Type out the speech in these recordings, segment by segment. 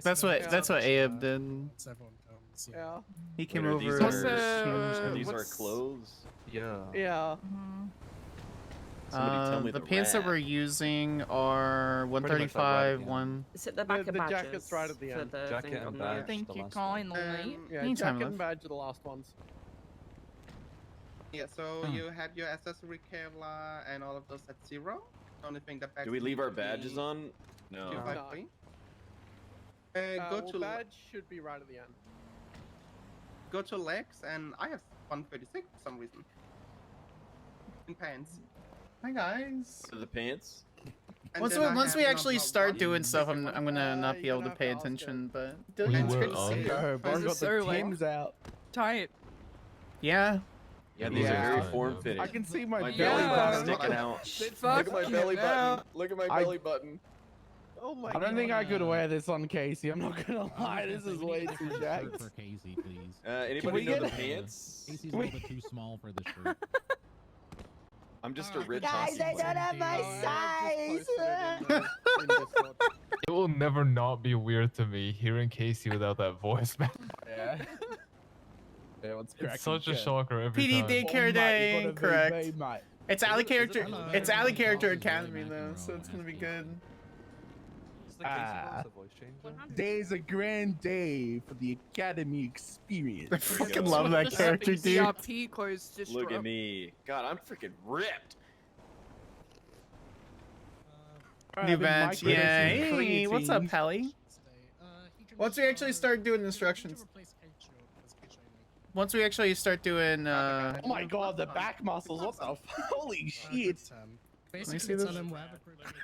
That's what Abe did. Everyone comes. Yeah. He came Wait, are over. these and are these our what's- clothes? Yeah. Yeah. Somebody tell me the pants that rap. we're using are 135, one. Is it the back of The badges? jacket's right at the for end. the Jacket thing and on the- badge. Thank the you last one. kindly. Yeah, Anytime, jacket love. and badge are the last ones. Yeah, so you have your accessory Kevlar and all of those at 0. The only thing that Do we leave our badges on? No. 253. Well, Go to badge should be right at the end. go to legs, and I have 136 for some reason. In pants. Hi guys. To the pants? And Once then I we have actually number start one, doing stuff, I'm second gonna not be you're able to gonna pay have to ask attention. But We Dylan, it's were good to on. see you. Oh, Bro got the Timbs out. Tight. Yeah. Yeah, these Yeah. are very form fitting. I can see my, My belly belly button button sticking out. Fuck Look at my you belly now. button. Look at my belly button. Oh my I don't think I could wear this on Casey. I'm not gonna lie. This is way too jacked. For Casey, please. Anybody we know get the pants? Casey's a little bit too small for this shirt. I'm just a rich Guys, I hockey don't player. have my size. It will never not be weird to me hearing Casey without that voice, man. Yeah. Yeah, what's It's such a shocker every PD time. daycare day, correct. Mate. It's Alley character. Hello. It's Alley character Hello. academy though, Hello. so it's gonna be good. Is the Casey voice changer? Today's a grand day for the Academy experience. I fucking love that character, dude. CRP clothes just Look at dropped. me. God, I'm freaking ripped. New badge, yeah. Hey, what's up, Pelly? Once we actually start doing instructions. Once we actually start doing, Oh my god, the back muscles. What the holy shit. Basically, see this? tell him whatever privilege.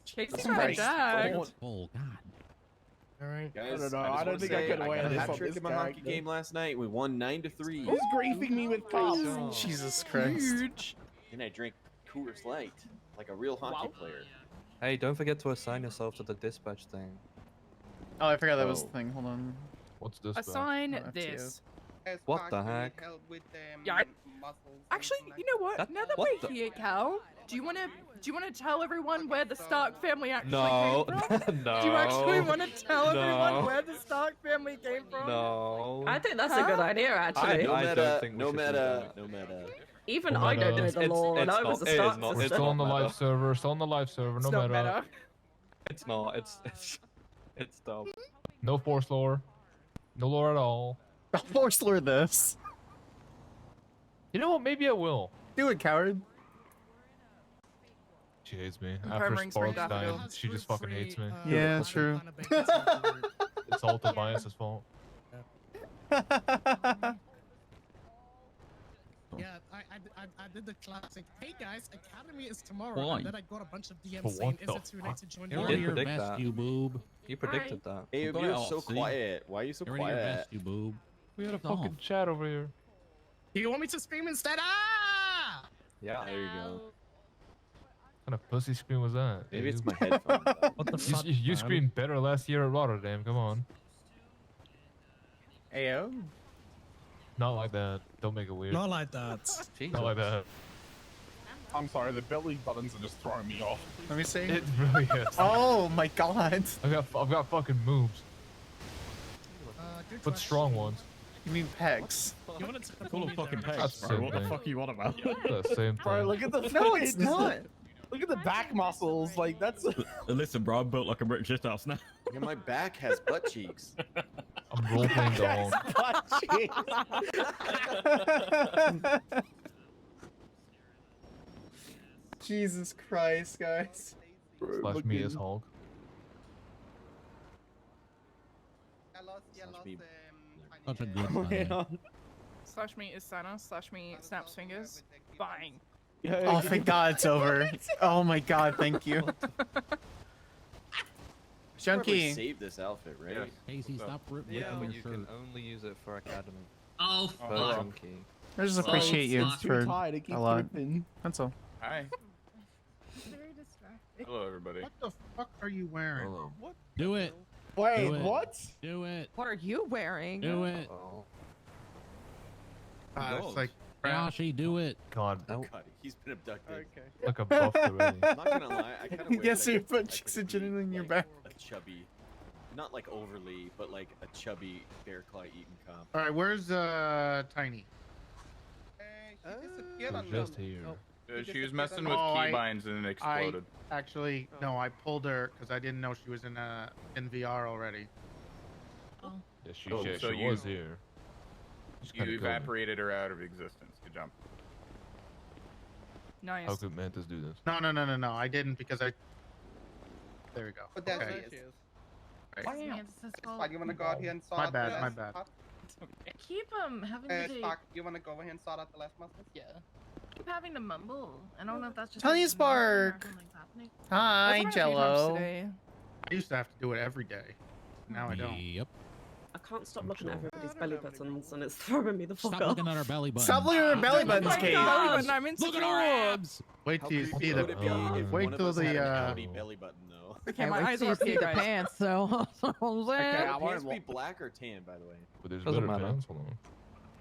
Casey's Oh my my dad. God. Oh God. Alright. Guys, don't know. just I don't wanna think I say, could got wear a this hat on trick this in my hockey character. game last night. We won 9-3. Who's griefing me with cups? Jesus Christ. Huge. And I drank Coors Light like a real hockey player. Hey, don't forget to assign yourself to the dispatch thing. Oh, I forgot that was Oh. the thing. Hold on. What's this? about? Assign Oh, this. What the heck? Yeah, Actually, you know what? Now that what we're the- here, Cal, do you wanna tell everyone where the Stark family actually No, came from? no. Do you actually want to tell everyone No. where the Stark family came from? No. I think that's a good idea, actually. No I meta, don't think we no should do meta, that. no meta. Even No I don't matter. know the law, and it's I was not- a it is Stark not- We're it's still on the not live meta. server. Still on the live server. It's No not matter. better. It's not. It's dumb. No force lore. No lore at all. I'll force lure this. You know what? Maybe I will. Do it, coward. She hates me. I'm After covering spring Sparks died, daffodil. she just fucking hates me. Yeah, true. It's all Tobias's fault. Yeah, I did the classic. Hey guys, Academy is tomorrow. Why? And then I got a bunch of DMs What saying, is the it too late to join You're You the did your predict best, that. you boob. You predicted that. Hey, Go you're out, so see? quiet. Why are you so You're your quiet? best, you boob. We had a Stop. fucking chat over here. Do you want me to scream instead? Ah! Yeah. There you go. What kind of pussy scream was that? Maybe it's dude? my headphones. What the You, fuck? you screamed better last year at Rotterdam. Come on. Ayo. Not like that. Don't make it weird. Not like that. Not like that. I'm sorry, the belly buttons are just throwing me off. Let me see. It really is. Oh my god. I've got fucking moves, Good but question. strong ones. You mean pecs? You wanted to Full of fucking there. That's pecs, the bro. same What the thing. fuck are you on about? The same Bro, thing. look at the No, it's just not. Look at the back muscles. Like that's. Listen, bro, I'm built like a British shithouse now. Yeah, my back has butt cheeks. I'm role playing the whole. Jesus Christ, guys. Slash me as Hulk. Such a good plan. Slash me is Santa. Slash me snaps fingers. Bang. Oh, thank God it's over. Oh my God, thank you. Probably Junkie. save this outfit, right? Casey, stop ripping Yeah, but your you shirt. can only use it for Academy. Oh, For fuck. Junkie. I just Sorry, appreciate you it's for tight, it keeps a lot. ripping. That's all. Hi. Very distracting. Hello, everybody. What the fuck are you wearing? Hello. Do it. Wait, Do it. what? Do it. What are you wearing? Do it. Oh. It's like Yoshi, do it. God, God, he's been abducted. Okay. like a buff already. I'm not gonna lie, I kind of wish Yes, I your could- butt I cheeks could are be, generally in your like, back. a chubby not like overly, but like a chubby bear claw eating cop. All right, where's Tiny? He disappeared on Just me. here. She was messing with Oh, keybinds and it exploded. Actually, no, I pulled her because I didn't know she was in VR already. Yeah, she so you- was here. Just kinda You killed me. evaporated her out of existence. Good job. Nice. How could Mantis do this? No, I didn't because I. There we go. But there Okay. she is. Right. Spark, you wanna go out here and sort My out bad, the my last bad. part? Keep having to do, Spark, you wanna go over here and sort out the last monster? yeah. Keep having to mumble. I don't know if that's just Tony like, Spark. something's happening. Hi, That's happened a few times Jello. today. I used to have to do it every day. Now I don't. Yep. I can't stop I'm looking at sure. everybody's belly buttons, and it's throwing me the fuck Stop off. looking at our belly button. Stop looking at our belly buttons, Oh my Kate. God, I'm Look at our insecure. abs. Wait How till you creepy see would it be the. if Wait one of till us had an the. outie belly button though? Okay, my eyes are up here, guys. pants, so that's what I'm saying. Can I the pants wanted be black or tan, by the way? But there's Doesn't better matter. pants. Hold on.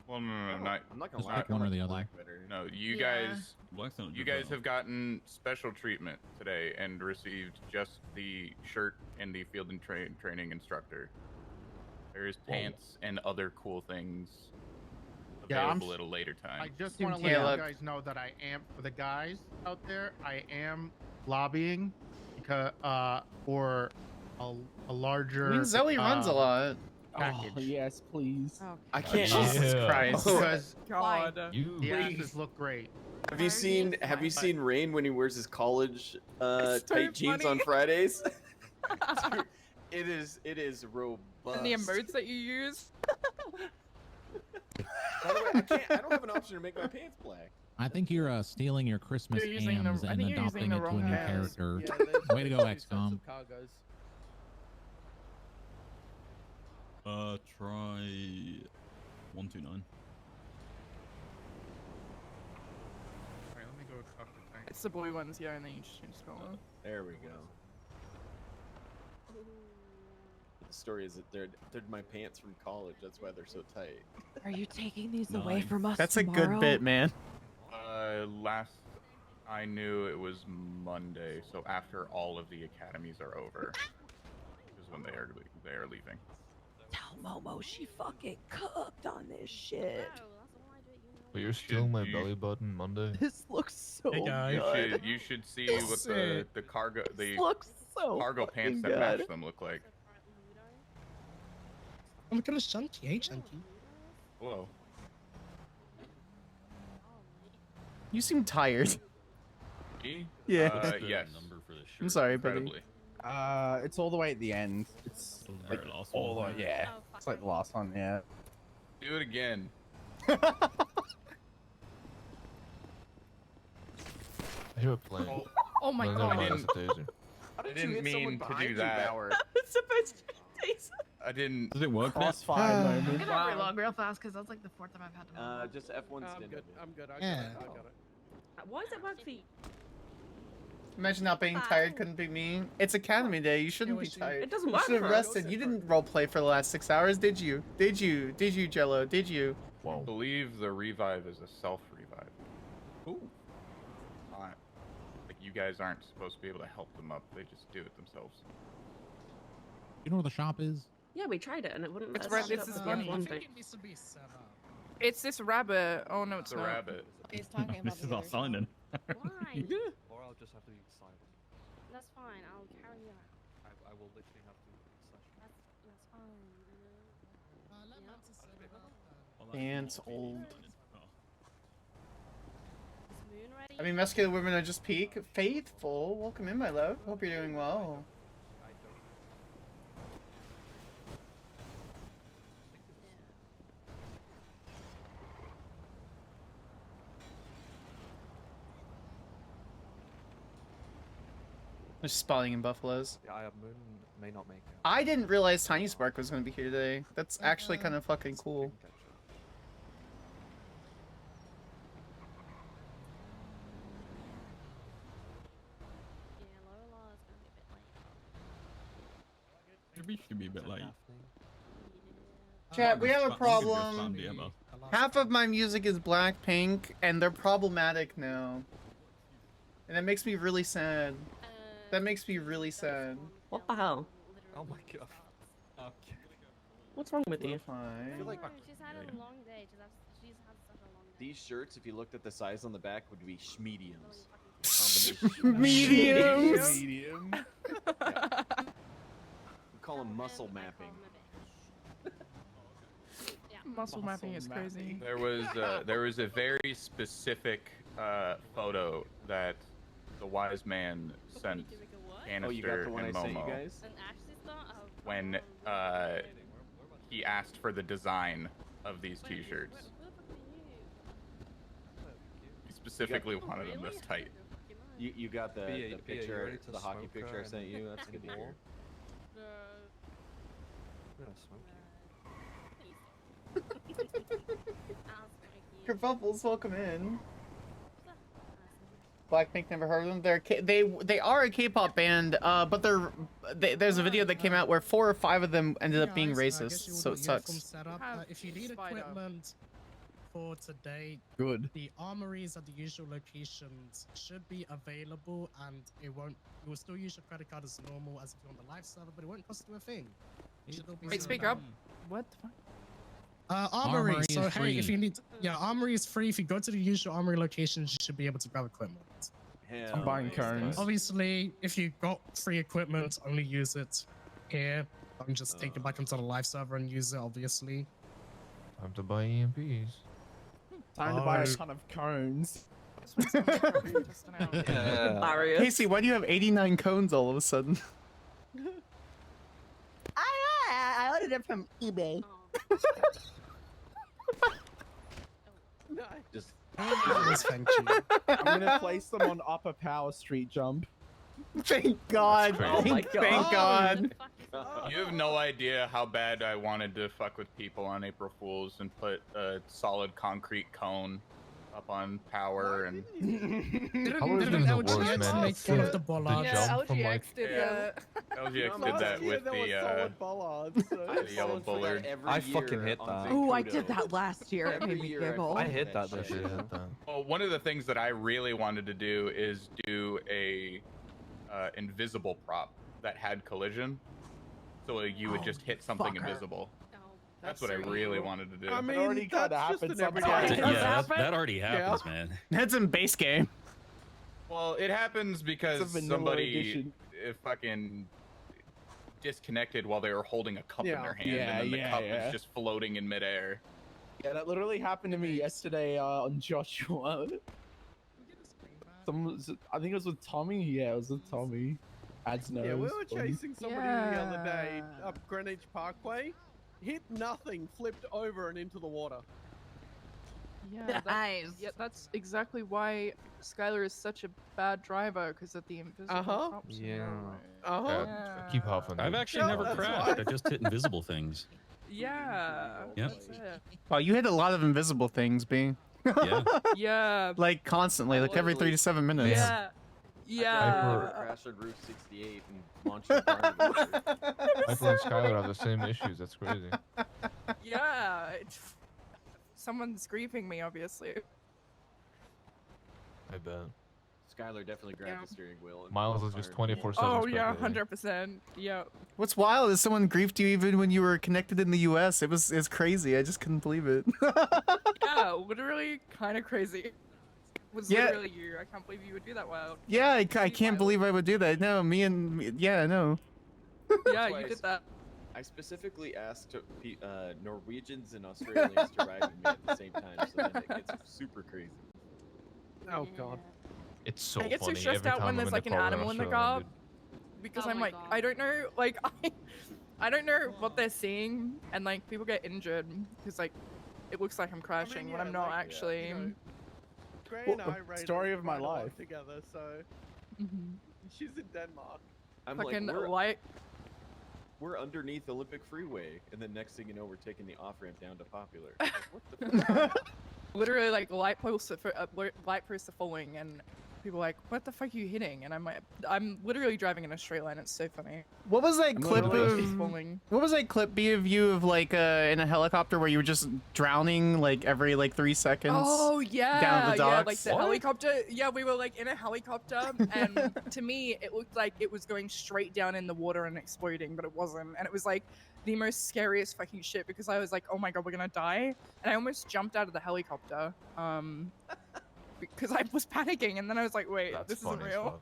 Well, no, not. I'm not gonna Just lie. pick one or the other. Black better. No, you Yeah. guys. Black's not You good guys though. have gotten special treatment today and received just the shirt and the field and training instructor. There's pants and other cool things Yeah, available at a later time. I just Yeah, want to let you look. guys know that I am for the guys out there. I am lobbying because for a larger. I mean, Zoe runs a lot. Package. yes, please. I can't. Jesus Yeah. Christ. Because God. You. the asses look great. Have you seen Rain when he wears his college It's so tight jeans funny. on Fridays? Dude, it is robust. And the emotes that you use. By the way, I don't have an option to make my pants black. I think you're stealing your Christmas You're using the- hams I and think you're adopting using it the to a wrong new hams. character. Way to go, XCOM. Try 129. Alright, let me go talk to Tank. It's the boy ones, yeah, and then you just change the color. There we go. The story is that they're my pants from college. That's why they're so tight. Are you taking these away Nine. from us That's a tomorrow? good bit, man. Last I knew it was Monday, so after all of the academies are over, is when they are leaving. Tell Momo she fucking cooked on this shit. But you're stealing my you- belly button Monday. This looks so good. You should see what the This looks so cargo pants fucking that good. match them look like. I'm kind of chunky, ain't chunky? Whoa. You seem tired. Me? Yeah. What's the Yes. number for the shirt? I'm sorry, buddy. Incredibly. It's all the way at the end. It's The like very last all the one. way, yeah. It's like the last one, yeah. Do it again. I hear a plane. Oh my No, God. no, that's a taser. I didn't mean to do that. It's supposed to taste. I didn't. Does it work now? Crossfire I'm moment. gonna relog real fast because that's like the fourth time I've had to. Just F1 I'm stand good. up. I'm good. I Yeah. got it. Why does it work for you? Imagine not being tired couldn't be me. It's Academy Day. You shouldn't be tired. It doesn't You work should have for us. rested. You didn't roleplay for the last 6 hours, did you? Did you, Jello? Did you? I Whoa. believe the revive is a self-revive. Ooh. Like you guys aren't supposed to be able to help them up. They just do it themselves. You know where the shop is? Yeah, we tried it and it wouldn't. It's let us right- set it's up this the bunny. one I thing. think it needs to be set up. It's this rabbit. Oh no, it's It's a not. rabbit. He's talking about This is our sign-in. Why? Or I'll just have to be silent. That's fine. I'll carry on. I will literally have to be silent. That's fine. Let Mantis set it up. Oh, that's Pants not old. Oh. Is Moon ready? I mean, muscular women are just peak. Faithful, welcome in, my love. Hope you're doing well. They're spawning in buffaloes. Yeah, Moon may not make it. I didn't realize Tiny Spark was going to be here today. That's actually kind of fucking cool. Yeah, Lola's gonna be a bit late. Maybe she should be a bit late. Chat, we have a That's problem. fun, DMO. Half of my music is Blackpink, and they're problematic now. And that makes me really sad. That makes me really sad. What the hell? Oh my God. Okay. What's wrong with you? I feel like she's had a long day. She's had such a long day. these shirts, if you looked at the size on the back, would be mediums. Mediums. Medium. We call them muscle mapping. Muscle mapping is crazy. There was a very specific photo that the wise man sent Canister Oh, you got the one and I sent you Momo guys? when he asked for the design of these T-shirts. He specifically wanted them this tight. You got the Bia, you picture, ready to the hockey smoke picture I her sent and you? That's good to hear. Kerfuffles, welcome in. Blackpink, never heard of them. They are a K-pop band, but there's a video that came out where 4 or 5 of them ended up being racist, so it sucks. If you need equipment for today, Good. the armories at the usual locations should be available, and you will still use your credit card as normal as if you're on the live server, but it won't cost you a thing. It should all be Wait, sold speak out. up. What the fuck? Armory. Armory So is hey, free. if you need, armory is free. If you go to the usual armory locations, you should be able to grab equipment. I'm buying cones. Obviously, if you got free equipment, only use it here. Don't just take it back into the live server and use it. Obviously. Time to buy EMPs. Time to buy a ton of cones. Casey, why do you have 89 cones all of a sudden? I ordered it from eBay. Just Thank you. I'm gonna place them on Upper Power Street Jump. Thank God. Oh my Thank God. You have no idea how bad I wanted to fuck with people on April Fools and put a solid concrete cone up on power and. Didn't been the worst, LGX man. make fun of the bollards? jump from like did LGX did that with the yellow bullard. I fucking hit that. Ooh, I did that last year. It made me giggle. I hit that this year. Well, one of the things that I really wanted to do is do a invisible prop that had collision, so you would just hit something invisible. That's what I really wanted to do. I mean, it already kind of happens Yeah, that already happens, man. That's in base game. Well, it happens because It's a vanilla somebody edition. fucking disconnected while they were holding a cup in their hand, and then the cup was just floating in midair. Yeah, that literally happened to me yesterday on Joshua. I think it was with Tommy. Yeah, it was with Tommy. Ads knows. Yeah, we were chasing somebody the other day up Greenwich Parkway. Hit nothing, flipped over and into the water. Yeah, that's exactly why Skylar is such a bad driver, because of the invisible props. Yeah. Yeah. Keep huffing. I've actually never crashed. I just hit invisible things. Yeah. Yep. That's it. Wow, you hit a lot of invisible things, B. Yeah. Yeah. Like constantly, like every 3 to 7 minutes. Yeah. Yeah. Crashed on Route 68 and launched the car. Michael and Skylar have the same issues. That's crazy. Yeah. Someone's griefing me, obviously. I bet. Skylar definitely grabbed the steering wheel. And Miles is just fired. 24/7. Oh yeah, spectating. 100%. Yeah. What's wild is someone griefed you even when you were connected in the U.S. It's crazy. I just couldn't believe it. Yeah, literally kind of crazy. It was literally you. I can't believe you would do that, Wild. Yeah, I can't believe I would do that. No, yeah, no. Yeah, you did that. I specifically asked Norwegians and Australians to ride with me at the same time, so then it gets super crazy. Oh god. It's so I get funny too stressed every out time when I'm there's like an car with animal in the Australian, car, because I'm like, I don't know, like I don't know what they're seeing, and like people get injured because like it looks like I'm crashing when I'm not actually. You know, Gray and I ride story of my ride a lot life. together, so she's in Denmark. I'm Fucking like, we're underneath Olympic Freeway, and then next thing you know, we're taking the off ramp down to Popular. What the fuck? Literally like light posts are falling, and people are like, what the fuck are you hitting? And I'm like, I'm literally driving in a straight line. It's so funny. What was that clip literally of? falling. What was that clip be of you of like in a helicopter where you were just drowning like every like 3 seconds? Oh yeah, down the docks? yeah, like the helicopter. Yeah, we were like in a helicopter, and to me it looked like it was going straight down in the water and exploding, but it wasn't. And it was like the most scariest fucking shit because I was like, oh my god, we're gonna die, and I almost jumped out of the helicopter because I was panicking, and then I was like, wait, That's this isn't funny as real. fuck.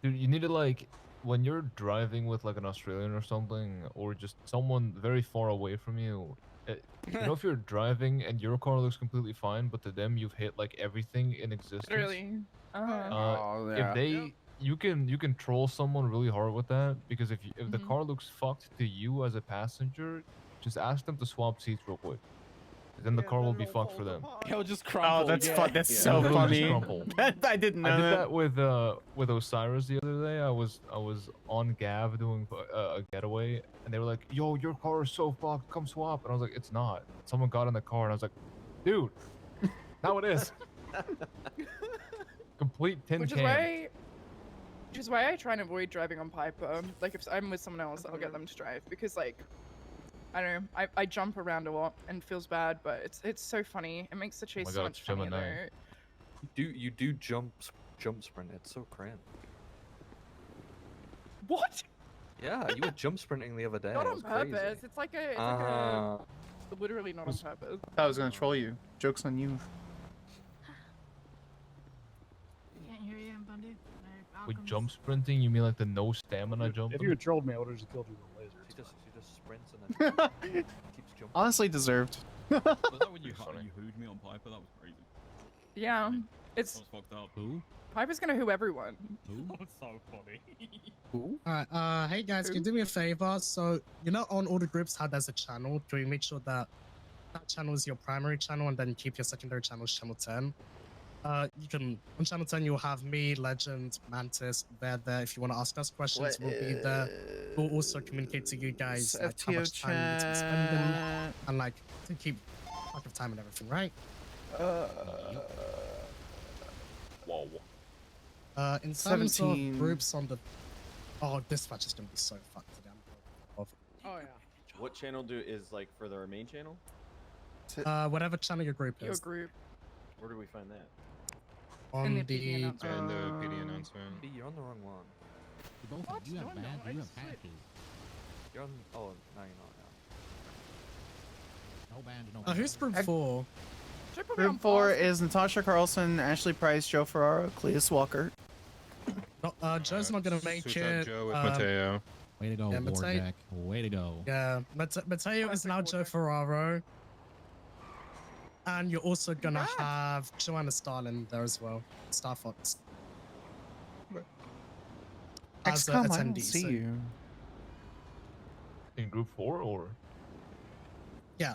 Dude, you need to like when you're driving with like an Australian or something, or just someone very far away from you. You know, if you're driving and your car looks completely fine, but to them you've hit like everything in existence. Literally. If you can troll someone really hard with that, because if the car looks fucked to you as a passenger, just ask them to swap seats real quick. Then the car will be fucked for them. He'll just crumple. Oh, that's yeah. fun. That's so It'll just funny. crumple. I didn't know I did that with Osiris the other day. I was on Gav doing a getaway, and they were like, "Yo, your car is so fucked. Come swap." And I was like, "It's not." Someone got in the car, and I was like, "Dude, now it is." Complete tin Which can. is why I try and avoid driving on Piper. Like if I'm with someone else, I'll get them to drive because like I don't know, I jump around a lot and it feels bad, but it's so funny. It makes the chase so much funnier though. You do jump sprint. It's so cramped. What? Yeah, you were jump sprinting the other day. Not It on was purpose. crazy. It's like a literally not on purpose. I was gonna troll you. Joke's on you. Can't hear you, Bundy. With jump sprinting, you mean like the no stamina jump? If you had trolled me, I would have just killed you with a laser. She just sprints and then keeps jumping. Honestly deserved. Was that when you hooed me on Piper? That was crazy. Yeah, it's. That was fucked up. Who? Piper's gonna who everyone. Who? That was so funny. Who? Alright, hey guys, can you do me a favor? So, you know on all the groups how there's a channel? Do we make sure that that channel is your primary channel and then keep your secondary channel as channel 10? You can, on channel 10 you'll have me, Legend, Mantis, they're there. If you want to ask us questions, we'll be there. We'll also communicate to you guys like, how much time you need to be spending and like to keep track of time and everything, right? Whoa. In terms 17. of groups on the... Oh, dispatch is going to be so fucked today. Oh yeah. What channel is like for the main channel? Whatever channel your group is. Your group. Where do we find that? On In the... the PD announcement. And the PD announcement. You're on the wrong one. You both you have badges. You have patches. You're on. Oh, no, you're not. No badge, no badge. who's group 4? Group 4 is Natasha Carlson, Ashley Price, Joe Ferraro, Cleus Walker. No, Joe's not gonna make Suicide it. Joe with Mateo. Way to go, Yeah, Warjack. Way to go. Yeah, Mateo is now Joe Ferraro. And you're also gonna have Joanna Starlin there as well. Star Fox. As an XCOM, I don't attendee. see so- you. In group 4 or? Yeah.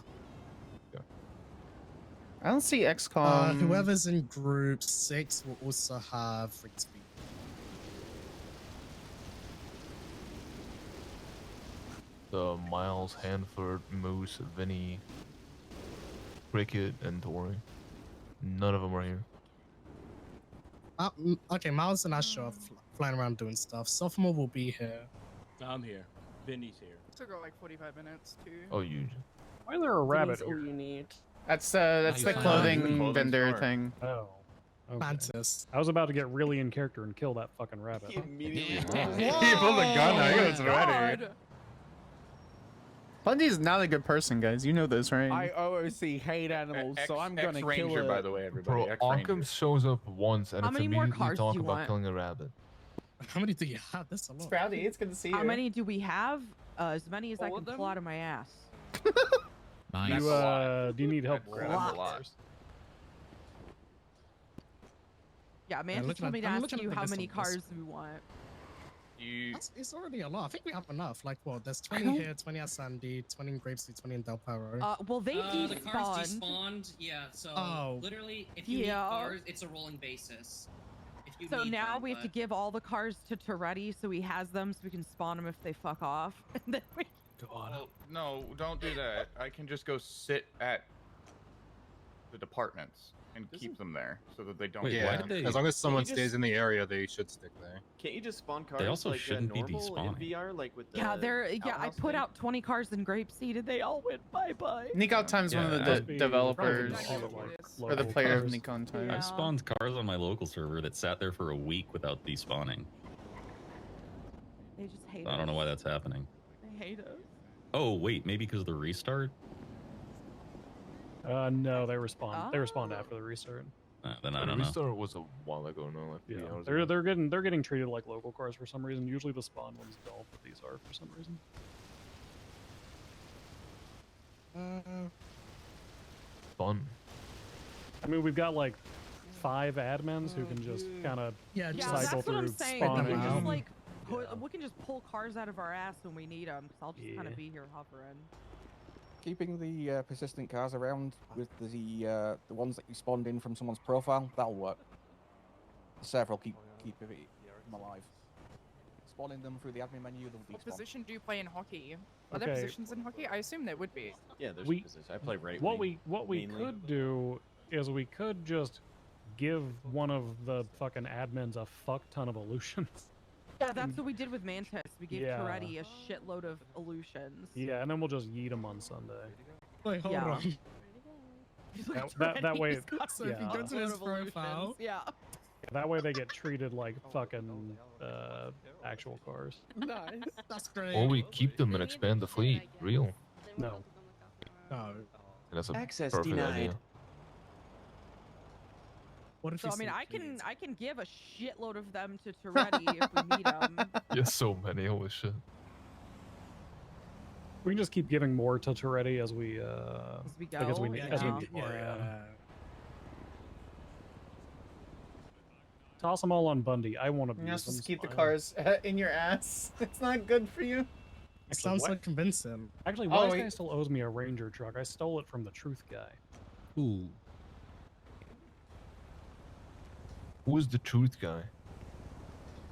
I don't see XCOM. Whoever's in group 6 will also have free speed. The Miles, Hanford, Moose, Vinny, Cricket, and Tori. None of them are here. Okay, Miles and Ash are flying around doing stuff. Sophomore will be here. I'm here. Vinny's here. Still got like 45 minutes too. Oh, you. Why is there a rabbit All here? you need. That's the clothing vendor thing. Oh. Okay. Mantis. I was about to get really in character and kill that fucking rabbit. He immediately. He pulled a gun. I guess ready. Bundy's not a good person, guys. You know this, right? I OOC hate animals, so I'm gonna kill Ranger, it. by the way, everybody. Bro, X-Ranger. Occam shows up once and How it's many more immediately cars talk do you about want? killing a rabbit. How many do you have? That's a lot. Sprouty, it's good to see you. How many do we have? As many as I All can of pull out of my ass. Nice. Do you need help That's grabbing a lot. cars? Yeah, Yeah, Mantis looking told me at- to I'm ask looking you at the how list many of this. cars we want. It's already a lot. I think we have enough. Like, what? There's 20 here, 20 at Sandy, 20 in Grapeseed, 20 in Del Perro. Well, they The cars despawned. despawned. Yeah. So Oh. literally, if you need Yeah. cars, it's a rolling basis. If you So need now them, we have to but- give all the cars to Toretti so he has them so we can spawn them if they fuck off. And then we... Well, no, don't do that. I can just go sit at the departments and keep them there so that they don't. Wait, why did they? As long as someone just- stays in the area, they should stick there. Can't you just spawn cars They also like shouldn't be normal in despawning. VR, like with the Yeah, I outhouse put thing? out 20 cars in Grapeseed and they all went bye-bye. Nico Time's one of Yeah, the I'd be developers, probably all of, like, or the local player of cars. Nikon Time. Yeah. I've spawned cars on my local server that sat there for a week without despawning. They just hate I don't know why that's happening. They hate us. Oh wait, maybe because of the restart. No, they respond. They respond after the restart. Then I The don't know. restart was a while ago, no, like 3 Yeah, hours they're ago. they're getting treated like local cars for some reason. Usually the spawn ones don't, but these are for some reason. Fun. I mean, we've got like 5 admins who can just kind of Yeah, cycle that's what through I'm saying. spawning. We just like we can just pull cars out of our ass when we need them. Cause I'll just kind of be here hovering. Keeping the persistent cars around with the ones that you spawned in from someone's profile, that'll work. Several keep them alive. Spawning them through the admin menu, they'll What despawn. position do you play in hockey? Are there Okay. positions in hockey? I assume there would be. Yeah, there's We- positions. I play right What wing, we mainly. could do is we could just give one of the fucking admins a fuck ton of illusions. Yeah, that's what we did with Mantis. We gave Yeah. Toretti a shitload of illusions. Yeah, and then we'll just yeet them on Sunday. Wait, hold Yeah. on. That way, So if you yeah. go to his profile, yeah. That way they get treated like fucking actual cars. Nice. That's great. Or we keep them and expand the fleet. Real. No. No. That's a Access perfect denied. idea. What if So you I mean, say I can give a shitload of them to Toretti if we need them. Yeah, so many. Holy shit. We can just keep giving more to Toretti as we we like, as we go, as we yeah. need more. Yeah. Toss them all on Bundy. I want to You're be. not supposed to keep the cars in your ass. It's not good for you. It sounds so convincing. Actually, Oh, Wise wait. Guy still owes me a Ranger truck. I stole it from the Truth Guy. Ooh. Who is the truth guy?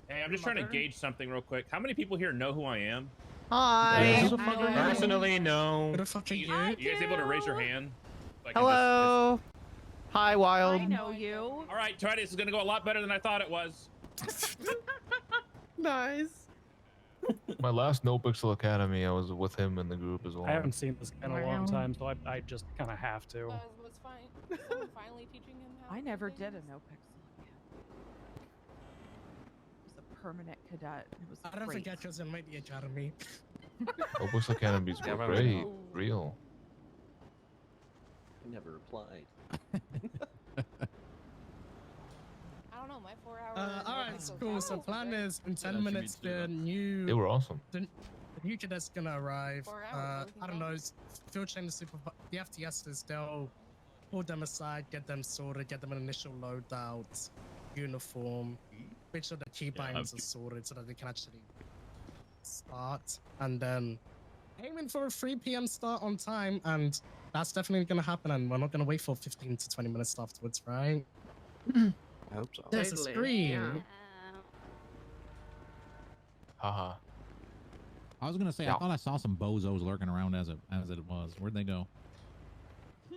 Hey, I'm just trying to gauge something real quick. How many people here know who I am? Hi. Personally, no. What the fuck are you? You guys able to raise your hand? So I can Hello. Hi, Wild. I know you. All right, try this. Is going to go a lot better than I thought it was. Nice. My last No Pixel Academy, I was with him in the group as well. I haven't seen this guy in a long time, so I just kind of have to. Was fine. Someone finally teaching him how. I never did a no pixel. It was a permanent cadet. It was I don't great. forget because in my the academy. No Pixel Academies were great. Real. I never replied. I don't know. My 4 hour. Alright, cool. So plan is in 10 minutes the new. They were awesome. The new cadet's gonna arrive. 4 hours, I don't know. Field train the FTSs. They'll pull them aside, get them sorted, get them an initial loadout, uniform, make sure the key bindings are sorted so that they can actually start, and then aiming for a 3 p.m. start on time, and that's definitely gonna happen. And we're not gonna wait for 15 to 20 minutes afterwards, right? I hope so. There's a screen. Haha. I was gonna say, I thought I saw some bozos lurking around as it was. Where'd they go?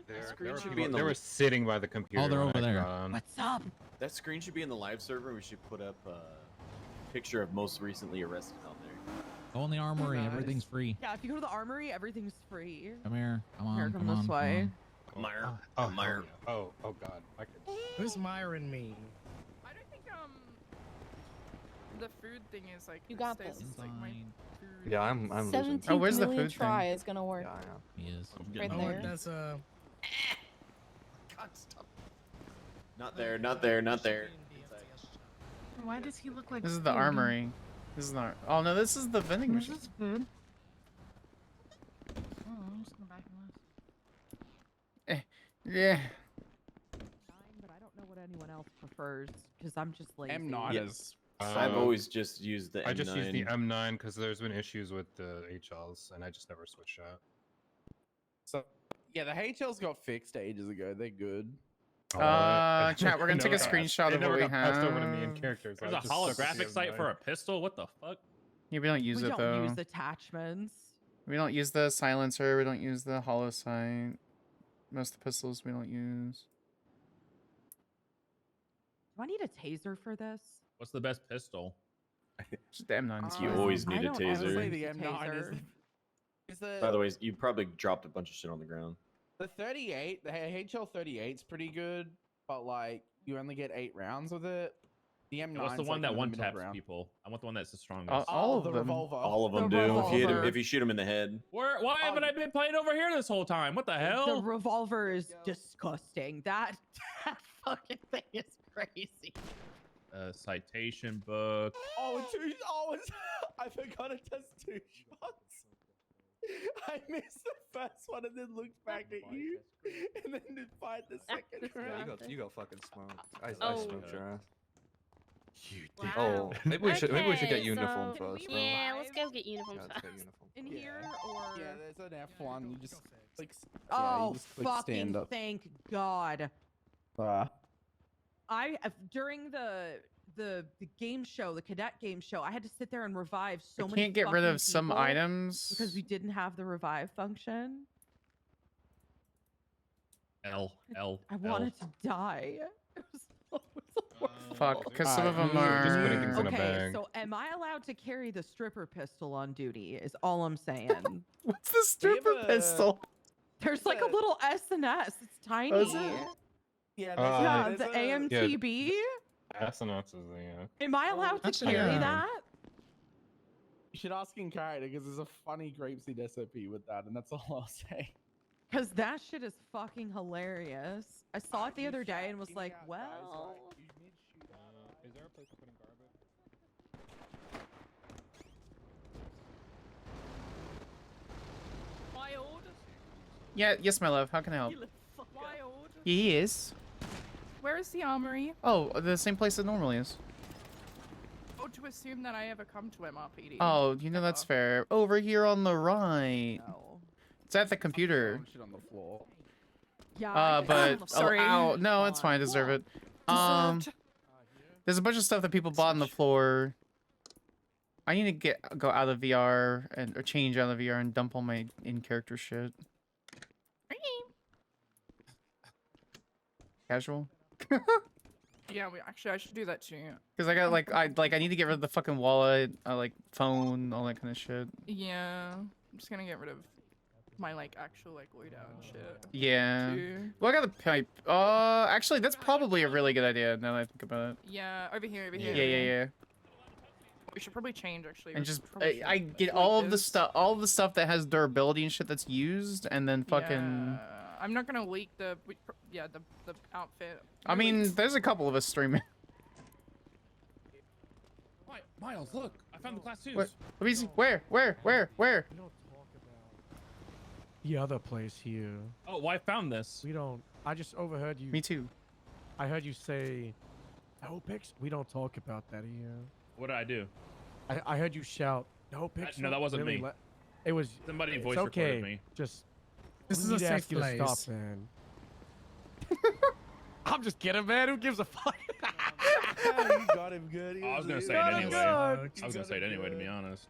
They were sitting by the computer. Oh, they're when over I there. got on. What's up? That screen should be in the live server. We should put up a picture of most recently arrested on there. Go in the armory. Nice. Everything's free. Yeah, if you go to the armory, everything's free. Come here. Come on. Here, come this on, way. Come on. Meyer. Oh, Meyer. oh God. I could... Who's Myron me? I don't think the food thing is like You got stays this. as, like my Fine. food. Yeah, I'm losing. 17 Oh, where's the million food try thing? is gonna work. He is. Right Oh, there. there's a. God, stop. Not there. Not there. Not there. Why does he look like? This is the armory. This is not. Oh no, this is the vending machine. Food. Oh, I'm just gonna back Yeah. But I don't know what anyone else prefers because I'm just lazy. I'm not Yeah. as. I've always just used the M9. I just used the M9 because there's been issues with the HLs, and I just never switched out. So, yeah, the HLs got fixed ages ago. They're good. Chat, we're gonna take a screenshot of what we Passed over to me in have. characters. There's a holographic sight for a pistol. What the fuck? Yeah, we don't use we it don't though. use attachments. We don't use the silencer. We don't use the hollow sight. Most of the pistols we don't use. Do I need a taser for this? What's the best pistol? Just the M9's You fine. always need a don't ever taser. Say use the a M9 taser. is the By the way, you probably dropped a bunch of shit on the ground. the 38. The HL 38's pretty good, but like you only get 8 rounds with it. The M9. What's the one that one taps people? I want the one that's the strongest. All of the them. revolver. All of them The do. revolver. If you shoot him in the head. Why haven't I been playing over here this whole time? What the The hell? revolver is disgusting. That fucking thing is crazy. Citation book. I forgot to test 2 shots. I missed the first one and then looked back at you, and then did fight the second round. You got fucking smoked. I Oh. smoked your ass. You did. Oh, maybe we should get uniform so- first. bro. Yeah, let's go get uniforms Yeah, let's get first. uniform. In here or Yeah, there's an F1. You just click. oh, you just click fucking stand up. thank God. During the game show, the cadet game show, I had to sit there and revive so I many. can't get rid fucking of some people items. because we didn't have the revive function. I wanted to die. It was the worst. Fuck, because some of them Just putting are. things in a Okay, bag. so am I allowed to carry the stripper pistol on duty? Is all I'm saying. What's the stripper pistol? There's like a little S&S. It's tiny. Oh, is it? Yeah, Yeah, the AMTB. SNS is the Am I allowed to carry that? You should ask in character because there's a funny grapeseed SOP with that, and that's all I'll say. Because that shit is fucking hilarious. I saw it the other day and was like, well. Is there a place for putting garbage? Wild. Yeah, yes, my love. How can I help? Wild. He is. Where is the armory? Oh, the same place it normally is. Oh, to assume that I ever come to MRPD. Oh, you know that's fair. Over here on the right. It's at the computer. Shit on the floor. Yeah. But Sorry. ow, no, it's fine. Deserve it. There's a bunch of stuff that people bought on the floor. I need to go out of VR or change out of VR and dump all my in-character shit. Casual. Yeah, I should do that too. Because I got I need to get rid of the fucking wallet, phone, all that kind of shit. Yeah, I'm just gonna get rid of my actual loadout and shit. Yeah. too. Well, I got a pipe. Actually, that's probably a really good idea now that I think about it. Yeah, over here. Yeah. We should probably change actually. And We just probably I should get delete all of the this. stuff, that has durability and shit that's used, and then fucking. Yeah, I'm not gonna leak the outfit. I mean, there's a couple of us streaming. Miles, look! I found the class 2s. What? Let me see. Where? The other place here. Oh, well, I found this. We don't. I just overheard you. Me too. I heard you say, "No pics." We don't talk about that here. What did I do? I heard you shout, "No pics." No, that wasn't me. It was Somebody it's voice okay. recorded me. Just. This we is a need to safe ask you to place. Stop, man. I'm just kidding, man. Who gives a fuck? You got him good. I was gonna say it anyway. I was gonna say it anyway, to be honest.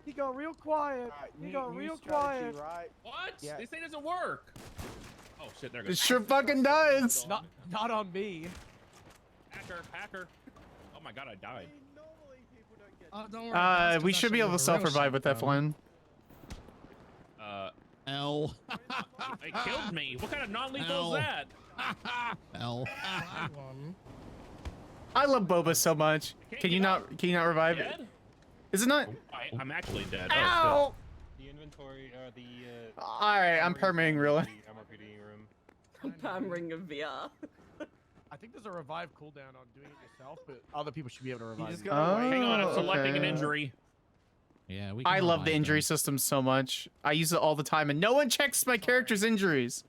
He got real quiet. He got real quiet. Right? What? Yeah. This thing doesn't work. Oh shit! There goes. It sure fucking does. Not on me. Hacker. Oh my god, I died. Oh, don't worry, guys, 'cause We that's should be able to some real self-revive shit, with that, bro. Flynn. L. It killed me. What kind of non-lethal Ow. is that? L. I love Boba so much. Can you not revive it? Dead? Is it not? I'm actually dead. Ow! The inventory, the. Alright, I'm permitting really. MRPD room. Hammering of VR. I think there's a revive cooldown on doing it yourself, but other people should be able to revive. just you. gotta Hang on, I'm Oh, selecting an okay. injury. Yeah, we. I can love the revive injury them. system so much. I use it all the time, and no one checks my character's injuries.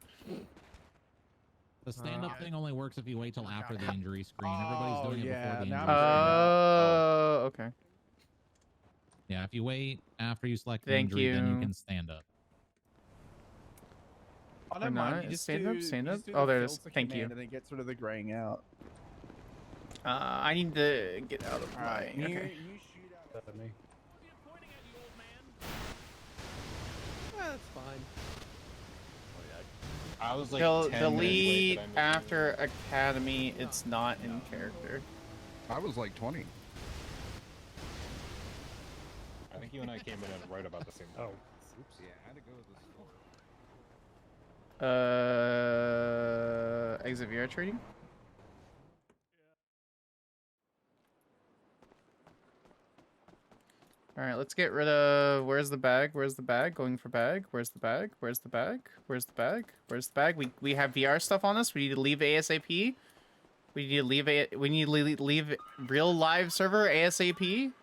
The stand-up thing only works if you wait till after the injury screen. Everybody's doing it yeah, before the now injury. I'm screen. Okay. Yeah, if you wait after you select the Thank injury, then you. you can stand up. I don't Or mind. not. You just Stand do, up, you stand just up. do Oh, the there it is. filter Thank command you. And it gets rid of the graying out. I need to get out of my. Alright, you Okay. shoot out at me. That's fine. I was like He'll 10 minutes late, delete but I missed after Academy. It's not in character. I was like 20. I think you and I came in at right about the same time. Oops. Yeah, I had to go with this. Exit VR trading. All right, let's get rid of. Where's the bag? Where's the bag? Going for bag. Where's the bag? Where's the bag? Where's the bag? Where's the bag? We have VR stuff on us. We need to leave ASAP. We need to leave we need to leave real live server ASAP. We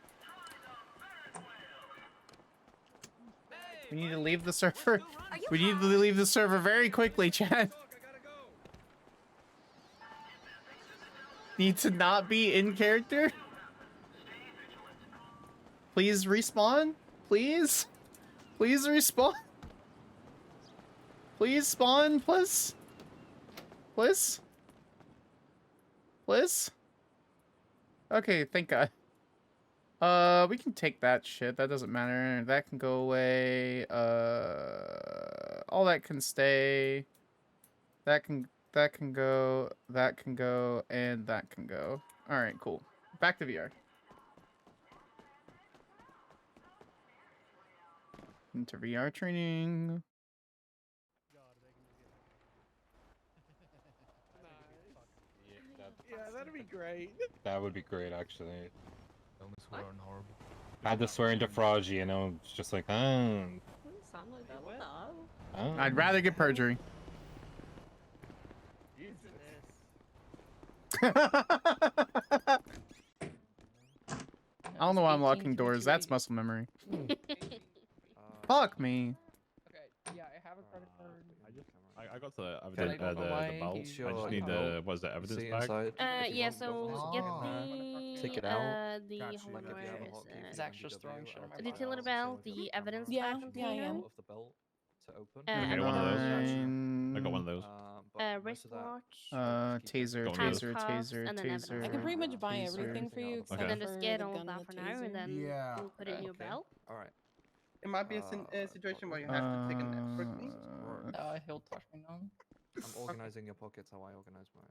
need to leave the server. We need to leave the server very quickly, Chad. Need to not be in character. Please respawn. Please. Please respawn. Please spawn, please. Please. Please. Okay, thank God. We can take that shit. That doesn't matter. That can go away. All that can stay. That can go. That can go, and that can go. All right, cool. Back to VR. Into VR training. Yeah, that'd be great. That would be great, actually. Only swear on horrible. I had to swear into Frog, you know, it's just like, oh. Sound like that. What the? Oh. I'd rather get perjury. I don't know why I'm locking doors. That's muscle memory. Fuck me. Okay, yeah, I have a credit card. I got the Okay. evidence, the belt. I just need the belt. evidence See bag? inside. If you Yeah, want, so get the take it out. the Gotcha. hold on, Like if you have a where hotkey is for Zach's just MDW, throwing shit in my I'll the take it utility out. belt, So if the you evidence camera bag should be container, out of the belt to open. Okay, I got one of those. I got one of those. But most of that, wristwatch, Taser, Got one of those. taser, handcuffs, taser, and then evidence taser. I can pretty much buy taser. everything for you except Okay. and then just for get the all gun that and for the now, and taser. then we'll put it in your belt. All right. It might be a situation where you have to take a nap quickly. He'll touch me now. I'm organizing your pockets how I organize mine.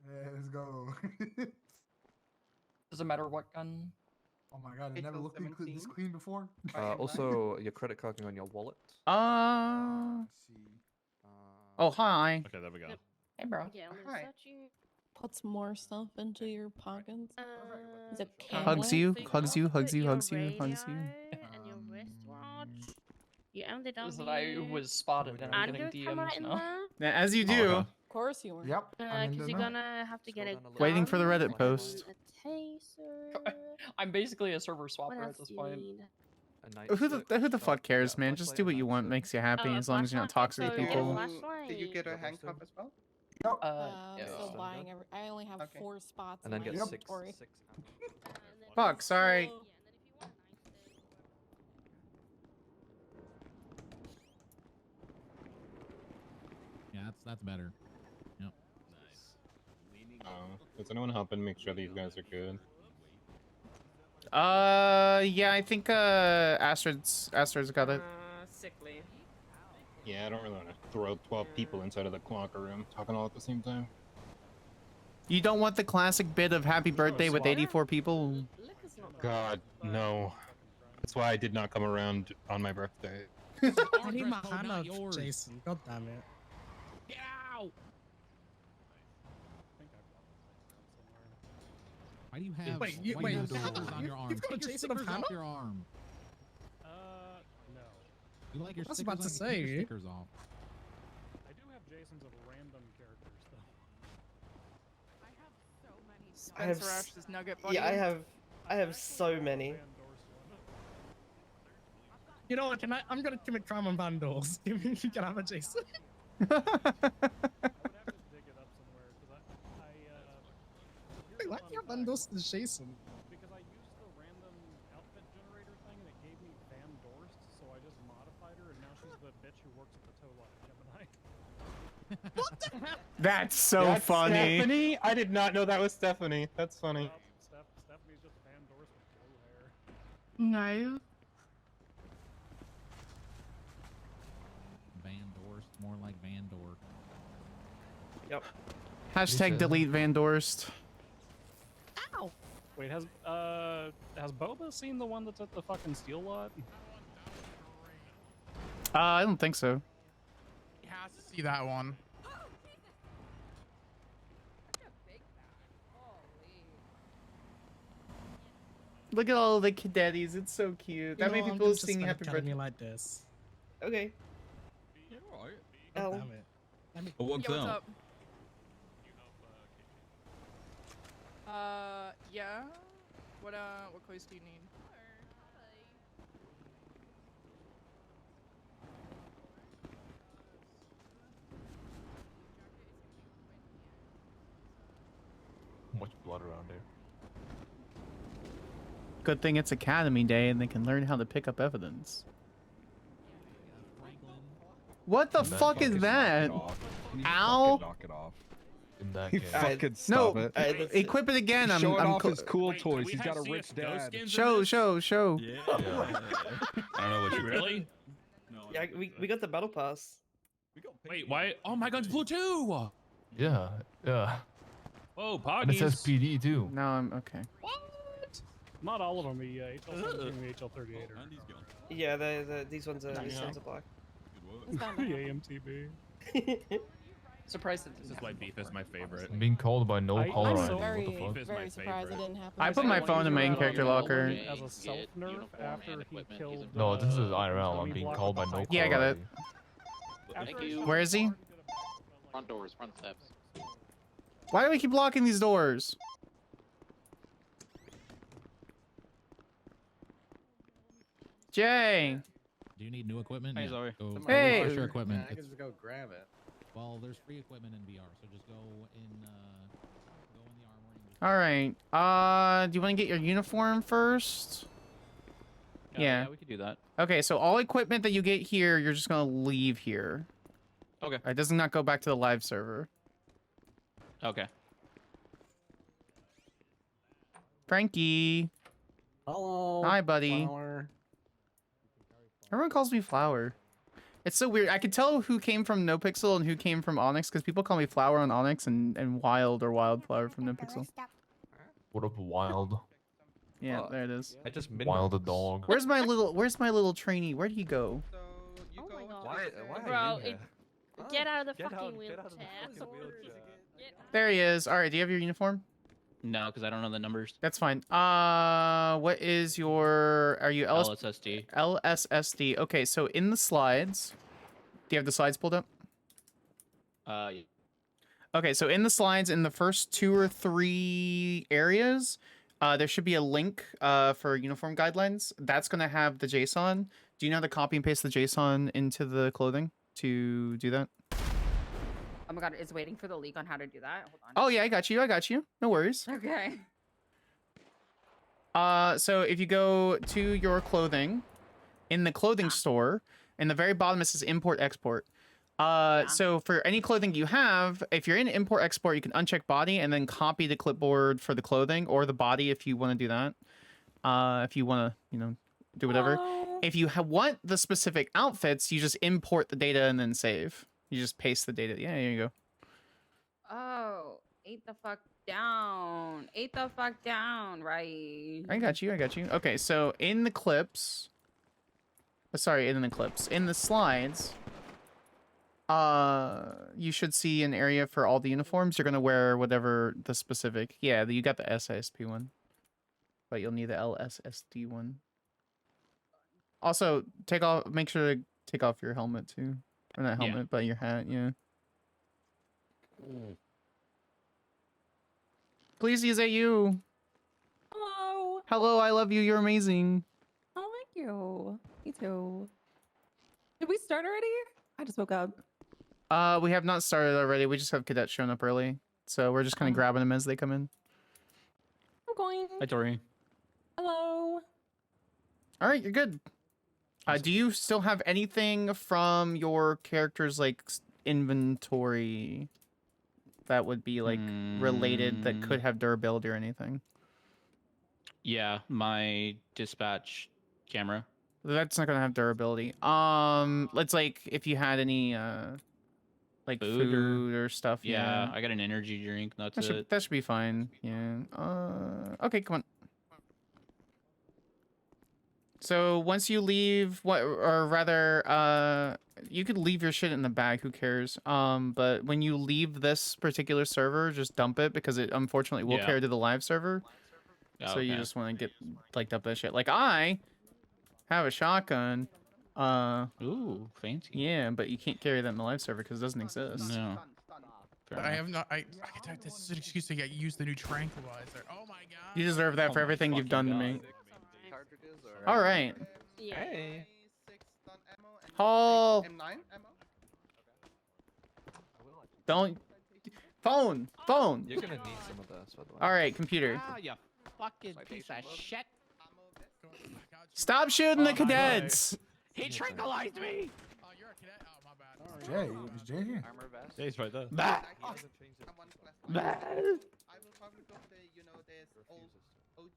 Yeah, let's go. Doesn't matter what gun. Oh my god, I never looked this clean before. Also, your credit card can go in your wallet. Oh, hi. Okay, there we go. Hey, bro. Yeah, Hi. Put some more stuff into your pockets. Is it Hugs camera? you, hugs you, hugs you, hugs you, hugs you. And your wristwatch. You owned it on Listen, I was spotted and I'm and getting your camera DMs in now. there. Yeah, as you do. okay. Of course you were. Yep. Because you're gonna have to get a Waiting for the gun, Reddit post. a taser. I'm basically a server What swapper else at this do you point. need? Who the fuck cares, man? Just do what you want, makes you happy, Oh, a as long as you're not flashlight? toxic with So you get a people. flashlight? Did you get a handcuff as well? Yep. I'm Yeah. still buying every. I only have 4 spots. And then in get my six. inventory. Fuck, sorry. Yeah, that's better. Yep. Does anyone help and make sure these guys are good? Yeah, I think Astrid's got it. Sickly. Yeah, I don't really want to throw 12 people inside of the clocker room talking all at the same time. You don't want the classic bit of happy birthday with 84 people? God, no. That's why I did not come around on my birthday. I need my hand up, Jason. God damn it. Get out! Why do you have? Wait, why do you have stickers on your arm? You've got Take your Jason of stickers off Hannah? your arm. No. You like your I was stickers about on, to take your say. stickers off. I do have Jason's of random characters, though. I have so many. Spencer Ash's Nugget Buddy. Yeah, I have so many. You know what? I'm gonna commit crime on vandals. Can I have a Jason? Wait, why do you have vandals to Jason? Because I used the random outfit generator thing and it gave me Van Dorst, so I just modified her and now she's the bitch who works at the tow lot at Gemini. What the hell? That's so That's funny. Stephanie? I did not know that was Stephanie. That's funny. Stephanie's just Van Dorst with blue hair. No. Van Dorst, more like Van Dork. Yep. Hashtag delete Van Dorst. Ow! Wait, has Boba seen the one that's at the fucking steel lot? I don't think so. He has to see that one. Look at all the cadetties. It's so cute. That many people singing happy birthday. like this. Okay. Oh, Oh. damn it. Let me... Oh, what's Yeah, what's up? up? Yeah. What clothes do you need? Much blood around here. Good thing it's Academy Day and they can learn how to pick up evidence. What the fuck is that? Ow! Knock it off. In that He case. fucking stop No, it. equip it again. He's showing off cl- his cool toys. He's got a rich dad. Show. Yeah. I don't know what you really. Yeah, we got the battle pass. Wait, why? Oh, my gun's blue too. Yeah. Whoa, And it says Poggies. PD too. No, I'm okay. Not all of them. The HL17 and the HL38 are. Yeah, these ones are black. The AMTB. Surprised This is why beef is my favorite. I'm being called by no caller I'm ID. so What the Beef fuck? is my favorite. I put my phone in main character locker. As a self nerf after he killed. No, this is IRL. I'm being called by no caller Yeah, I got it. Thank you. Where is he? Front doors, front steps. Why do we keep blocking these doors? Jay! Do you need new equipment? Hey, Yeah, Zoe. go Hey! refresh your equipment. I can just go grab it. Well, there's free equipment in VR, so just go in the armory. Alright, do you want to get your uniform first? Yeah. We could do that. Okay, so all equipment that you get here, you're just gonna leave here. Okay. It does not go back to the live server. Okay. Frankie. Hello. Hi, buddy. Flower. Everyone calls me Flower. It's so weird. I could tell who came from NoPixel and who came from Onyx because people call me Flower on Onyx and Wild or Wildflower from NoPixel. What up, Wild? Yeah, there it is. I just Wild a dog. Where's my little trainee? Where'd he go? Why Bro, are you here? get out of the Get fucking out- wheelchair. get out of the fucking wheelchair. There he is. All right, do you have your uniform? No, because I don't know the numbers. That's fine. What is your? Are you LSSD. LSSD. Okay, so in the slides, do you have the slides pulled up? Yeah. Okay, so in the slides, in the first 2 or 3 areas, there should be a link for uniform guidelines. That's gonna have the JSON. Do you know how to copy and paste the JSON into the clothing to do that? Oh my god, it's waiting for the leak on how to do that. Hold on. Oh yeah, I got you. No worries. Okay. So if you go to your clothing, in the clothing store, in the very bottom it says import export. So for any clothing you have, if you're in import export, you can uncheck body and then copy the clipboard for the clothing or the body if you want to do that. If you want to, do whatever. If you want the specific outfits, you just import the data and then save. You just paste the data. Yeah, here you go. Oh, ate the fuck down. Ate the fuck down, right? I got you. Okay, so in the clips, in the slides, you should see an area for all the uniforms. You're gonna wear whatever the specific. Yeah, you got the SISP one, but you'll need the LSSD one. Also, make sure to take off your helmet too. Or not helmet, but your hat, yeah. Please, is that you? Hello. Hello, I love you. You're amazing. Oh, thank you. Me too. Did we start already? I just woke up. We have not started already. We just have cadets showing up early. So we're just kind of grabbing them as they come in. I'm going. Hi, Tori. Hello. All right, you're good. Do you still have anything from your character's inventory that would be related that could have durability or anything? Yeah, my dispatch camera. That's not gonna have durability. Let's if you had any food or stuff. Yeah, I got an energy drink. That's it. That should be fine. Yeah. Okay, come on. So once you leave, you could leave your shit in the bag. Who cares? But when you leave this particular server, just dump it because it unfortunately will carry to the live server. So you Okay. just want to get like up that shit. Like I have a shotgun. Ooh, fancy. Yeah, but you can't carry that in the live server because it doesn't exist. No. Fair I enough. have not. This is an excuse to get used the new tranquilizer. Oh my god. You deserve that for everything you've done to me. All right. Hey. Paul. Don't. Phone. You're gonna need some of this, by the way. All right, computer. Ah, you fucking piece of shit. Stop shooting the cadets. He tranquilized me. Jay, is Jay here? Yeah, he's right there.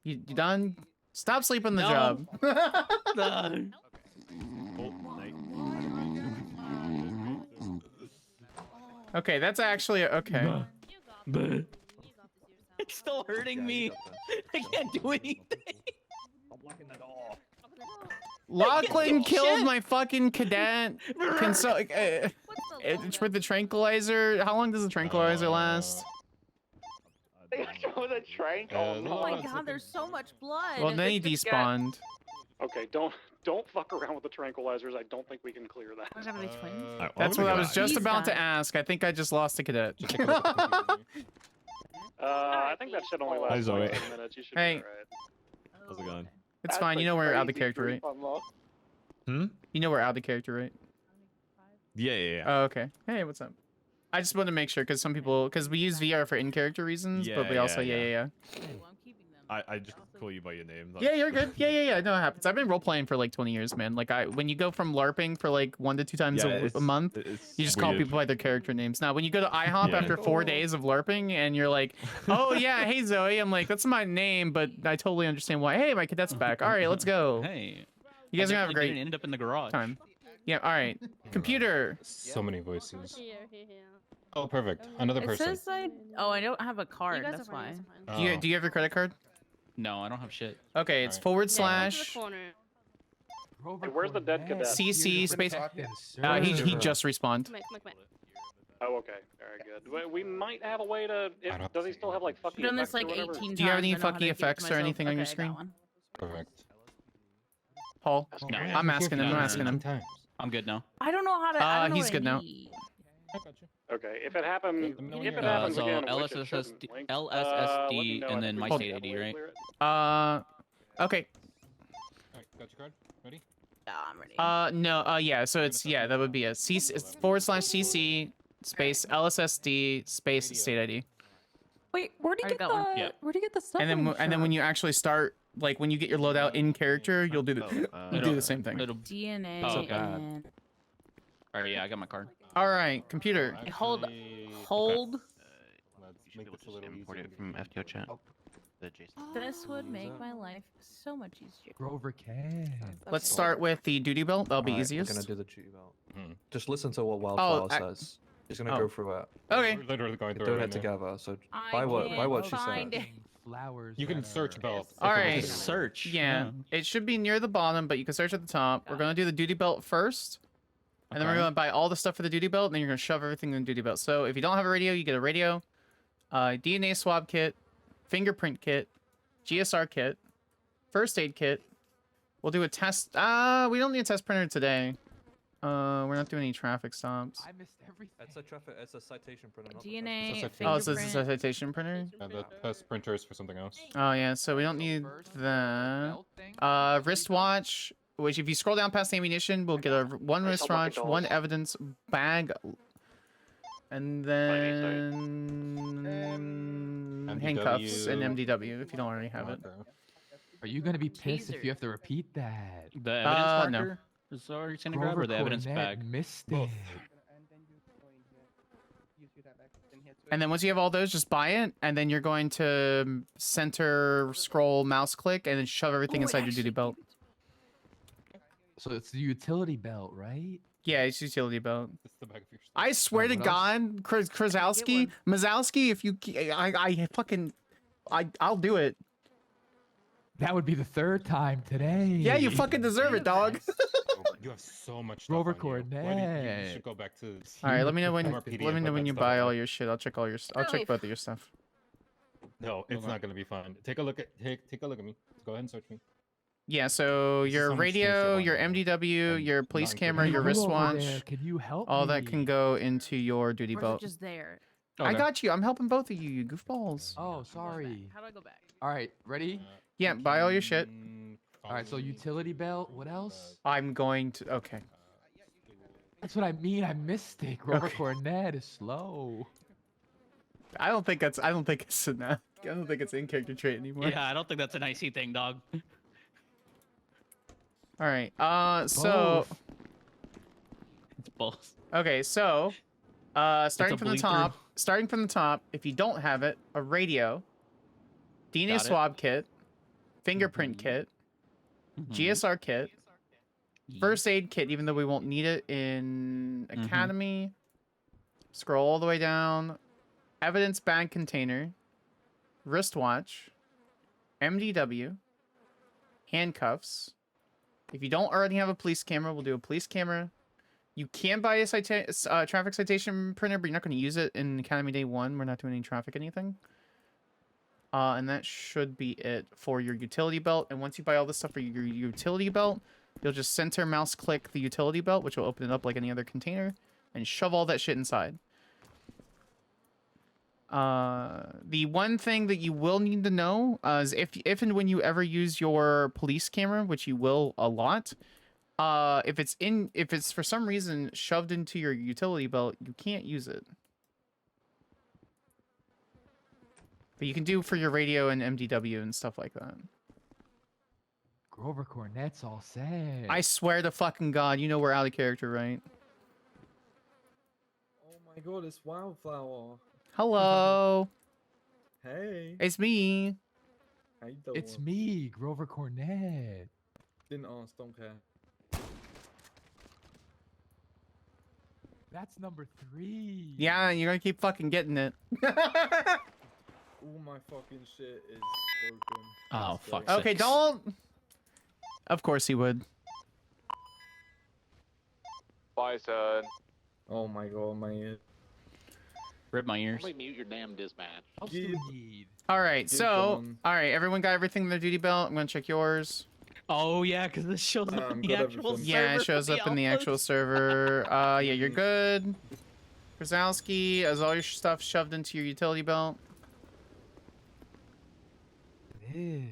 You done? Stop sleeping the No. job. Done. Okay, that's actually okay. It's still hurting me. I can't do anything. Lachlan Shit. killed my fucking cadet. It's with the tranquilizer. How long does the tranquilizer last? With a trank. Oh my God, there's so much blood. Well, then he despawned. Okay, don't fuck around with the tranquilizers. I don't think we can clear that. That's what I was just about to ask. I think I just lost a cadet. I think that should only last Zoe. like 10 minutes. You should Hey. be alright. How's it going? It's fine. You know we're out of character, right? Hmm? You know we're out of character, right? Yeah. Oh, okay. Hey, what's up? I just wanted to make sure because some people, because we use VR for in-character reasons, but we also, yeah. I just call you by your name. Yeah, you're good. Yeah. No, it happens. I've been role playing for like 20 years, man. Like when you go from LARPing for like 1 to 2 times a month, you just call people by their character names. Now, when you go to IHOP after 4 days of LARPing and you're like, oh yeah, hey Zoe, I'm like, that's my name, but I totally understand why. Hey, my cadet's back. All right, let's go. Hey. You guys are gonna have a great End up in the garage. time. Yeah. All right. Computer. So many voices. Oh, perfect. Another It person. says I don't have a card. That's why. Do you have your credit card? No, I don't have shit. Okay, it's / Hey, where's the dead cadet? CC space. He just respawned. Oh, okay. Very good. We might have a way to. Does he still have like fucking? I've done this effects like or whatever? 18 Do you have any times, I know how fucky to keep effects or myself- anything on your okay, screen? that one. Perfect. Paul. No. I'm asking him. I'm asking him. I'm good now. I don't know how to. I don't know He's what good I now. need. Okay, if it happens So again, which it LSSD, shouldn't, Link, LSSD, let me know. and I then think my we state should ID, definitely right? clear it. Okay. Alright, got your card? Ready? Yeah, I'm ready. No. Yeah. So it's that would be a CC it's / CC space LSSD space state ID. Wait, where do you get got one. the? Yeah. Where do you get the stuff? And then when you actually start, like when you get your loadout in character, you'll do the same thing. DNA Oh, okay. and All right, yeah, I got my card. All right, computer. hold. Let's make this a little Import easier. it from FTO chat. This would make my life so much easier. Grover can. Let's start with the duty belt. That'll be Alright, easiest. We're gonna do the duty belt. Just listen to what Oh, Wildflower says. She's gonna oh. go through it. Okay. We're literally going We're through doing it it right now. together. So I by what can't she find says. it. Flowers. You can search belt. All right. Search. Yeah, it should be near the bottom, but you can search at the top. We're gonna do the duty belt first, and then we're Okay. gonna buy all the stuff for the duty belt, and then you're gonna shove everything in the duty belt. So if you don't have a radio, you get a radio, DNA swab kit, fingerprint kit, GSR kit, first aid kit. We'll do a test. We don't need a test printer today. We're not doing any traffic stops. I missed everything. It's a citation printer. Not DNA, Oh, so this is a citation printer? The test printer is for something else. Oh yeah, so we don't need that. Wristwatch, which if you scroll down past the ammunition, we'll get one wristwatch, one evidence bag, and then handcuffs and MDW if you don't already have it. Are you gonna be pissed if you have to repeat that? The evidence no. marker is already gonna grab or the evidence bag? Missed it. And then once you have all those, just buy it, and then you're going to center, scroll, mouse click, and then shove everything inside your duty belt. So it's the utility belt, right? Yeah, it's utility belt. It's the back of your stuff. I swear to what God, Krasowski, Mazowski, if you, I'll do it. That would be the third time today. Yeah, you fucking deserve it, dog. You have so much stuff Grover on you. Why do you Cornet. should go back to. All right, let me know when. more PDF Let me know with when that you stuff buy on all it. your shit. I'll check all your. I'll check both of your stuff. No, it's Okay. not gonna be fun. Take a look at take a look at me. Go ahead and search me. Yeah, so This is your how much space you radio, want your now. MDW, And your police not camera, including your the You over wristwatch, there, can you help all me? that can go into your duty Or is it belt. just there? I got you. I'm helping both of you, you goofballs. Oh, sorry. How do I go back? All right, ready? Yeah, buy all your shit. All right, so utility belt. What else? I'm going to. Okay. That's what I mean. I missed it. Grover Okay. Cornett is slow. I don't think it's enough. I don't think it's in character trait anymore. Yeah, I don't think that's an icy thing, dog. All right. So. Both. It's both. Okay, so. Starting a from the bleed through. top. Starting from the top. If you don't have it, a radio, DNA Got it. swab kit, fingerprint kit, GSR kit, first aid kit. Even though we won't need it in Academy. Scroll all the way down. Evidence bag container, wristwatch, MDW, handcuffs. If you don't already have a police camera, we'll do a police camera. You can buy a traffic citation printer, but you're not going to use it in Academy Day 1. We're not doing any traffic anything. And that should be it for your utility belt. And once you buy all this stuff for your utility belt, you'll just center mouse click the utility belt, which will open it up like any other container, and shove all that shit inside. The one thing that you will need to know is if and when you ever use your police camera, which you will a lot, if it's for some reason shoved into your utility belt, you can't use it. But you can do for your radio and MDW and stuff like that. Grover Cornett's all set. I swear to fucking God, you know we're out of character, right? Oh my god, it's Wildflower. Hello. Hey. It's me. How you doing? It's me, Grover Cornett. Didn't ask, don't care. That's number 3. Yeah, you're gonna keep fucking getting it. All my fucking shit is broken. Oh, So- fuck. Okay, don't. Of course he would. Bye, son. Oh my god, my ear. Rip my ears. Mute your damn dispatch. What else do we need? All right, Good so going. all right, everyone got everything in their duty belt. I'm gonna check yours. Oh yeah, because this shows up in the got actual everything. server. Yeah, it shows up in the actual server. Yeah, you're good. Krasowski, has all your stuff shoved into your utility belt. It is.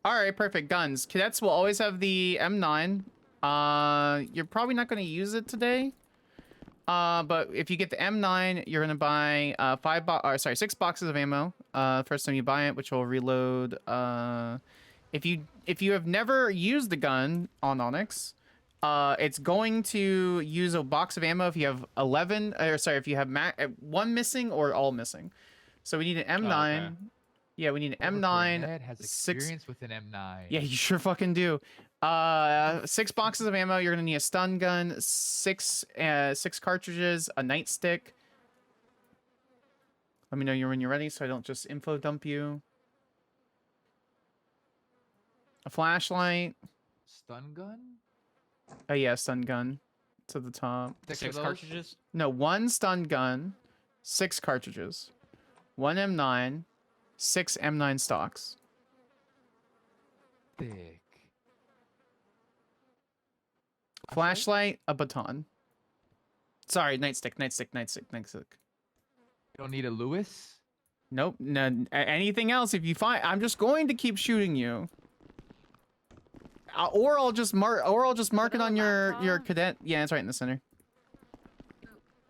All right, perfect. Guns. Cadets will always have the M9. You're probably not going to use it today. But if you get the M9, you're going to buy 6 boxes of ammo. First time you buy it, which will reload. If you have never used the gun on ONX, it's going to use a box of ammo if you have 11. If you have 1 missing or all missing. So we need an M9. okay. Yeah, we need an Grover M9. Cornett has 6. experience with an M9. Yeah, you sure fucking do. 6 boxes of ammo. You're gonna need a stun gun, 6 cartridges, a nightstick. Let me know when you're ready, so I don't just info dump you. A flashlight. Stun gun? Oh yeah, stun gun. To the top. 6 cartridges. No, 1 stun gun, 6 cartridges, 1 M9, 6 M9 stocks. Thick. Flashlight, a baton. Sorry, nightstick. You don't need a Lewis? Nope. No, anything else if you find. I'm just going to keep shooting you. Or I'll just mark it on your cadet. Yeah, it's right in the center.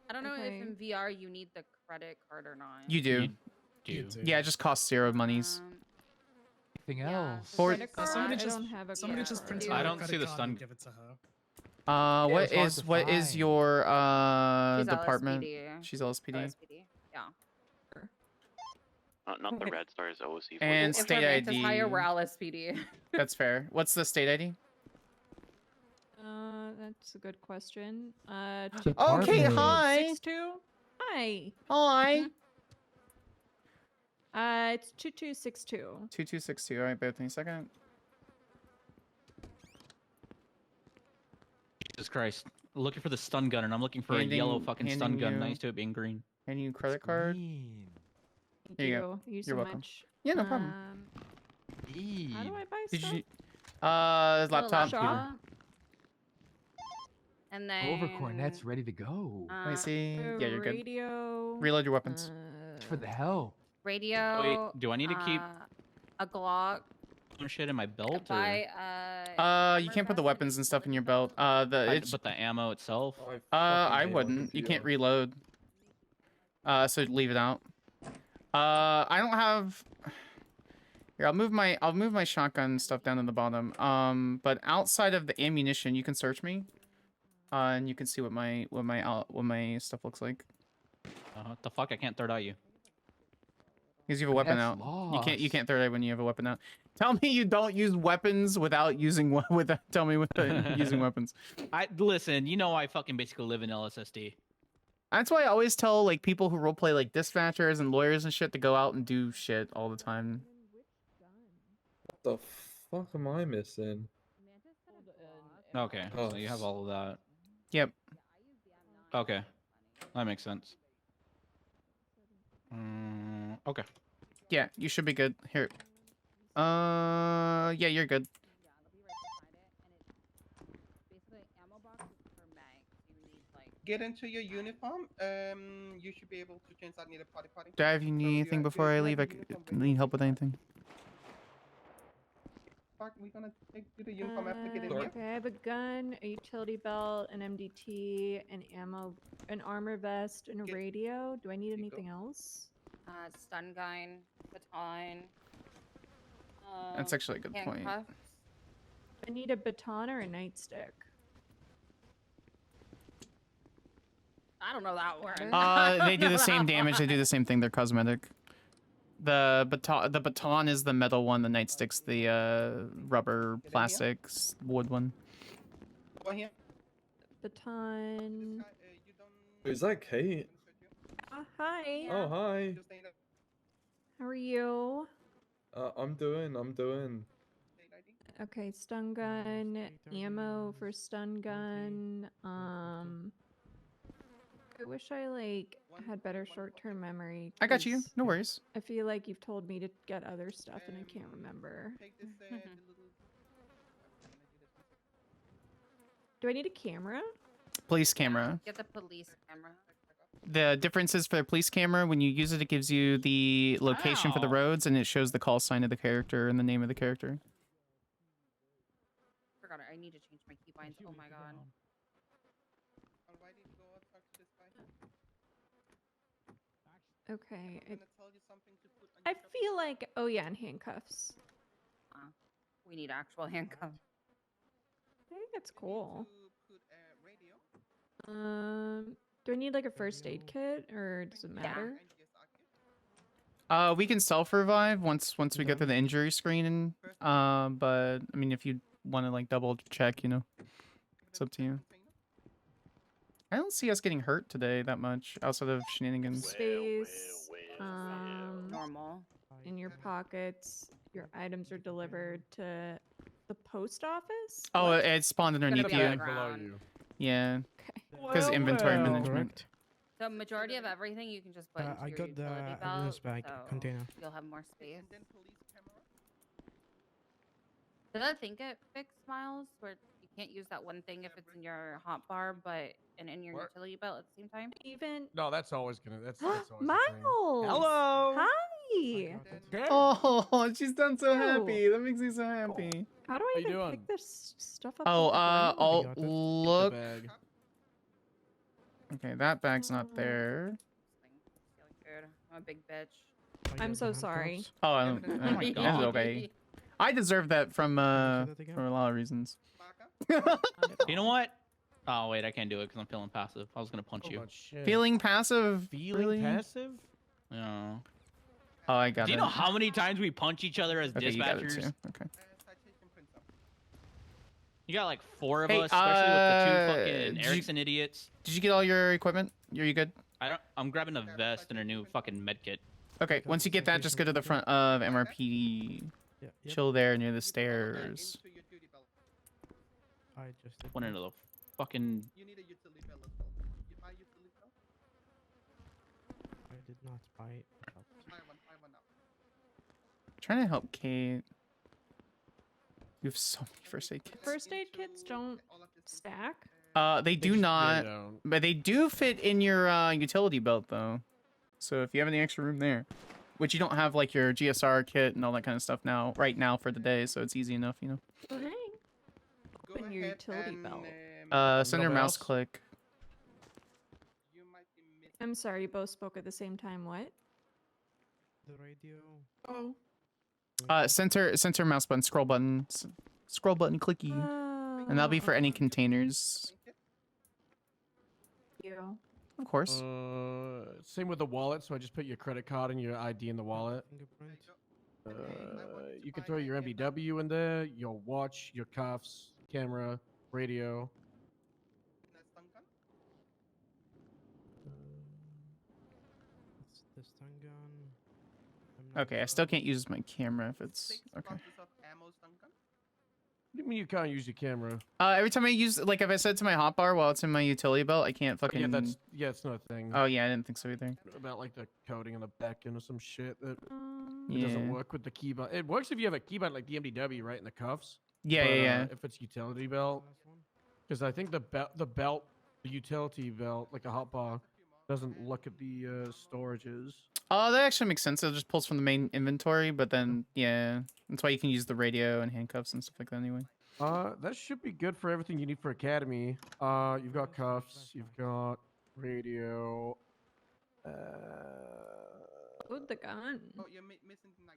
I don't know Okay. if in VR you need the credit card or not. You do. You do. Yeah, it just costs 0 monies. Anything Yeah. else? For- Credit card? Somebody I just- don't have a Somebody credit just card. print Yeah. out I a don't credit see the card stun- and give it to her. What it's hard is to what is find. your She's department? LSPD. She's LSPD. LSPD. Yeah. Not the red stars, OC. And If state her rank is ID. higher, we're LSPD. That's fair. What's the state ID? That's a good question. Okay, Department. hi. 62? Hi. Hi. It's 2262. 2262. All right, bear with me a second. Jesus Christ. Looking for the stun gun, and I'm looking for a Handing- yellow fucking stun handing gun you- next to it being green. Any credit card? Green. Thank Here you you. go. Thank you so You're welcome. much. Yeah, no problem. How do I buy Did stuff? you? Go to Laptop. laptop. And then. Over cornet's ready to go. Let me see. Yeah, you're good. Radio. Reload your weapons. For the hell. Radio. Wait, do I need to keep a Glock? some shit in my belt? Or... Buy you can't put the weapons and stuff in your belt. but the ammo itself. I wouldn't. You can't reload. So leave it out. I don't have. Here, I'll move my shotgun stuff down to the bottom. But outside of the ammunition, you can search me. And you can see what my stuff looks like. What the fuck? I can't third eye you. Because you have a weapon out. You can't third eye when you have a weapon out. Tell me you don't use weapons without using tell me without using weapons. Listen, you know I fucking basically live in LSSD. That's why I always tell like people who roleplay like dispatchers and lawyers and shit to go out and do shit all the time. What the fuck am I missing? Okay, Oh. so you have all of that. Yep. Okay, that makes sense. Okay. Yeah, you should be good. Here. Yeah, you're good. Get into your uniform. You should be able to change that. Need a potty. Dive, you need anything before I leave? I need help with anything. Fuck, we're gonna do the uniform after getting here. Okay, I have a gun, a utility belt, an MDT, an ammo, an armor vest, and a radio. Do I need anything else? Stun gun, baton. That's actually a good point. handcuffs. I need a baton or a nightstick. I don't know that word. They do the same damage. They do the same thing. They're cosmetic. The baton is the metal one. The nightstick's the rubber, plastics, wood one. Baton. Is that Kate? Hi. Oh, hi. How are you? I'm doing. Okay, stun gun, ammo for stun gun. I wish I like had better short-term memory. I got you. 'cause No worries. I feel like you've told me to get other stuff and I can't remember. Do I need a camera? Police camera. Get the police camera. The difference is for the police camera, when you use it, it gives you the location for the roads, and it shows the call sign of the character and the name of the character. Forgot it. I need to change my keybinds. Oh my god. Okay. I feel like, oh yeah, and handcuffs. We need actual handcuffs. I think that's cool. Do I need like a first aid kit or does it matter? We can self-revive once we go through the injury screening. But I mean, if you want to like double check, you know, it's up to you. I don't see us getting hurt today that much outside of shenanigans. Space. Normal. In your pockets. Your items are delivered to the post office? Oh, it spawned underneath you. Below Yeah. Because inventory management. The majority of everything you can just put into I your got the utility evidence belt, bag so container. you'll have more space. Did that thing get fixed, Miles? Where you can't use that one thing if it's in your hotbar, but in your utility belt at the same time? Even No, that's always gonna. That's always a thing. Miles! Hello! Hi! Oh, she's done so happy. That makes me so happy. How do I How you even doing? pick this stuff up? Oh, off the I'll ground? look. Bag. Okay, that bag's not there. Good. I'm a big bitch. I'm so sorry. Oh, I don't, Oh my that's God. okay. I deserve that from a lot of reasons. You know what? Oh wait, I can't do it because I'm feeling passive. I was gonna punch you. Feeling passive? Feeling really? passive? Yeah. Oh, I got it. Do you know how many times we punch each other as Okay, you got it dispatchers? too. Okay. You got like 4 of Hey, us, especially with the two did fucking you- Erickson idiots. Did you get all your equipment? Are you good? I'm grabbing a vest and a new fucking med kit. Okay, once you get that, just go to the front of MRPD. Yep. Chill there near the stairs. I just did Went into the fucking. You need a utility belt as well. You buy utility belt? I did not buy it. Buy one now. Trying to help Kate. You have so many first aid kits. First aid kits don't stack. They do not, but they do fit in your utility belt though. So if you have any extra room there, which you don't have like your GSR kit and all that kind of stuff now, right now for the day, so it's easy enough, you know. Okay. Open your utility belt. Center mouse click. I'm sorry, you both spoke at the same time. What? The radio. Oh. Center mouse button, scroll button, scroll button, clicky, and that'll be for any containers. You. Of course. Same with the wallet. So I just put your credit card and your ID in the wallet. You can throw your MBW in there, your watch, your cuffs, camera, radio. The stun gun. Okay, I still can't use my camera if it's okay. What do you mean you can't use your camera? Every time I use, like, if I set it to my hotbar while it's in my utility belt, I can't fucking. Yeah, it's not a thing. Oh yeah, I didn't think so either. About like the coding on the back end or some shit that it Yeah. doesn't work with the keybind. It works if you have a keybind like the MDW right in the cuffs. Yeah, but, yeah. If it's utility belt, because I think the utility belt, like a hotbar, doesn't look at the storages. Oh, that actually makes sense. It just pulls from the main inventory, but then yeah, that's why you can use the radio and handcuffs and stuff like that anyway. That should be good for everything you need for academy. You've got cuffs, you've got radio. Oh, the gun.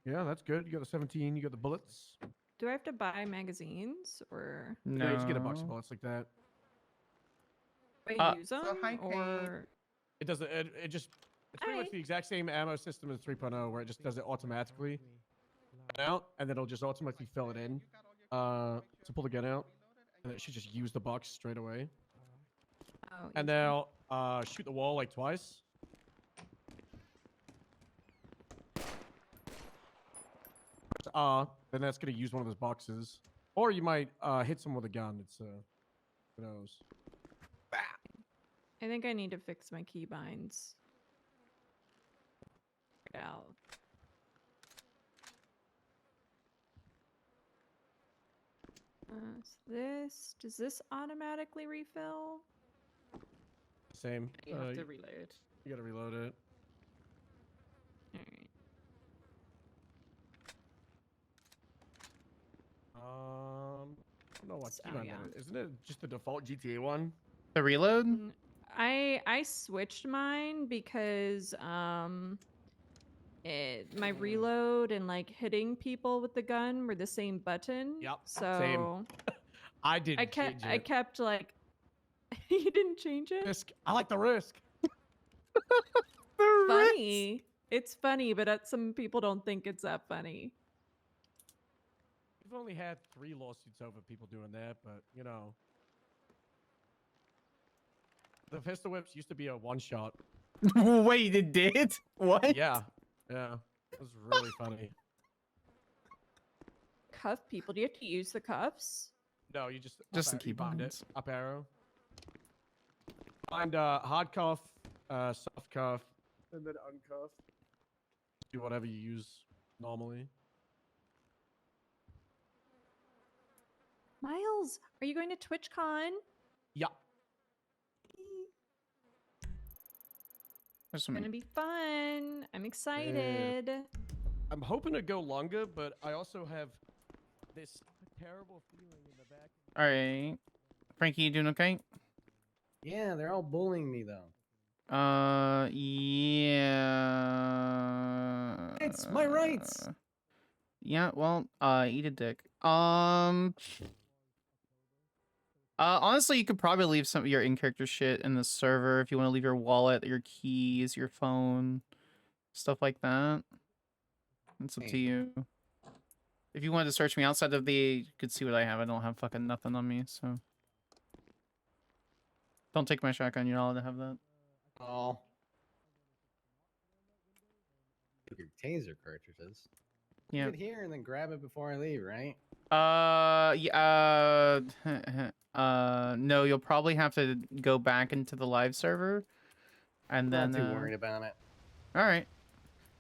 Yeah, that's good. You got the 17. You got the bullets. Do I have to buy magazines or? No. Yeah, you just get a box of bullets like that. Wait, use them or? It doesn't. It just. It's pretty much the exact same ammo system as 3.0, where it just does it automatically. Out, and then it'll just automatically fill it in. To pull the gun out, and it should just use the box straight away. Oh, and now shoot the wall like twice. Then that's gonna use one of those boxes, or you might hit someone with a gun. It's who knows. I think I need to fix my keybinds. Out. Does this automatically refill? Same. You have to reload. You gotta reload it. Alright. I don't know what keybind yeah. that is. Isn't it just the default GTA one? The reload? I switched mine because my reload and like hitting people with the gun were the same button. Yep. So Same. I didn't change it. I kept like you didn't change it? Risk. I like the risk. Funny. It's funny, but some people don't think it's that funny. We've only had 3 lawsuits over people doing that, but you know. The pistol whips used to be a one-shot. Wait, it did? What? Yeah. Yeah. It was really funny. Cuff people. Do you have to use the cuffs? No, you just the you bind it. keybinds. Up arrow. Find hard cuff, soft cuff, and then uncuff. Do whatever you use normally. Miles, are you going to TwitchCon? Yeah. It's gonna be fun. I'm excited. I'm hoping to go longer, but I also have this terrible feeling in the back. All right, Frankie, you doing okay? Yeah, they're all bullying me though. Yeah. It's my rights. Yeah, well, eat a dick. Honestly, you could probably leave some of your in-character shit in the server if you want to leave your wallet, your keys, your phone, stuff like that. It's up to you. If you wanted to search me outside of you could see what I have. I don't have fucking nothing on me, so. Don't take my shotgun, you're not allowed to have that. Oh. Your taser cartridges. Yeah. Get here and then grab it before I leave, right? Yeah, no, you'll probably have to go back into the live server, and then. Not too worried about it. All right.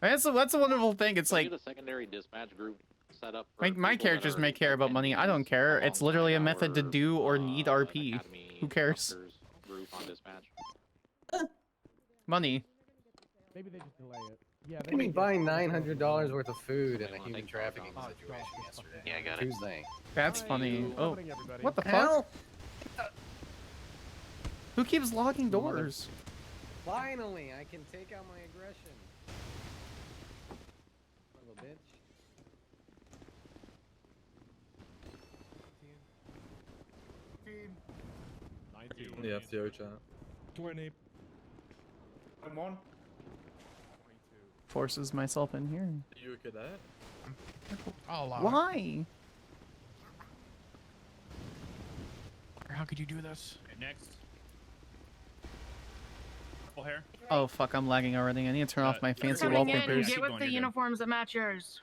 That's a wonderful thing. It's Can we like get a secondary dispatch group set up. For my people that characters are may care about money. I don't care. It's literally a method to do or need RP. Academy Who cares? officers Group on dispatch. Money. Maybe they just delay it. Yeah, I mean, buying $900 worth of food in a human trafficking situation yesterday. Yeah, I got it. Tuesday. That's funny. Oh, what the Hell? fuck? Who keeps locking doors? Finally, I can take out my aggression. Little bitch. In the FTO chat. 20. Come on. Forces myself in here. You a cadet? I'll allow it. Why? How could you do this? Okay, next. Purple hair. Oh fuck, I'm lagging already. I need to turn off my fancy Coming in, wallpapers. get with the uniforms that match yours.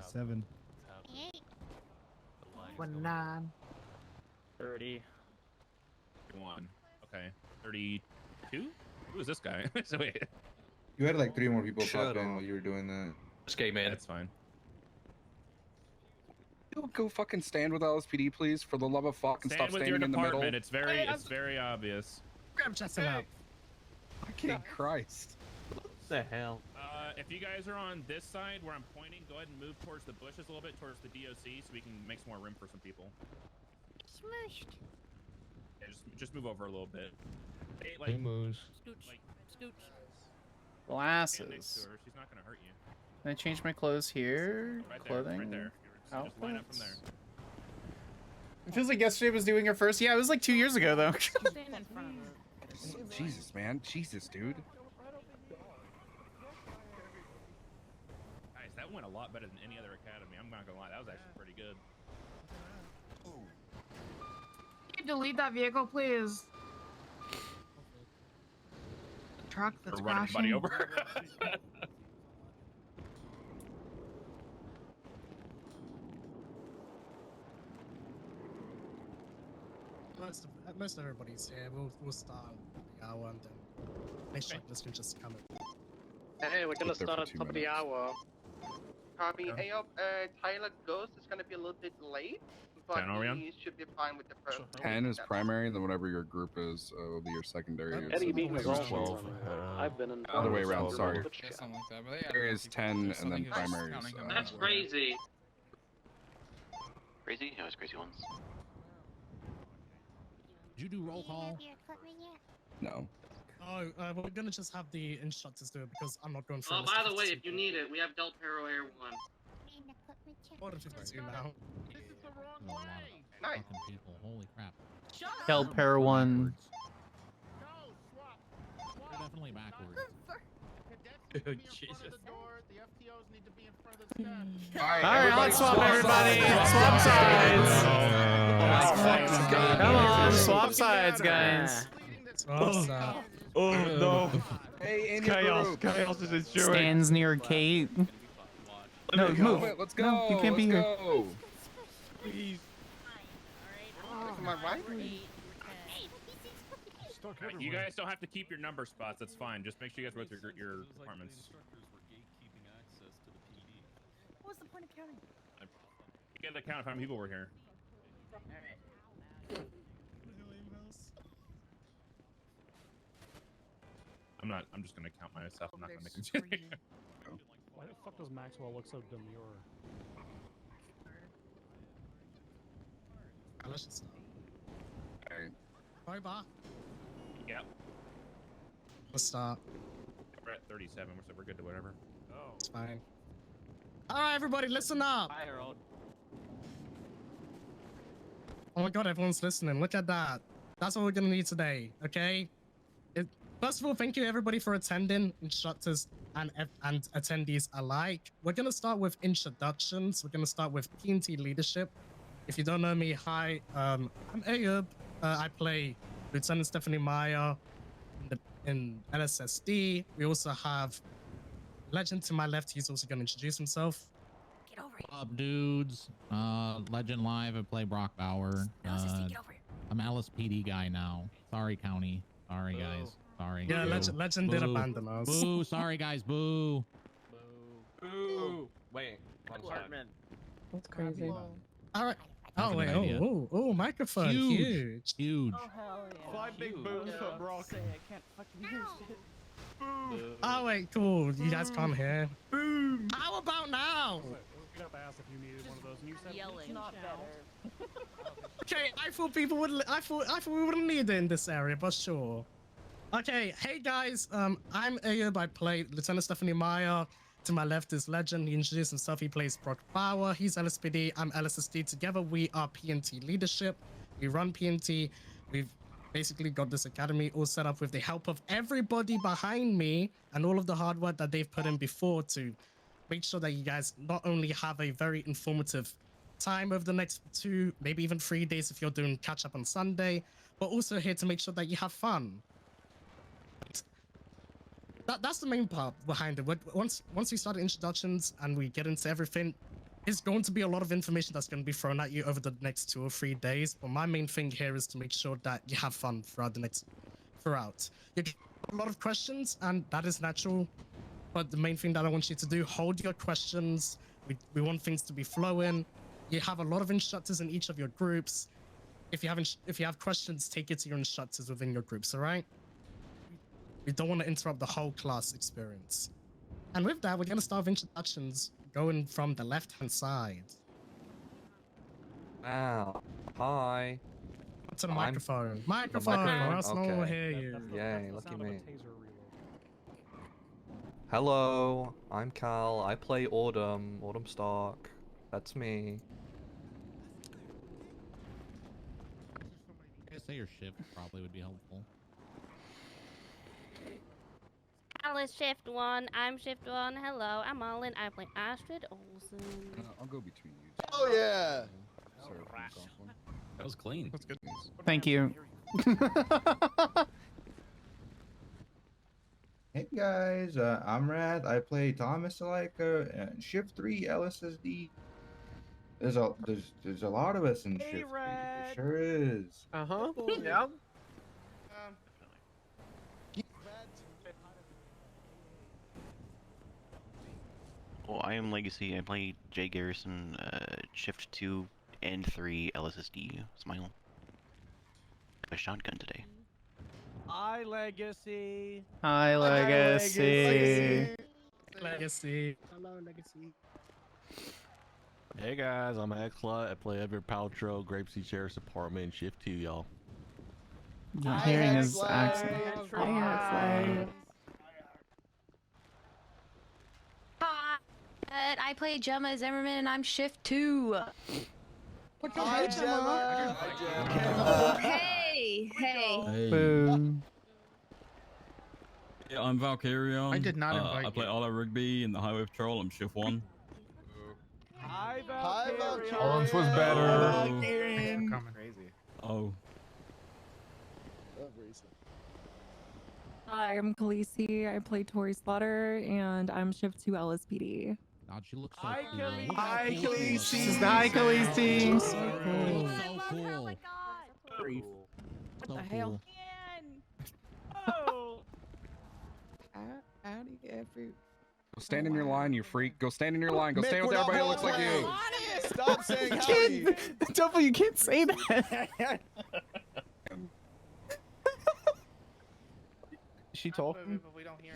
7. 29. 30. 1. Okay. 32? Who is this guy? So wait. You had like 3 more people pop in while you were doing that. Just came in. That's fine. Go fucking stand with LSPD, please, for the love of fuck, and Stand stop with your standing in the middle. department. It's very obvious. Grab Chester out. Fucking Christ. What the hell? If you guys are on this side where I'm pointing, go ahead and move towards the bushes a little bit, towards the DOC, so we can make some more room for some people. Smushed. Yeah, just move over a little bit. Hey, He moves. Scooch. Like, Scooch. stand next to Glasses. her. She's not gonna hurt you. Can I change my clothes here? Right Clothing. There, right there. Just line up from there. It feels like yesterday was doing her first. Yeah, it was like 2 years ago though. Stand in front of it. Jesus, man. Jesus, dude. Guys, that went a lot better than any other academy. I'm not gonna lie, that was actually pretty good. Can you delete that vehicle, please? The truck that's Or run crashing. everybody over. Most everybody's here. We'll start the hour and then next checklist can just come in. Hey, we're gonna Sit there start for at 2 top of the minutes. hour. Copy. Yeah. Hey, Tyler Ghost is gonna be a little bit late, but 10 are we on? he should be fine with the pro. 10 is primary, then whatever your group is will be your secondary. Eddie B was Who's also 12. I've been in. Other way around, sorry. Something like that, but yeah, Area is 10, and then primary is... That's crazy. Crazy? Yeah, it was crazy ones. Did you do roll call? No. Oh, we're gonna just have the instructors do it because I'm not going for Oh, by the way, if you need it, we have Del Perro Air 1. Order 52 now. Nice. Fucking people, holy crap. Del Perro 1. They're definitely backwards. Jesus. Alright, let's swap everybody. Swap sides. Come on, swap sides, guys. Oh, no. Hey, in your group. Chaos is insurance. Stands near Kate. No, move. Let's go. No, you can't be here. Go. Please. Am I right? You guys don't have to keep your number spots. That's fine. Just make sure you guys go with your departments. What's the point of counting? You get the count of how many people were here. I'm just gonna count myself. I'm not gonna make them. Why the fuck does Maxwell look so demure? Let's just start. Alright. Over. Yep. Let's start. We're at 37, so we're good to whatever. Oh. It's fine. Alright, everybody, listen up. Hi, Harold. Oh my god, everyone's listening. Look at that. That's what we're gonna need today, okay? First of all, thank you everybody for attending, instructors and attendees alike. We're gonna start with introductions. We're gonna start with PNT leadership. If you don't know me, hi, I'm Ayub. I play Lieutenant Stephanie Meyer in LSSD. We also have Legend to my left. He's also gonna introduce himself. Get over it. What's up, dudes? Legend Live. I play Brock Bauer. I'm LSPD guy now. Sorry, County. Sorry, guys. Sorry. Yeah, Boo. Legend did Boo. abandon us. Boo. Sorry, guys. Boo. Ooh. Wait. Apartment. That's crazy. All right. That's Oh a wait. good idea. Oh, microphone. Huge. Huge. Oh hell yeah. Fly big boom for Brock. Say I can't fucking hear shit. Oh wait, cool. You guys can't hear. Boom. How about now? We got to ask if you needed one of those, and you said Yelling. not better. Okay, I thought people would. I thought we wouldn't need it in this area, but sure. Okay, hey guys. I'm Ayub. I play Lieutenant Stephanie Meyer. To my left is Legend. He introduced himself. He plays Brock Bauer. He's LSPD. I'm LSSD. Together we are PNT leadership. We run PNT. We've basically got this academy all set up with the help of everybody behind me and all of the hard work that they've put in before to make sure that you guys not only have a very informative time over the next 2, maybe even 3 days if you're doing catch up on Sunday, but also here to make sure that you have fun. That's the main part behind it. Once we start introductions and we get into everything, it's going to be a lot of information that's going to be thrown at you over the next 2 or 3 days. But my main thing here is to make sure that you have fun throughout. You get a lot of questions, and that is natural. But the main thing that I want you to do, hold your questions. We want things to be flowing. You have a lot of instructors in each of your groups. If you have questions, take it to your instructors within your groups. All right. We don't want to interrupt the whole class experience. And with that, we're going to start with introductions going from the left-hand side. Wow. Hi. Up to the microphone. Microphone, or else no one will hear you. Yay, lucky me. Hello, I'm Cal. I play Autumn Stark. That's me. I guess say your shift probably would be helpful. Alice Shift 1, I'm Shift 1, hello, I'm Olin, I play Astrid Olsen. I'll go between you. Oh yeah! Sorry, That was clean. That's good. Thank you. Hey guys, I'm Rad. I play Thomas Alika, Shift 3 LSSD. There's a lot of us in Shift 3. There sure is. Uh-huh. Yeah. Well, I am Legacy. I play Jay Garrison, Shift 2 and 3 LSSD. Smile. A shotgun today. Hi, Legacy. Hi, Legacy. Legacy. Hello, Legacy. Hey guys, I'm Axlot. I play Everett Paltrow, Grapeseed Sheriff's Department, Shift 2, y'all. You're hearing his accent. Hi, Hi, I play Gemma Zimmerman and I'm Shift 2. Hi, Gemma. Hey. Boom. Yeah, I'm Valkyrion. I did not invite I play you. Ola Rigby in the Highway Patrol. I'm Shift 1. Hi, Valkyrie. Orange was better. Crazy. Oh. Hi, I'm Khaleesi. I play Tori Slaughter and I'm Shift 2 LSPD. God, she looks so Hi, cool. Khaleesi. Look how Hi, cool she Khaleesi. is. This is the Hi, Khaleesi. So cool. So cool. What So the hell? Oh. How do you get fruit? Go stand in your line, you freak. Go stand in your line. Go stand with everybody that looks like you. Stop saying howdy. Double, you can't say that. Is she talking? We don't hear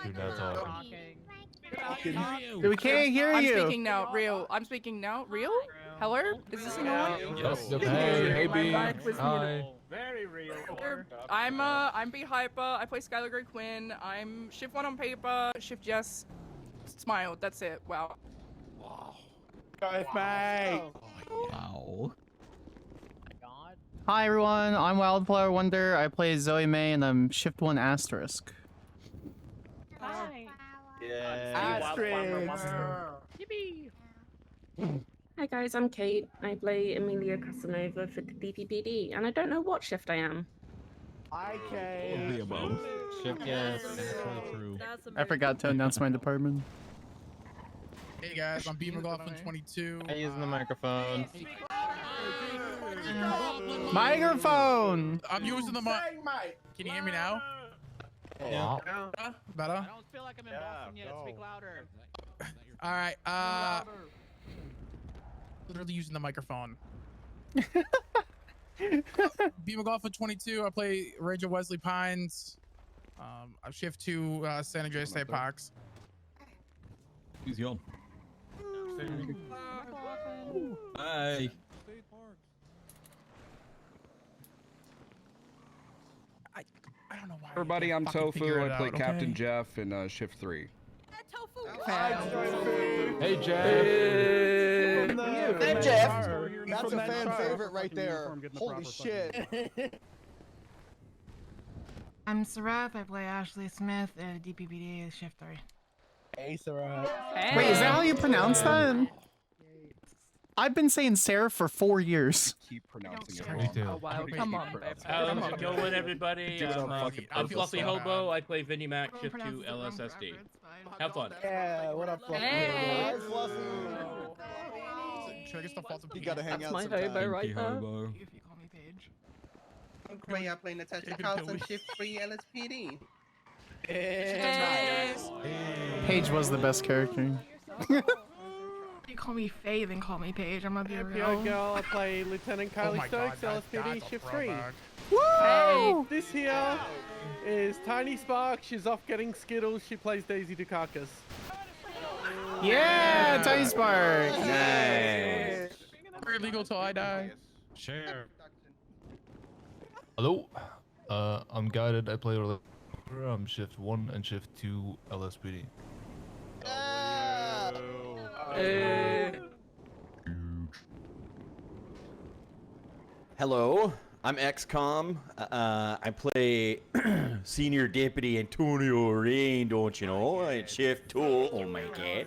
Do not talk. We can't hear I'm you. speaking now, real. I'm speaking now, real? Hello? Is this annoying? Hey, B. Back was Hi. Very real. I'm B Hyper. I play Skylar Grey Quinn. I'm Shift 1 on paper. Shift Yes. Smile. That's it. Wow. Guys, mate. Wow. Hi everyone, I'm Wildflower Wonder. I play Zoe May and I'm Shift 1 Asterisk. Hi. Yippee. Hi guys, I'm Kate. I play Amelia Casanova for the DPPD, and I don't know what shift I am. Hi, All of the above. Shift yes. That's true. I forgot to announce my department. Hey guys, I'm B McLaughlin 22. I'm using the microphone. Microphone! I'm using the mic. Can you hear me now? Yeah. Better? I don't feel like I'm in Boston yet. Speak louder. All right. Literally using the microphone. B McLaughlin 22. I play Rachel Wesley Pines. I shift to San Andreas State Parks. He's on. Hi. I don't know why. Everybody, I'm Tofu. I play Captain Jeff in Shift 3. Hey, Jeff. Hey, Jeff. That's a fan favorite right there. Holy shit. I'm Sarath. I play Ashley Smith at DPPD Shift 3. Hey, Sarath. Wait, is that how you pronounce that? I've been saying Sarah for 4 years. Keep pronouncing it Me too. Oh, wow. Come on, babe. How's it going, everybody? Do it on fucking I'm purpose. Fluffy Hobo. I play Vinny Mac, Shift 2 LSSD. Have fun. Yeah, what up, Fluffy? Hey. Hi, Fluffy. Should I get the fault of You gotta hang That's out my sometime. hobo right there. Hobo. If you call me Paige. I'm Gray. I play Natasha Carlson, Shift 3 LSPD. Paige was the best character. If you call me Faye, then call me Paige. I'm gonna be real. girl. I play Lieutenant Kylie Stokes, LSPD Shift 3. Hey, this here is Tiny Spark. She's off getting Skittles. She plays Daisy Dukakis. Yeah, Tiny Spark. Nice. We're illegal till I die. Share. Hello. I'm Guided. I play I'm Shift 1 and Shift 2 LSPD. Hello, I'm XCOM. I play Senior Deputy Antonio Rain, don't you know? At Shift 2. Oh my god.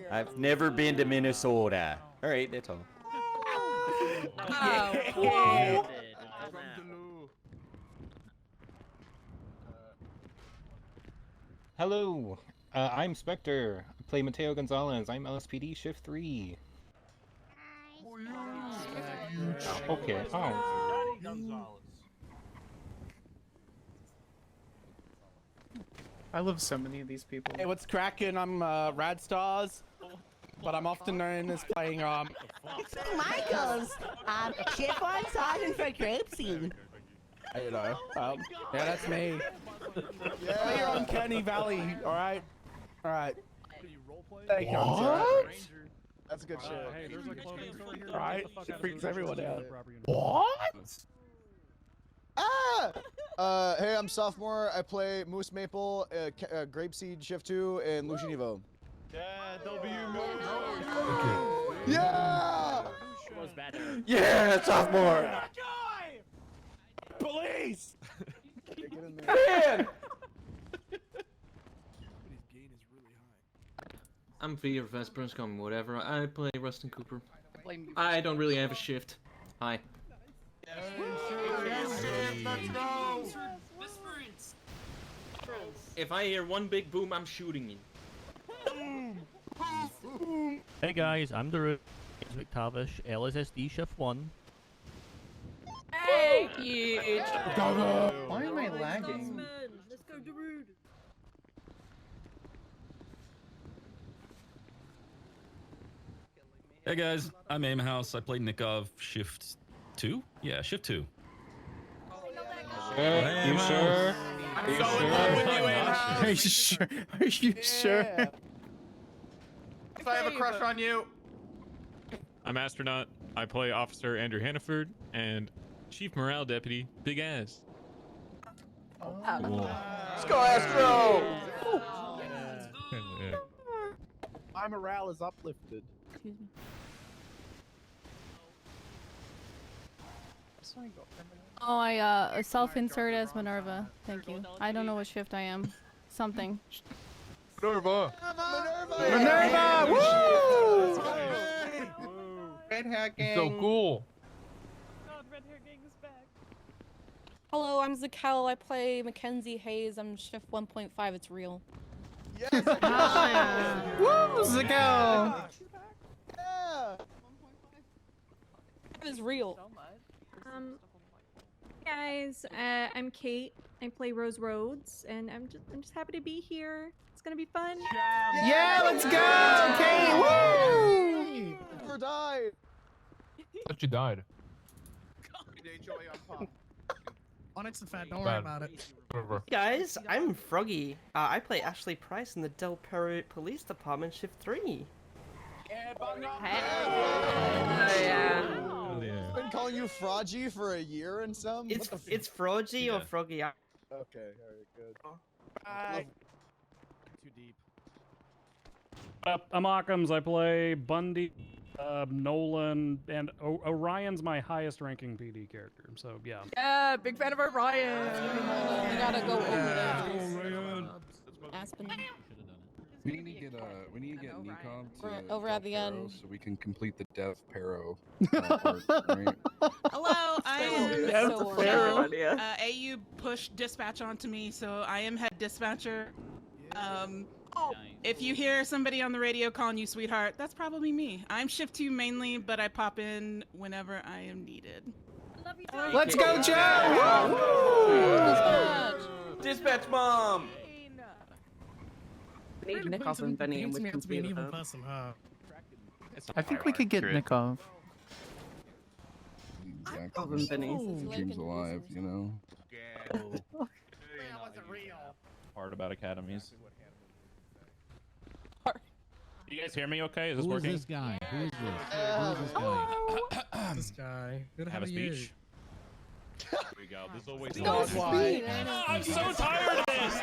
I've never been to Minnesota. Alright, that's all. Hello, I'm Spectre. I play Mateo Gonzalez. I'm LSPD Shift 3. Okay. Oh. I love so many of these people. Hey, what's cracking? I'm Rad Stars, but I'm often known as playing Michaels, Shift 1 Sergeant for Grapeseed. you know, yeah, that's me. Yeah. Here on Kenny Valley, all right, all right. Thank you. What? That's good shit. Hey, there's a clothing store here. Right? It freaks everyone out. What? Ah! Hey, I'm Sophomore. I play Moose Maple, Grapeseed Shift 2, and Lucian Evo. Yeah, W. Yeah! Was better. Yeah, Sophomore! Police! Man! I'm V or Vesper's coming, whatever. I play Rustin Cooper. I don't really have a shift. Hi. If I hear one big boom, I'm shooting you. Hey guys, I'm the McTavish, LSSD Shift 1. Hey, huge. Why am I lagging? Let's go, Darude. Hey guys, I'm Aim House. I play Nikov Shift 2. Yeah, Shift 2. You sure? Are you sure? Are you sure? If I have a crush on you. I'm Astronaut. I play Officer Andrew Hannaford and Chief Morale Deputy Big Ass. Let's go, Astro! My morale is uplifted. Oh, I self-insert as Minerva. Thank you. I don't know what shift I am. Something. Minerva! Minerva! Woo! Red hair gang. So cool. Hello, I'm Zakel. I play Mackenzie Hayes. I'm Shift 1.5. It's real. Yes! Woo, Zakel! Yeah! It is real. Guys, I'm Kate. I play Rose Rhodes, and I'm just happy to be here. It's gonna be fun. Yeah, let's go, Kate! Woo! Never died. But you died. ONX and Fat, don't worry Bad. about it. Whatever. Guys, I'm Froggy. I play Ashley Price in the Del Perro Police Department Shift 3. I've been calling you Froggy for a year and some. It's Froggy or Froggy. Okay, alright, good. Too deep. I'm Occams. I play Bundy, Nolan, and Orion's my highest ranking PD character. So yeah. Yeah, big fan of Orion. We gotta go over there. Aspen. We need to get Nikon to Over at the Perro end. so we can complete the Dev Perro part, right? Hello, I am Dev Perro. AU pushed dispatch onto me, so I am head dispatcher. If you hear somebody on the radio calling you sweetheart, that's probably me. I'm shift 2 mainly, but I pop in whenever I am needed. Let's go, Joe! Dispatch mom! I need Nickov and Benny, and we can to be an be evil them. person, huh? I think we could get Nikov. Exactly. Benny. Dreams alive, you know? Part about academies. You guys hear me okay? Is this Who is working? this guy? Who is this? Who is this guy? This guy. Good to Have a you. speech? Here we go. This always Don't speed. I'm so tired of this.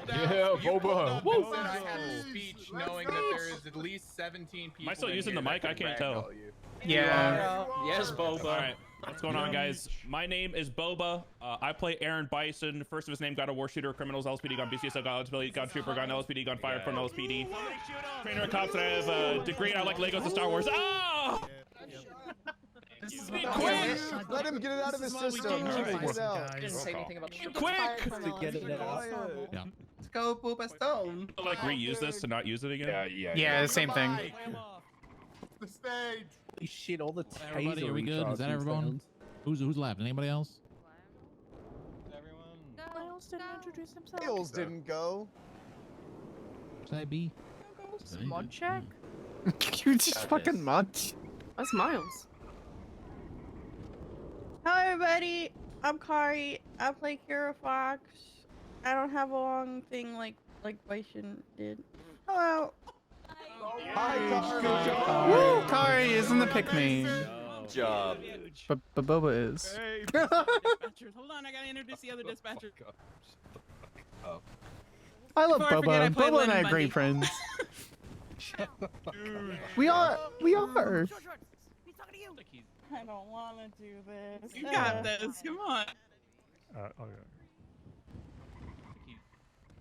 Yeah, Boba. Woo. I had a speech knowing that there is at least 17 people. Am I still in using here the mic? that I can can't tell. ragdoll you. Yeah. Yes, Boba. All right. What's going on, guys? My name is Boba. I play Aaron Bison. First of his name, got a war shooter, criminals, LSPD, gun BCSO, got LSPD, gun trooper, gun LSPD, gun fired from LSPD. Trainer of cops, and I have a degree. I like Legos and Star Wars. Ah! Quick! Let him get it out of his system. Get it out. Didn't say anything about Quick! To get it out. Yeah. Let's go, Booba Stone. Like reuse this to not use it again? Yeah, same thing. The stage. Holy shit, all the Everybody, are we good? Is that everyone? Who's left? Anybody else? Miles didn't introduce himself. Tails didn't go. Should I be? Mod check. You just fucking much. That's Miles. Hello, everybody. I'm Kari. I play Kira Fox. I don't have a long thing like Bison did. Hello. Hi, Kari. Woo! Kari isn't the pick me. Good job. But Boba is. Dispatchers. Hold on, I gotta introduce the other dispatcher. I love Before I forget, I Boba. played Boba and I Lynn are great Bundy. friends. We are. I don't want to do this. You got this. Come on.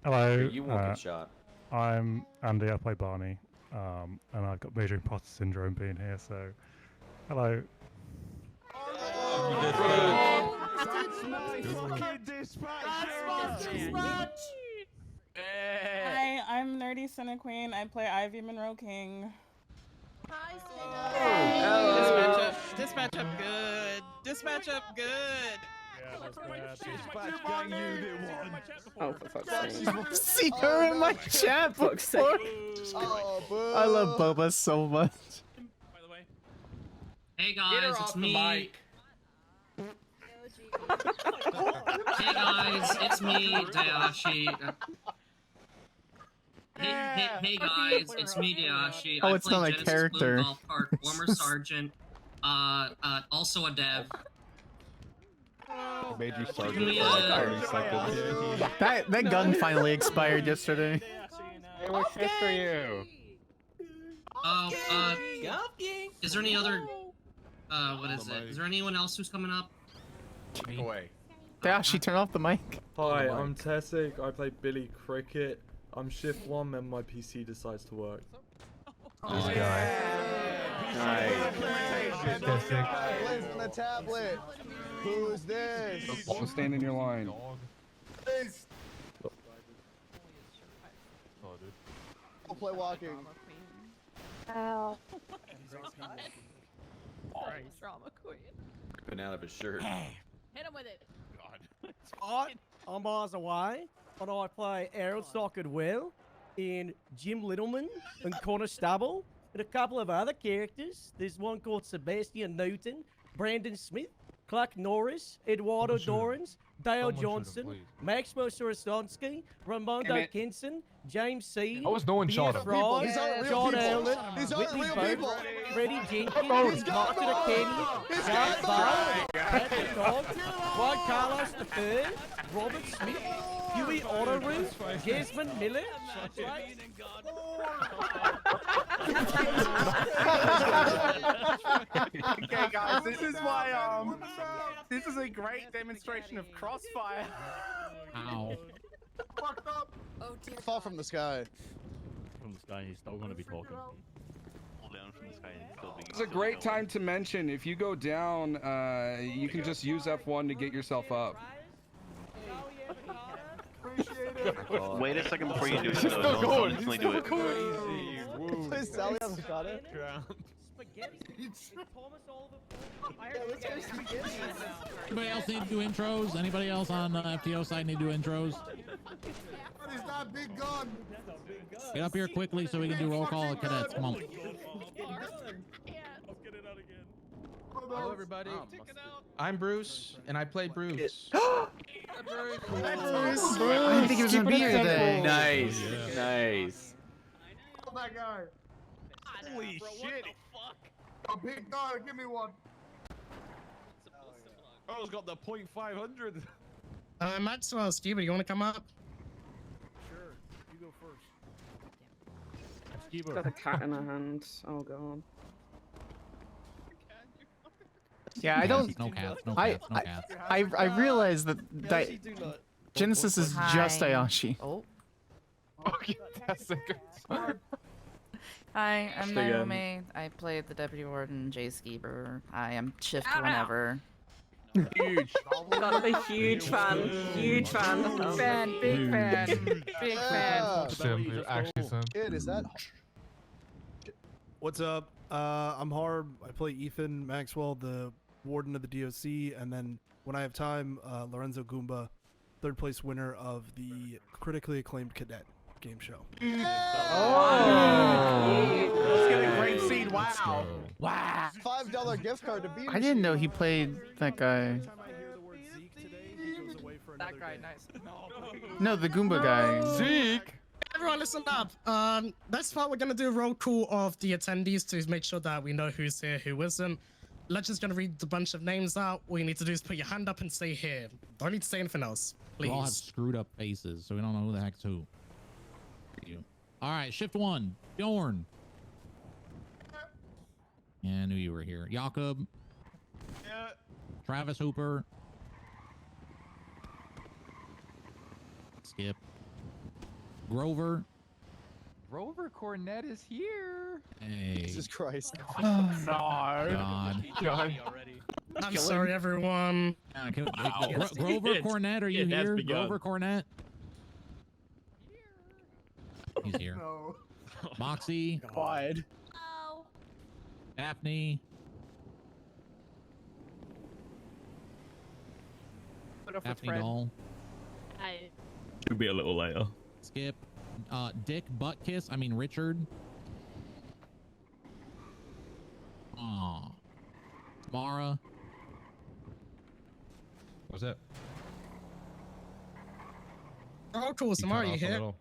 Hello. You won't get shot. I'm Andy. I play Barney, and I've got major imposter syndrome being here. So, hello. Hi, I'm Nerdy Cinequeen. I play Ivy Monroe King. Dispatch up good. Dispatch up good. Oh, for fuck's sake. I've seen her in my chat before. Oh, boo. I love Boba so much. By the way. Hey Get her guys, off it's the me. mic. Hey guys, it's me, Dayashi. Hey guys, it's me, Dayashi. Oh, I it's play not my Genesis character. Blue Golf Cart, former sergeant, also a dev. Made you start Can we, with 30 seconds. That gun finally expired yesterday. Hey, what's this for you? Is there any other, what is it? Is there anyone else who's coming up? Dash, turn off the mic. Hi, I'm Tessic. I play Billy Cricket. I'm shift 1 and my PC decides to work. This guy. Tablets on the tablet. Who's this? Don't stand in your line. I'll play walking. Ow. Drama queen. Ripping out of his shirt. Hit him with it. God. Alright, I'm miles away, and I play Errol Stockwell and Jim Littleman and Connor Stubble and a couple of other characters. There's one called Sebastian Newton, Brandon Smith, Clark Norris, Eduardo Dorans, Dale Johnson, Maximo Sorosonsky, Ramondo Kinson, James Seed, How is no one shot him? Fry, These aren't real John people. Allen, These aren't Whitney real Boat, people. Freddie Jenkins, He's Martin Kenny, Jack Barr, Patrick Dog, Juan Carlos III, Robert Smith, Huey Otteroo, Jasmine Miller. Okay, guys, this is why this is a great demonstration of crossfire. Ow. Fucked up. Oh dear. Fall from the sky. From the sky, he's still gonna be talking. It's a great time to mention, if you go down, you can just use F1 to get yourself up. Wait a second before you do it, though. Don't instantly do it. Please, Sally hasn't got it. Anybody else need to do intros? Anybody else on the FTO side need to do intros? It's that big gun. Get up here quickly so we can do roll call of cadets. Come on. Hello, everybody. I'm Bruce, and I play Bruce. I didn't think he was gonna be here today. Nice, nice. Oh my god. Holy shit. A big gun, give me one. Oh, it's got the .500. Maxwell, Steve, you want to come up? Sure, you go first. She's got a cat in her hand. Oh god. Yeah, I don't. No cats, no cats, no cats. I realize that Genesis is just Hi. Ayashi. Oh. Okay, that's a good start. Hi, I'm Stay again. Naomi. I played the Deputy Warden, Jay Skeeber. I am shift whenever. Huge. Gotta be huge fan. Huge fan. Big fan, big fan, big fan. Sim, actually Sim. Kid, is that? What's up? I'm Harb. I play Ethan Maxwell, the warden of the DOC, and then when I have time, Lorenzo Goomba, third place winner of the critically acclaimed cadet game show. Let's get a great seed. Wow. Wow. $5 gift card to beat. I didn't know he played that guy. That guy, nice. No, the Goomba guy. Zeke. Everyone, listen up. Next part, we're gonna do a roll call of the attendees to make sure that we know who's here, who isn't. Legends gonna read a bunch of names out. All you need to do is put your hand up and stay here. Don't need to say anything else, We all have please. screwed up faces, so we don't know who the heck's who. All right, shift one, Bjorn. Yeah, I knew you were here. Jakob. Yeah. Travis Hooper. Skip. Grover. Grover Cornett is here. Hey. Jesus Christ. God. I'm sorry, everyone. Grover Cornett, are you here? Grover Cornett. He's here. No. Moxie. Quiet. Oh. Daphne. Put up with Daphne Fred. Doll. Should be a little later. Skip. Dick Buttkiss. I mean Richard. Aw. Mara. What's that? Oh, cool. Samara, you here?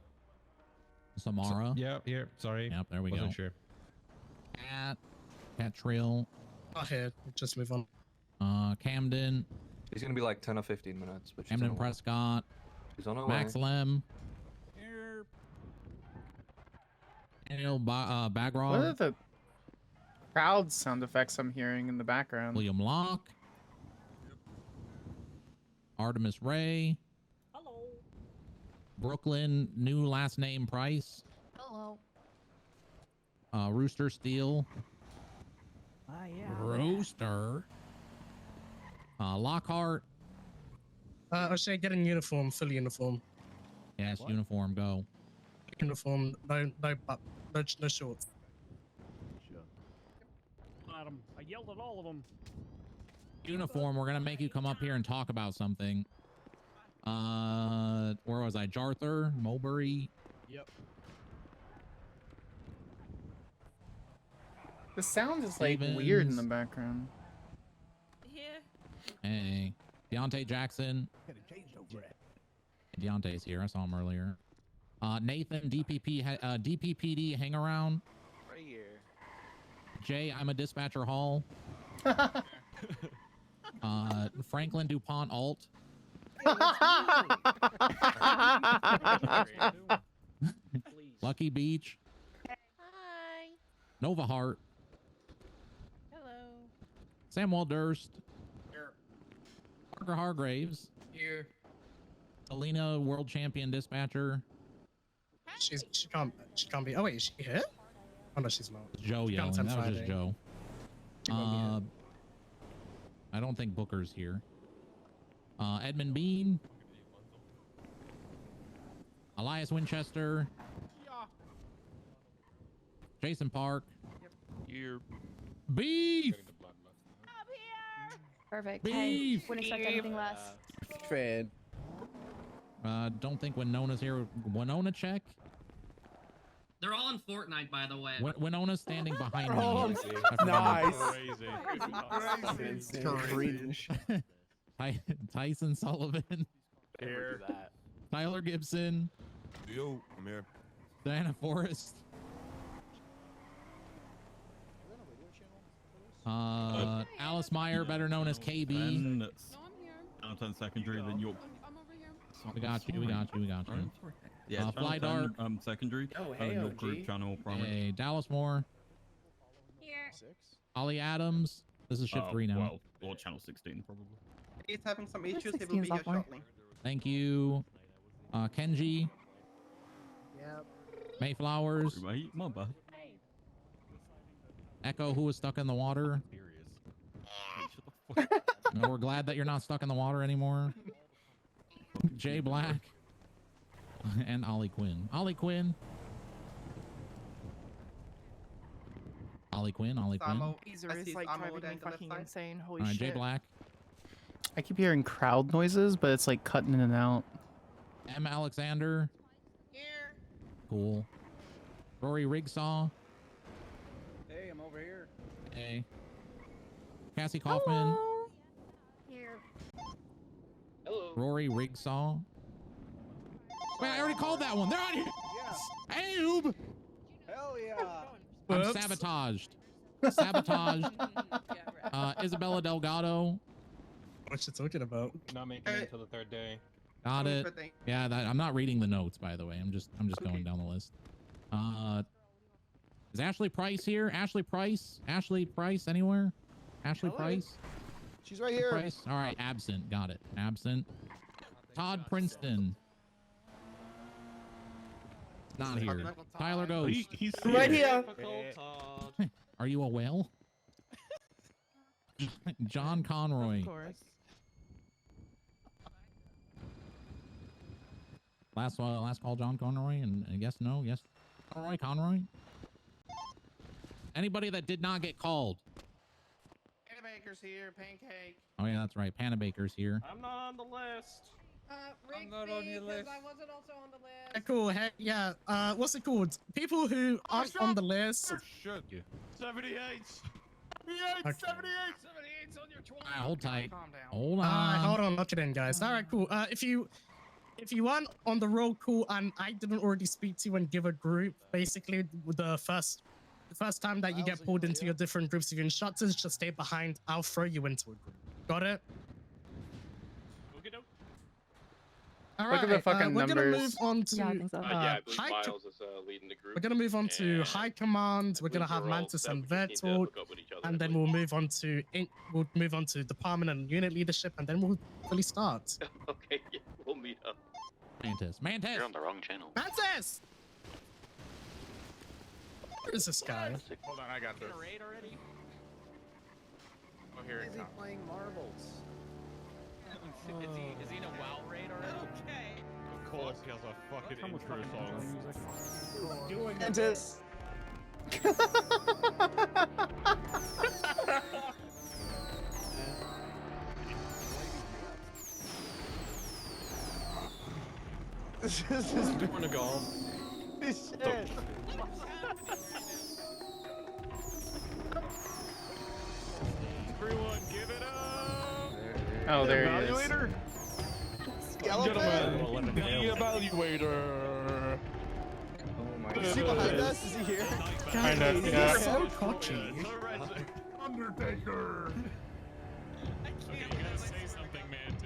Samara. Yeah, here. Sorry. Yep, there we Wasn't go. sure. Cat Trill. Not here. Just move on. Camden. He's gonna be like 10 or 15 minutes. But Camden Prescott. He's on our Max way. Lem. Daniel Bagrov. What are the crowd sound effects I'm hearing in the background? William Locke. Artemis Ray. Hello. Brooklyn, new last name Price. Hello. Rooster Steel. Yeah. Rooster. Lockhart. O'Shea, get in uniform, full uniform. Yes, uniform, go. Uniform, no shorts. at them. I yelled at all of them. Uniform, we're gonna make you come up here and talk about something. Where was I? Jarthur, Mulberry. Yep. The sound is like weird in the background. Hey, Deontay Jackson. Deontay's here. I saw him earlier. Nathan, DPPD, hang around. Right here. Jay, I'm a dispatcher hall. Franklin DuPont alt. Lucky Beach. Hi. Nova Hart. Hello. Samuel Durst. Here. Parker Hargraves. Here. Alina, world champion dispatcher. She can't be. Oh wait, is she here? Oh no, she's not. Joe She yelling. comes on That was just Friday. Joe. She won't be here. I don't think Booker's here. Edmund Bean. Elias Winchester. Jason Park. Here. Beef. Perfect. Beef. Hey, wouldn't expect anything less. Fan. Don't think Winona's here. Winona check. They're all in Fortnite, by the way. Winona's standing behind Oh, me. nice. Cringe. Tyson Sullivan. Here. Tyler Gibson. Yo, I'm here. Diana Forrest. Alice Meyer, better known as KB. Downtown secondary, then York. We got you. Yeah, Fly Dart. Secondary. Oh, hey, York OG. Group Channel Primary. Hey, Dallas Moore. Here. Ollie Adams. This is shift 3 now. Well, or Channel 16, probably. He's having some issues. He will 16 be here sophomore. shortly. Thank you. Kenji. Yep. Mayflowers. Mate, my bad. Echo, who was stuck in the water. No, we're glad that you're not stuck in the water anymore. Jay Black. And Ollie Quinn. Ollie Quinn. Caesar is like driving me fucking insane. Holy All right, shit. Jay Black. I keep hearing crowd noises, but it's like cutting in and out. M. Alexander. Here. Cool. Rory Rigsaw. Hey, I'm over here. Hey. Cassie Kaufman. Here. Hello. Rory Rigsaw. Wait, I already called that one. They're on here. Hey, Oob. Hell yeah. I'm Whoops. sabotaged. Isabella Delgado. What's she talking about? Not making it until the third day. Got it. Yeah, I'm not reading the notes, by the way. I'm just going down the list. Is Ashley Price here? Ashley Price anywhere? Ashley Hello. Price? She's right here. Price? All right, absent. Got it. Absent. Todd Princeton. Not here. Tyler Ghost. He's Right here. Are you a whale? John Conroy. Of course. Last call, John Conroy, and yes, no, yes, Conroy. Anybody that did not get called. Baker's here. Pancake. Oh yeah, that's right. Panabaker's here. I'm not on the list. I'm not on your list. I wasn't also on the list. Cool. Hey, yeah. What's it called? People who aren't on the list. Shut you. 78. Okay. 78's on your 20. All right, hold tight. Calm down. Hold on. Hold on, lock it in, guys. All right, cool. If you weren't on the roll call and I didn't already speak to you and give a group, basically the first time that you get pulled into your different groups of instructors, just stay behind. I'll throw you into a group. Got it? All Look at the fucking we're gonna move numbers. on to Yeah, I think so. high Miles is leading the group. we're gonna move on to high command. We're gonna have Mantis and Vertal, and then we'll move on to department and unit leadership, and then we'll fully start. Okay, yeah, we'll meet up. Mantis. You're on the wrong channel. Mantis! Where is this guy? Hold on, I got this. Raid already? Oh, here it Is he comes. playing marbles? Is he in a WoW raid already? Okay. Of course, he has a fucking intro song. Mantis. This is Doing a golf. this shit. Everyone, give it up. Oh, there he is. Evaluator. Gentlemen, The evaluator. is he behind us? Is he here? Kind of, He's yeah. so cocky. Undertaker. You gotta say something, man.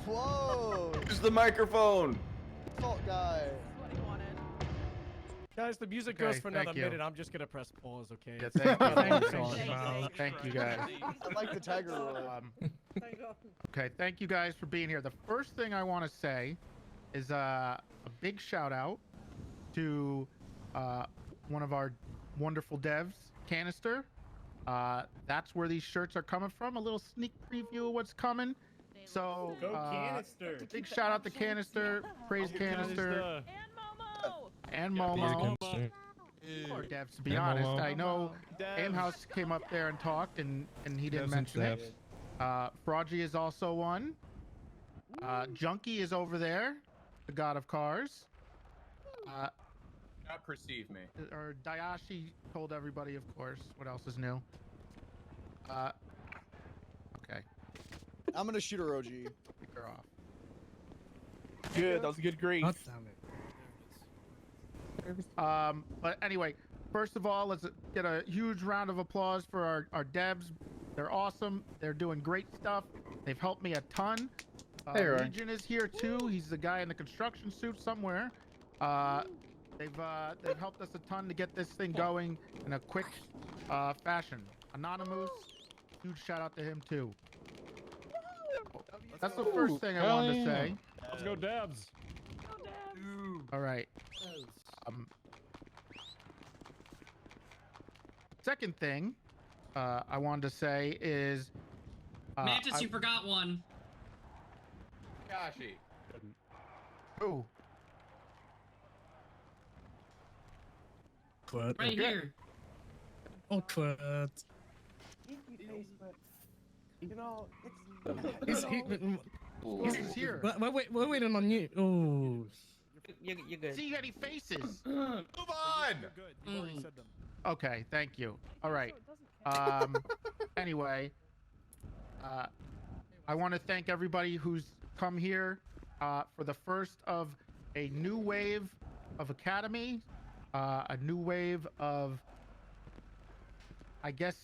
Whoa. Use the microphone. Fault guy. Guys, the music Okay, goes for another thank you. minute. I'm just gonna press pause, okay? Yeah, thank you. Thank Thank you. Thank you, guys. I like the tiger roar. Okay, thank you guys for being here. The first thing I want to say is a big shout out to one of our wonderful devs, Canister. That's where these shirts are coming from. A little sneak preview of what's coming. So, Canister. big shout out to Canister. Praise Canister. And Momo. Or devs, to be honest. I know Aimhouse came up there and talked, and he didn't mention it. Fraudgy is also one. Junkie is over there, the god of cars. Not perceive me. Or Dayashi told everybody, of course. What else is new? Okay. I'm gonna shoot a Roji. Kick her off. Good, that was a good grief. God damn it. But anyway, first of all, let's get a huge round of applause for our devs. They're awesome. They're doing great stuff. They've helped me a ton. There you are. Legion is here too. He's the guy in the construction suit somewhere. They've helped us a ton to get this thing going in a quick fashion. Anonymous, huge shout out to him too. That's the first thing I wanted to say. Let's go, Dabs. All right. Second thing I wanted to say is Mantis, you forgot one. Kashi. Ooh. Awkward. Right here. Awkward. You know, He's here. We're waiting on you. Oh. You're good. See any faces? move on. Good. You already said them. Okay, thank you. All right. Anyway, I want to thank everybody who's come here for the first of a new wave of Academy, a new wave of, I guess,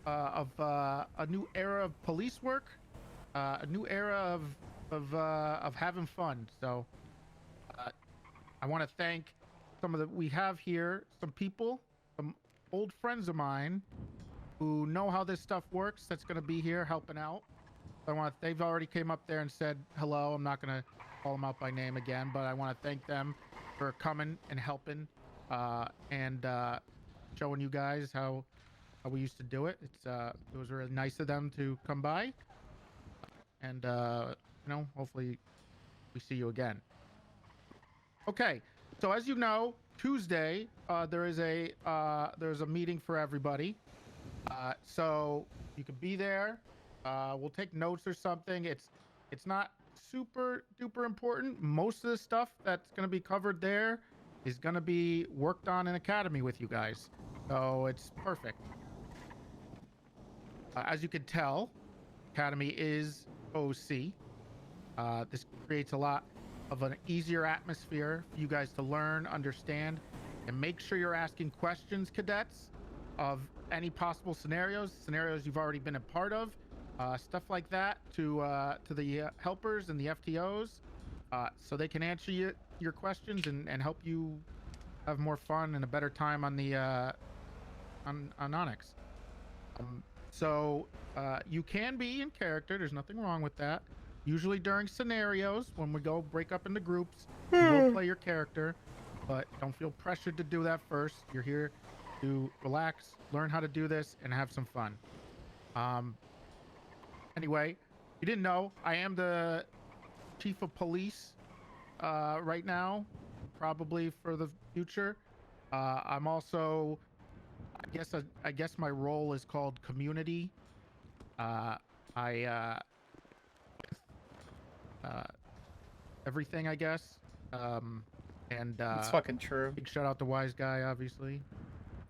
of a new era of police work, a new era of having fun. So I want to thank we have here some people, some old friends of mine who know how this stuff works. That's going to be here helping out. They've already came up there and said hello. I'm not going to call them out by name again, but I want to thank them for coming and helping and showing you guys how we used to do it. It was really nice of them to come by, and hopefully we see you again. Okay, so as you know, Tuesday there's a meeting for everybody, so you can be there. We'll take notes or something. It's not super duper important. Most of the stuff that's going to be covered there is going to be worked on in Academy with you guys, so it's perfect. As you can tell, Academy is OC. This creates a lot of an easier atmosphere for you guys to learn, understand, and make sure you're asking questions, cadets, of any possible scenarios you've already been a part of, stuff like that, to the helpers and the FTOs, so they can answer your questions and help you have more fun and a better time on the on ONX. So you can be in character. There's nothing wrong with that. Usually during scenarios, when we go break up into groups, you will play your character, but don't feel pressured to do that first. You're here to relax, learn how to do this, and have some fun. Anyway, you didn't know, I am the chief of police right now, probably for the future. I'm also, I guess my role is called community. everything, I guess. And It's fucking true. big shout out to Wise Guy, obviously,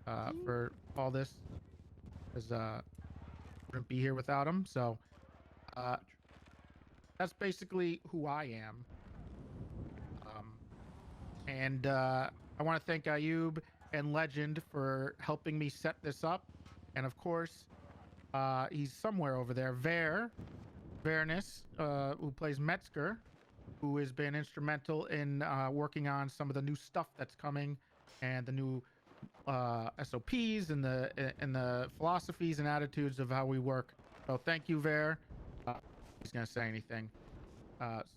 for all this, because wouldn't be here without him. So that's basically who I am. And I want to thank Ayub and Legend for helping me set this up, and of course, he's somewhere over there. Vernus, who plays Metzger, who has been instrumental in working on some of the new stuff that's coming, and the new SOPs and the philosophies and attitudes of how we work. So thank you, Ver. He's gonna say anything,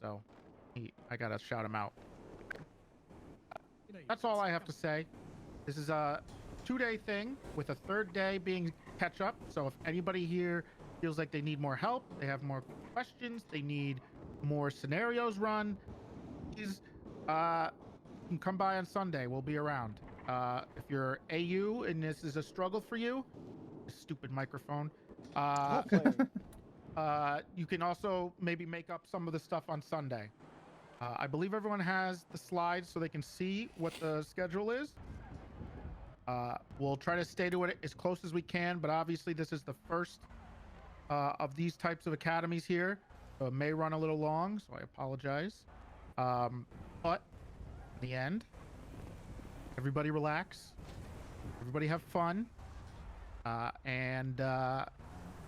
so I gotta shout him out. That's all I have to say. This is a 2-day thing with a 3rd day being catch up. So if anybody here feels like they need more help, they have more questions, they need more scenarios run, please can come by on Sunday. We'll be around. If you're AU and this is a struggle for you, stupid microphone, you can also maybe make up some of the stuff on Sunday. I believe everyone has the slides so they can see what the schedule is. We'll try to stay to it as close as we can, but obviously this is the first of these types of academies here. So it may run a little long, so I apologize. But in the end, everybody relax, everybody have fun, and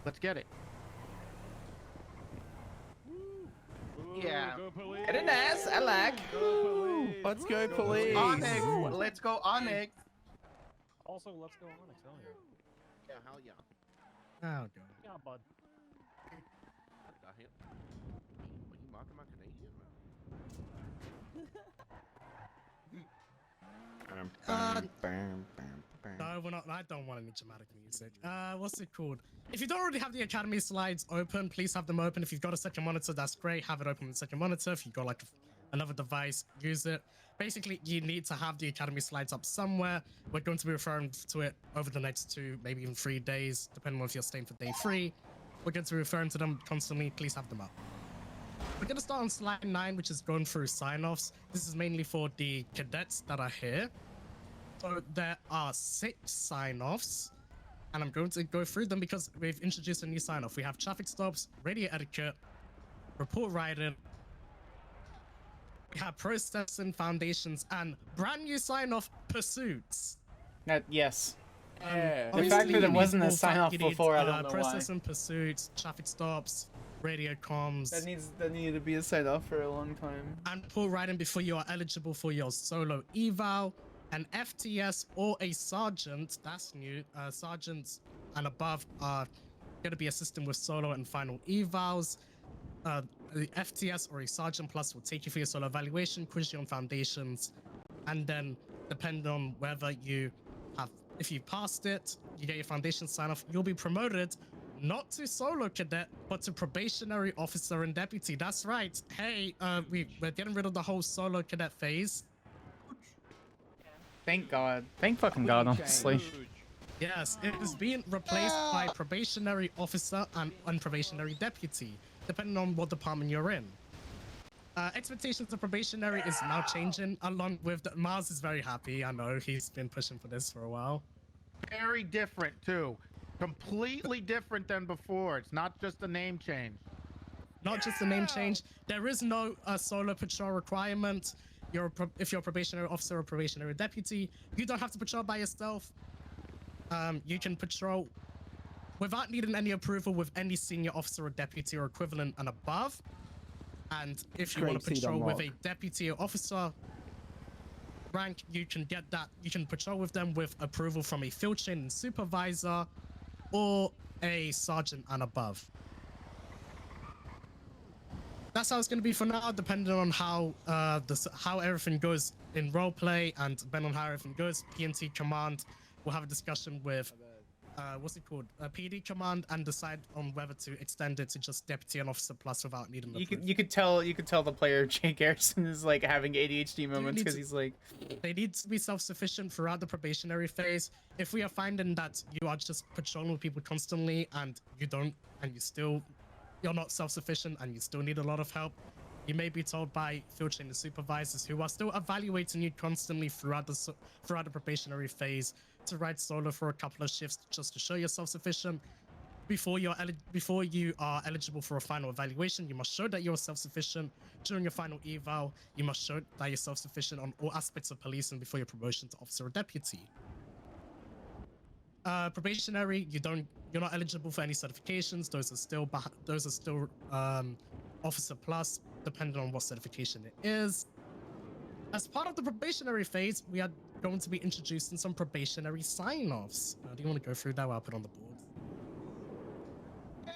let's get it. Yeah. Very nice. I like. Let's go, police. Onyx. Let's go, Onyx. Also, let's go Onyx. Hell yeah. Yeah, hell yeah. Oh, God. Yeah, bud. Are you mocking my Canadian, No, we're not. I don't want any dramatic music. What's it called? If you don't already have the Academy slides open, please have them open. If you've got a second monitor, that's great. Have it open on the second monitor. If you've got like another device, use it. Basically, you need to have the Academy slides up somewhere. We're going to be referring to it over the next 2, maybe even 3 days, depending on if you're staying for day 3. We're going to be referring to them constantly. Please have them up. We're going to start on slide 9, which is going through sign-offs. This is mainly for the cadets that are here. So there are 6 sign-offs, and I'm going to go through them because we've introduced a new sign-off. We have traffic stops, radio etiquette, report riding, we have processing foundations, and brand new sign-off, pursuits. Yes. Yeah. The fact that there wasn't a all sign-off you need, before, I don't know processing, pursuits, traffic stops, radio comms. That needed to be a sign-off for a long time. And report riding before you are eligible for your solo eval. An FTS or a sergeant, that's new. Sergeants and above are going to be assisting with solo and final evals. The FTS or a sergeant plus will take you through your solo evaluation, quiz you on foundations, and then depending on whether you have, if you passed it, you get your foundation sign off, you'll be promoted not to solo cadet, but to probationary officer and deputy. That's right. Hey, we're getting rid of the whole solo cadet phase. Thank God. Thank fucking God, honestly. Yes, it is being replaced by probationary officer and unprobationary deputy, depending on what department you're in. Expectations of probationary is now changing, along with Mars is very happy. I know he's been pushing for this for a while. Very different too. Completely different than before. It's not just a name change. Not just a name change. There is no solo patrol requirement. If you're a probationary officer or probationary deputy, you don't have to patrol by yourself. You can patrol without needing any approval with any senior officer or deputy or equivalent and above. And if you want to patrol with a deputy or officer rank, you can get that. You can patrol with them with approval from a field training supervisor or a sergeant and above. That's how it's going to be for now, depending on how how everything goes in roleplay, and depending on how everything goes, PNT command will have a discussion with what's it called, PD command, and decide on whether to extend it to just deputy and officer plus without needing the You could tell the player Jake Garrison is like having ADHD moments because he's like, they need to be self-sufficient throughout the probationary phase. If we are finding that you are just patrolling with people constantly and you're not self-sufficient and you still need a lot of help, You may be told by field training supervisors who are still evaluating you constantly throughout the probationary phase to ride solo for a couple of shifts just to show you're self-sufficient. Before you are eligible for a final evaluation, you must show that you're self-sufficient. During your final eval, you must show that you're self-sufficient on all aspects of policing before your promotion to officer or deputy. Probationary, you're not eligible for any certifications. Those are still officer plus, depending on what certification it is. As part of the probationary phase, we are going to be introducing some probationary sign-offs. Do you want to go through that? I'll put on the board. Yeah.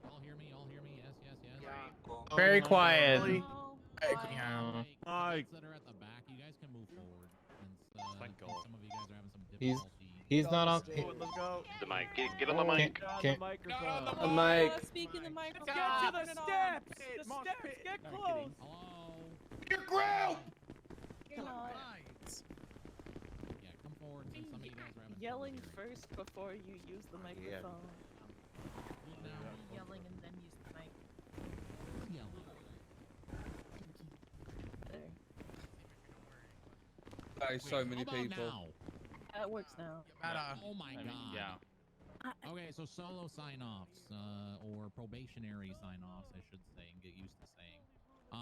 All hear me? Yes, yes, yes. Very quiet. Mike. That are at the back, you guys can move forward. Since, some of you guys are having some difficulty. He's not on. Let's go. The mic. Get on the mic. Can't. The mic. Speak in the microphone. Get to the steps. The steps. Get close. Hello. Your group. Yeah, come forward since some of you guys are having Yelling first before you use the microphone. Yelling and then use the mic. There. That is so many people. Now? That works now. Oh my god. Yeah. Okay, so solo sign-offs, or probationary sign-offs, I should say, and get used to saying.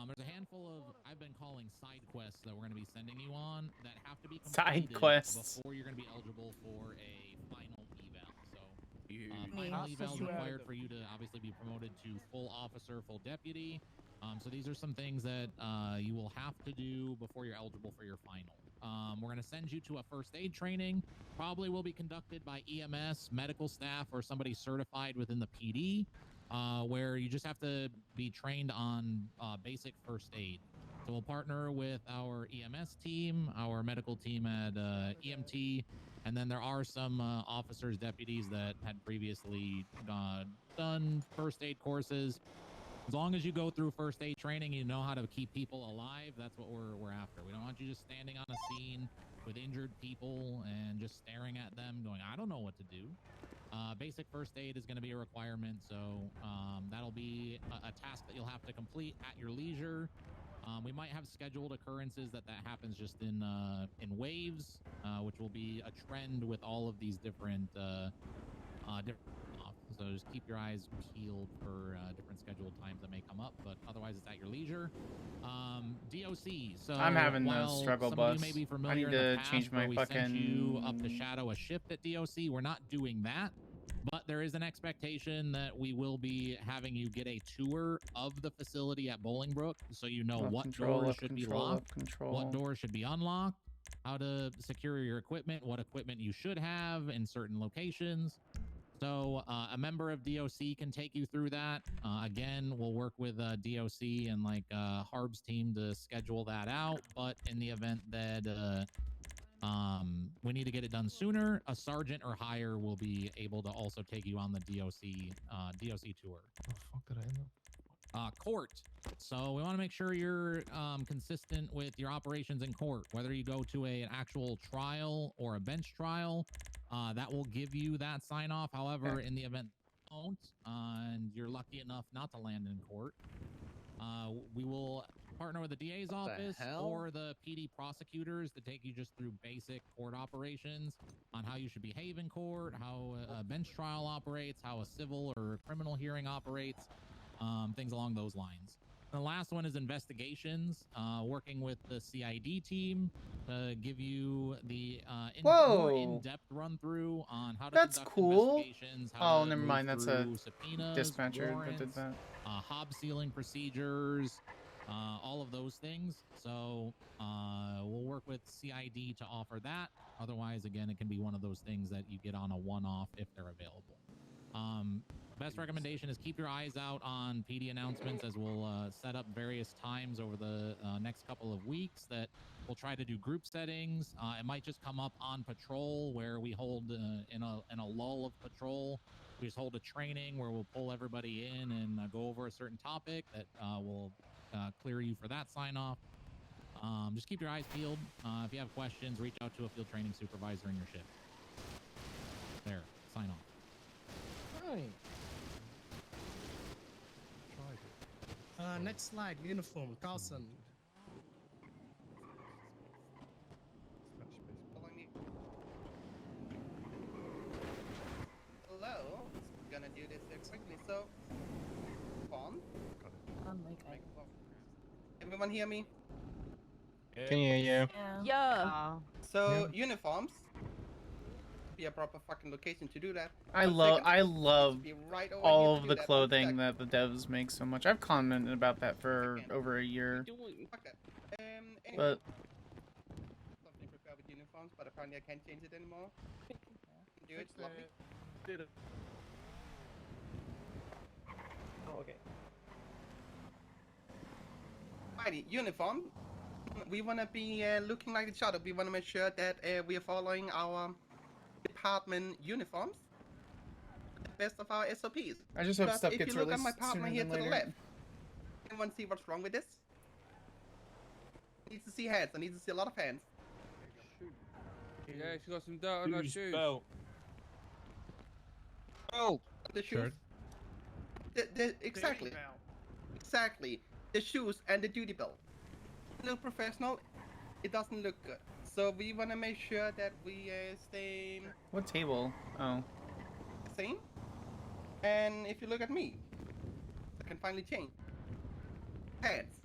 There's a handful of, I've been calling side quests that we're going to be sending you on that have to be completed Side quests before you're going to be eligible for a final eval. So, final eval is required for you to obviously be promoted to full officer, full deputy. So these are some things that you will have to do before you're eligible for your final. We're going to send you to a first aid training. Probably will be conducted by EMS, medical staff, or somebody certified within the PD, where you just have to be trained on basic first aid. So we'll partner with our EMS team, our medical team at EMT, and then there are some officers, deputies that had previously done first aid courses. As long as you go through first aid training, you know how to keep people alive. That's what we're after. We don't want you just standing on a scene with injured people and just staring at them going, I don't know what to do. Basic first aid is going to be a requirement, so that'll be a task that you'll have to complete at your leisure. We might have scheduled occurrences that happens just in waves, which will be a trend with all of these different so just keep your eyes peeled for different scheduled times that may come up, but otherwise it's at your leisure. DOC. So I'm having the struggle bus. May be I familiar need to in the past change my where we fucking. sent you up to shadow a shift at DOC. We're not doing that, but there is an expectation that we will be having you get a tour of the facility at Bolingbrook, so you know what doors should be locked, what doors should be unlocked, how to secure your equipment, what equipment you should have in certain locations. So a member of DOC can take you through that. Again, we'll work with DOC and like Harb's team to schedule that out. But in the event that we need to get it done sooner, a sergeant or higher will be able to also take you on the DOC tour. Oh, fuck did I end up? Court. So we want to make sure you're consistent with your operations in court, whether you go to an actual trial or a bench trial. That will give you that sign off. However, in the event you don't, and you're lucky enough not to land in court, we will partner with the DA's office or the PD prosecutors to take you just through basic court operations on how you should behave in court, how a bench trial operates, how a civil or criminal hearing operates, things along those lines. The last one is investigations, working with the CID team to give you the more in-depth run-through on how to conduct investigations, how to never move mind. That's a through subpoenas, dispatcher that did warrants, that. hob sealing procedures, all of those things. So we'll work with CID to offer that. Otherwise, again, it can be one of those things that you get on a one-off if they're available. Best recommendation is keep your eyes out on PD announcements, as we'll set up various times over the next couple of weeks that we'll try to do group settings. It might just come up on patrol where we hold in a lull of patrol. We just hold a training where we'll pull everybody in and go over a certain topic that will clear you for that sign off. Just keep your eyes peeled. If you have questions, reach out to a field training supervisor in your shift. There, sign off. fine. Next slide, uniform, Carlson. Hello. Gonna do this quickly. So, form. Everyone hear me? Can hear you. Yeah. So uniforms. Be a proper fucking location to do that. I 1 love second. Be right over all here to of do the that. 1 clothing sec. that the devs make so much. I've commented about that for over a year. Fuck that. Anyway. But Something prepared with uniforms, but apparently I can't change it anymore. Do it, lovely. Oh, okay. Alrighty, uniform. We wanna be looking like each other. We wanna make sure that we are following our department uniforms. The best of our SOPs. I just hope Because stuff if gets you look at my released partner sooner here than to the later. left, anyone see what's wrong with this? I need to see hands. I need to see a lot of hands. Yeah, she's got some dirt on her shoes. Oh, the shoes. Exactly. Exactly. The shoes and the duty belt. Look professional. It doesn't look good. So we want to make sure that we stay What table? Oh. same. And if you look at me, I can finally change. Pants.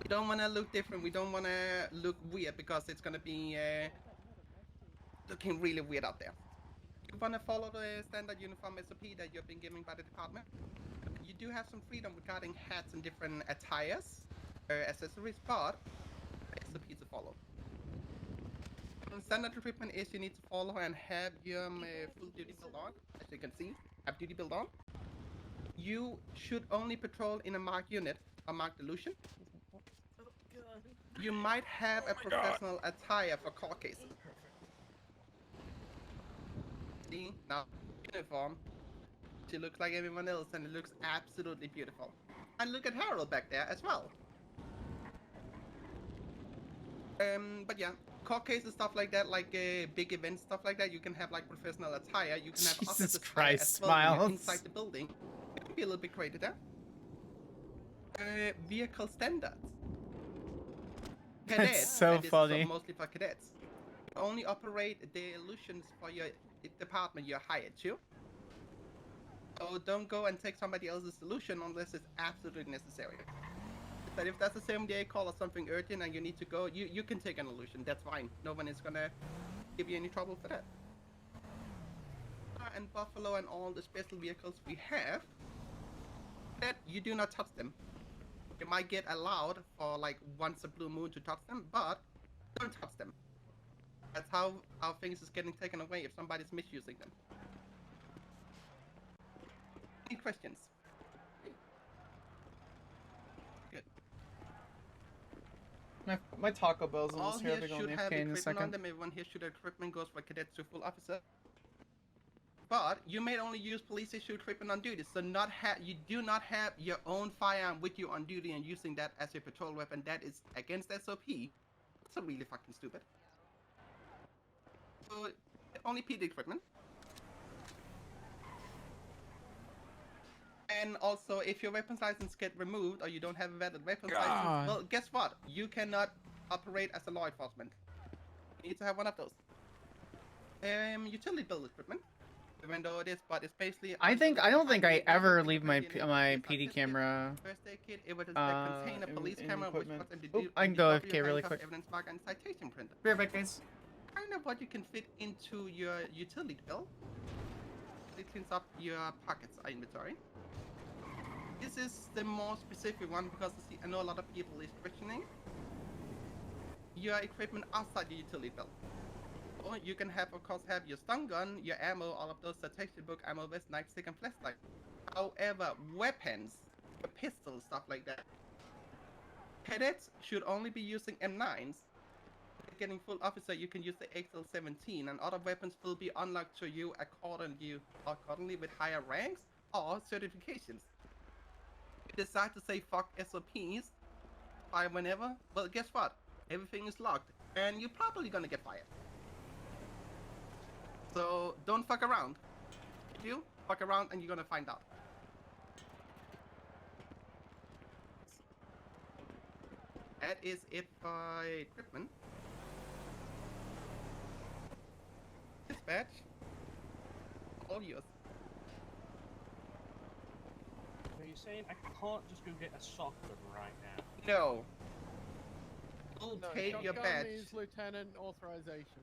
We don't want to look different. We don't want to look weird because it's going to be looking really weird out there. You want to follow the standard uniform SOP that you've been given by the department. You do have some freedom regarding hats and different attires, accessories, but SOP to follow. Standard equipment is you need to follow and have your full duty belt on, as you can see, have duty belt on. You should only patrol in a marked unit, a marked illusion. You might have a professional attire for court cases. See, now, uniform. She looks like everyone else and it looks absolutely beautiful. And look at Harold back there as well. But yeah, court cases, stuff like that, like big events, stuff like that, you can have like professional attire. You can have Jesus office attire Christ, as well when you're Miles. inside the building. It can be a little bit creative there. Vehicle standards. Cadets, so and this funny. is mostly for cadets. You only operate the illusions for your department you're hired to. So don't go and take somebody else's solution unless it's absolutely necessary. But if that's the same day call or something urgent and you need to go, you can take an illusion. That's fine. No one is gonna give you any trouble for that. And Buffalo and all the special vehicles we have, that you do not touch them. You might get allowed for like once a blue moon to touch them, but don't touch them. That's how our things is getting taken away if somebody's misusing them. Any questions? Good. My Taco Bell's All almost here here. They're should going have AFK in a equipment on second. them. Everyone here should have equipment goes for cadet to full officer. But you may only use police issue equipment on duty, so you do not have your own firearm with you on duty and using that as your patrol weapon. That is against SOP. That's really fucking stupid. So only PD equipment. And also, if your weapons license get removed or you don't have a valid weapons license, well, guess what? You cannot operate as a law enforcement. You need to have one of those. Utility bill equipment. Even though it is, but it's basically. I don't think I ever leave my PD camera. First aid kit. It would contain a police camera, which was I can go AFK really quick. Evidence mark and citation printer. Be right back, guys. Kind of what you can fit into your utility bill. It cleans up your pockets inventory. This is the more specific one because I know a lot of people is questioning your equipment outside the utility belt. Or you can have, of course, have your stun gun, your ammo, all of those, citation book, ammo vest, nightstick, and flashlight. However, weapons, your pistols, stuff like that. Cadets should only be using M9s. Getting full officer, you can use the XL17, and other weapons will be unlocked to you accordingly with higher ranks or certifications. If you decide to say fuck SOPs, fire whenever, well, guess what? Everything is locked, and you're probably gonna get fired. So don't fuck around. If you Fuck around and you're gonna find out. That is it for equipment. Dispatch. All yours. So you're saying I can't just go get a shotgun right now? No. I'll take your shotgun badge. means lieutenant authorization.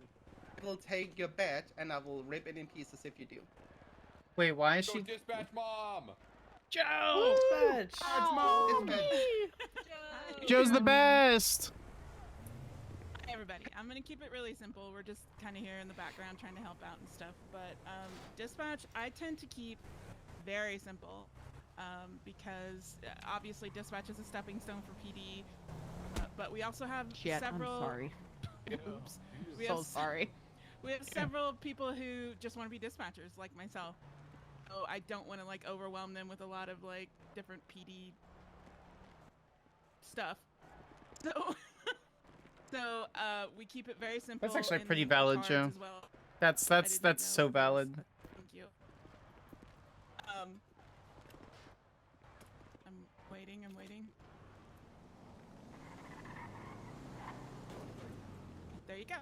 I will take your badge and I will rip it in pieces if you do. Wait, why is Go she? dispatch mom. Joe! Dispatch. Oh, Dispatch. Joe's the best. Hey everybody, I'm gonna keep it really simple. We're just kind of here in the background trying to help out and stuff. But dispatch, I tend to keep very simple because obviously dispatch is a stepping stone for PD. But we also have several. I'm sorry. Oops. We So have sorry. We have several people who just want to be dispatchers, like myself. So I don't want to like overwhelm them with a lot of like different PD stuff. So, we keep it very simple. That's actually in pretty the valid, cards Joe. as well. That's so valid. Thank you. I'm waiting. There you go.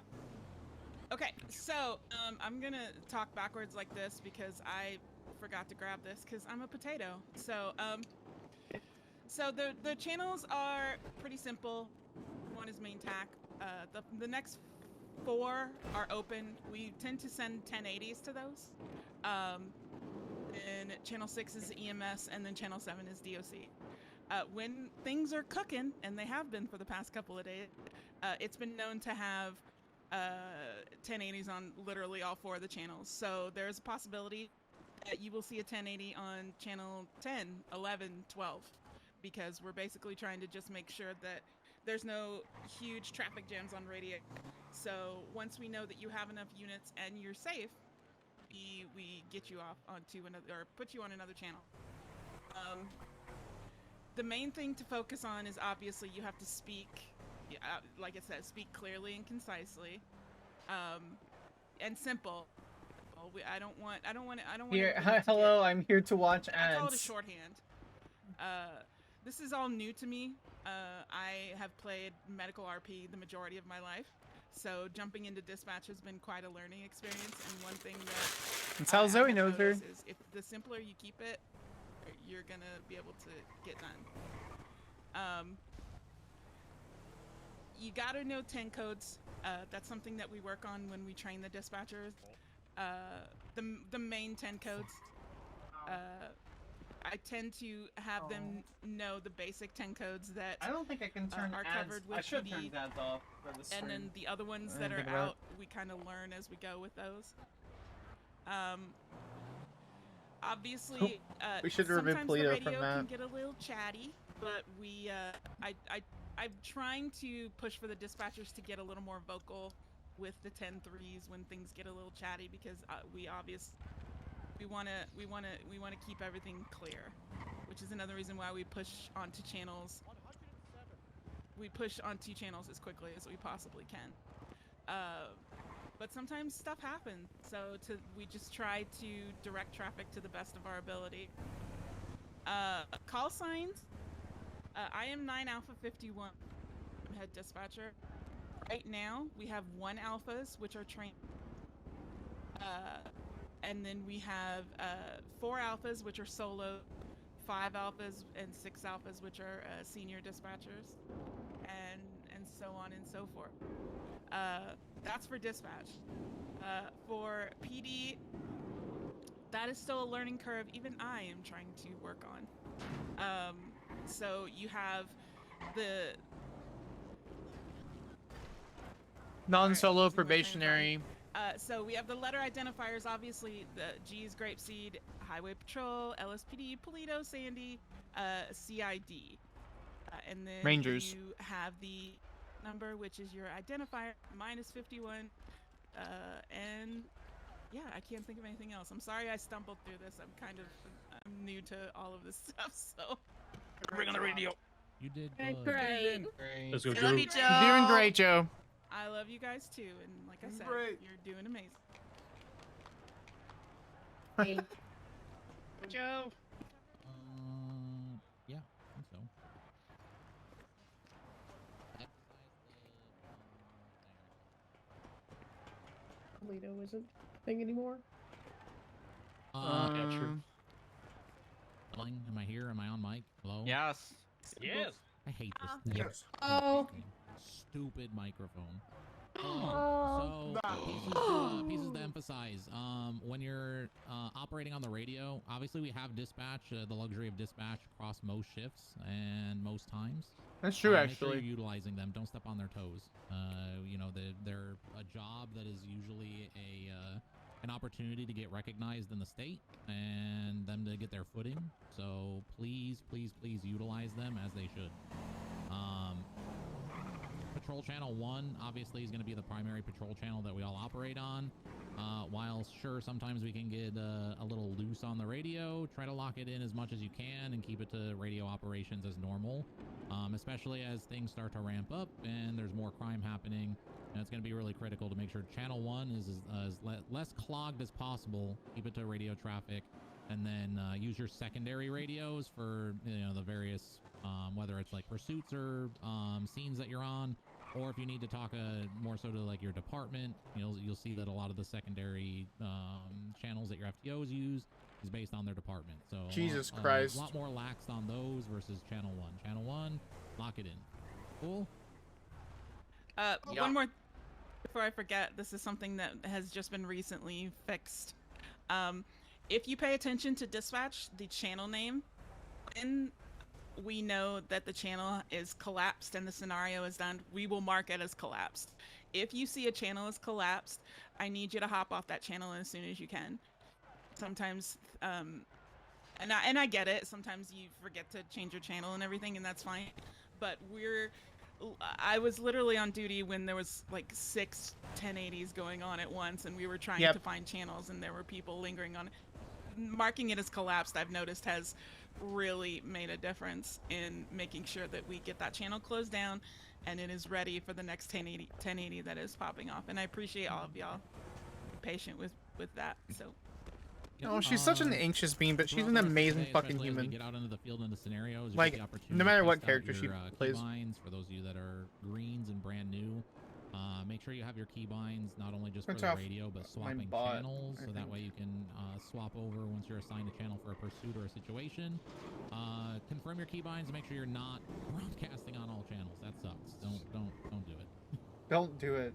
Okay, so I'm gonna talk backwards like this because I forgot to grab this because I'm a potato. So the channels are pretty simple. One is main tack. The next 4 are open. We tend to send 1080s to those. Then channel 6 is EMS, and then channel 7 is DOC. When things are cooking, and they have been for the past couple of days, it's been known to have 1080s on literally all 4 of the channels. So there's a possibility that you will see a 1080 on channel 10, 11, 12, because we're basically trying to just make sure that there's no huge traffic jams on radio. So once we know that you have enough units and you're safe, we get you off onto another, or put you on another channel. The main thing to focus on is obviously you have to speak, like I said, speak clearly and concisely, and simple. I don't want. Here, hello, I'm here to watch I call it a ads. shorthand. This is all new to me. I have played medical RP the majority of my life, so jumping into dispatch has been quite a learning experience. And one thing that That's how Zoe knows her. is if the simpler you keep it, you're gonna be able to get done. You gotta know 10 codes. That's something that we work on when we train the dispatchers. The main 10 codes. I tend to have them know the basic 10 codes that I don't think I can turn are ads. covered with I should PD, turn ads off for the stream. and then the other ones that are Think about out, we kind of learn as we go with those. Obviously, We should remove sometimes the Polito radio from that. can get a little chatty, but I'm trying to push for the dispatchers to get a little more vocal with the 10-3s when things get a little chatty, because we want to keep everything clear, which is another reason why we push onto channels. We push onto channels as quickly as we possibly can. But sometimes stuff happens, so we just try to direct traffic to the best of our ability. Call signs. I am 9 Alpha 51. I'm head dispatcher. Right now, we have 1 Alphas, which are trained. And then we have 4 Alphas, which are solo, 5 Alphas, and 6 Alphas, which are senior dispatchers, and so on and so forth. That's for dispatch. For PD, that is still a learning curve. Even I am trying to work on. So you have the Non-solo probationary. So we have the letter identifiers, obviously, the G's, Grapeseed, Highway Patrol, LSPD, Polito, Sandy, CID. And then Rangers. you have the number, which is your identifier, -51. And yeah, I can't think of anything else. I'm sorry I stumbled through this. I'm new to all of this stuff, so. Bring on the radio. You did Great. Let's go, I Joe. love you, Joe. You're doing great, Joe. I love you guys too, and like I said, Great. you're doing amazing. Joe. Yeah, I think so. Toledo isn't a thing anymore. Yeah, true. Am I here? Am I on mic? Hello? Yes. Yes. I hate this thing. Oh. Stupid microphone. Oh. So pieces to emphasize. When you're operating on the radio, obviously we have dispatch, the luxury of dispatch across most shifts and most times. That's true, Make sure actually. you're utilizing them. Don't step on their toes. You know, they're a job that is usually an opportunity to get recognized in the state and them to get their footing. So please, please, please utilize them as they should. Patrol Channel 1 obviously is going to be the primary patrol channel that we all operate on. While sure, sometimes we can get a little loose on the radio, try to lock it in as much as you can and keep it to radio operations as normal, especially as things start to ramp up and there's more crime happening. And it's going to be really critical to make sure Channel 1 is as less clogged as possible, keep it to radio traffic, and then use your secondary radios for, you know, the various, whether it's like pursuits or scenes that you're on, or if you need to talk more so to like your department, you'll see that a lot of the secondary channels that your FTOs use is based on their department. So Jesus Christ. A lot more lax on those versus Channel 1. Channel 1, lock it in. Cool? One more before I forget. This is something that has just been recently fixed. If you pay attention to dispatch, the channel name, when we know that the channel is collapsed and the scenario is done, we will mark it as collapsed. If you see a channel is collapsed, I need you to hop off that channel as soon as you can. Sometimes, and I get it, sometimes you forget to change your channel and everything, and that's fine. But I was literally on duty when there was like 6 1080s going on at once, and we were trying to find channels, and there were people lingering on it. Marking it as collapsed, I've noticed, has really made a difference in making sure that we get that channel closed down and it is ready for the next 1080 that is popping off. And I appreciate all of y'all patient with that. So Oh, she's such an anxious being, but she's an amazing fucking human. Get out into the field into scenarios. Like, no matter what character she plays. Keybinds, for those of you that are greens and brand new, make sure you have your keybinds not only just for the radio, but swapping channels, so that way you can swap over once you're assigned a channel for a pursuit or a situation. Confirm your keybinds and make sure you're not broadcasting on all channels. That sucks. Don't do it. Don't do it.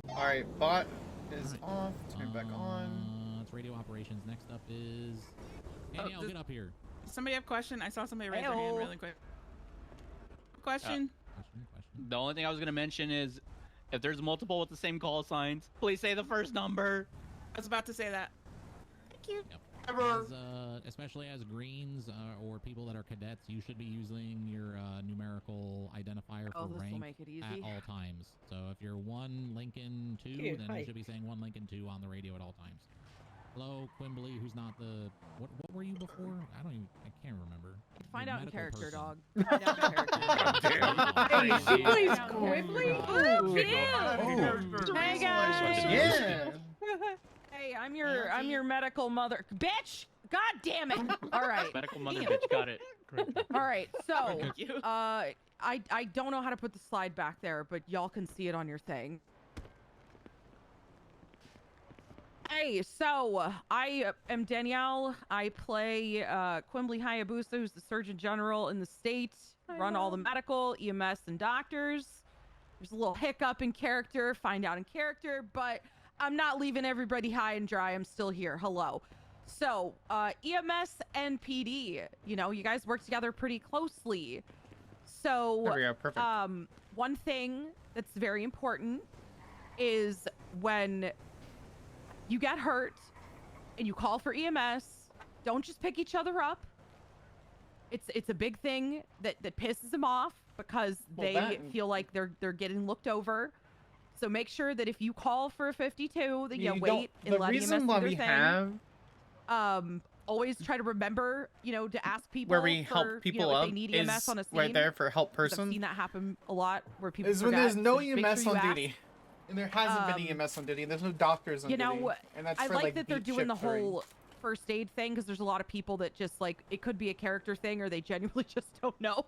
All right, bot is off. Turn back on. It's radio operations. Next up is Danielle. Get up here. Somebody have a question? I saw somebody raise their hand really quick. Question? The only thing I was going to mention is if there's multiple with the same call signs, please say the first number. I was about to say that. Thank you. Yep. Especially as greens or people that are cadets, you should be using your numerical identifier for rank at all times. So if you're 1 Lincoln 2, then you should be saying 1 Lincoln 2 on the radio at all times. Hello, Quimbley, who's not the... What were you before? I can't remember. Find out in character, person. dog. Find out in character. Hey, she plays Quibbly? Oh, cute! Hey, guys! Yeah! Hey, I'm your medical mother. Bitch! God damn it! All right. Medical mother bitch, got it. All right, so, I don't know how to put the slide back there, but y'all can see it on your thing. Hey, so I am Danielle. I play Quimbley Hayabusa, who's the Surgeon General in the state. Run all the medical, EMS, and doctors. There's a little hiccup in character, find out in character, but I'm not leaving everybody high and dry. I'm still here. Hello. So, EMS and PD, you guys work together pretty closely. So, there we go. Perfect. One thing that's very important is when you get hurt and you call for EMS, don't just pick each other up. It's a big thing that pisses them off because they feel like they're getting looked over. So make sure that if you call for a 52, that you wait and let EMS do their thing. Always try to remember, to ask people where we help people if up they need EMS on a scene. right there for help person. I've seen that happen a lot where people is when there's no EMS sure on duty. And there hasn't been EMS on duty, and there's no doctors on duty. And that's I for, like that they're doing the whole first aid thing because there's a lot of people that just like it could be a character thing or they genuinely just don't know,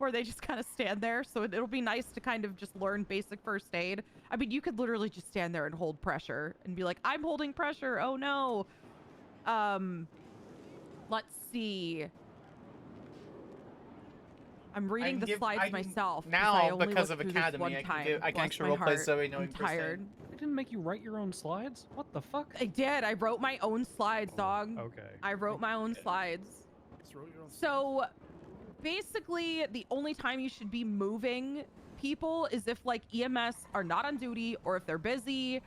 or they just kind of stand there. So it'll be nice to kind of just learn basic first aid. I mean, you could literally just stand there and hold pressure and be like, I'm holding pressure. Oh no. Let's see. I'm reading the slides myself. I Now, only because looked of through this Academy, one I can, time. I can Bless actually my roleplay heart. Zoe I'm knowing first aid. tired. They didn't make you write your own slides? What the fuck? I did. I wrote my own slides, dog. Okay. I wrote my own slides. So basically, the only time you should be moving people is if like EMS are not on duty, or if they're busy,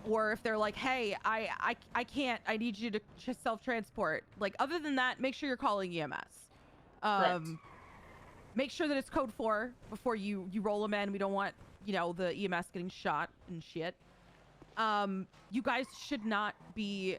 or if they're like, hey, I can't, I need you to self-transport. Like, other than that, make sure you're calling EMS. Correct. Make sure that it's code 4 before you roll them in. We don't want, you know, the EMS getting shot and shit. You guys should not be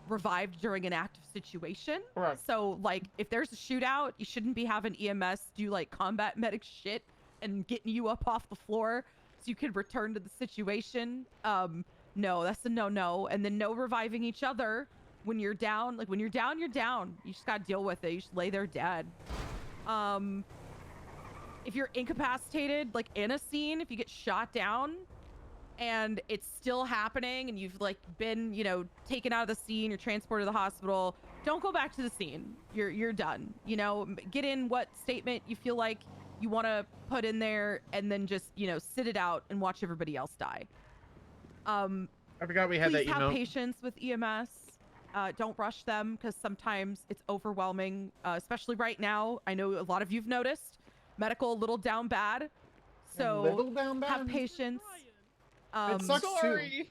revived during an active situation. Correct. So, like, if there's a shootout, you shouldn't be having EMS do, like, combat medic shit and getting you up off the floor so you can return to the situation. No, that's a no-no. And then no reviving each other when you're down. Like, when you're down, you're down. You just gotta deal with it. You just lay there dead. If you're incapacitated, like, in a scene, if you get shot down, and it's still happening and you've like been, you know, taken out of the scene, you're transported to the hospital, don't go back to the scene. You're done. You know, get in what statement you feel like you want to put in there, and then just, you know, sit it out and watch everybody else die. I forgot we had that please have email. patience with EMS. Don't rush them because sometimes it's overwhelming, especially right now. I know a lot of you've noticed medical a little down bad, so little down bad? have patience. It sucks too.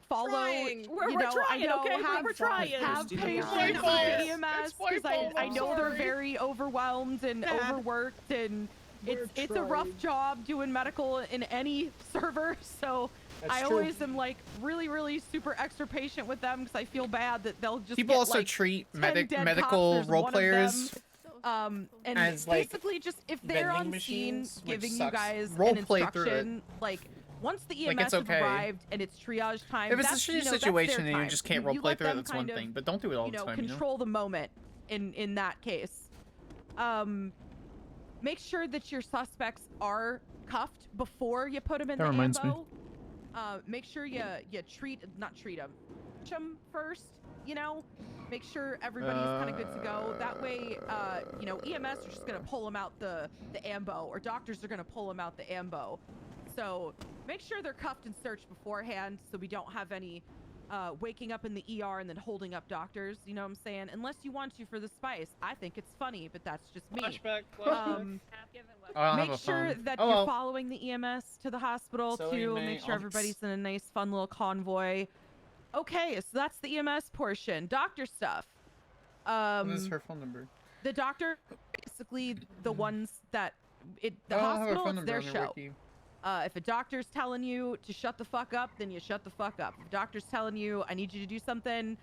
Follow, Trying. you We're know, trying, I know, okay? have, We're trying. have It's patience my with fault. EMS It's my because fault. I I'm know they're sorry. very overwhelmed and Dad. overworked, and We're it's a rough trying. job doing medical in any server. So That's I true. always am like really super extra patient with them because I feel bad that they'll just People get, also like, treat 10 medical dead cops, there's role one of them. players And as, like, basically just if they're vending on scene machines, which giving you sucks. guys Role an play through it. instruction, like once the EMS Like, it's okay. have arrived and it's triage time, If it's a that's, shitty you know, that's situation their and you time. just can't You roleplay let through it, them that's one kind of, thing. But don't do it all you know, the time, control the moment in that case. Make sure that your suspects are cuffed before you put them in That the reminds me. ambo. Make sure you not treat them first, you know. Make sure everybody's kind of good to go. That way, you know, EMS are just gonna pull them out the ambo, or doctors are gonna pull them out the ambo. So make sure they're cuffed and searched beforehand, so we don't have any waking up in the ER and then holding up doctors. You know what I'm saying? Unless you want to for the spice. I think it's funny, but that's just me. Flashback. I don't have Make a sure phone. that Oh, you're well. following the EMS to the hospital So too. May, Make sure I'll- everybody's in a nice, fun little convoy. Okay, so that's the EMS portion. Doctor stuff. What is her phone number? The doctor, basically the ones that the I don't have a hospital, phone it's their number on their show. wiki. If a doctor's telling you to shut the fuck up, then you shut the fuck up. If a doctor's telling you I need you to do something,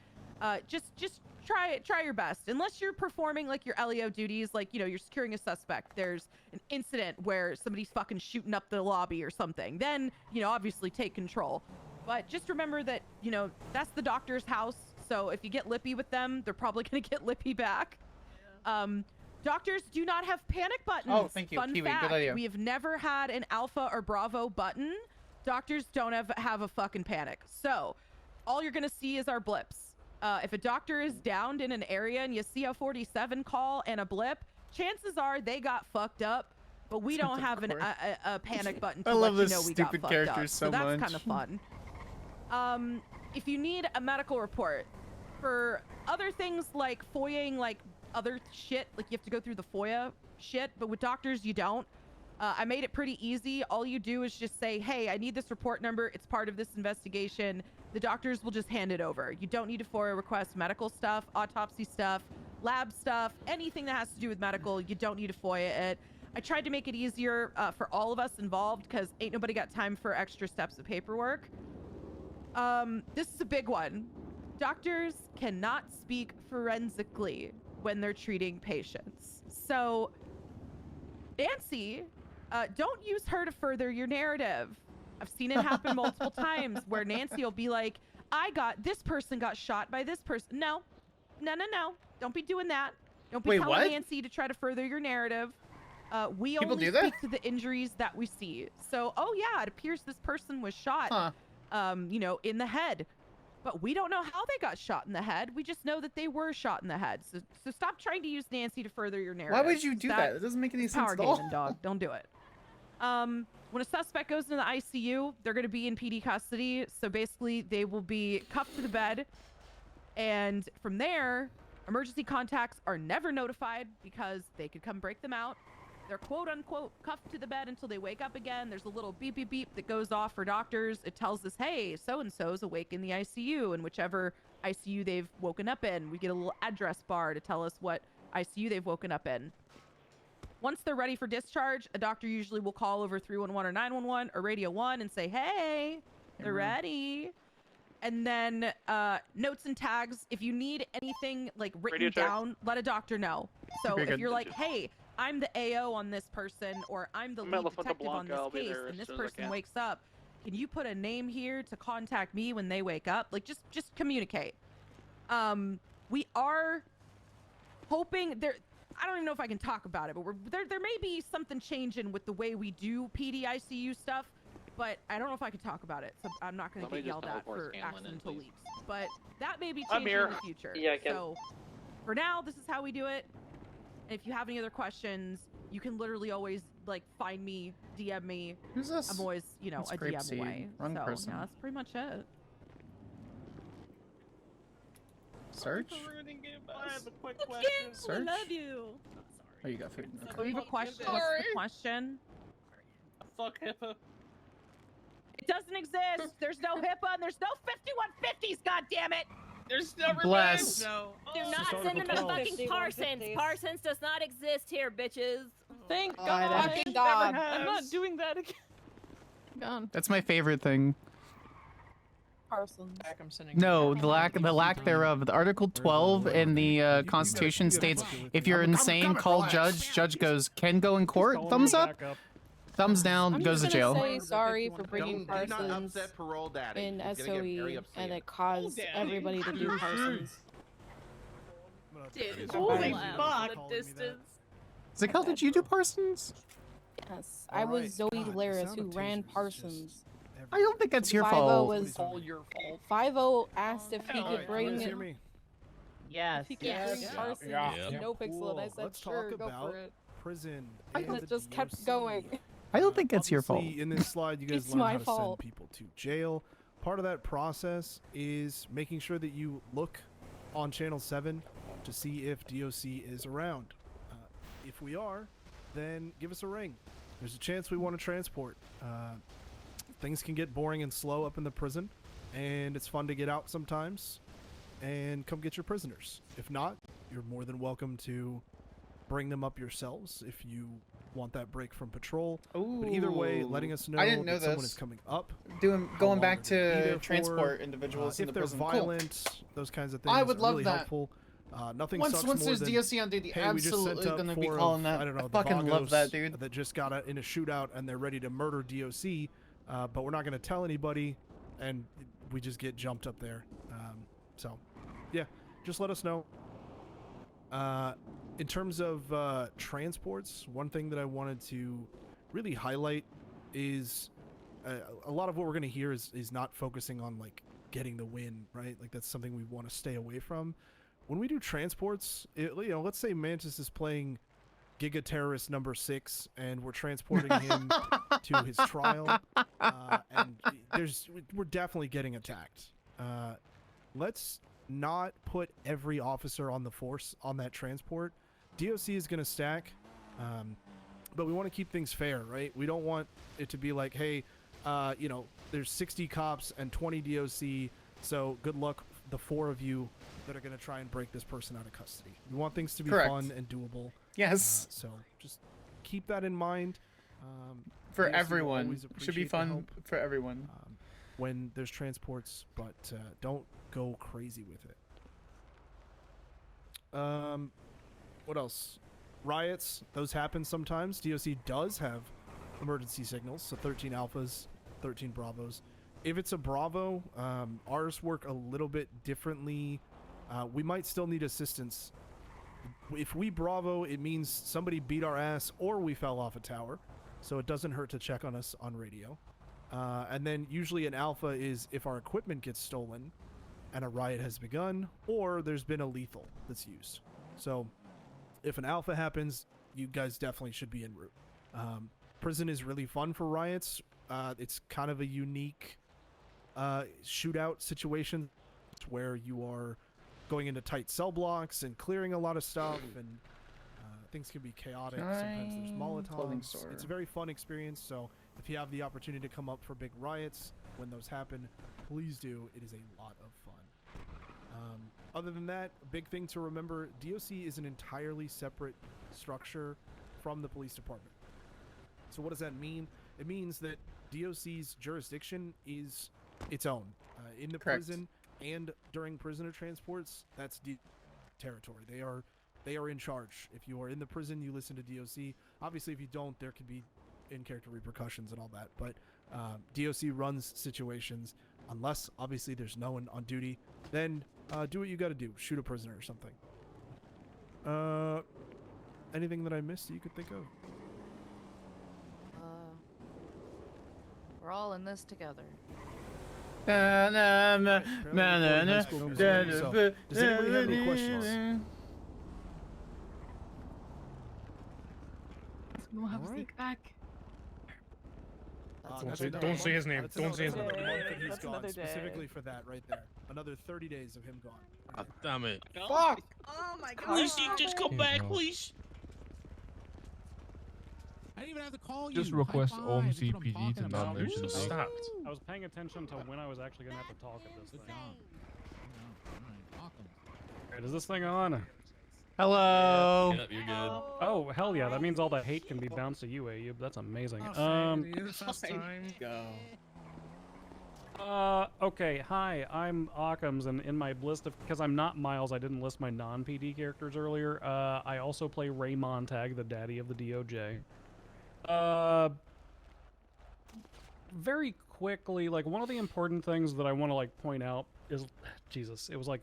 just try your best. Unless you're performing like your LEO duties, like, you know, you're securing a suspect. There's an incident where somebody's fucking shooting up the lobby or something. Then, you know, obviously take control. But just remember that, you know, that's the doctor's house. So if you get lippy with them, they're probably gonna get lippy back. Doctors do not have panic buttons. Oh, thank you, Fun Kiwi. fact, Good idea. we have never had an alpha or bravo button. Doctors don't have a fucking panic. So all you're gonna see is our blips. If a doctor is downed in an area and you see a 47 call and a blip, chances are they got fucked up. But we don't have a panic button to I love let you this know we got stupid fucked character up. so that's much. kind of fun. If you need a medical report for other things like FOIAing, like other shit, like you have to go through the FOIA shit, but with doctors you don't. I made it pretty easy. All you do is just say, hey, I need this report number. It's part of this investigation. The doctors will just hand it over. You don't need to FOIA request medical stuff, autopsy stuff, lab stuff, anything that has to do with medical. You don't need to FOIA it. I tried to make it easier for all of us involved because ain't nobody got time for extra steps of paperwork. This is a big one. Doctors cannot speak forensically when they're treating patients. So, Nancy, don't use her to further your narrative. I've seen it happen multiple times where Nancy will be like, this person got shot by this person. No. Don't be doing that. Don't be Wait, telling what? Nancy to try to further your narrative. We People only do that? speak to the injuries that we see. So, oh yeah, it appears this person was shot, you know, in the head. But we don't know how they got shot in the head. We just know that they were shot in the head. So stop trying to use Nancy to further your narrative. Why would you do that? It doesn't make any sense power at all. gaming, dog. Don't do it. When a suspect goes into the ICU, they're going to be in PD custody. So basically, they will be cuffed to the bed. And from there, emergency contacts are never notified because they could come break them out. They're quote unquote cuffed to the bed until they wake up again. There's a little beep beep beep that goes off for doctors. It tells us, hey, so-and-so's awake in the ICU, and whichever ICU they've woken up in. We get a little address bar to tell us what ICU they've woken up in. Once they're ready for discharge, a doctor usually will call over 311 or 911 or Radio 1 and say, hey, they're ready. And then notes and tags. If you need anything like written down, let a doctor know. So if you're like, hey, I'm the AO on this person, or I'm the lead detective on this case, and this person wakes up, can you put a name here to contact me when they wake up? Like, just communicate. We are hoping there. I don't even know if I can talk about it, but there may be something changing with the way we do PDICU stuff, but I don't know if I can talk about it, so I'm not going to get yelled at for accidental leaks. But that may be changing in the future. Yeah, I can. So for now, this is how we do it. And if you have any other questions, you can literally always like find me, DM me. Who's this? I'm always, you know, That's a Grape DM Seed. away. Wrong so person. yeah, that's pretty much it. Search? I have a quick question. Search? love you. Oh, you got food. Okay. Oh, you have a question? What's the question? Fuck HIPAA. It doesn't exist. There's no HIPAA and there's no 5150s, goddammit! There's never Bless. been. No. Do not send him to fucking Parsons. Parsons does not exist here, bitches. Thank God. God. Fucking God. has. I'm not doing that again. Gone. That's my favorite thing. Parsons. No, the lack thereof. The Article 12 in the Constitution states, if you're insane, call judge. Judge goes, can go in court. Thumbs up. Thumbs down. I'm Goes to just gonna jail. say sorry for bringing Do not Parsons upset parole daddy. in He's gonna get very SOE, upset. and it caused everybody to do Parsons. Dude, Holy fuck. The distance. Zikal, did you do Parsons? Yes, I was Zoe Delaris who ran Parsons. I don't think that's your 5-0 fault. was all your fault. 5-0 asked if he could bring Yes. if he could bring Parsons to No Pixel, and I said Let's sure, talk go about for it. prison. And it just kept going. I don't think it's your fault. Obviously, in this slide, you guys It's learn my how to fault. send people to jail. Part of that process is making sure that you look on Channel 7 to see if DOC is around. If we are, then give us a ring. There's a chance we want to transport. Things can get boring and slow up in the prison, and it's fun to get out sometimes and come get your prisoners. If not, you're more than welcome to bring them up yourselves if you want that break from patrol. But either way, letting us know, I didn't know that someone this. is coming up. Going long back they're gonna be to there transport for, individuals if into they're prison. Cool. violent, those kinds of things. I would are love really that. helpful. Nothing Once sucks there's more than, DOC on duty, hey, we just sent absolutely up gonna be 4 calling of, that. I don't know, I fucking love vagos that, dude. That just got in a shootout and they're ready to murder DOC, but we're not going to tell anybody, and we just get jumped up there. So, yeah, just let us know. In terms of transports, one thing that I wanted to really highlight is a lot of what we're going to hear is not focusing on like getting the win, right? Like that's something we want to stay away from. When we do transports, let's say Mantis is playing Giga Terrorist number 6 and we're transporting him to his trial, and we're definitely getting attacked. Let's not put every officer on the force on that transport. DOC is going to stack, but we want to keep things fair, right? We don't want it to be like, hey, there's 60 cops and 20 DOC, so good luck, the 4 of you that are going to try and break this person out of custody. We want things to be Correct. fun and doable. Yes. So just keep that in mind. For DOC will everyone. always Should be appreciate the fun help, for everyone. when there's transports, but don't go crazy with it. What else? Riots, those happen sometimes. DOC does have emergency signals, so 13 alphas 13 Bravos. If it's a Bravo, ours work a little bit differently. We might still need assistance. If we Bravo, it means somebody beat our ass or we fell off a tower, so it doesn't hurt to check on us on radio. And then usually an Alpha is if our equipment gets stolen and a riot has begun, or there's been a lethal that's used. So if an Alpha happens, you guys definitely should be en route. Prison is really fun for riots. It's kind of a unique shootout situation where you are going into tight cell blocks and clearing a lot of stuff, and things can be chaotic. Sometimes there's Molotovs. It's a very fun experience, so if you have the opportunity to come up for big riots when those happen, please do. It is a lot of fun. Other than that, a big thing to remember, DOC is an entirely separate structure from the police department. So what does that mean? It means that DOC's jurisdiction is its own. In the prison and during prisoner transports, that's territory. They are in charge. If you are in the prison, you listen to DOC. Obviously, if you don't, there could be in-character repercussions and all that. But DOC runs situations. Unless, obviously, there's no one on duty, then do what you got to do. Shoot a prisoner or something. Anything that I missed that you could think of? We're all in this together. Does anybody have any questions? We'll have a sneak back. Don't say his name. Don't say his name. He's That's gone another day. specifically for that right there. Another 30 days of him gone. Damn it. Fuck! Oh my god. Please, just come back, please. I didn't even have to call you. Just request High five, that's what I'm OMC PD talking to about. not mention the name. I was paying attention to when I was actually gonna have to talk at this thing. Alright, is this thing on? Hello. Yep, you're good. Oh, hell yeah, that means all that hate can be bounced to you, Ayub. That's amazing. Okay, hi, I'm Occams, and in my list of, because I'm not Miles, I didn't list my non-PD characters earlier, I also play Ray Montag, the daddy of the DOJ. Very quickly, like, one of the important things that I want to, like, point out is, Jesus, it was, like,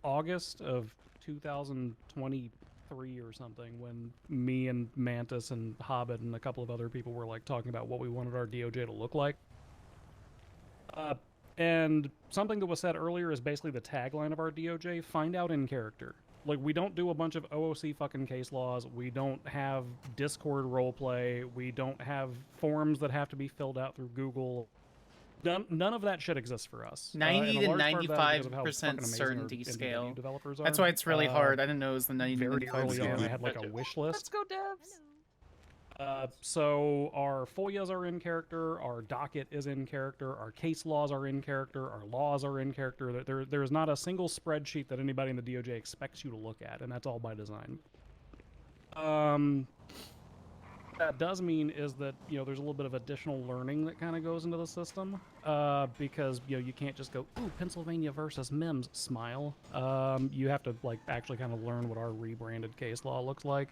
August of 2023 or something when me and Mantis and Hobbit and a couple of other people were, like, talking about what we wanted our DOJ to look like. And something that was said earlier is basically the tagline of our DOJ, find out in character. Like, we don't do a bunch of OOC fucking case laws, we don't have Discord roleplay, we don't have forms that have to be filled out through Google. None of that shit exists for us. 90 and to a large part of that is because of how 95% fucking amazing our certainty indie scale. developers That's are. why it's really hard. I didn't know it was the 90 to Very 95 early scale. on, I had like a wish list. Let's go, devs. So our FOIAs are in character, our docket is in character, our case laws are in character, our laws are in character. There's not a single spreadsheet that anybody in the DOJ expects you to look at, and that's all by design. That does mean is that, you know, there's a little bit of additional learning that kind of goes into the system, because, you know, you can't just go, ooh, Pennsylvania versus MIMS, smile. You have to, like, actually kind of learn what our rebranded case law looks like.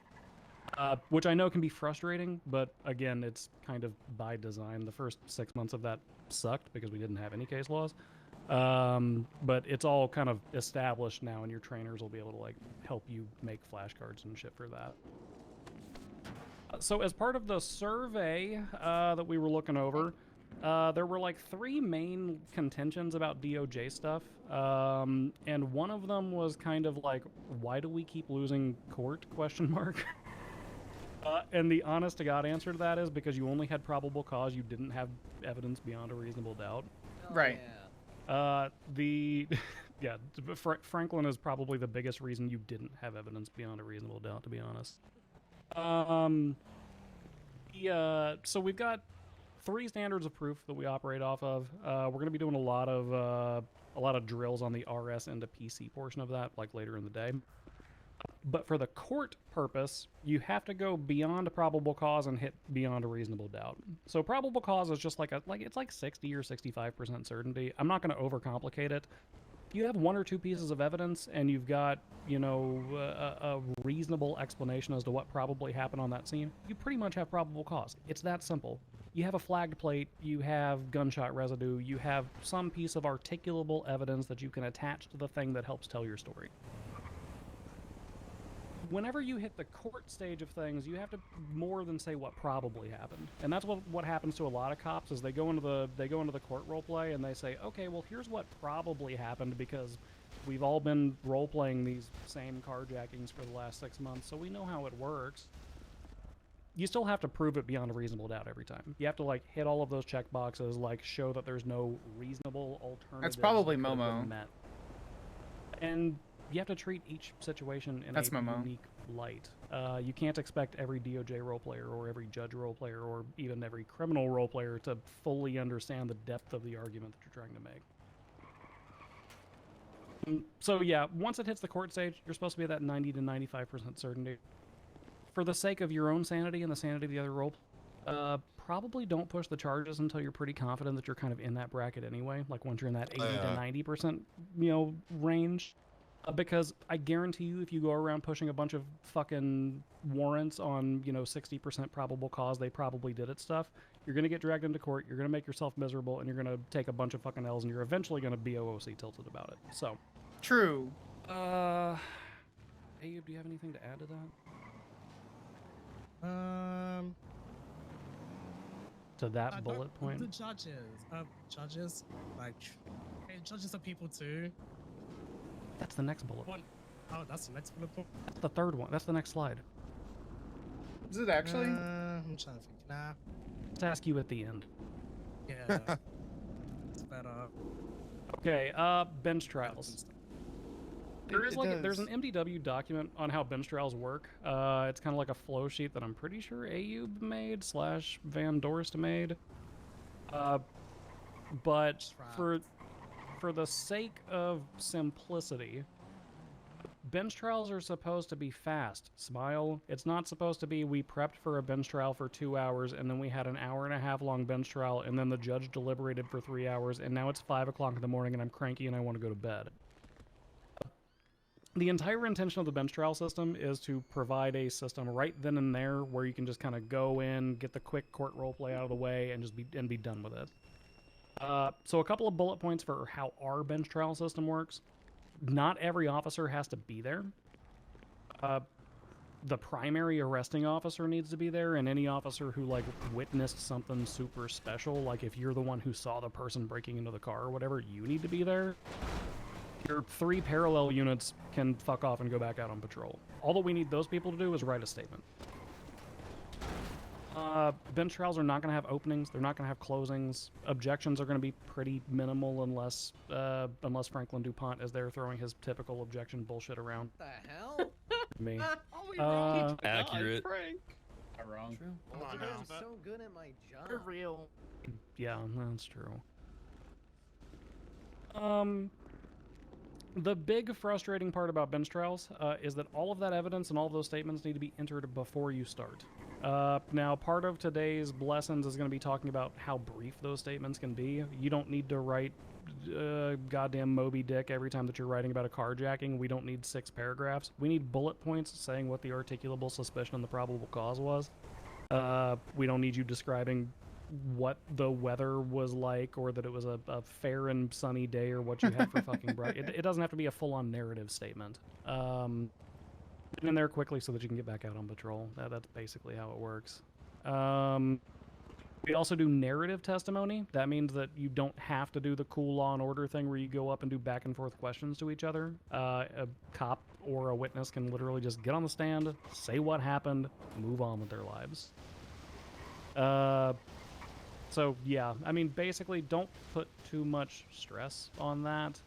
Which I know can be frustrating, but again, it's kind of by design. The first 6 months of that sucked because we didn't have any case laws. But it's all kind of established now, and your trainers will be able to, like, help you make flashcards and shit for that. So as part of the survey that we were looking over, there were like 3 main contentions about DOJ stuff, and one of them was kind of like, why do we keep losing court, question mark? And the honest-to-God answer to that is because you only had probable cause, you didn't have evidence beyond a reasonable doubt. Right. Yeah, Franklin is probably the biggest reason you didn't have evidence beyond a reasonable doubt, to be honest. So we've got 3 standards of proof that we operate off of. We're going to be doing a lot of drills on the RS into PC portion of that, like later in the day. But for the court purpose, you have to go beyond a probable cause and hit beyond a reasonable doubt. So probable cause is just it's like 60 or 65% certainty. I'm not going to overcomplicate it. You have 1 or 2 pieces of evidence, and you've got, you know, a reasonable explanation as to what probably happened on that scene. You pretty much have probable cause. It's that simple. you have a flagged plate, you have gunshot residue, you have some piece of articulable evidence that you can attach to the thing that helps tell your story. Whenever you hit the court stage of things, you have to more than say what probably happened, and that's what happens to a lot of cops. Is they go into the court role play and they say, okay, well here's what probably happened because we've all been role playing these same carjackings for the last 6 months, so we know how it works. You still have to prove it beyond a reasonable doubt every time. You have to like hit all of those check boxes, like show that there's no reasonable alternative. That's probably that could have Momo. been met. And you have to treat each situation in That's a Momo. unique light. You can't expect every DOJ role player or every judge role player or even every criminal role player to fully understand the depth of the argument that you're trying to make. So yeah, once it hits the court stage, you're supposed to be at that 90 to 95% certainty. For the sake of your own sanity and the sanity of the other role, probably don't push the charges until you're pretty confident that you're kind of in that bracket anyway. Like once you're in that 80 to 90%, range. Because I guarantee you, if you go around pushing a bunch of fucking warrants on, 60% probable cause, they probably did it stuff, you're going to get dragged into court, you're going to make yourself miserable, and you're going to take a bunch of fucking L's, and you're eventually going to be OOC tilted about it. So. True. Ayub, do you have anything to add to that? To that bullet point? The judges, like, hey, judges are people too. That's the next bullet. Oh, that's the next bullet point? That's the third one. That's the next slide. Is it actually? I'm trying to think. Nah. Let's ask you at the end. Yeah. It's better. Okay, bench trials. There's an MDW document on how bench trials work. It's kind of like a flow sheet that I'm pretty sure Ayub made / Van Dorst made. But for the sake of simplicity, bench trials are supposed to be fast. Smile. It's not supposed to be we prepped for a bench trial for 2 hours and then we had an 1.5 hour long bench trial and then the judge deliberated for 3 hours and now it's 5 o'clock in the morning and I'm cranky and I want to go to bed. The entire intention of the bench trial system is to provide a system right then and there where you can just kind of go in, get the quick court role play out of the way, and just be done with it. So a couple of bullet points for how our bench trial system works. Not every officer has to be there. The primary arresting officer needs to be there, and any officer who like witnessed something super special, like if you're the one who saw the person breaking into the car or whatever, you need to be there. Your 3 parallel units can fuck off and go back out on patrol. All that we need those people to do is write a statement. Bench trials are not going to have openings. They're not going to have closings. Objections are going to be pretty minimal unless Franklin DuPont is there throwing his typical objection bullshit around. What the hell? Me. Accurate. Not wrong. True. Come on I'm now. so good at my job. You're real. Yeah, that's true. The big frustrating part about bench trials is that all of that evidence and all of those statements need to be entered before you start. Now, part of today's lessons is going to be talking about how brief those statements can be. You don't need to write goddamn Moby Dick every time that you're writing about a carjacking. We don't need 6 paragraphs. We need bullet points saying what the articulable suspicion and the probable cause was. We don't need you describing what the weather was like or that it was a fair and sunny day or what you had for fucking bright. It doesn't have to be a full-on narrative statement. Get in there quickly so that you can get back out on patrol. That's basically how it works. We also do narrative testimony. That means that you don't have to do the cool Law and Order thing where you go up and do back and forth questions to each other. A cop or a witness can literally just get on the stand, say what happened, move on with their lives. So yeah, I mean, basically don't put too much stress on that,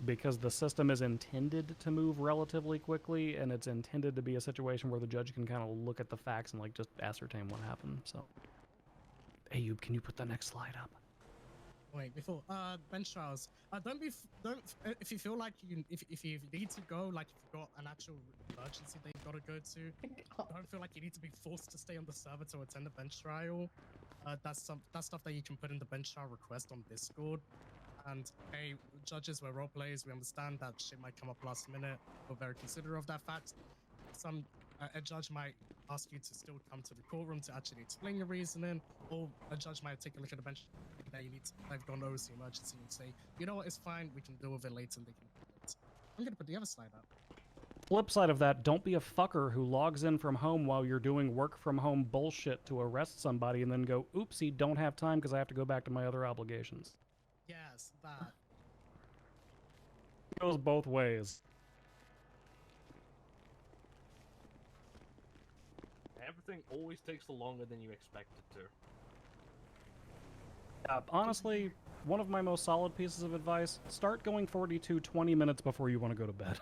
because the system is intended to move relatively quickly, and it's intended to be a situation where the judge can kind of look at the facts and like just ascertain what happened. So, Ayub, can you put the next slide up? Wait, before bench trials. If you feel like if you need to go, like if you've got an actual emergency that you've got to go to, don't feel like you need to be forced to stay on the server to attend a bench trial. That's stuff that you can put in the bench trial request on Discord. And hey, judges, we're role players. We understand that shit might come up last minute. We're very considerate of that fact. A judge might ask you to still come to the courtroom to actually explain your reasoning, or a judge might take a look at the bench that you need to have gone over the emergency and say, you know what, it's fine, we can deal with it later and they can appeal it. I'm gonna put the other slide up. Flip side of that, don't be a fucker who logs in from home while you're doing work from home bullshit to arrest somebody and then go, oopsie, don't have time because I have to go back to my other obligations. Yes, that. It goes both ways. Everything always takes longer than you expect it to. Honestly, one of my most solid pieces of advice, start going 42 20 minutes before you want to go to bed.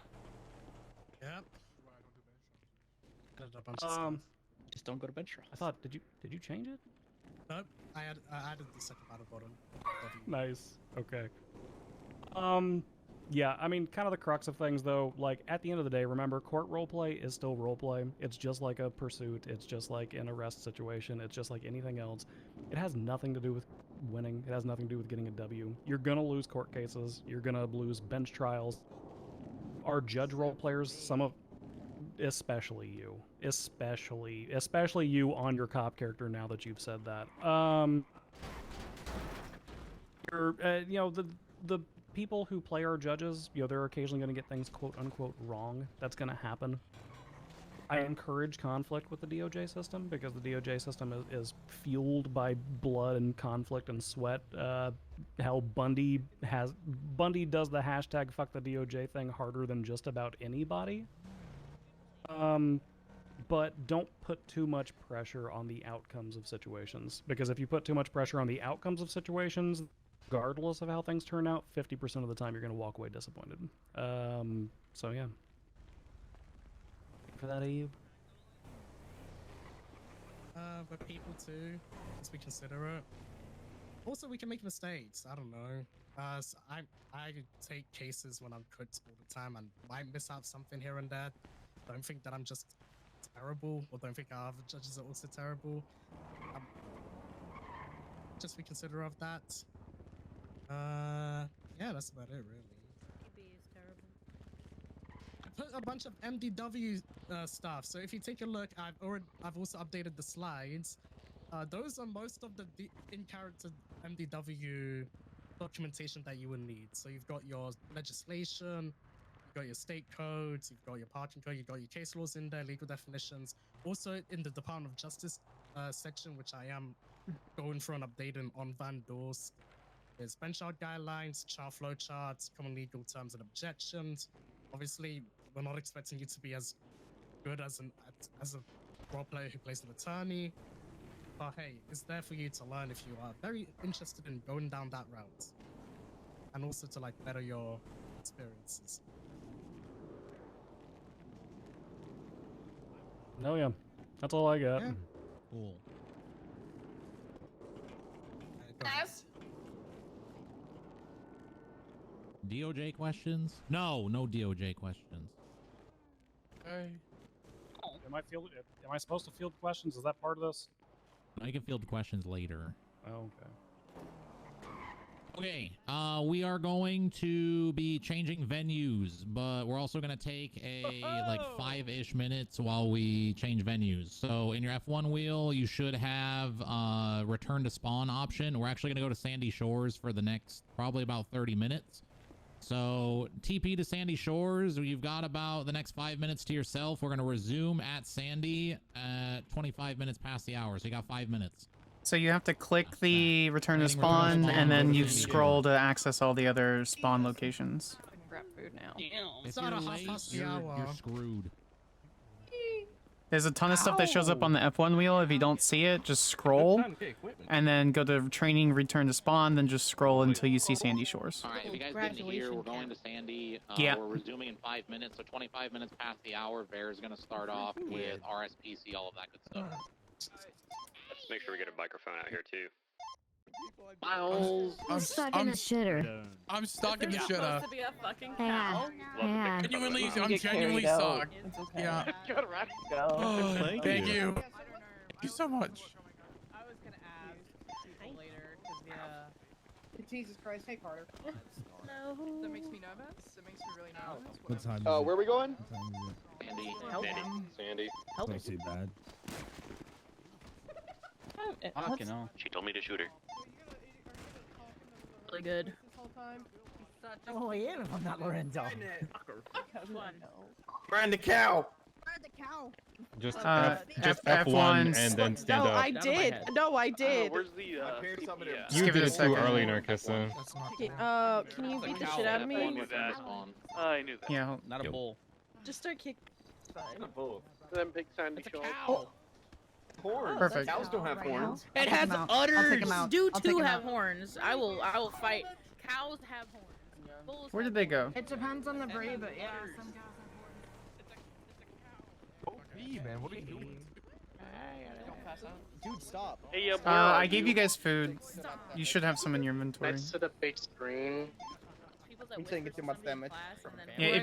Yep. Just don't go to bed, Charles. I thought, did you change it? Nope, I added the second part of bottom. Nice. Okay. Yeah, I mean, kind of the crux of things, though, like, at the end of the day, remember, court roleplay is still roleplay. It's just like a pursuit. It's just like an arrest situation. It's just like anything else. It has nothing to do with winning. It has nothing to do with getting a W. You're gonna lose court cases. You're gonna lose bench trials. Our judge roleplayers, some of... Especially you. Especially you on your cop character now that you've said that. You're, you know, the people who play our judges, you know, they're occasionally going to get things quote-unquote wrong. That's going to happen. I encourage conflict with the DOJ system because the DOJ system is fueled by blood and conflict and sweat. Hell, Bundy does the hashtag fuck the DOJ thing harder than just about anybody. But don't put too much pressure on the outcomes of situations, because if you put too much pressure on the outcomes of situations, regardless of how things turn out, 50% of the time you're going to walk away disappointed. So yeah. For that, Ayub? But people too, as we consider it. Also, we can make mistakes. I don't know. So I take cases when I'm cooked all the time and might miss out something here and there. Don't think that I'm just terrible, or don't think our other judges are also terrible. Just be considerate of that. Yeah, that's about it, really. PB is terrible. I put a bunch of MDW stuff. So if you take a look, I've also updated the slides. Those are most of the in-character MDW documentation that you will need. So you've got your legislation, you've got your state codes, you've got your parking code, you've got your case laws in there, legal definitions. Also in the Department of Justice section, which I am going through and updating on Van Dorsk, there's bench out guidelines, chart flow charts, common legal terms and objections. Obviously, we're not expecting you to be as good as a role player who plays an attorney. But hey, it's there for you to learn if you are very interested in going down that route. And also to like better your experiences. No, yeah. That's all I got. Yeah. Cool. Yes. DOJ questions? No DOJ questions. Okay. Am I supposed to field questions? Is that part of this? I can field questions later. Oh, okay. Okay, we are going to be changing venues, but we're also going to take a like 5-ish minutes while we change venues. So in your F1 wheel, you should have return to spawn option. We're actually going to go to Sandy Shores for the next probably about 30 minutes. So TP to Sandy Shores. You've got about the next 5 minutes to yourself. We're going to resume at Sandy at 25 minutes past the hour. So you got 5 minutes. So you have to click the return to spawn, and then you scroll to access all the other spawn locations. Grab food now. If you're late, you're screwed. There's a ton of stuff that shows up on the F1 wheel. If you don't see it, just scroll, and then go to training, return to spawn, then just scroll until you see Sandy Shores. All right, if you guys didn't hear, we're going to Sandy. Yeah. We're resuming in 5 minutes, so 25 minutes past the hour. Bear's going to start off with RSPC, all of that good stuff. Let's make sure we get a microphone out here too. Miles, I'm stuck in the shitter. I'm stuck in the Supposed shitter. to be a fucking Yeah. cow. Yeah. Genuinely, I'm Get genuinely carried out. stuck. It's okay. Yeah. Go. Oh, thank you. Thank you so much. I was gonna ask people later, cause yeah. Jesus Christ. Hey, Carter. That makes me nervous. It makes me really nervous. What time is Where are we going? What time is Sandy. Help Sandy. him. Sandy. it? Don't too bad. Fucking hell. She told me to shoot her. Really good. This whole time. Oh, yeah, I'm not Lorenzo. Brand the cow. The cow. Just F1 F1 and then stand No, up. I did. No, I did. Where's the You give did it a it too second. early, Narcissa. Okay, can you beat the shit out of me? I knew that. Yeah. Not a bull. Just start kicking. Then pick Sandy show. Horns. Perfect. Cows don't have horns. It has udders. Do two have horns. I will fight. Cows have horns. Bulls Where have did they go? It depends on the breed, but yeah, some cows Man, what are you doing? Dude, stop. Hey, I gave you guys food. You should have some in your inventory. set up big screen. I'm taking too much damage. Yeah,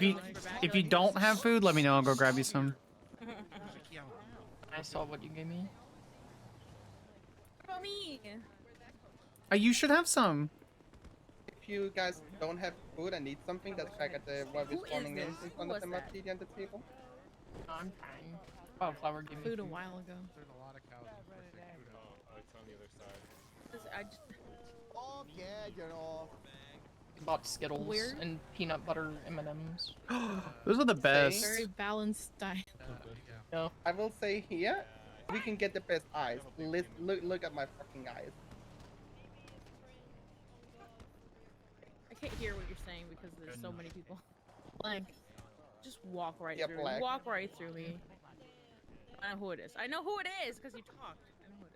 if you don't have food, let me know. I'll go grab you some. I saw what you gave me. What about me? You should have some. If you guys don't have food and need something, that's back at the where we're spawning in front of the martini on the table. I'm fine. Wildflower gave me food a while ago. There's a lot of cows in it's on the other side. I just... Oh, yeah, you know. Bought Skittles Weird. and peanut butter M&Ms. Those are the best. Very balanced diet. No. I will say here, we can get the best eyes. Look at my fucking eyes. I can't hear what you're saying because there's so many people. Blank. Just walk right Yeah, through me. black. Walk right through me. I know who it is. I know who it is because you talked. I know who it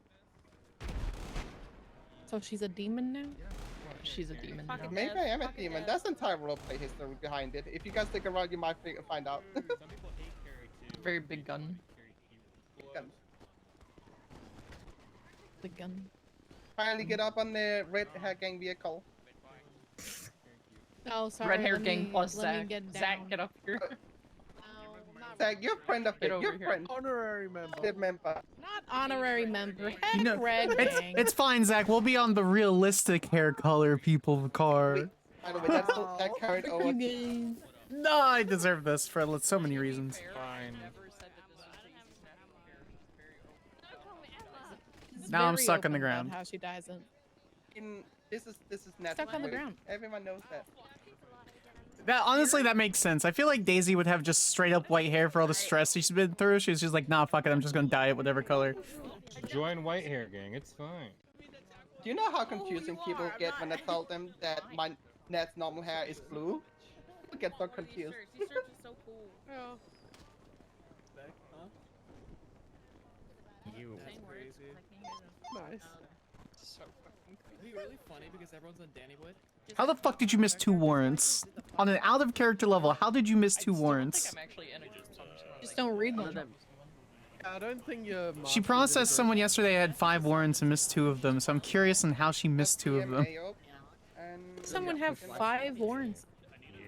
is. So she's a demon now? She's a demon now. Maybe I am a demon. There's entire roleplay history behind it. If you guys stick around, you might find out. Very big gun. Gun. The gun. Finally get up on the red hair gang vehicle. Oh, sorry. Red hair let gang me- plus let me Zach. get Zach, down. get up here. Zach, you're friend of Get it. over You're here. friend. Honorary member. The member. Not honorary member. Heck, You know, red gang. it's fine, Zach. We'll be on the realistic hair color people car. By the way, that carried over. No, I deserve this for so many reasons. Fine. Now I'm stuck on the ground. How she doesn't. This is natural. Stuck on the ground. Everyone knows that. Honestly, that makes sense. I feel like Daisy would have just straight up white hair for all the stress she's been through. She's just like, nah, fuck it. I'm just gonna dye it whatever color. Join White Hair Gang. It's fine. Do you know how confusing people get when I tell them that my Nat's normal hair is blue? People get so confused. These shirts are so cool. You. Nice. So fucking cool. It'd be really funny because everyone's on Dannywood. How the fuck did you miss 2 warrants? On an out of character level, how did you miss 2 warrants? I'm actually in a group, so just don't read them. I don't think you're. She processed someone yesterday had 5 warrants and missed 2 of them, so I'm curious on how she missed 2 of them. Someone have 5 warrants.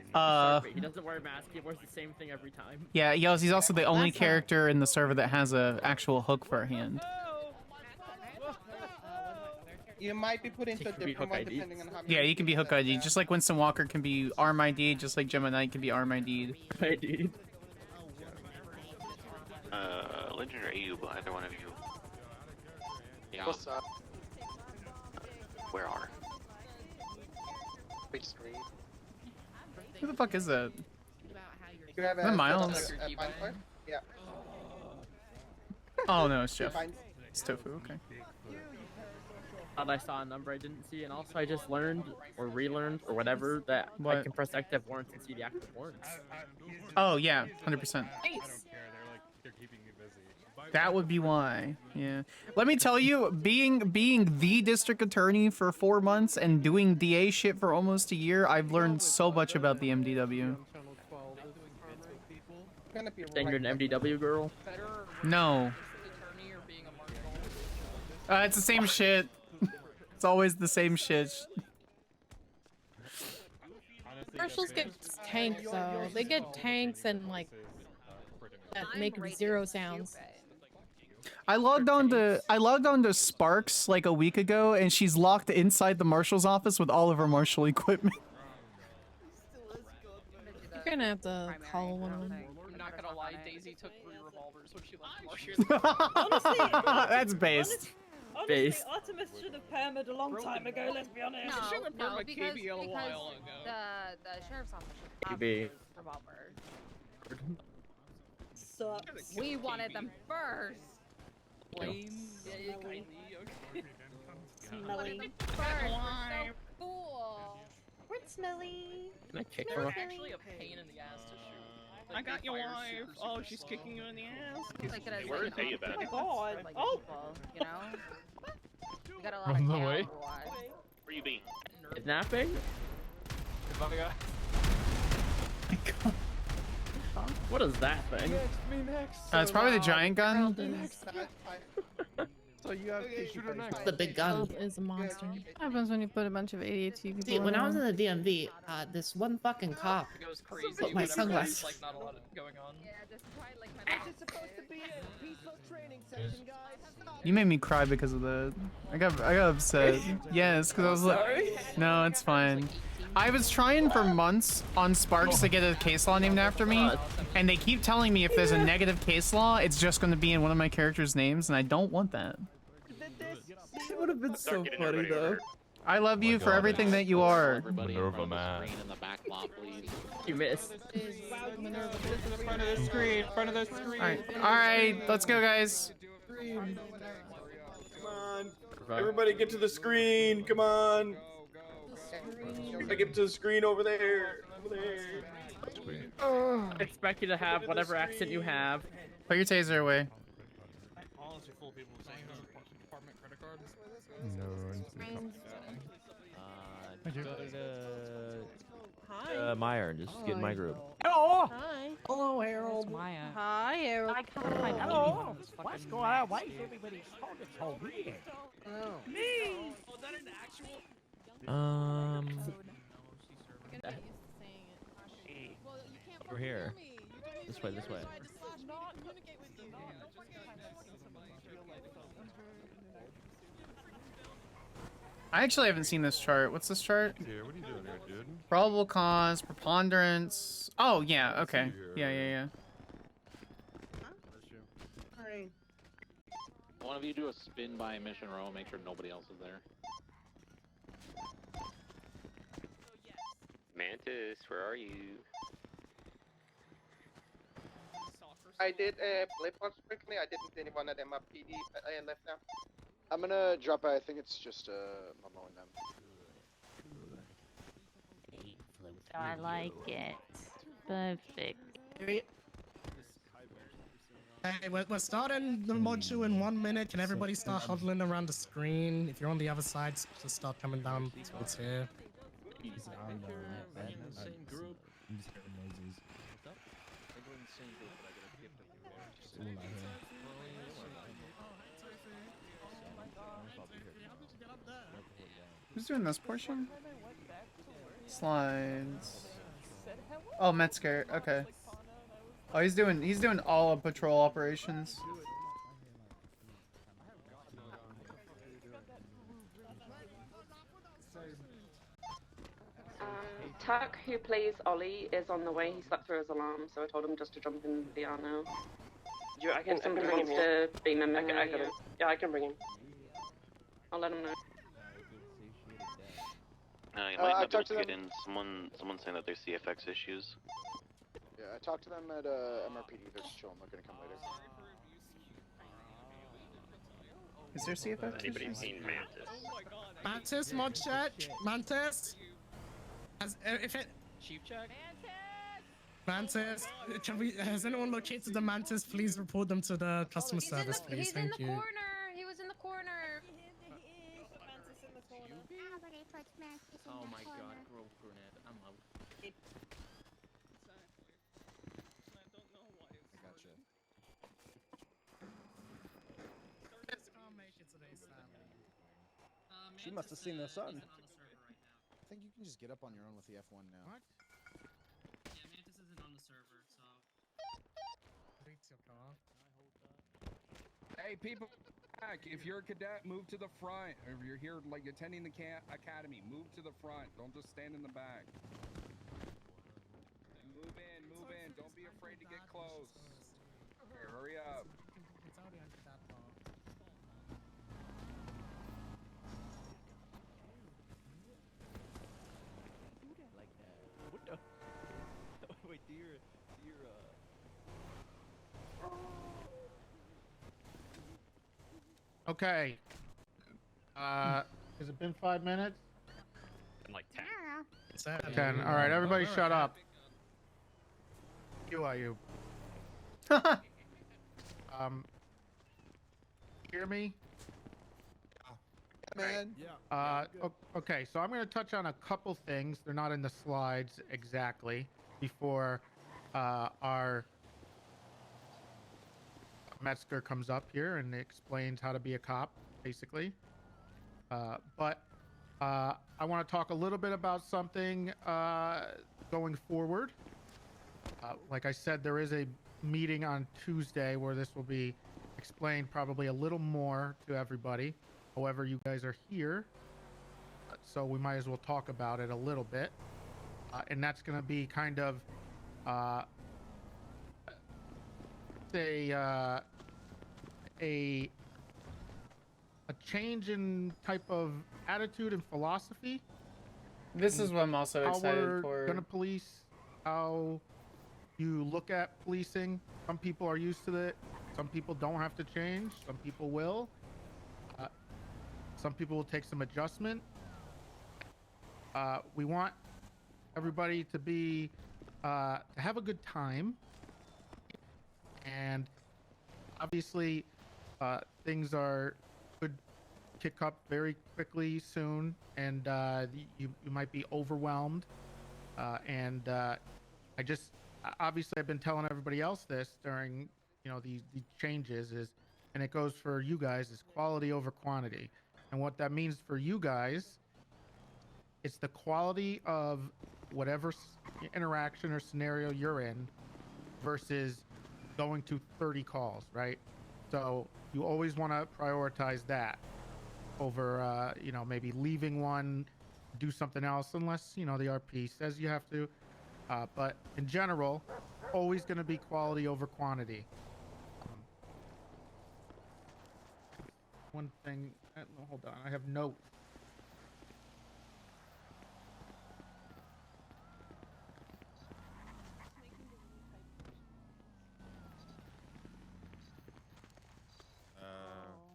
He doesn't wear a mask. He wears the same thing every time. Yeah, he's also the only character in the server that has a actual hook for a hand. You might be put into a different one depending on how many. Yeah, you can be hook ID, just like Winston Walker can be arm ID, just like Gemma Knight can be arm ID'd. ID'd. Legend or Ayub, either one of you. Yeah. What's up? Where are? Big screen. Who the fuck is that? You have Is that Miles? Yeah. Oh no, it's Jeff. It's Tofu, okay. Thought I saw a number I didn't see, and also I just learned, or relearned, or whatever, that I What? can press active warrants and see the active warrants. Oh yeah, 100%. That would be why. Yeah. Let me tell you, being the district attorney for 4 months and doing DA shit for almost a year, I've learned so much about the MDW. Saying you're an MDW girl? No. It's the same shit. It's always the same shit. Marshals get tanks though. They get tanks and like that make 0 sounds. I logged on to Sparks like a week ago, and she's locked inside the marshal's office with all of her marshal equipment. You're gonna have to call one of them. I'm not gonna lie, Daisy took 3 revolvers when she left Marshall. That's based. Honestly, Based. Artemis should have permed a long time ago, let's be honest. No, no, because the sheriff's office should have Maybe. revolvers. Sucks. We wanted them first. Blame. Yeah, kindly, okay. Smelly. First, we're so cool. We're smelly. Can I kick They're her? actually a pain in the ass to shoot. I got your wife. Oh, she's kicking you in the ass. Like it as, Where like, are you, you know, Ben? God. like Oh. people, you know? You got a lot From of the talent way? otherwise. Where you been? Kidnapping? Goodbye, guy. What is that thing? It's probably the giant gun. So you have to shoot her next. The big gun. Is a monster. What happens when you put a bunch of ADHD people See, when in I was in one? the DMV, this one fucking cop Goes put crazy my whenever sunglasses. there's, like, not a lot going on. Yeah, this is probably like my This is supposed to be a peaceful training session, guys. You made me cry because of that. I got upset. Yes, because I was like, no, it's fine. I was trying for months on Sparks to get a case law named after me, and they keep telling me if there's a negative case law, it's just going to be in one of my characters' names, and I don't want that. It would have been so funny though. I love you for everything that you are. Minerva man. In the back lot, please. You missed. Front of the screen. Front of the screen. Alright, let's go, guys. Come on. Everybody get to the screen. Come on. Everybody get to the screen over there. Over there. I expect you to have whatever accent you have. Put your taser away. Honestly, full of people saying department credit card. Hi. Meyer, just get in my group. Hello. Hi. Hello, Harold. Maya. Hi, Harold. I can't find Hello. anything. What's going on? Why is everybody so weird? Me. Oh, is that an actual? Over here. This way, this way. I actually haven't seen this chart. What's this chart? Yeah, what are you doing here, dude? Probable cause, preponderance. Oh, yeah, okay. Yeah. Alright. One of you do a spin by Mission Row, make sure nobody else is there. Mantis, where are you? I did play parts quickly. I didn't see anyone at MRPD left now. I'm gonna drop by. I think it's just Momo and them. I like it. Perfect. Hey, we're starting the module in 1 minute. Can everybody start huddling around the screen? If you're on the other side, just start coming down towards here. Who's doing this portion? Slides. Oh, Metzger. Okay. Oh, he's doing all of patrol operations. Tuck, who plays Ollie, is on the way. He slept through his alarm, so I told him just to jump in VR now. I can Somebody bring him wants here. to beam him in. Yeah, I can bring him. I'll let him know. You might I not be able talked to to get them. in. Someone's saying that there's CFX issues. Yeah, I talked to them at MRPD. They're just chilling. They're gonna come later. Is there CFX? Anybody issues? seen Mantis? Mantis, mod chat. Mantis. If it. Chief check. Mantis, has anyone located the Mantis? Please report them to the customer service, please. He's in Thank the you. corner. He was in the corner. Oh my god, growth grenade. I'm out. She must have seen the sun. I think you can just get up on your own with the F1 now. Yeah, Mantis isn't on the server, so. Reach your car. Hey, people, back. If you're a cadet, move to the front. Or if you're here, like, attending the academy, move to the front. Don't just stand in the back. Move in, move in. Don't be afraid to get close. Here, hurry up. It's already on that part. Like that. What the? Wait, do your Okay. Has it been 5 minutes? In like 10. 10. All right, everybody, shut up. You are you? Hear me? Man. Okay, so I'm going to touch on a couple things. They're not in the slides exactly before our Metzger comes up here and explains how to be a cop, basically. But I want to talk a little bit about something going forward. Like I said, there is a meeting on Tuesday where this will be explained probably a little more to everybody. However, you guys are here, so we might as well talk about it a little bit. And that's going to be kind of a change in type of attitude and philosophy. This is what I'm also how excited we're for. Gonna police, how you look at policing. Some people are used to it. Some people don't have to change. Some people will. Some people will take some adjustment. We want everybody to be to have a good time, and obviously things could kick up very quickly soon, and you might be overwhelmed. Obviously I've been telling everybody else this during these changes and it goes for you guys, is quality over quantity. And what that means for you guys, it's the quality of whatever interaction or scenario you're in versus going to 30 calls, right? So you always want to prioritize that over, maybe leaving one, do something else, unless, the RP says you have to. But in general, always going to be quality over quantity. One thing, no, hold on, I have notes.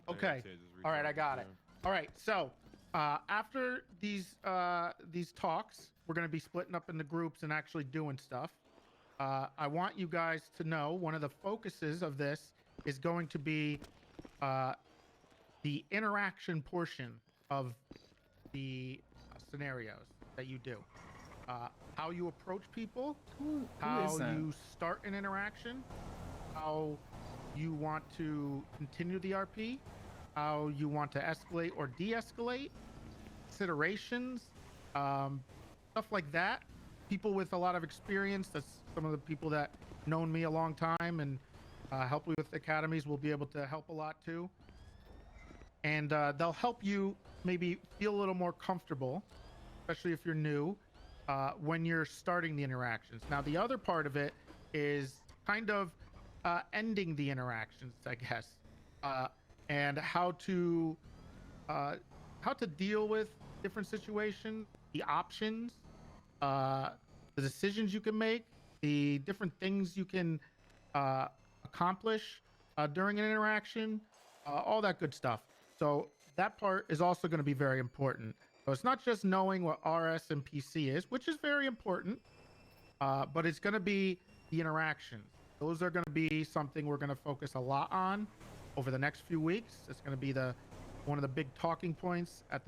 Okay. All right, I got it. All right, so after these talks, we're going to be splitting up into groups and actually doing stuff. I want you guys to know one of the focuses of this is going to be the interaction portion of the scenarios that you do. How you approach people, how you start an interaction, how you want to continue the RP, how you want to escalate or de-escalate, considerations, stuff like that. People with a lot of experience, that's some of the people that known me a long time and help me with academies will be able to help a lot too. And they'll help you maybe feel a little more comfortable, especially if you're new, when you're starting the interactions. Now, the other part of it is kind of ending the interactions, I guess, and how to deal with different situations, the options, the decisions you can make, the different things you can accomplish during an interaction, all that good stuff. So that part is also going to be very important. So it's not just knowing what RS and PC is, which is very important, but it's going to be the interactions. Those are going to be something we're going to focus a lot on over the next few weeks. It's going to be one of the big talking points at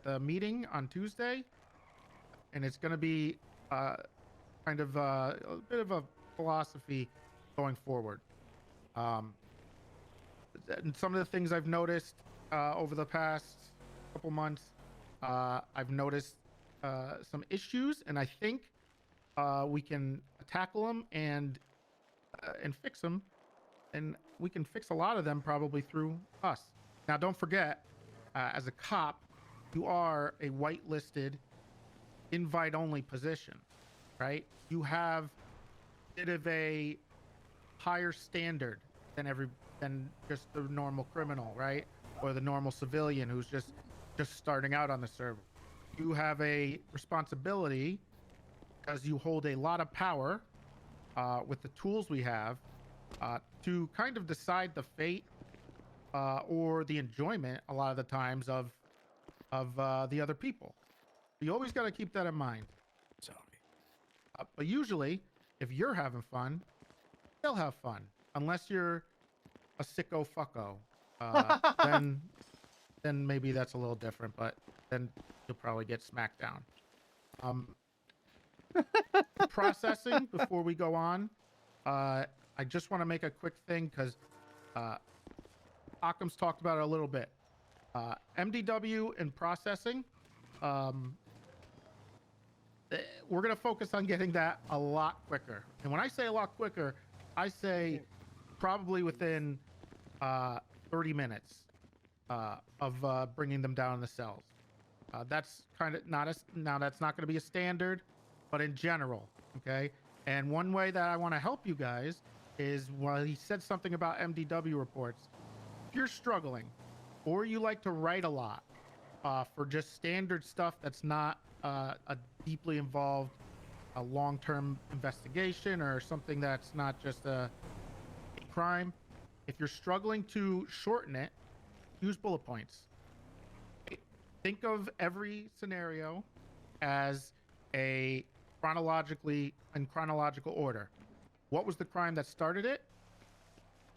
the meeting on Tuesday, and it's going to be kind of a bit of a philosophy going forward. And some of the things I've noticed over the past couple months, I've noticed some issues, and I think we can tackle them and fix them and we can fix a lot of them probably through us. Now, don't forget, as a cop, you are a whitelisted, invite-only position, right? You have a bit of a higher standard than just the normal criminal, right? Or the normal civilian who's just starting out on the server. You have a responsibility because you hold a lot of power with the tools we have to kind of decide the fate or the enjoyment a lot of the times of the other people. You always got to keep that in mind. Sorry. But usually, if you're having fun, they'll have fun. Unless you're a sicko fucko, then maybe that's a little different. But then you'll probably get smacked down. Processing before we go on. I just want to make a quick thing because Occam's talked about it a little bit. MDW and processing. We're going to focus on getting that a lot quicker. And when I say a lot quicker, I say probably within 30 minutes of bringing them down in the cells. That's kind of now that's not going to be a standard, but in general, okay? And one way that I want to help you guys is while he said something about MDW reports, if you're struggling or you like to write a lot for just standard stuff that's not a deeply involved a long-term investigation or something that's not just a crime, if you're struggling to shorten it, use bullet points. Think of every scenario as a in chronological order. What was the crime that started it?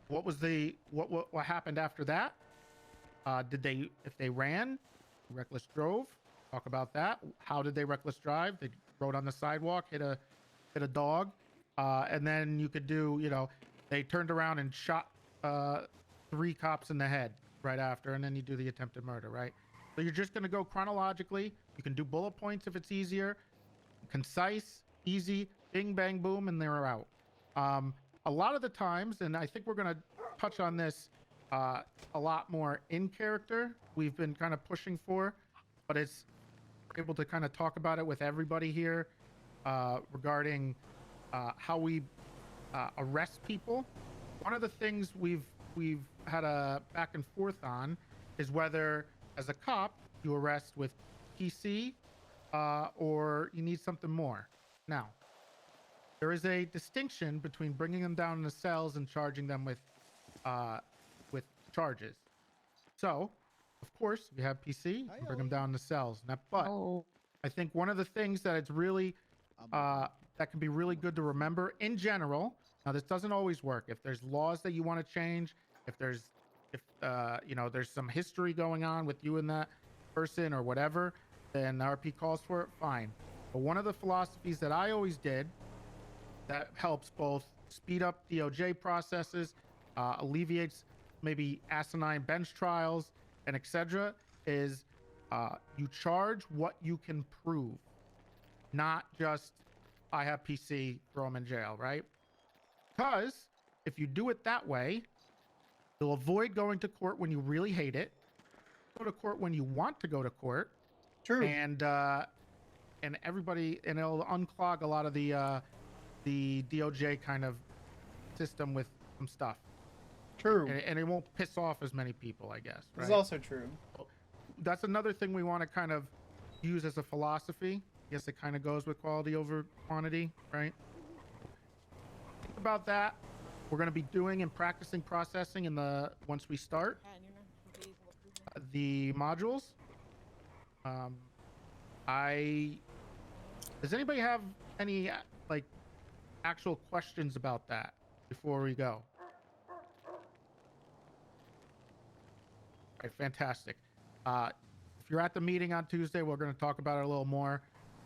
What was what happened after that? If they ran, reckless drove, talk about that. How did they reckless drive? They rode on the sidewalk, hit a dog, and then you could do, they turned around and shot 3 cops in the head right after, and then you do the attempted murder, right? So you're just going to go chronologically. You can do bullet points if it's easier. Concise, easy, bing, bang, boom, and they're out. A lot of the times, and I think we're going to touch on this a lot more in character, we've been kind of pushing for, but it's able to kind of talk about it with everybody here regarding how we arrest people. One of the things we've had a back and forth on is whether, as a cop, you arrest with PC or you need something more. Now, there is a distinction between bringing them down in the cells and charging them with charges. So, of course, we have PC, you can bring them down in the cells. Now, but I think one of the things that it's really that can be really good to remember in general. Now, this doesn't always work. If there's laws that you want to change, if there's some history going on with you and that person or whatever, then RP calls for it, fine. But one of the philosophies that I always did that helps both speed up DOJ processes, alleviates maybe asinine bench trials, and etc., is you charge what you can prove, not just I have PC, throw them in jail, right? Because if you do it that way, you'll avoid going to court when you really hate it, go to court when you want to go to court. True. And everybody, and it'll unclog a lot of the DOJ kind of system with some stuff. True. And it won't piss off as many people, I guess. Right? It's also true. That's another thing we want to kind of use as a philosophy. I guess it kind of goes with quality over quantity, right? Think about that. We're going to be doing and practicing processing once we start the modules. Does anybody have any actual questions about that before we go? All right, fantastic. If you're at the meeting on Tuesday, we're going to talk about it a little more.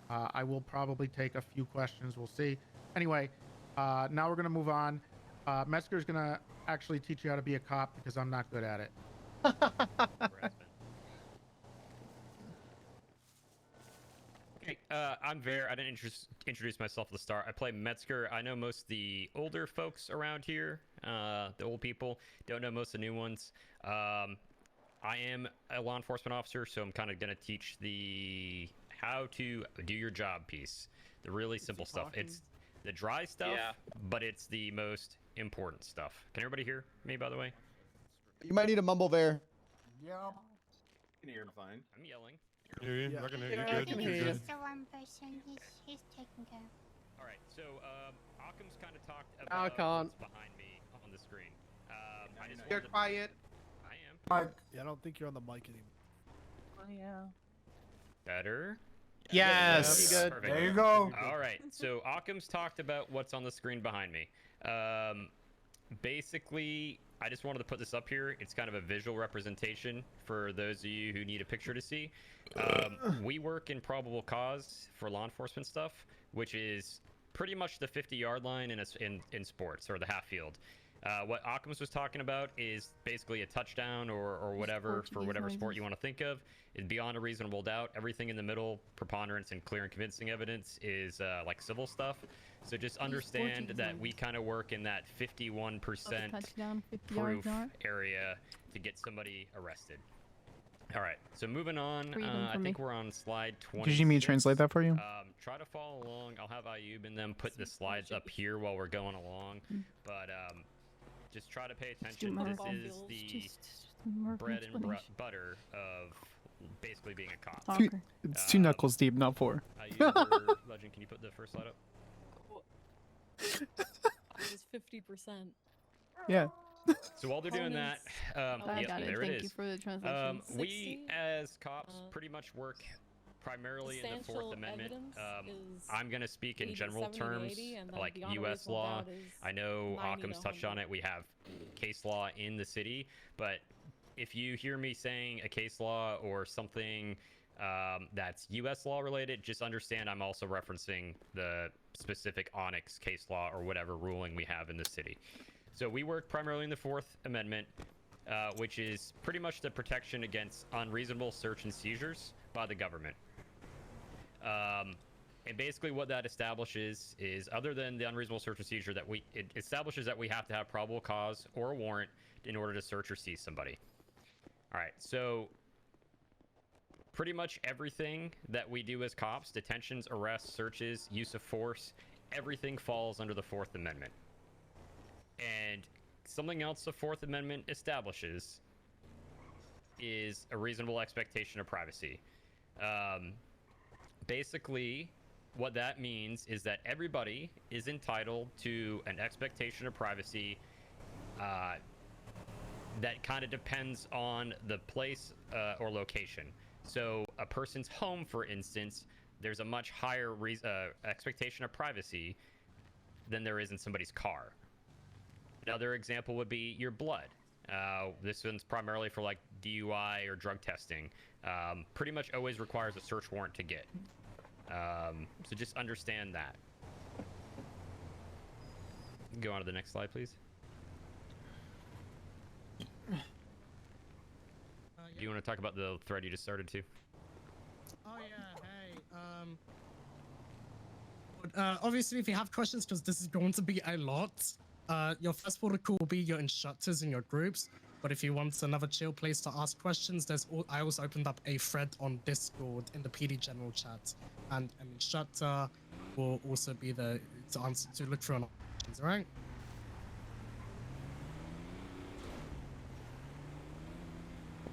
I will probably take a few questions. We'll see. Anyway, now we're going to move on. Metzger's going to actually teach you how to be a cop because I'm not good at it. Okay, I'm Ver. I didn't introduce myself at the start. I play Metzger. I know most of the older folks around here. The old people don't know most of the new ones. I am a law enforcement officer, so I'm kind of going to teach the how to do your job piece. The really simple stuff. It's the dry stuff, but it's the most important stuff. Can everybody hear me, by the way? You might need a mumble there. Yeah. I can hear him fine. I'm yelling. Hear you. I can hear you. I can hear you. Just the one person. He's taking care. All right. So Occam's kind of talked about what's behind me on the screen. I just You're quiet. I am. Mike. Yeah, I don't think you're on the mic anymore. Oh yeah. Better. Yes. Yeah, perfect. There you go. All right. So Occam's talked about what's on the screen behind me. Basically, I just wanted to put this up here. It's kind of a visual representation for those of you who need a picture to see. We work in probable cause for law enforcement stuff, which is pretty much the 50-yard line in sports, or the half field. What Occam's was talking about is basically a touchdown or whatever for whatever sport you want to think of. Is beyond a reasonable doubt. Everything in the middle, preponderance and clear and convincing evidence, is like civil stuff. So just understand that we kind of work in that 51% proof area to get somebody arrested. All right, so moving on. I think we're on slide 20. Did you need me to translate that for you? Try to follow along. I'll have Ayub and them put the slides up here while we're going along. But just try to pay attention. This is the bread and butter of basically being a cop. It's 2 knuckles deep, not 4. Ayub or Legend, can you put the first slide up? It's 50%. Yeah. So while they're doing that, I got it. there Thank it is. you for the translation. We as cops pretty much work primarily in the Fourth Amendment. I'm going to speak in general terms, like U.S. law. I know Occam's touched on it. We have case law in the city, but if you hear me saying a case law or something that's U.S. law related, just understand I'm also referencing the specific ONX case law or whatever ruling we have in the city. So we work primarily in the Fourth Amendment, which is pretty much the protection against unreasonable search and seizures by the government. And basically what that establishes is, other than the unreasonable search and seizure, it establishes that we have to have probable cause or a warrant in order to search or seize somebody. All right, so pretty much everything that we do as cops, detentions, arrests, searches, use of force, everything falls under the Fourth Amendment. And something else the Fourth Amendment establishes is a reasonable expectation of privacy. Basically, what that means is that everybody is entitled to an expectation of privacy that kind of depends on the place or location. So a person's home, for instance, there's a much higher expectation of privacy than there is in somebody's car. Another example would be your blood. This one's primarily for like DUI or drug testing. Pretty much always requires a search warrant to get. So just understand that. Go on to the next slide, please. Do you want to talk about the thread you just started too? Oh yeah, hey. Obviously, if you have questions, because this is going to be a lot, your first protocol will be your instructors in your groups. But if you want another chill place to ask questions, I also opened up a thread on Discord in the PD general chat, and an instructor will also be there to look through on questions. All right.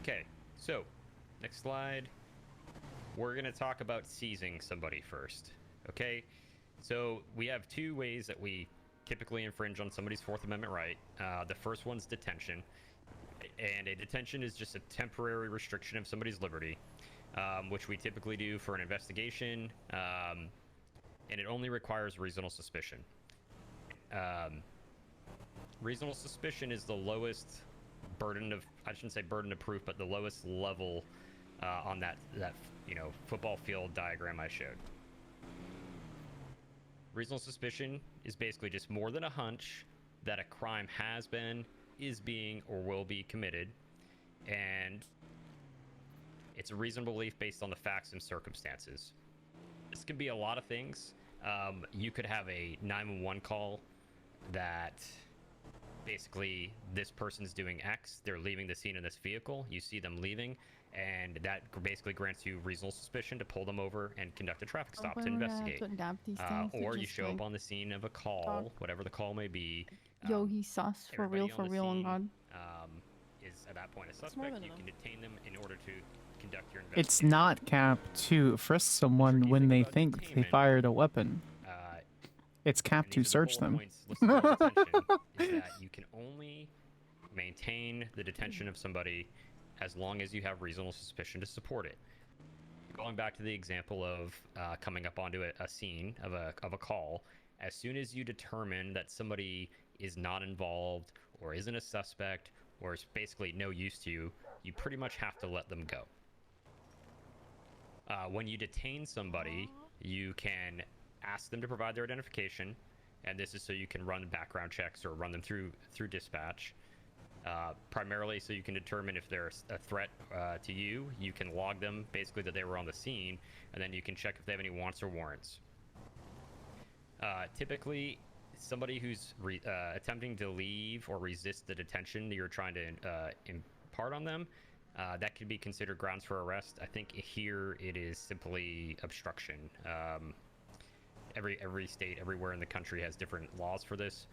Okay, so next slide. We're going to talk about seizing somebody first. Okay, so we have 2 ways that we typically infringe on somebody's Fourth Amendment right. The first one's detention, and a detention is just a temporary restriction of somebody's liberty, which we typically do for an investigation, and it only requires reasonable suspicion. Reasonable suspicion is the lowest burden of, I shouldn't say burden of proof, but the lowest level on that football field diagram I showed. Reasonable suspicion is basically just more than a hunch that a crime has been, is being, or will be committed, and it's a reasonable belief based on the facts and circumstances. this can be a lot of things. You could have a 911 call that basically this person's doing X, they're leaving the scene in this vehicle, you see them leaving, and that basically grants you reasonable suspicion to pull them over and conduct a traffic stop to investigate. Or you show up on the scene of a call, whatever the call may be. Yo, he's sus for real, on God. Is at that point a suspect. You can detain them in order to conduct your investigation. It's not cap to frisk someone when they think they fired a weapon. It's cap to search them. Is that you can only maintain the detention of somebody as long as you have reasonable suspicion to support it. Going back to the example of coming up onto a scene of a call, as soon as you determine that somebody is not involved or isn't a suspect or is basically no use to you, you pretty much have to let them go. When you detain somebody, you can ask them to provide their identification, and this is so you can run background checks or run them through dispatch. Primarily so you can determine if they're a threat to you. You can log them, basically that they were on the scene, and then you can check if they have any wants or warrants. Typically, somebody who's attempting to leave or resist the detention that you're trying to impart on them, that could be considered grounds for arrest. I think here it is simply obstruction. Every state, everywhere in the country has different laws for this,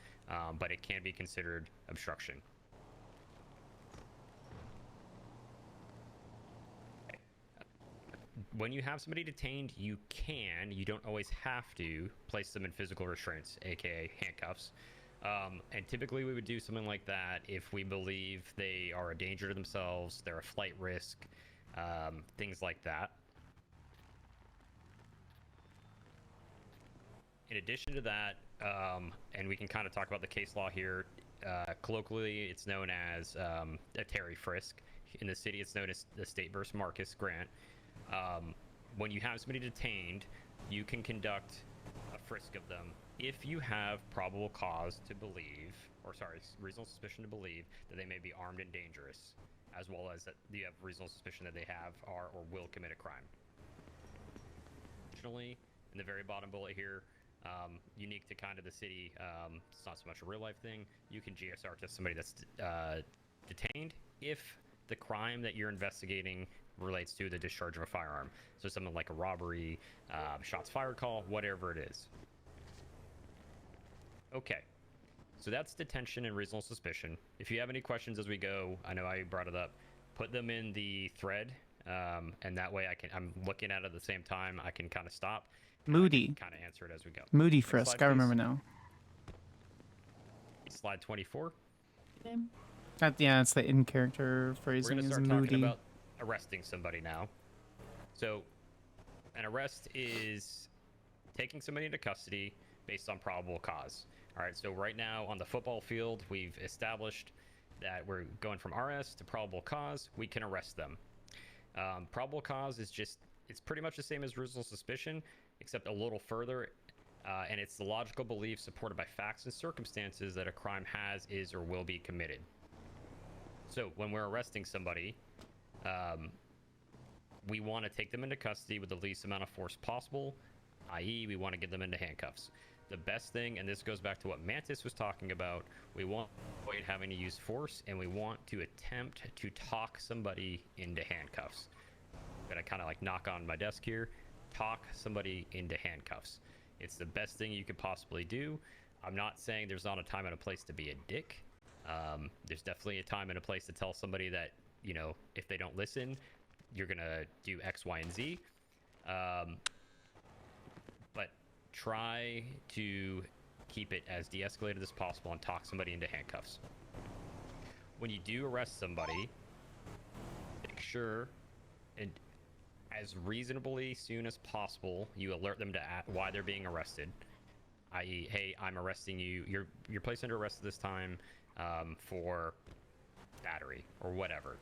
but it can be considered obstruction. When you have somebody detained, you don't always have to place them in physical restraints, aka handcuffs. And typically we would do something like that if we believe they are a danger to themselves, they're a flight risk, things like that. In addition to that, and we can kind of talk about the case law here, colloquially it's known as a Terry frisk. In the city it's known as the State versus Marcus grant. When you have somebody detained, you can conduct a frisk of them if you have probable cause to believe, reasonable suspicion to believe that they may be armed and dangerous, as well as that you have reasonable suspicion that they are or will commit a crime. Additionally, in the very bottom bullet here, unique to kind of the city, it's not so much a real life thing, you can GSR to somebody that's detained if the crime that you're investigating relates to the discharge of a firearm. So something like a robbery, shots fired call, whatever it is. Okay, so that's detention and reasonable suspicion. If you have any questions as we go, I know I brought it up, put them in the thread, and that way I'm looking at it at the same time, I can kind of stop. Moody. Kind of answer it as we go. Moody Next frisk, slide, I remember now. Slide 24. Yeah, it's the in-character phrasing We're is going to start moody. talking about arresting somebody now. So, an arrest is taking somebody into custody based on probable cause. All right, so right now on the football field, we've established that we're going from RS to probable cause. We can arrest them. Probable cause is it's pretty much the same as reasonable suspicion, except a little further, and it's the logical belief supported by facts and circumstances that a crime has, is, or will be committed. So when we're arresting somebody, we want to take them into custody with the least amount of force possible, i.e. we want to get them into handcuffs. The best thing, and this goes back to what Mantis was talking about, we want to avoid having to use force, and we want to attempt to talk somebody into handcuffs. I'm gonna kind of like knock on my desk here, talk somebody into handcuffs. It's the best thing you could possibly do. I'm not saying there's not a time and a place to be a dick. There's definitely a time and a place to tell somebody that, you know, if they don't listen, you're gonna do X, Y, and Z. But try to keep it as de-escalated as possible and talk somebody into handcuffs. When you do arrest somebody, make sure, and as reasonably soon as possible, you alert them to why they're being arrested. I.e., hey, I'm arresting you. You're placed under arrest this time for battery or whatever.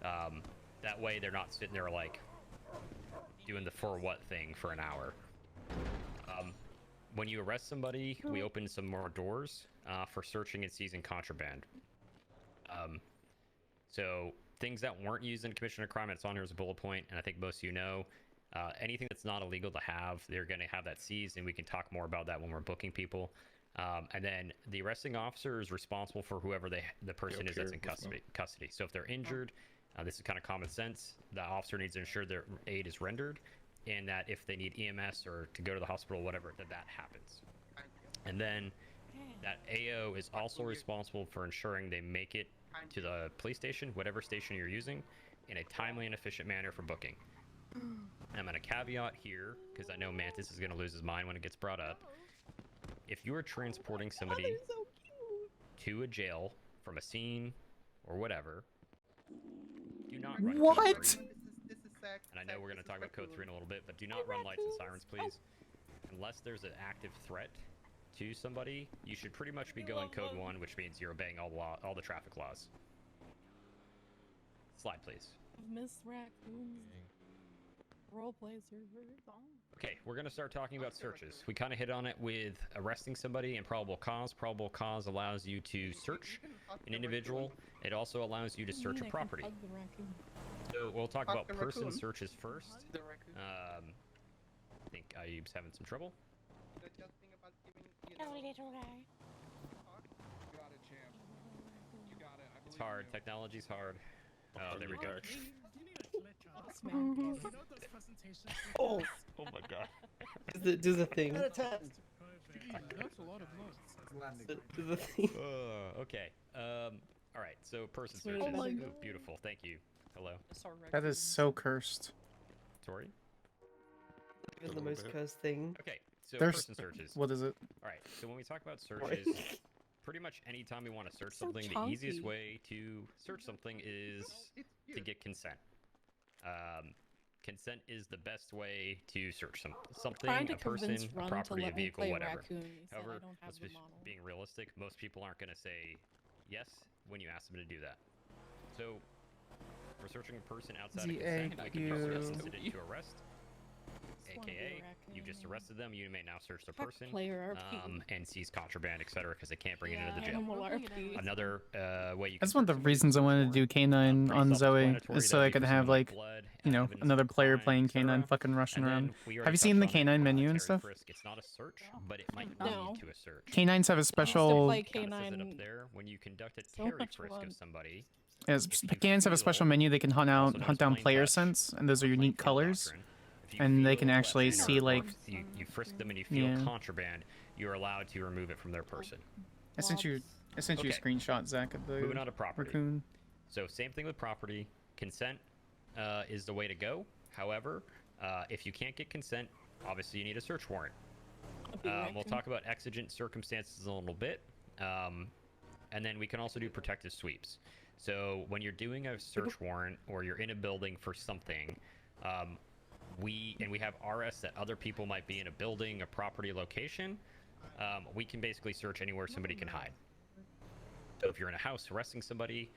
That way they're not sitting there like doing the for what thing for an hour. When you arrest somebody, we open some more doors for searching and seizing contraband. So things that weren't used in commission of crime, it's on here as a bullet point, and I think most of you know. Anything that's not illegal to have, they're going to have that seized, and we can talk more about that when we're booking people. And then the arresting officer is responsible for whoever the person is that's in custody. So if they're injured, this is kind of common sense. The officer needs to ensure their aid is rendered, and that if they need EMS or to go to the hospital, whatever, that happens. And then that AO is also responsible for ensuring they make it to the police station, whatever station you're using, in a timely and efficient manner for booking. I'm going to caveat here, because I know Mantis is going to lose his mind when it gets brought up. If you are transporting somebody to a jail from a scene or whatever, do not run Code 3. And I know we're going to talk about Code 3 in a little bit, but do not run lights and sirens, please. Unless there's an active threat to somebody, you should pretty much be going Code 1, which means you're obeying all the traffic laws. Slide, please. Miss Raccoon's roleplay server. Okay, we're going to start talking about searches. We kind of hit on it with arresting somebody and probable cause. Probable cause allows you to search an individual. It also allows you to search a property. So we'll talk about person searches first. I think Ayub's having some trouble. Oh, little guy. It's hard. Technology's hard. Oh, there we go. Oh my god. Do the thing. That's a lot of noise. Do the thing. Okay. All right. So person searches. Ooh, beautiful. Thank you. Hello. That is so cursed. Sorry. It's the most cursed thing. Okay. So There's person searches. What is it? All right. So when we talk about searches, pretty much anytime we want to search something, the easiest way to search something is to get consent. Consent is the best way to search something, a person, a property, a vehicle, whatever. However, being realistic, most people aren't going to say yes when you ask them to do that. So, for searching a person outside of consent, we can use an incident to arrest. AKA, you just arrested them. You may now search the person and seize contraband, etc., because they can't bring it into the jail. Another way you can. That's one of the reasons I wanted to do K9 on Zoe, is so I could have like, you know, another player playing K9 fucking rushing around. Have you seen the K9 menu and stuff? It's not a search, but it might lead to a search. K9s have a special. K9 up there when you conduct a Terry frisk of somebody. Yes, K9s have a special menu. They can hunt down player scents, and those are unique colors. And they can actually see, like, you frisk them and you feel contraband, you're allowed to remove it from their person. I sent you a screenshot, Zach, of the moving on to property. raccoon. So same thing with property. Consent is the way to go. However, if you can't get consent, obviously you need a search warrant. We'll talk about exigent circumstances in a little bit, and then we can also do protective sweeps. So when you're doing a search warrant or you're in a building for something, we have RS that other people might be in a building, a property location. We can basically search anywhere somebody can hide. So if you're in a house arresting somebody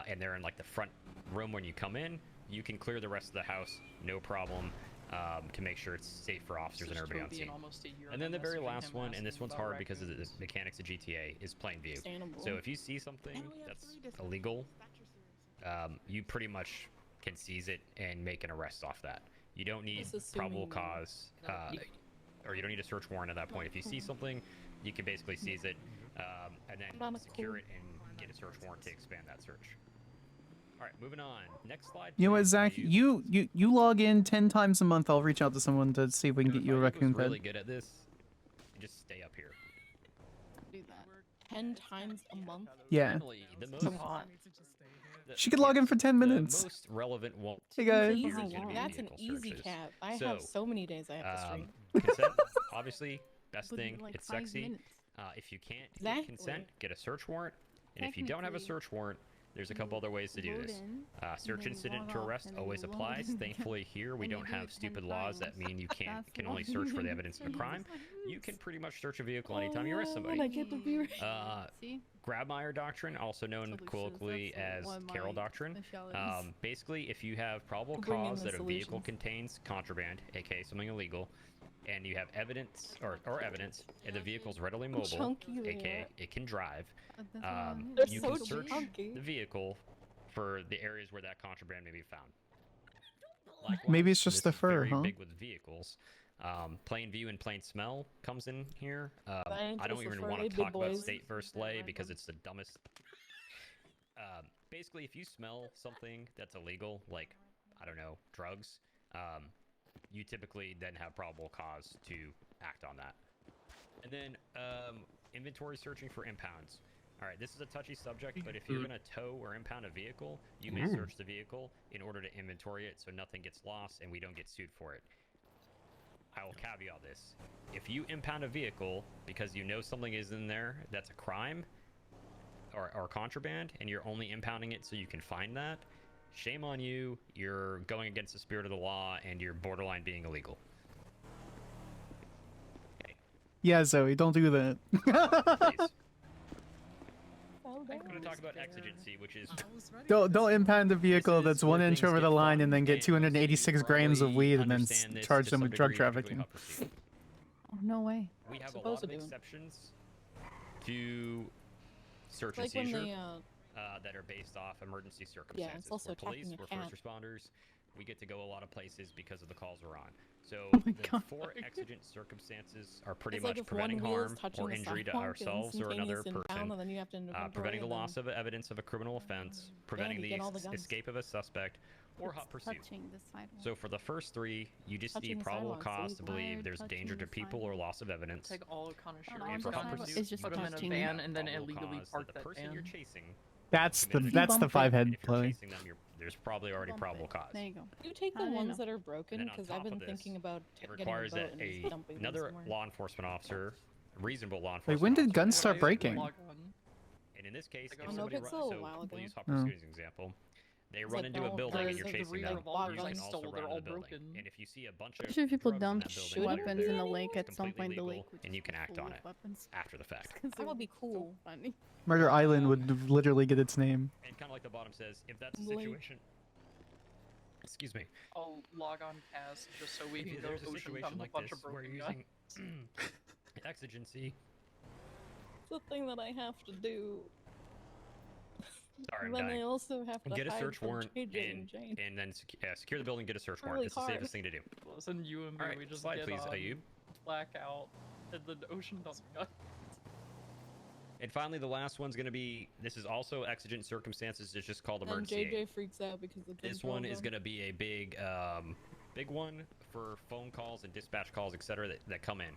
and they're in like the front room when you come in, you can clear the rest of the house, no problem, to make sure it's safe for officers and everybody on scene. And then the very last one, and this one's hard because of the mechanics of GTA, is plain view. So if you see something that's illegal, you pretty much can seize it and make an arrest off that. You don't need probable cause, or you don't need a search warrant at that point. If you see something, you can basically seize it, and then secure it and get a search warrant to expand that search. All right, moving on. Next slide. You know what, Zach? You log in 10 times a month. I'll reach out to someone to see if we can get you a raccoon pet. Really good at this. And just stay up here. Do that 10 times a month. Yeah. That's a lot. She could log in for 10 minutes. The most relevant won't. Hey guys. That's an easy cap. I have so many days I have to stream. Consent, obviously, best thing. It's sexy. If you can't get consent, get a search warrant. And if you don't have a search warrant, there's a couple other ways to do this. Search incident to arrest always applies. Thankfully here we don't have stupid laws that mean you can only search for the evidence of a crime. You can pretty much search a vehicle anytime you arrest somebody. Grabmeyer doctrine, also known colloquially as Carroll doctrine. Basically, if you have probable cause that a vehicle contains contraband, aka something illegal, and you have evidence or evidence, and the vehicle's readily mobile, aka it can drive, you can search the vehicle for the areas where that contraband may be found. Maybe it's just this the is fur, very huh? big with vehicles. Plain view and plain smell comes in here. I don't even want to talk about state versus lay because it's the dumbest. Basically, if you smell something that's illegal, like, I don't know, drugs, you typically then have probable cause to act on that. And then inventory searching for impounds. All right, this is a touchy subject, but if you're going to tow or impound a vehicle, you may search the vehicle in order to inventory it so nothing gets lost and we don't get sued for it. I will caveat this. If you impound a vehicle because you know something is in there that's a crime or contraband and you're only impounding it so you can find that, shame on you. You're going against the spirit of the law and you're borderline being illegal. Yeah, Zoe, don't do that. Please. I'm going to talk about exigency, which is... Don't impound a vehicle that's 1 inch over the line and then get 286 grams of weed and then charge them with drug trafficking. Oh, no way. We have a lot of exceptions to search and Like when seizure they, that are based off emergency circumstances. it's also we're police, attacking a we're cat. first responders. We get to go a lot of places because of the calls we're on. So Oh my the God. 4 exigent circumstances are pretty It's much like if preventing one wheel is harm touching or the injury to sidewalk and ourselves or another instantaneous impound, person, and then you have to inventory preventing the and then- loss of evidence of a criminal offense, preventing you the get all the guns. escape of a suspect, or hot pursuit. Touching the sidewalk. So for the first 3, you just Touching need the probable sidewalks, cause to illegal. believe there's Touching danger the to people or loss of evidence. Take all kind of shit. And for hot pursuit, It's just you put them in a touching. van and then probable illegally cause park that that the person van. you're chasing. That's the committed that's an the offense, 5 head and if you're play. chasing them, there's probably already probable cause. There you go. You take I the didn't ones know. that are broken And then on because I've top been of this, thinking about It getting requires a boat that and just dumping them another somewhere. law enforcement officer, reasonable law Wait, enforcement when did officer, guns start breaking? And in this case, I if got somebody no pixel a so while ago. we'll use hot Oh. pursuit as an example. They It's run like, into a no, building and because you're of the chasing real them. revolvers You I can also stole, run they're into all the building. broken. And if you see a bunch of Usually people drugs in dumped that building shit while you're weapons in there, the lake it's at some point. The completely lake legal, would and you just can be act full on of it weapons. after the fact. That would be cool. So funny. Murder Island would literally get its name. And kind of like the bottom says, if that's the Lake. situation, excuse me, I'll log on Kaz just so we can if go there's a ocean situation dump a like bunch this of where broken you're guns. using exigency, It's a thing that I have to do. sorry, I'm Then I dying. also have to Get a hide search from warrant JJ and Jane. and then secure the building. Get a search warrant. Really It's the hard. safest thing to do. Listen, you and me, All right, we just slide get please, on, Ayub. blackout, and then ocean dump guns. And finally, the last one's going to be, this is also exigent circumstances. It's just called Then emergency aid. JJ freaks out because the This one is going to be a big, big one for phone calls and dispatch calls, etc. That come in.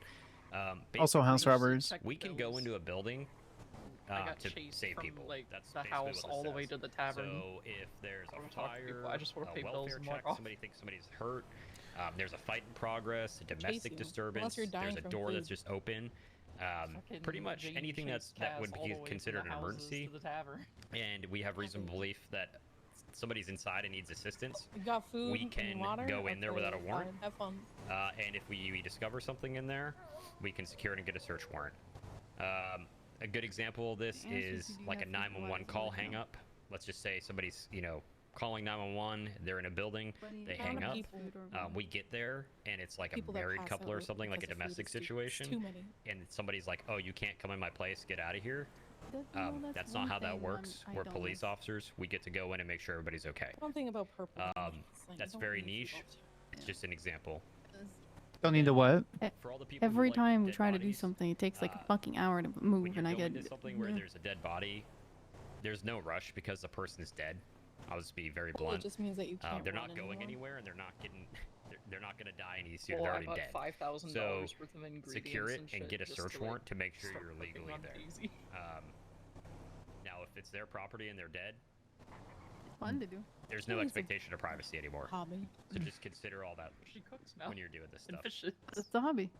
Also house basically, robbers. We can go into a building I got to chased save from, people. like, That's the basically house what all this the way says. to the tavern. So if there's I a wanna talk to people, fire, I just wanna a pay bills welfare and check, walk off. somebody thinks somebody's hurt, there's a fight in progress, a domestic you, disturbance, unless you're dying there's a from door that's food. just open. Fucking Pretty much Jane anything chased that would Kaz all be the way from considered the an houses emergency, to the tavern. and we have reasonable belief that somebody's inside and needs assistance, You got food we and can water? go in there without a Okay, warrant. fine. Have fun. And if we discover something in there, we can secure it and get a search warrant. A good example of this The answer is is you do like a have to 911 utilize call all the hang up. Let's just say somebody's, calling 911, they're in a building, they hang up. We get there, and it's like People a that married pass couple or out something, like a because of food domestic is too- it's situation, too many. and somebody's like, "Oh, you can't come in my place, get out of here." That's not one how that thing works. I We're don't police like. officers. We get to go in and make sure everybody's okay. One thing about purple. is like, That's you don't very need niche. people. It's just an example. Don't need to what? For all the people who Every like time we dead try to do bodies, something, it takes like a uh, fucking hour to when move, you're and I going get. to something where Yeah. there's a dead body, there's no rush because the person is dead. I'll just be very Well, blunt. it just means that you can't They're run not going anymore. anywhere, and they're not getting. They're not going to die any sooner. Well, They're I already bought dead. $5,000 So worth of ingredients secure it and and shit get a just search to, like, warrant to make sure start you're cooking legally on there. easy. Now, if it's their property and they're dead, It's fun to do. there's no It's a expectation of privacy anymore. Hobby. So just consider all that She cooks now. when you're doing this And stuff. fishes. It's a hobby.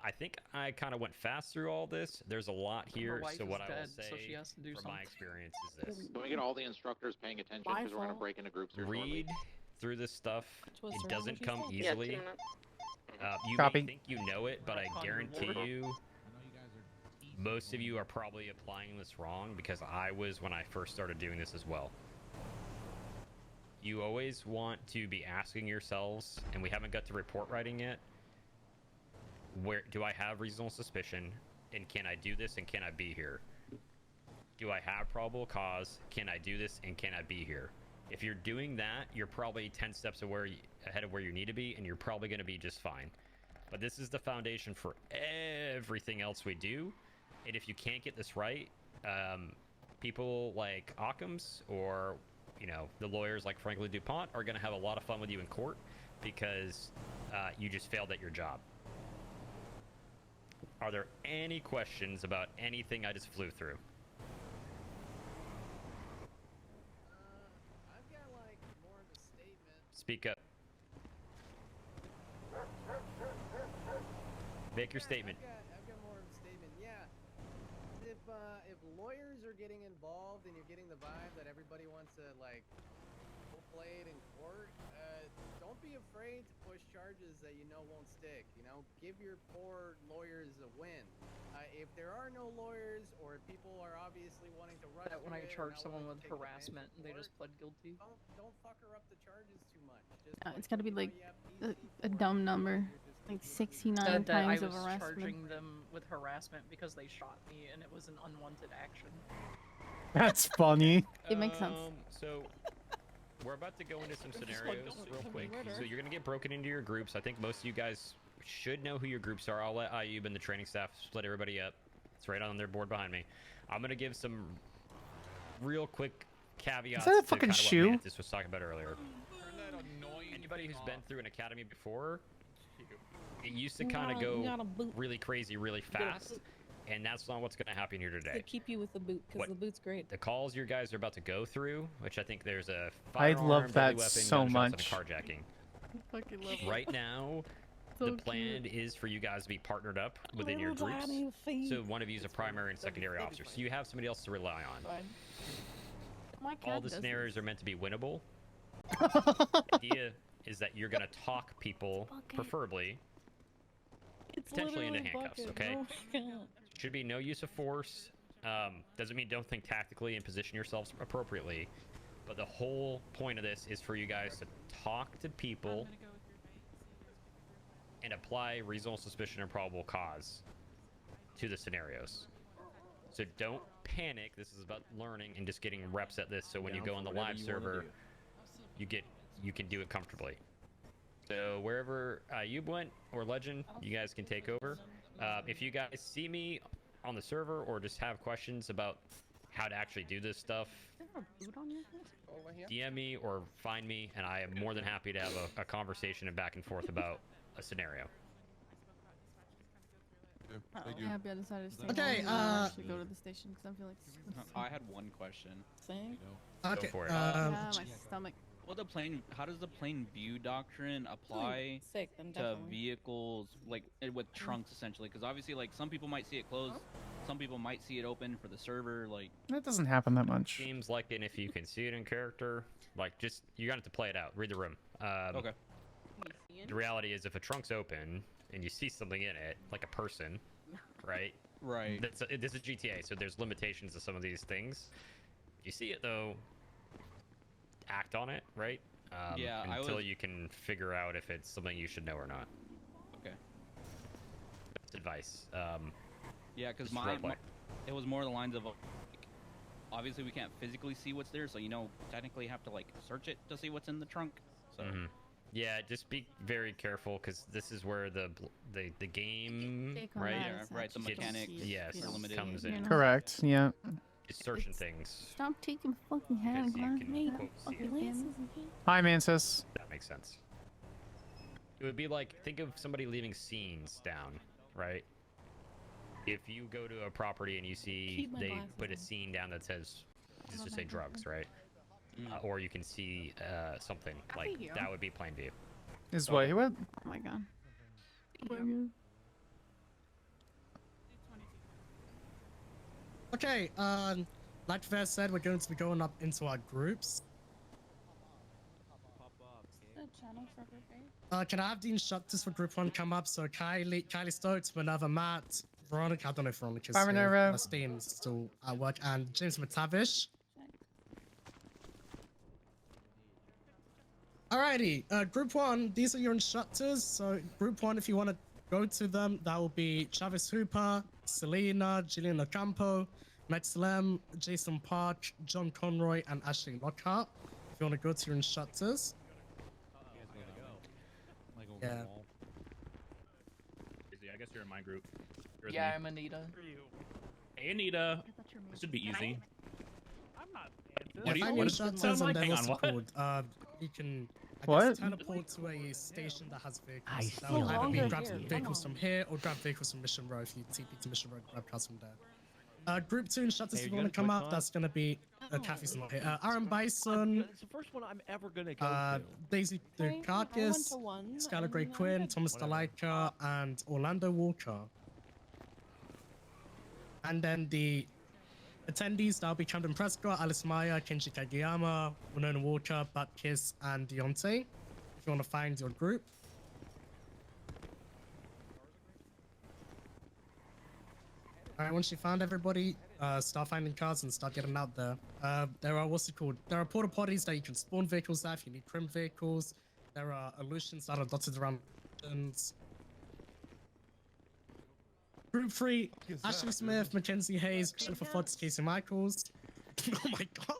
I think I kind of went fast through all this. There's a lot here, wife so is what I will dead, say so she has to do from my something. experience is this. Can we get all the instructors paying attention because we're going to break into groups here shortly? Read through this stuff. was It her doesn't emoji come said? Yeah, 2 easily. minutes. You Copy. may think you know it, but I guarantee you most of you are probably applying this wrong because I was when I first started doing this as well. You always want to be asking yourselves, and we haven't got to report writing yet, where do I have reasonable suspicion, and can I do this, and can I be here? Do I have probable cause? Can I do this, and can I be here? If you're doing that, you're probably 10 steps ahead of where you need to be, and you're probably going to be just fine. But this is the foundation for everything else we do. And if you can't get this right, people like Occam's or, you know, the lawyers like Franklin DuPont are going to have a lot of fun with you in court because you just failed at your job. Are there any questions about anything I just flew through? I've got like more of a statement. Speak up. Make your statement. I've got more of a statement. Yeah. If lawyers are getting involved and you're getting the vibe that everybody wants to like play it in court, don't be afraid to push charges that you know won't stick. You know, give your poor lawyers a win. If there are no lawyers, or if people are obviously wanting to rush That when I through it or charge not someone wanting with to take harassment and they defense just pled guilty. don't fuck her up the charges too much. Just It's got to be like a dumb number, like 69 That times I of was harassment. charging them with harassment because they shot me and it was an unwanted action. That's funny. It makes sense. So we're about to go into some scenarios real quick. So you're gonna get broken into your groups. I think most of you guys should know who your groups are. I'll let Ayub and the training staff split everybody up. It's right on their board behind me. I'm gonna give some real quick caveats Is that a to fucking kind of shoe? what Mantis was talking about earlier. Anybody who's been through an academy before, it used to kind of go really crazy, really fast, and that's not what's going to happen here today. They keep you with the boot because the boot's great. The calls you guys are about to go through, which I think there's a I firearm, love that deadly weapon, so gunshots, much. and a carjacking. I fucking love it. Right now, So the plan is for you guys to be partnered up within your groups. So one of you is a primary and secondary officer. So you have somebody else to rely on. My cat All the does scenarios this. are meant to be winnable. The idea is that you're going to talk people, preferably, potentially into handcuffs, okay? Should be no use of force. Doesn't mean don't think tactically and position yourselves appropriately. But the whole point of this is for you guys to talk to people and apply reasonable suspicion and probable cause to the scenarios. So don't panic. This is about learning and just getting reps at this. So when you go on the live server, you can do it comfortably. So wherever Ayub went or Legend, you guys can take over. If you guys see me on the server or just have questions about how to actually do this stuff, DM me or find me, and I am more than happy to have a conversation and back and forth about a scenario. I'm happy I decided to stay Okay, home and actually go to the station because I feel like I had one question. Same. Okay. Go for it. Yeah, my stomach. How does the plain view doctrine apply Sick, then to definitely. vehicles like with trunks essentially? Because obviously, like some people might see it closed, some people might see it open for the server. Like That doesn't happen that much. Seems like it if you can see it in character. Like just you got to play it out. Read the room. Okay. The reality is, if a trunk's open and you see something in it, like a person, right? Right. This is GTA, so there's limitations to some of these things. If you see it though, act on it, right? Yeah, Until you can figure out if it's something you should know or not. Okay. That's advice. Yeah, because just roleplay. it was more the lines of like, obviously we can't physically see what's there, so technically you have to like search it to see what's in the trunk. So. Yeah, just be very careful because this is where the game, right? Yeah, right. The mechanics, yes, limited. comes in. Correct. Yeah. It's searching things. Stop taking fucking hand Because you on can, me. quote, see it. Hi, Mantis. That makes sense. It would be like, think of somebody leaving scenes down, right? If you go to a property and you see Keep my they glasses put a on. scene down that says, just to say drugs, right? Or you can see something like you. that would be plain view. Is what? What? Oh my god. Okay, like Ver said, we're going to be going up into our groups. Can I have the instructors for group 1 come up? So Kylie Stokes, Minerva Matt, Veronica, I don't know if Veronica's Bye, here, Minerva. Steam's still at work, and James McTavish. Alrighty, group 1, these are your instructors. So group 1, if you want to go to them, that will be Travis Hooper, Selena, Gillian Ocampo, Max Lem, Jason Park, John Conroy, and Ashley Lockhart. If If you want to go to your instructors. Yeah. I guess you're in my group. You're with Yeah, me. I'm Anita. Hey, Anita. This should be easy. I'm not. What do you? Find What your is instructors and then Hang on, what's it what? called? You can I What? guess teleport to a station that has vehicles. I That will see. either be Longer grab here. vehicles from here or grab vehicles from Mission Row if you TP to Mission Row, grab cars from there. Group 2 instructors, Hey, if you're you want to gonna come Twitch up, on? that's gonna be Kathy's not here. Aaron Bison, It's the first one I'm ever gonna go to. Daisy Dukakis, Skylar Grey Quinn, Thomas Dalaika, and Orlando Walker. And then the attendees, that'll be Camden Prescott, Alice Maya, Kenji Kageyama, Winona Walker, Butkiss, and Deontay. If you want to find your group. Alright, once you found everybody, start finding cars and start getting out there. There are, what's it called? There are porta potties that you can spawn vehicles at if you need crim vehicles. There are illusions that are dotted around. Group 3, Ashley Smith, Mackenzie Hayes, Jennifer Fox, Casey Michaels. Oh my god.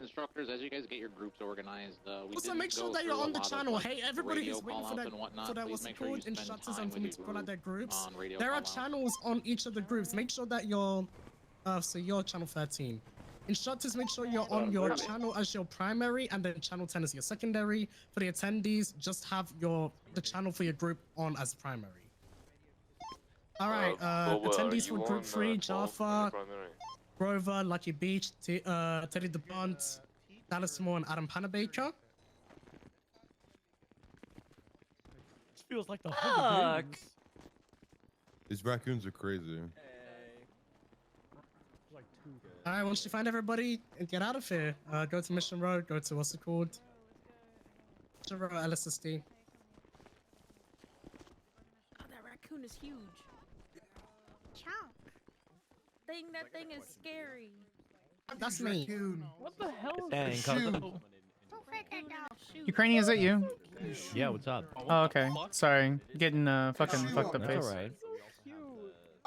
Instructors, as you guys get your groups organized, we Also, didn't make sure go that you're through a on the lot of, channel. like, Hey, everybody radio who's waiting for call-outs that, and whatnot. for that Please what's make it sure you called? spend Instructors time and for with me your to pull out their group groups. on radio There are call-outs. channels on each of the groups. Make sure that you're, so you're channel 13. Instructors, make sure you're on your channel as your primary, and then channel 10 as your secondary. For the attendees, just have the channel for your group on as primary. All right, attendees for group 3, Jaffa, Grover, Lucky Beach, Teddy DeBont, Dallas Moore, and Adam Panabaker. This feels like the Fuck. These raccoons are crazy. All right, once you find everybody, get out of here. Go to Mission Road, go to what's it called? Mission Road, LSSD. Oh, that raccoon is huge. Chomp. That thing is scary. That's me. What the hell is Dang, this? cousin. Ukrainian, is that you? Yeah, what's up? Oh, okay. Sorry. Getting fucking fucked up That's face. alright.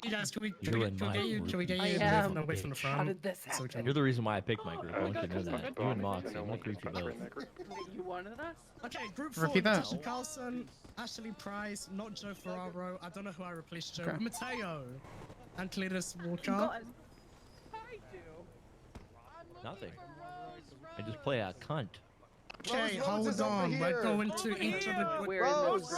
Hey guys, can we You're in my group. get away from the front? How did this So we happen? can- You're the reason why I picked my group. I want you to know that. You and Moxie, I'm gonna greet you both. Wait, you wanted us? Okay, group 4, Repeat that. Natasha Carlson, Ashley Price, not Joe Ferraro. I don't know who I replaced Joe. Okay. Mateo, and Cletus Walker. I do. Nothing. I just play a cunt. Okay, hold on. We're going to each of the. Rose,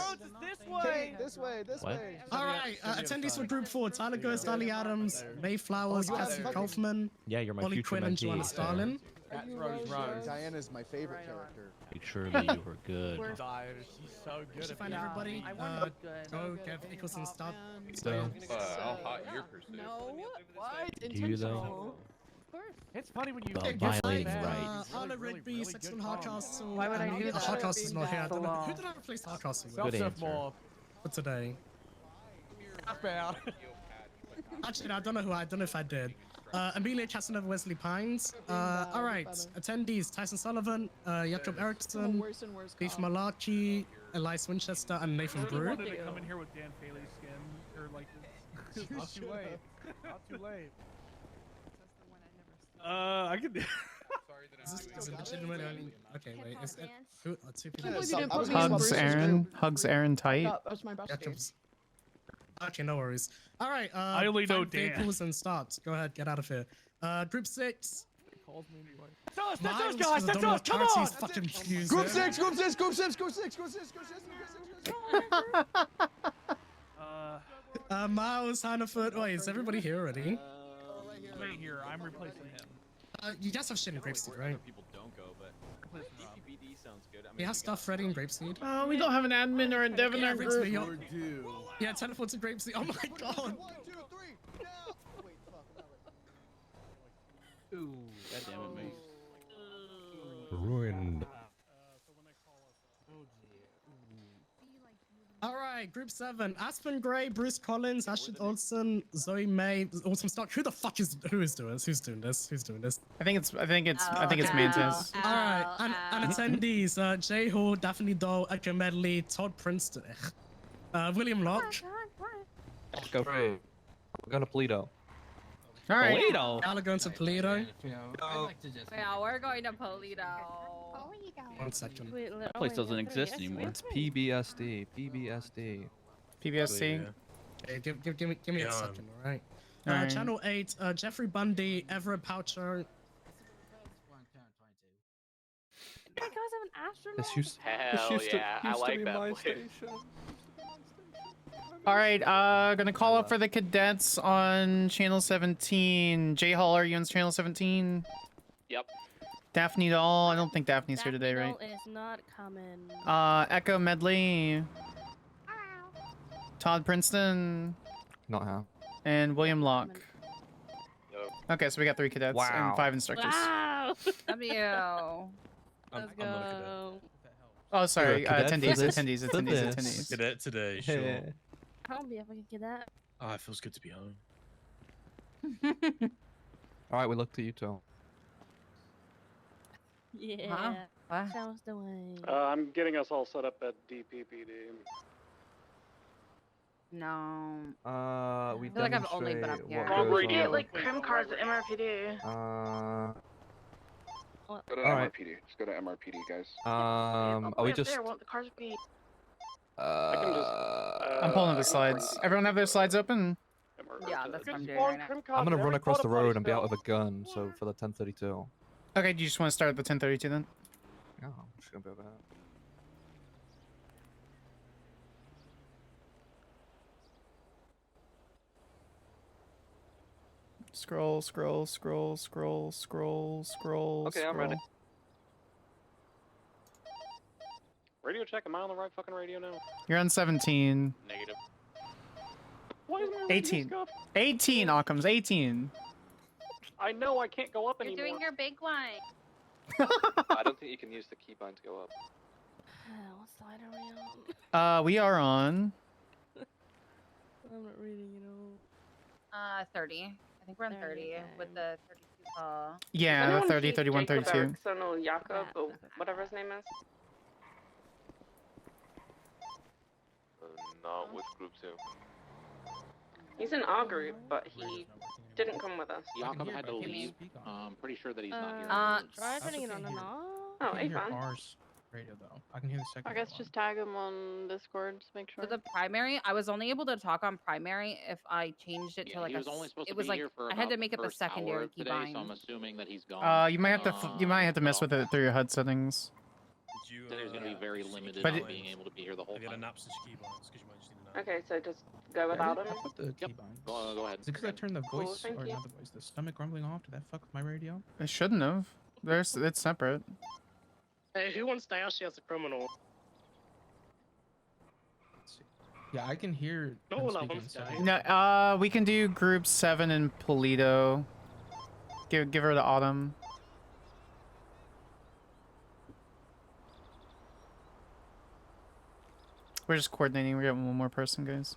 This way. This way, this What? way. All right, attendees for group 4: Tyler Ghost, Ali Adams, May Flowers, Oh, you Cassie have- Kaufman, Yeah, you're my Molly future Quinn, and mentee. Joanna Starlin. That's Rose. Diana's my favorite character. Make sure that you were good. Diana, she's so good Should at find being everybody. I want to look good. Go get vehicles and start. So, How hot your pursuit? No. What? Do you though? Of course. It's funny when you About get violating fast. rights. Anna Rigby, Sexton Hardcastle. Why would I do that? Hardcastle's not here. I don't know. Belong. Who did I replace Hardcastle with Good Self-serve answer. more. for today? Bad. Actually, I don't know if I did. Amelia Casanova Wesley Pines. All right, attendees: Tyson Sullivan, Jakob Eriksson, Beef Malarkey, Elias Winchester, and Nathan I Brew. wanted to come in here with Dan Paley's skin, or like, not too late. Not too late. I could. Is it legitimate? I mean, okay, wait. Is it who? Two people. Hugs Aaron tight. That's my best. Jacobs. Okay, no worries. All right. I only know find Dan. vehicles and start. Go ahead, get out of here. Group 6. Calls me anyway. Miles, That's us, guys. 'cause I That's don't know us. what Come character on. he's fucking confusing. Group 6, group 6, group 6, group 6, group 6, group 6. Miles, Hannaford. Wait, is everybody here already? Right here. I'm replacing him. You guys have shit in Grapeseed, right? People don't go, but DPPD sounds good. I mean, We have stuff ready in Grapeseed. Oh, we don't have an admin or a dev in our group. Yeah, teleport to Grapeseed. Oh my god. Ooh, god damn it, mate. Ruined. All right, Group 7: Aspen Gray, Bruce Collins, Ashton Olsen, Zoe May, Autumn Stock. Who is doing this? Who's doing this? I think it's Mantis. All right, and attendees: Jay Hall, Daphne Doll, Edgar Medley, Todd Princeton, William Locke. Let's go for it. We're going to Polito. All right. Polito. Y'all are going to Polito. Yeah, we're going to Polito. One second. That place doesn't exist anymore. It's PBSD. PBSD. PBSC. Okay, give me a second, all right? Alright. Channel 8, Jeffrey Bundy, Everett Poucher. You guys have an astronaut? This used Hell yeah, I like that place. station. All right. Gonna call up for the cadets on channel 17. J Hall, are you on channel 17? Yep. Daphne Doll. I don't think Daphne's here today, right? Is not coming. Echo Medley. Todd Princeton. Not how. And William Locke. Okay, so we got 3 cadets and 5 instructors. Wow. W. Let's go. Oh, sorry. You're a cadet for Attendees. this? Attendees. Cadet today, sure. I'll be able to get that. Oh, it feels good to be home. All right, we look to you two. Yeah. Show us the way. I'm getting us all set up at DPPD. No. We I feel like I've only been up here. what goes on. like crim cars at MRPD. Go to Alright. MRPD. Just go to MRPD, guys. Are we just? There, won't the cars be? I can just. I'm pulling up the slides. Everyone have their slides open? Yeah, that's what I'm doing right now. I'm gonna run across the road and be out with a gun. So for the 1032. Okay, do you just want to start at the 1032 then? Yeah, I'm just gonna be over that. Scroll. Okay, I'm ready. scroll. Radio check, am I on the right fucking radio now? You're on 17. Negative. Why is my radio 18. scuffed? 18, Occam's 18. I know I can't go up You're anymore. doing your big one. I don't think you can use the keybind to go up. What side are we on? We are on. I'm not reading it all. 30. I think we're on 30 with the 32 call. Yeah, 30, 31, 32. Erickson or Jakob or whatever his name is. Not with group 2. He's in our group, but he didn't come with us. Jakob had to leave. I'm pretty sure that he's not here. Try putting it on and off. Oh, Avon. Ours radio though. I can hear the second. I guess just tag him on Discord to make sure. For the primary, I was only able to talk on primary if I changed it to like he was only supposed to it was be like here for I had to about make it the first secondary hour today, keybind. so I'm assuming that he's gone. You might have to mess with it through your HUD settings. Then he's going to be very limited But on it- being able to be here the whole time. Okay, so just go without him. I put the Yep. keybinds. Go ahead. Is it because I turned the Cool, voice thank or you. not the voice, the stomach rumbling off? Did that fuck with my radio? It shouldn't have. It's separate. Hey, who wants Dayashi as a criminal? Yeah, I can hear. No him one speaking, wants so- No, we can do group 7 in Polito. Give her the Autumn. We're just coordinating. We're getting one more person, guys.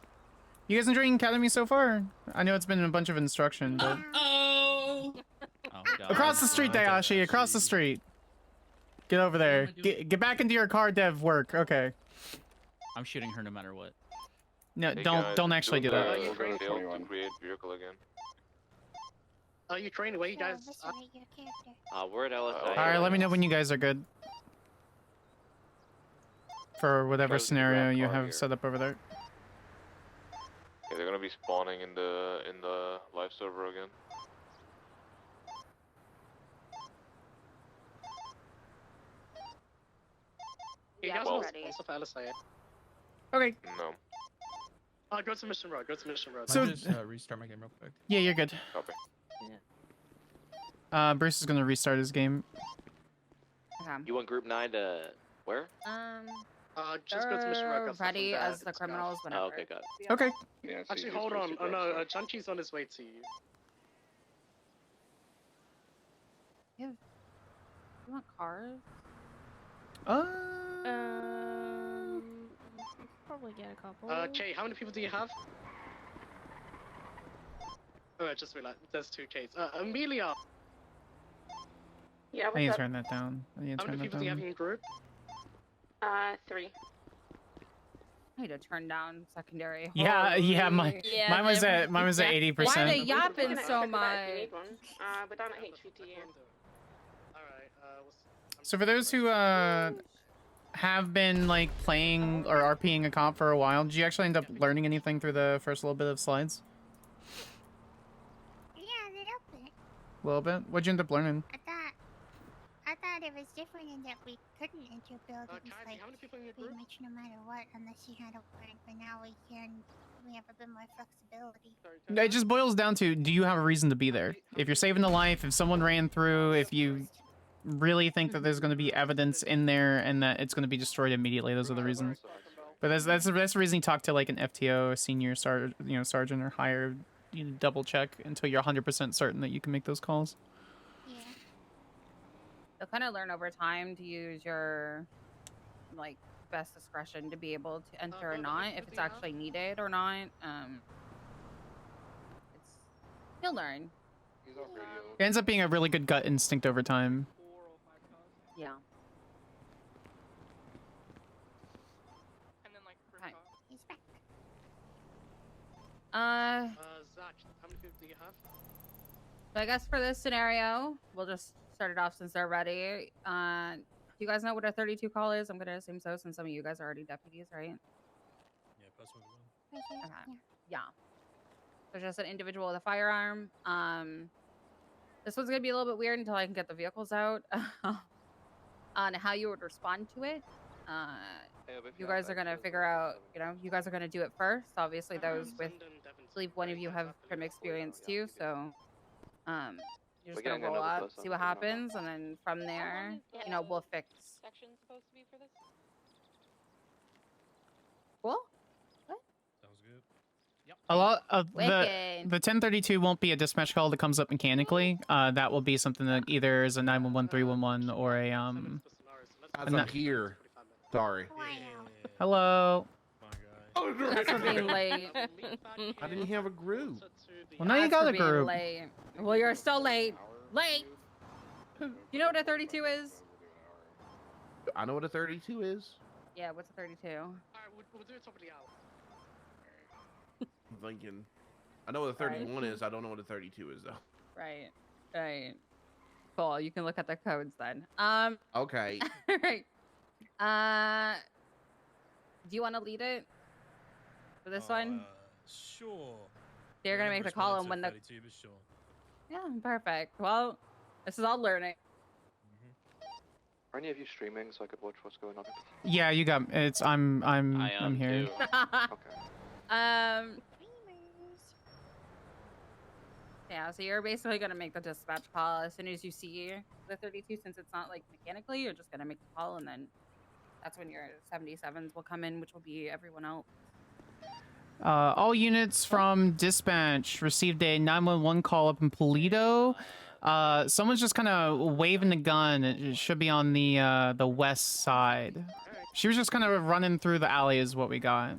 You guys enjoying Academy so far? I know it's been a bunch of instruction, but Oh. across the street, Dayashi. Across the street. Get over there. Get back into your car dev work. Okay. I'm shooting her no matter what. No, Hey, don't guys, don't actually do that. We're going to be able to create vehicle again. Are you training? Where you guys? We're at LSI. All right, let me know when you guys are good. For whatever Guys, scenario grab you car have here. set up over there. Okay, they're gonna be spawning in the live server again. You Yeah, guys we're want ready. sponsor for LSA? Okay. No. Go to Mission Road. Go to Mission Road. So- I'll just restart my game real quick. Yeah, you're good. Copy. Bruce is gonna restart his game. Okay. You want Group 9 to where? Just go to Mission Road. got stuff ready from as Dad the and stuff. criminals whenever. Oh, okay, got it. Okay. Yeah, so Actually, you just hold on. basically Oh no, grab Chanchi's on his way to you. You want cars? Probably get a couple. Che, how many people do you have? Oh, I just realized there's 2 Ks. Amelia, Yeah, I need what's to up? turn that down. I need to how many turn that people do you have in down. your group? 3. I had to turn down secondary. Yeah, yeah, mine was at 80%. Why are they yapping so much? We're down at HVT. So for those who have been like playing or RPing a comp for a while, did you actually end up learning anything through the first little bit of slides? Yeah, a little bit. A little bit? What'd you end up learning? I thought it was different in that we couldn't enter buildings like pretty much no matter what unless you had a warrant, but now we can. We have a bit more flexibility. It just boils down to, do you have a reason to be there? If you're saving the life, if someone ran through, if you really think that there's going to be evidence in there and that it's going to be destroyed immediately, those are the reasons. But that's the reason you talk to like an FTO, a senior sergeant or higher. You double check until you're 100% certain that you can make those calls. You'll kind of learn over time to use your like best discretion to be able to enter or not, if it's actually needed or not. You'll learn. It ends up being a really good gut instinct over time. Yeah. He's back. Zach, how many people do you have? So I guess for this scenario, we'll just start it off since they're ready. Do you guys know what a 32 call is? I'm gonna assume so, since some of you guys are already deputies, right? Yeah, plus 1. Okay. Yeah. So just an individual with a firearm. This one's gonna be a little bit weird until I can get the vehicles out. On how you would respond to it. You guys are gonna figure out, you guys are gonna do it first. Obviously, those with, I believe one of you have prim experience too, so you're just gonna roll up, see what happens, and then from there, we'll fix. Section supposed to be for this? Cool. Sounds good. Yep. A lot of the Wicked. 1032 won't be a dispatch call that comes up mechanically. That will be something that either is a 911, 311, or a As I'm here. Sorry. Hello. That's for being late. I didn't have a group. Well, now you got a group. Late. Well, you're still late. Late. You know what a 32 is? I know what a 32 is. Yeah, what's a 32? Alright, we'll do it top of the hour. I'm thinking. I know what a 31 is. I don't know what a 32 is though. Right. Right. Cool. You can look at the codes then. Okay. Right. Do you want to lead it for this one? Sure. You're gonna make the call and when the. Sure. Yeah, perfect. Well, this is all learning. Are any of you streaming so I could watch what's going on? Yeah, you got it's. I'm here. Yeah, so you're basically gonna make the dispatch call as soon as you see the 32, since it's not like mechanically. You're just gonna make the call, and then that's when your 77s will come in, which will be everyone else. All units from dispatch received a 911 call up in Polito. Someone's just kind of waving the gun. It should be on the west side. She was just kind of running through the alley is what we got.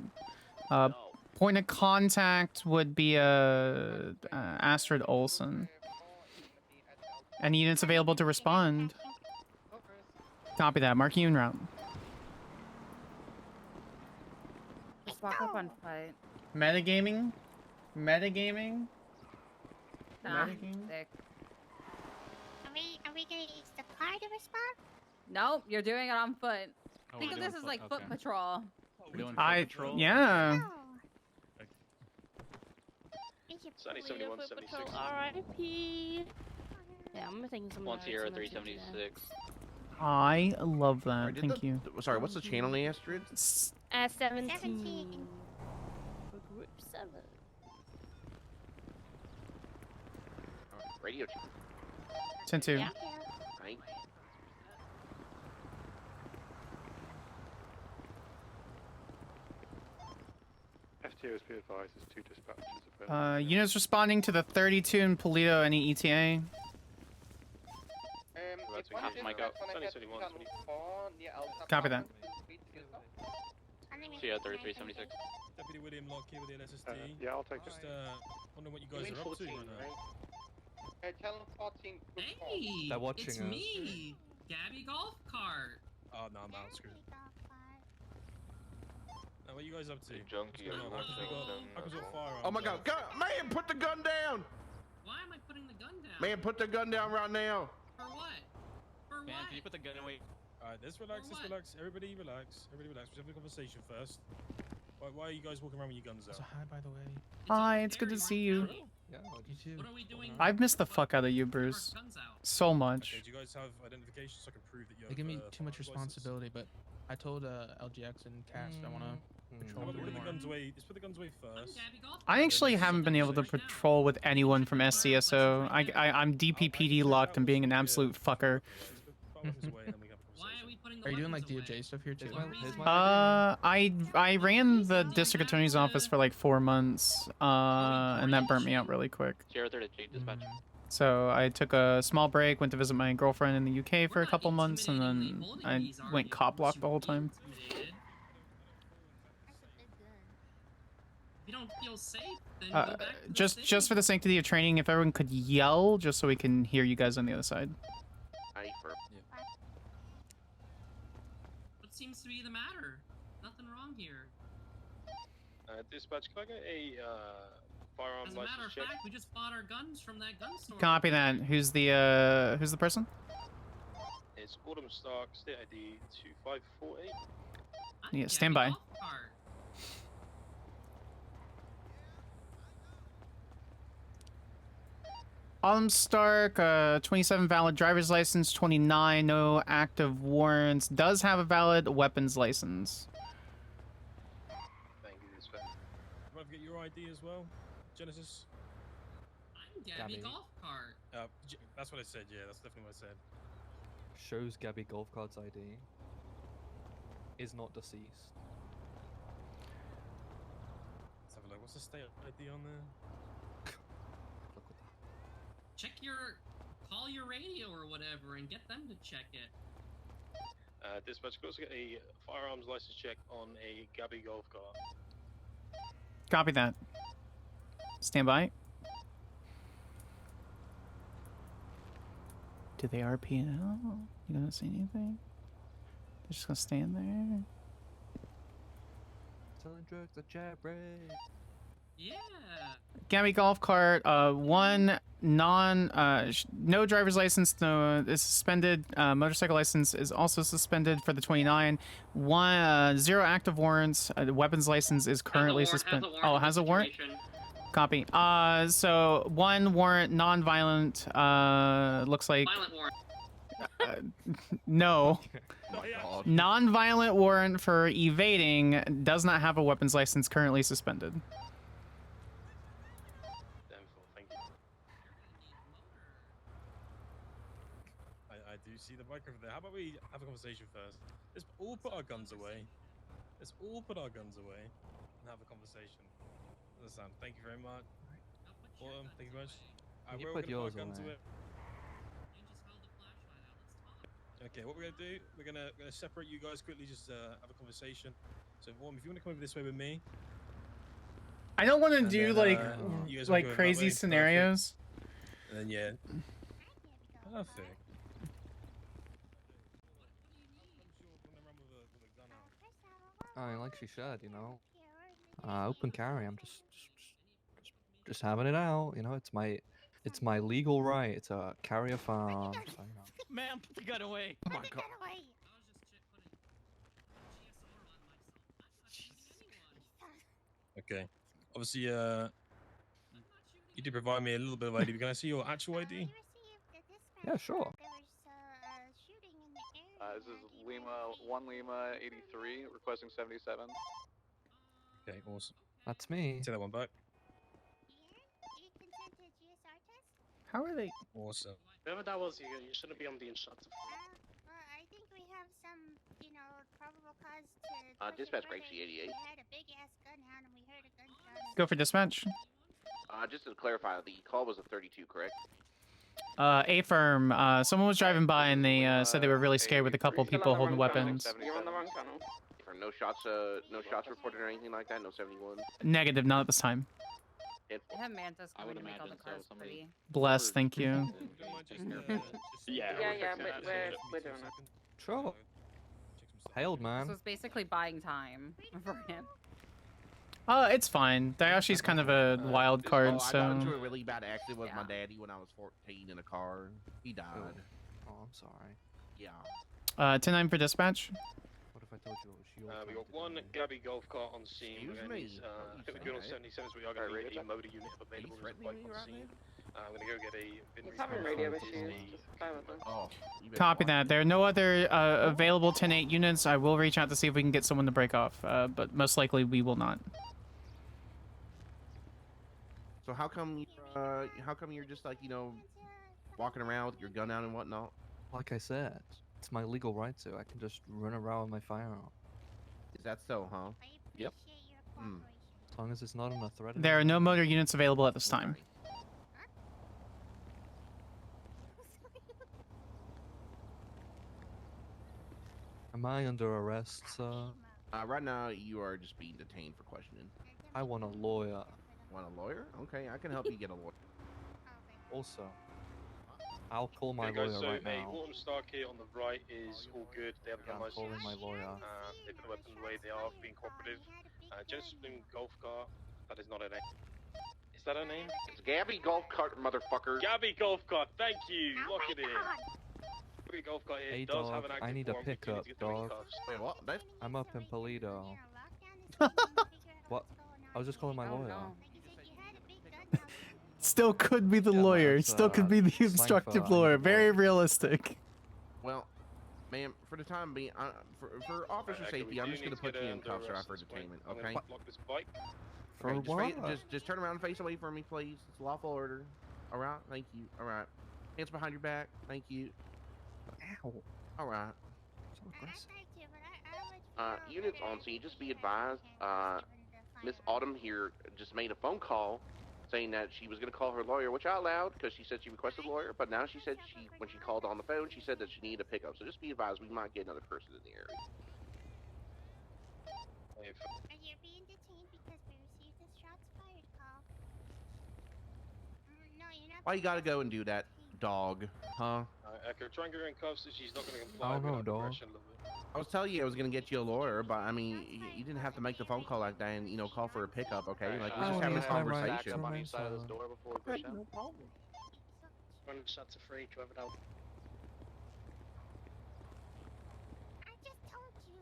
Point of contact would be Astrid Olsen. Any units available to respond? Copy that. Mark you en route. Just walk up on foot. Metagaming? Metagaming? Nah, Metagaming? sick. Are we gonna use the car to respond? Nope, you're doing it on foot. Oh, Think we're of doing this as foot, like okay. foot patrol. We're doing foot patrol? Yeah. Sunny 71, 76. R.I.P. Yeah, I'm taking some. One Sierra 376. I love that. Did Thank you. Sorry, what's the channel name, Astrid? 17. 17. For group 7. Radio. 10-2. Yeah. Right. FTOs be advised, there's 2 dispatches available. Units responding to the 32 in Polito. Any ETA? That's we have Mike out. Sunny 71, 70. Copy that. Sierra 3376. Deputy William Locke here with the LSSD. Yeah, I'll take Just wondering what you guys are up to right now. Hey, They're watching it's us. me, Gabby Golf Cart. Oh no, I'm out. Screw it. No What are you guys up to? Junkie What's going on? How come we got firearms? Oh my God, man, put the gun down. Why am I putting the gun down? Man, put the gun down right now. For what? For Man, what? can you put the gun away? Alright, let's relax, let's relax. Everybody relax. Everybody relax. We're having a conversation first. Why are you guys walking around with your guns out? Hi, by the way. Hi, it's good to see you. Yeah, you too. What are we doing? I've missed the fuck out of you, Bruce. So much. Okay, do you guys have identification so I can prove that you They have give me too much firearms license? responsibility, but I told LGX and Cast I want to patrol Put the more. guns away. Let's put the guns away first. I actually haven't been able to patrol with anyone from SCSO. I'm DPPD locked and being an absolute fucker. Are you doing like DOJ stuff here too? I ran the district attorney's office for like 4 months, and that burnt me out really quick. Sierra 3 to Jade dispatch. So I took a small break, went to visit my girlfriend in the UK for a couple months, and then I went cop block the whole time. If you don't feel safe, then go back to the Just for the sanctity of training, if everyone could yell, just so we can hear you guys on the other side. What seems to be the matter? Nothing wrong here. Dispatch, can I get a firearm As a matter of license check? fact, we just bought our guns from that gun store. Copy that. Who's the person? It's Autumn Stark, state ID 2548. Yeah, stand by. Autumn Stark, 27 valid driver's license, 29 no active warrants, does have a valid weapons license. Thank you, Dispatch. Do I get your ID as well, Genesis? I'm Gabby Golf Cart. That's what I said. Yeah, that's definitely what I said. Shows Gabby Golf Cart's ID. Is not deceased. Let's have a look. What's the state ID on there? Call your radio or whatever and get them to check it. Dispatch, can I also get a firearms license check on a Gabby golf cart? Copy that. Stand by. Do they RP now? You gonna say anything? They're just gonna stand there? Selling drugs at Jailbreak. Yeah. Gabby golf cart, one no driver's license, no is suspended. Motorcycle license is also suspended for the 29. Zero active warrants. Weapons license is currently suspended. Oh, has a warrant? Copy. So one warrant, non-violent. Looks like. Violent warrant. No. Non-violent warrant for evading. Does not have a weapons license. Currently suspended. I do see the bike over there. How about we have a conversation first? Let's all put our guns away. Let's all put our guns away and have a conversation. Understand? Thank you very much. Autumn, thank you very much. You we're all put gonna yours put our guns away. Okay, what we're gonna do? We're gonna separate you guys quickly. Just have a conversation. So, Autumn, if you want to come over this way with me. I don't want to And do then, you guys wanna like go that crazy way? scenarios. And then yeah. Perfect. I mean, like she said, you know, open carry. I'm just having it out. You know, it's my legal right to carry a firearm. So, you know. Man, put the gun away. Oh my god. Okay. Obviously, you did provide me a little bit of ID. Can I see your actual ID? Yeah, sure. This is Lima 83, requesting 77. Okay, awesome. That's me. Take that one back. How are they? Awesome. Whoever that was, you shouldn't be on the instructor. I think we have some, probable cause to. Dispatch Greg G88. We had a big ass gun hound and we heard a gunshot. Go for dispatch. Just to clarify, the call was a 32, correct? A-firm, someone was driving by and they said they were really scared with a couple people holding weapons. You're on the wrong channel. No shots reported or anything like that. No 71. Negative, not at this time. I have Mantis coming to make all the cars pretty. Bless, thank you. Yeah, we're doing it. Sure. Hailed, man. So it's basically buying time for him. It's fine. Dayashi's kind of a wild card, I got into so... a really bad accident with my daddy when I was 14 in a car. He died. Oh, I'm sorry. Yeah. 10-9 for dispatch. What if I told you it was your We turn got to one die? Gabby golf cart on scene. Excuse We're gonna me. need, Don't I you think we're say good on that. 77, so we are going to need a motor unit available as a bike on scene. I'm going to go get a He's Vinry having car radio to issues. the- Just bear with him. Oh. Copy that. There are no other available 10-8 units. I will reach out to see if we can get someone to break off, but most likely we will not. So how come you're just like, you know, walking around with your gun out and whatnot? Like I said, it's my legal right to. I can just run around with my firearm. Is that so, huh? Yep. Hmm. As long as it's not in a threat. There are no motor units available at this time. Am I under arrest, sir? Right now, you are just being detained for questioning. I want a lawyer. Want a lawyer? Okay, I can help you get a lawyer. Also, I'll call my Okay, guys, lawyer so right now. a Autumn Stark here on the right is all good. They have a gun I'm license. calling my lawyer. They put the weapons away. They are being cooperative. Gentleman golf cart. That is not her name. Is that her name? It's Gabby Golf Cart, motherfucker. Gabby golf cart. Thank you. Lock it in. Gabby golf cart here Hey does dog, have an active I need a warrant. We do pickup, need to get them in dog. cuffs. Wait, what? I'm up in Polito. What? I was just calling my lawyer. Still could be the lawyer. that's, Still could be the slang obstructive for I lawyer. need a Very realistic. Well, ma'am, for the time being, for officer safety, I'm just gonna put you in cuffs or for detainment, okay? Lock this bike. For Okay, what? just turn around and face away from me, please. It's lawful order. All right, thank you. All right, hands behind your back. Thank you. Ow. All right. So aggressive. Units on scene, just be advised, Miss Autumn here just made a phone call saying that she was going to call her lawyer, which I allowed because she said she requested a lawyer, but now she said when she called on the phone, she said that she needed a pickup. So just be advised, we might get another person in the area. Are you being detained because we received a shots fired call? No, you're not. Why you gotta go and do that, dog? Huh? Echo, try and get her in cuffs. If she's not going to comply, I don't we're know, gonna dog. pressure a little bit. I was telling you I was gonna get you a lawyer, but I mean, you didn't have to make the phone call like that and call for a pickup, okay? Like we're just having a conversation. Up on each side of this door before we push out. No problem. Run shots are free, whoever that. I just told you.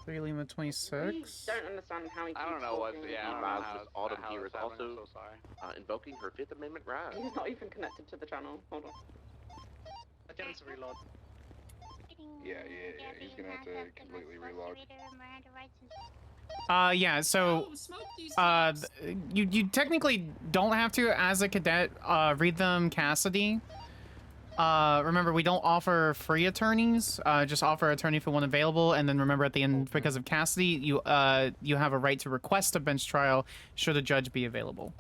3 Lima 26. Don't understand how he keeps I don't know what. talking. Yeah, I don't know how Miss Autumn here is happening, also I'm so sorry. invoking her Fifth Amendment right. He's not even connected to the channel. Hold on. I get him to reload. Yeah. He's gonna have to completely reload. Yeah, so you technically don't have to as a cadet read them Cassidy. Remember, we don't offer free attorneys, just offer attorney if one available, and then remember at the end, because of Cassidy, you have a right to request a bench trial should a judge be available.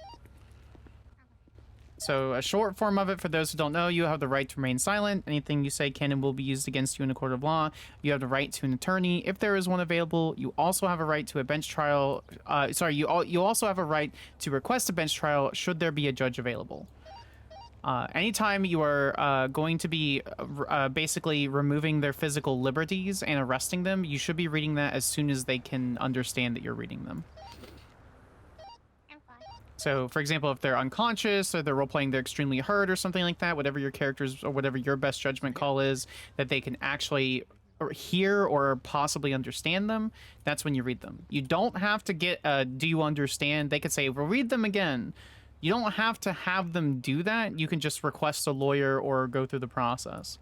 So a short form of it, for those who don't know, you have the right to remain silent. Anything you say can and will be used against you in a court of law. You have the right to an attorney if there is one available. You also have a right to a bench trial. You also have a right to request a bench trial should there be a judge available. Anytime you are going to be basically removing their physical liberties and arresting them, you should be reading that as soon as they can understand that you're reading them. So, for example, if they're unconscious or they're role-playing they're extremely hurt or something like that, whatever your characters or whatever your best judgment call is, that they can actually hear or possibly understand them, that's when you read them. You don't have to get a do you understand? They could say, well, read them again. You don't have to have them do that. You can just request a lawyer or go through the process.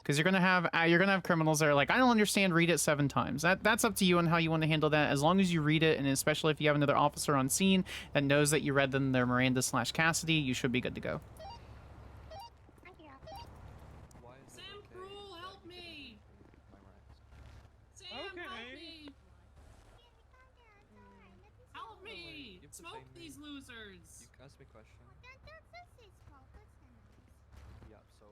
Because you're gonna have criminals that are like, I don't understand, read it 7 times. That's up to you on how you want to handle that. As long as you read it, and especially if you have another officer on scene that knows that you read them their Miranda/Cassidy, you should be good to go. Sam Cruel, help me! Sam, help me! Help me! Smoke these losers! You can ask me a question. Yeah, so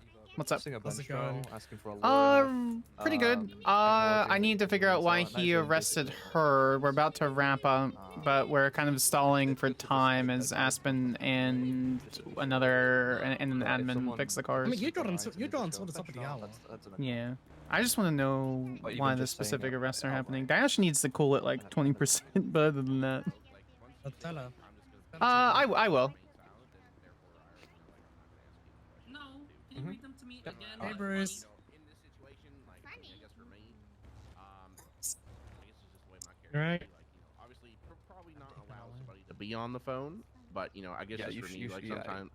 Eva, What's up? requesting a How's bench it going? trial, asking for a lawyer. Pretty good. I need to figure out why he arrested her. We're about to wrap up, but we're kind of stalling for time as Aspen and an admin fix the I cars. mean, you got until the top of the hour. Yeah. I just want to know But even why the just saying specific it arrests are outright. happening. Dash needs to cool it like 20%, but other than that, Tell her. I will. No, can you read them to me again? Hey, like, Bruce. In this situation, like, I mean, I guess for me, I guess it's just the way my character Right. is, like, obviously probably not allow somebody to be on the phone, but I guess Yeah, just you for sh- me, you like sh- yeah. sometimes,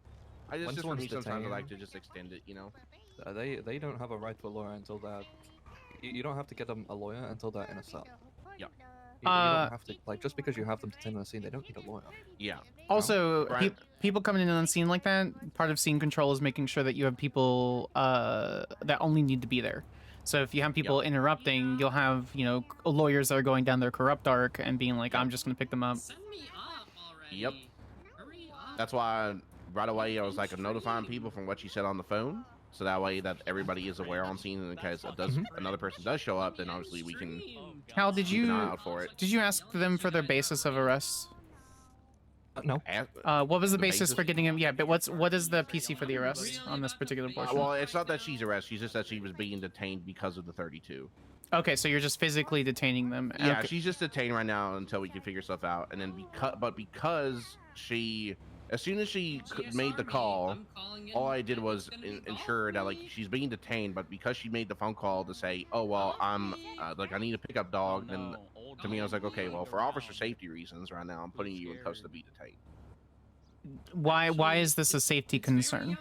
I just When just for me someone's sometimes I like detained- to just extend it, They don't have a right to a lawyer until they're. You don't have to get them a lawyer until they're in a cell. Yeah. You don't have to, like, just because you have them detained on the scene, they don't need a lawyer. Yeah. Also, Right. people coming in on scene like that, part of scene control is making sure that you have people that only need to be there. So if you have people interrupting, you'll have, lawyers that are going down their corrupt arc and being like, I'm just going to pick them up. Yep. That's why right away I was like notifying people from what she said on the phone, so that way that everybody is aware on scene, and in case another person does show up, then obviously we can Cal, did keep an eye you out for it. did you ask them for their basis of arrest? No. What was the basis basis? for getting him? Yeah, but what is the PC for the arrest on this particular portion? Well, it's not that she's arrested. She's just that she was being detained because of the 32. Okay, so you're just physically detaining them. Yeah, Okay. she's just detained right now until we can figure stuff out. And then because she, as soon as she made the call, all I did was ensure that like she's being detained. But because she made the phone call to say, oh well, I'm like I need a pickup dog, then to me I was like, okay, well for officer safety reasons, right now I'm putting you in custody to be detained. Why is this a safety concern?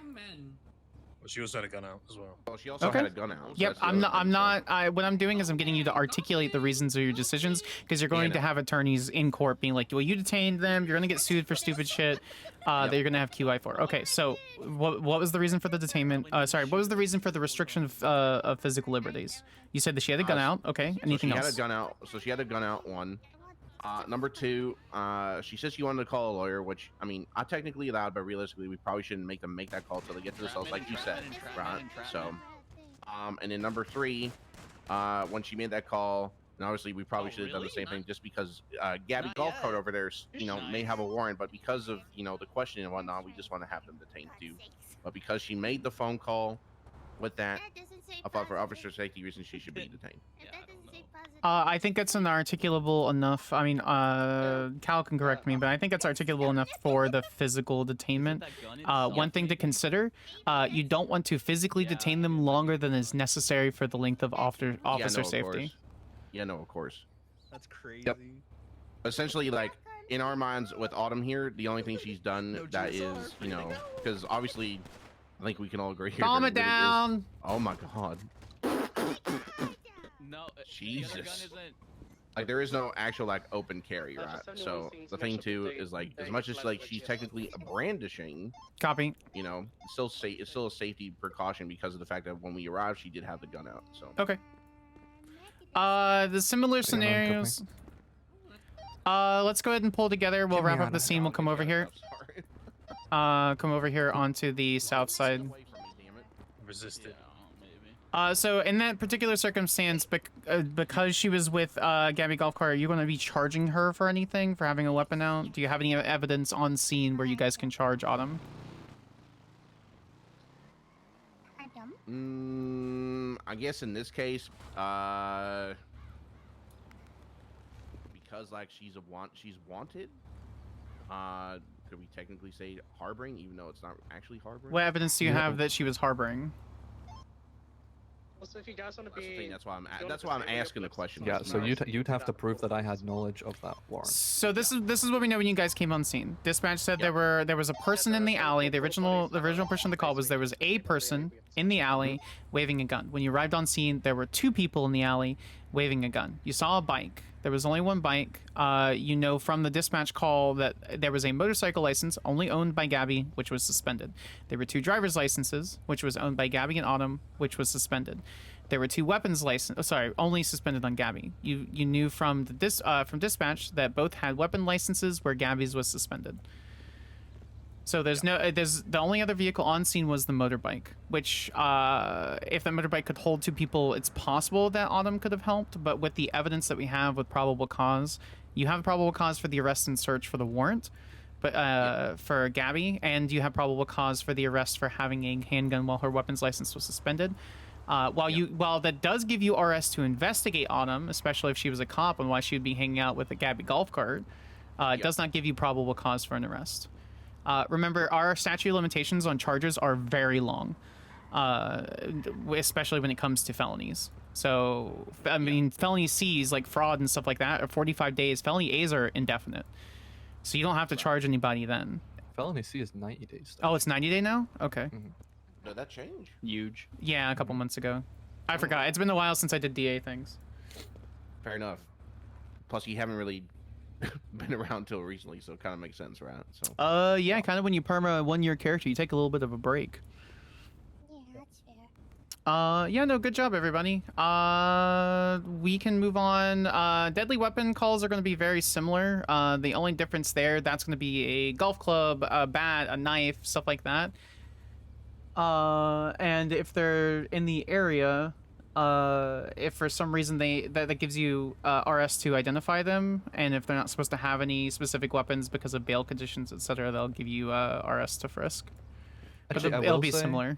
Well, she also had a gun out as well. Well, she also Okay. had a gun out. so Yep, that's the I'm other not. thing, What I'm doing is I'm getting you to articulate the reasons of your decisions, because you're going to have attorneys in court being like, "Well, you detained them. You're going to get sued for stupid shit that you're going to have QI for." Okay, so what was the reason for the detainment? Sorry, what was the reason for the restriction of physical liberties? You said that she had a gun out. Okay, anything so she else? had a gun out. So she had a gun out. One. Number two, she said she wanted to call a lawyer, which I mean, I technically allowed, but realistically, we probably shouldn't make them make that call till they get to the cells, like you said, right? So, and then number three, when she made that call, and obviously we probably should have done the same thing, just because Gabby Golf Cart over there, may have a warrant, but because of the questioning and whatnot, we just want to have them detained too. But because she made the phone call with that, I thought for officer safety reasons she should be detained. I think it's inarticulable enough. I mean, Cal can correct me, but I think it's articulable enough for the physical detainment. One thing to consider, you don't want to physically detain them longer than is necessary for the length of officer of safety. course. Yeah, no, of course. That's crazy. Yep. Essentially, like in our minds with Autumn here, the only thing she's done that is, because obviously, I think we can all agree here. Calm that it really is- down. Oh my god. No, Jesus. Like there is no actual like open carry, right? So the thing too is like as much as like she's technically brandishing, Copy. It's still a safety precaution because of the fact that when we arrived, she did have the gun out. So Okay. The similar scenarios. Let's go ahead and pull together. We'll wrap up the scene. We'll come over here. Come over here onto the south side. Resisted. So in that particular circumstance, because she was with Gabby Golf Cart, are you going to be charging her for anything, for having a weapon out? Do you have any evidence on scene where you guys can charge Autumn? I guess in this case, because like she's wanted. Could we technically say harboring, even though it's not actually harboring? What evidence do you have that she was harboring? Also, if you guys want to That's the be, thing. That's why I'm asking the question. Yeah, so you'd have to prove that I had knowledge of that warrant. So this is what we know when you guys came on scene. Dispatch said there was a person in the alley. The original person to call was there was a person in the alley waving a gun. When you arrived on scene, there were two people in the alley waving a gun. You saw a bike. There was only one bike. You know from the dispatch call that there was a motorcycle license only owned by Gabby, which was suspended. There were two driver's licenses, which was owned by Gabby and Autumn, which was suspended. There were two weapons license. Only suspended on Gabby. You knew from the from dispatch that both had weapon licenses where Gabby's was suspended. So there's the only other vehicle on scene was the motorbike, which if the motorbike could hold two people, it's possible that Autumn could have helped. But with the evidence that we have with probable cause, you have probable cause for the arrest and search for the warrant, but for Gabby, and you have probable cause for the arrest for having a handgun while her weapons license was suspended. While that does give you RS to investigate Autumn, especially if she was a cop and why she would be hanging out with a Gabby golf cart, it does not give you probable cause for an arrest. Remember, our statute of limitations on charges are very long, especially when it comes to felonies. So, I mean, felony C's like fraud and stuff like that are 45 days. Felony A's are indefinite. So you don't have to charge anybody then. Felony C is 90 days. Oh, it's 90 day now? Okay. Did that change? Huge. Yeah, a couple months ago. I forgot. It's been a while since I did DA things. Fair enough. Plus, you haven't really been around till recently, so it kind of makes sense, right? So. Yeah, kind of when you perma a 1-year character, you take a little bit of a break. Yeah, that's fair. Yeah, no, good job, everybody. We can move on. Deadly weapon calls are going to be very similar. The only difference there, that's going to be a golf club, a bat, a knife, stuff like that. And if they're in the area, if for some reason that gives you RS to identify them, and if they're not supposed to have any specific weapons because of bail conditions, etc., they'll give you RS to frisk. Actually, but it'll be similar.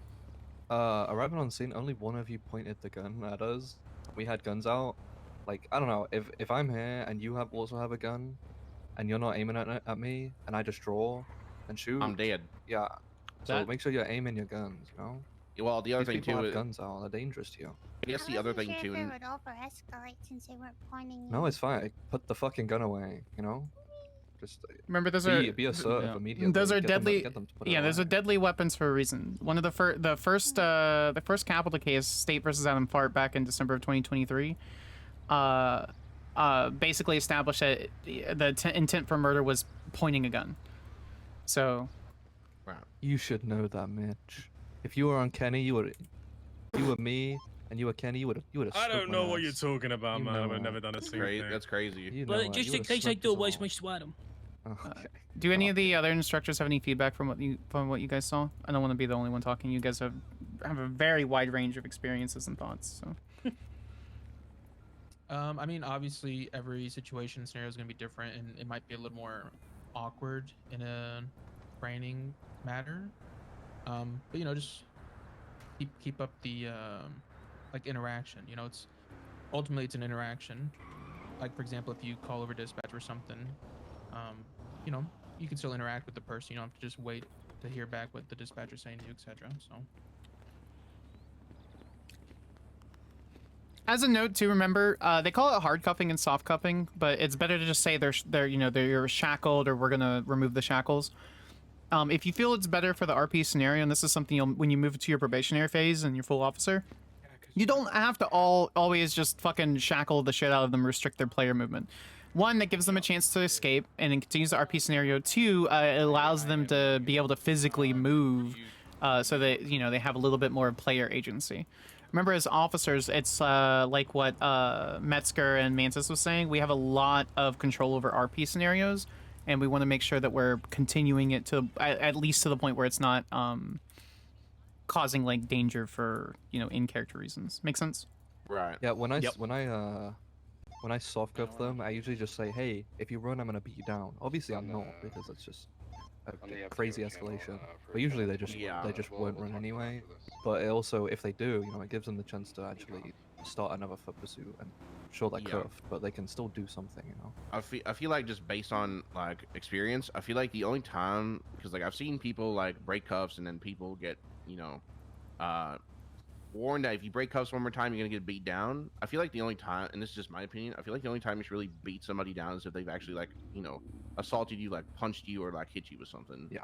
Arriving on scene, only one of you pointed the gun at us. We had guns out. Like, I don't know, if I'm here and you also have a gun, and you're not aiming at me, and I just draw and shoot, I'm dead. Yeah. So make sure you're aiming your guns, you know? Well, the other These thing people too have is guns out. They're dangerous to you. I guess the other thing too. It would over-escalate since they weren't pointing. No, it's fine. Put the fucking gun away, you know? Just remember, those be assertive immediately. Those are deadly. Get them to put it Yeah, those away. are deadly weapons for a reason. One of the first capital case, State versus Adam Fart, back in December of 2023, basically established that the intent for murder was pointing a gun. So, you should know that, Mitch. If you were on Kenny, you were me, and you were Kenny, you would have. I don't know what you're talking about, man. I've never done a single thing. That's crazy. But just in case I do, where's my sweater? do any of the other instructors have any feedback from what you guys saw? I don't want to be the only one talking. You guys have a very wide range of experiences and thoughts. So. I mean, obviously, every situation scenario is going to be different, and it might be a little more awkward in a training matter. But you know, just keep up the like interaction. You know, it's ultimately it's an interaction. Like for example, if you call over dispatch or something, you know, you can still interact with the person. You don't have to just wait to hear back what the dispatcher's saying to you, etc. So. As a note to remember, they call it hard cuffing and soft cuffing, but it's better to just say they're shackled, or we're gonna remove the shackles. If you feel it's better for the RP scenario, and this is something when you move to your probationary phase and you're full officer, you don't have to always just fucking shackle the shit out of them, restrict their player movement. One, that gives them a chance to escape, and it continues the RP scenario. Two, it allows them to be able to physically move, so that they have a little bit more player agency. Remember, as officers, it's like what Metzger and Mantis was saying. We have a lot of control over RP scenarios, and we want to make sure that we're continuing it to at least to the point where it's not causing like danger for in character reasons. Make sense? Right. Yeah. When I soft cuff them, I usually just say, "Hey, if you run, I'm gonna beat you down." Obviously, I'm not, because it's just a crazy escalation. But usually they just won't run anyway. But it also, if they do, it gives them the chance to actually start another foot pursuit and sure they're cuffed, but they can still do something. I feel like, just based on like experience, I feel like the only time, because like I've seen people like break cuffs and then people get warned that if you break cuffs one more time, you're gonna get beat down. I feel like the only time, and this is just my opinion, I feel like the only time you should really beat somebody down is if they've actually like assaulted you, like punched you, or like hit you with something. Yeah.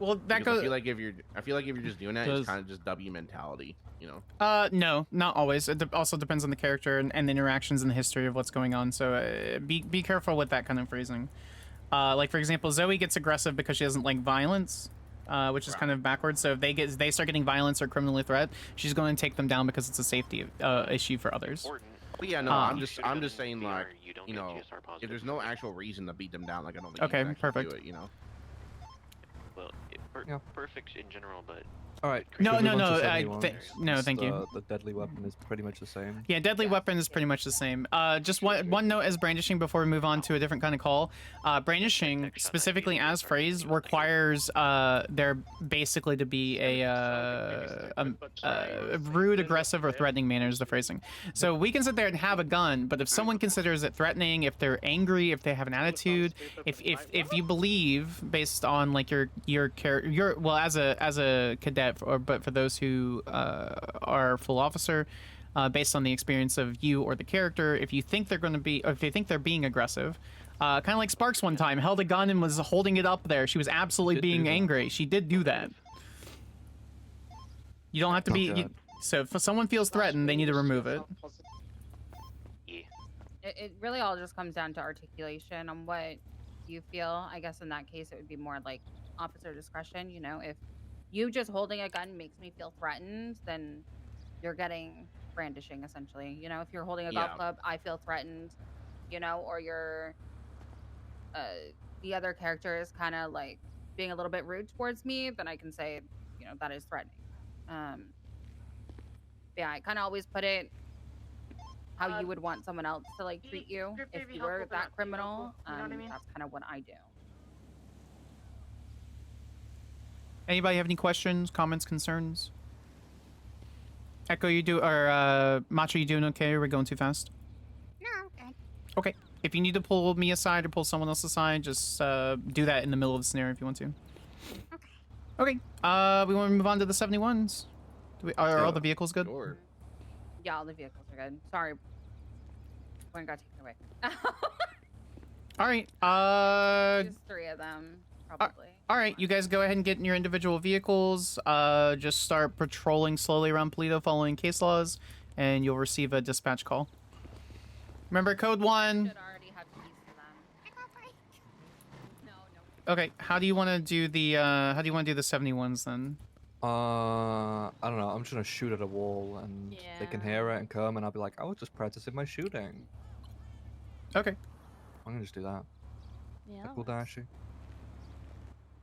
Well, that goes. I feel like if you're just doing that, it's kind of just W mentality. No, not always. It also depends on the character and the interactions and the history of what's going on. So be careful with that kind of phrasing. Like for example, Zoe gets aggressive because she doesn't like violence. Which is kind of backwards. So if they start getting violence or criminally threat, she's going to take them down because it's a safety issue for others. But yeah, no, I'm just saying, like, if there's no actual reason to beat them down, like I don't think you can actually perfect. do it, Well, perfect in general, but All right. No, should we no, move on no. to I 71? no, Since thank you. The deadly weapon is pretty much the same. Yeah, deadly weapon is pretty much the same. Just one note as brandishing before we move on to a different kind of call. Brandishing, specifically as phrase, requires there basically to be a rude, aggressive, or threatening manner is the phrasing. So we can sit there and have a gun, but if someone considers it threatening, if they're angry, if they have an attitude, if you believe based on like your character, well as a cadet, but for those who are full officer. Based on the experience of you or the character, if you think they're going to be, or if they think they're being aggressive, kind of like Sparks one time, held a gun and was holding it up there. She was absolutely being angry. She did do that. You don't have to be. So if someone feels threatened, they need to remove it. It really all just comes down to articulation on what you feel. I guess in that case, it would be more like officer discretion. You know, if you just holding a gun makes me feel threatened, then you're getting brandishing essentially. You know, if you're holding a golf club, I feel threatened, you know, or you're the other character is kind of like being a little bit rude towards me, then I can say, you know, that is threatening. Yeah, I kind of always put it how you would want someone else to like treat you if you were that criminal. That's kind of what I do. Anybody have any questions, comments, concerns? Echo, you do, or Macho, you doing okay? Or are we going too fast? No, I'm good. Okay. If you need to pull me aside or pull someone else aside, just do that in the middle of the scenario if you want to. Okay. We want to move on to the 71s. Are all the vehicles good? Yeah, all the vehicles are good. Sorry, one got taken away. All right. Just 3 of them, probably. All right, you guys go ahead and get in your individual vehicles. Just start patrolling slowly around Polito, following case laws, and you'll receive a dispatch call. Remember code 1. Okay, how do you want to do the 71s then? I don't know. I'm just gonna shoot at a wall, and they can hear it and come, and I'll be like, I was just practicing my shooting. Okay. I'm gonna just do that. Yeah. Cool, Dashi.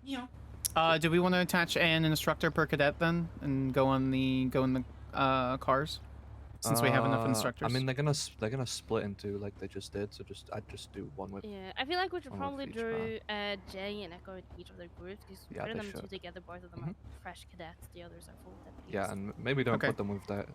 Yeah. Do we want to attach an instructor per cadet then, and go in the cars, since we have enough instructors? I mean, they're gonna split into like they just did, so I'd just do one with. Yeah, I feel like we should one probably with each do Jay and Echo in each of their groups, because Yeah, putting they them two should. together, both of them are fresh cadets, the others are full deputies. Yeah, and maybe don't put them with that.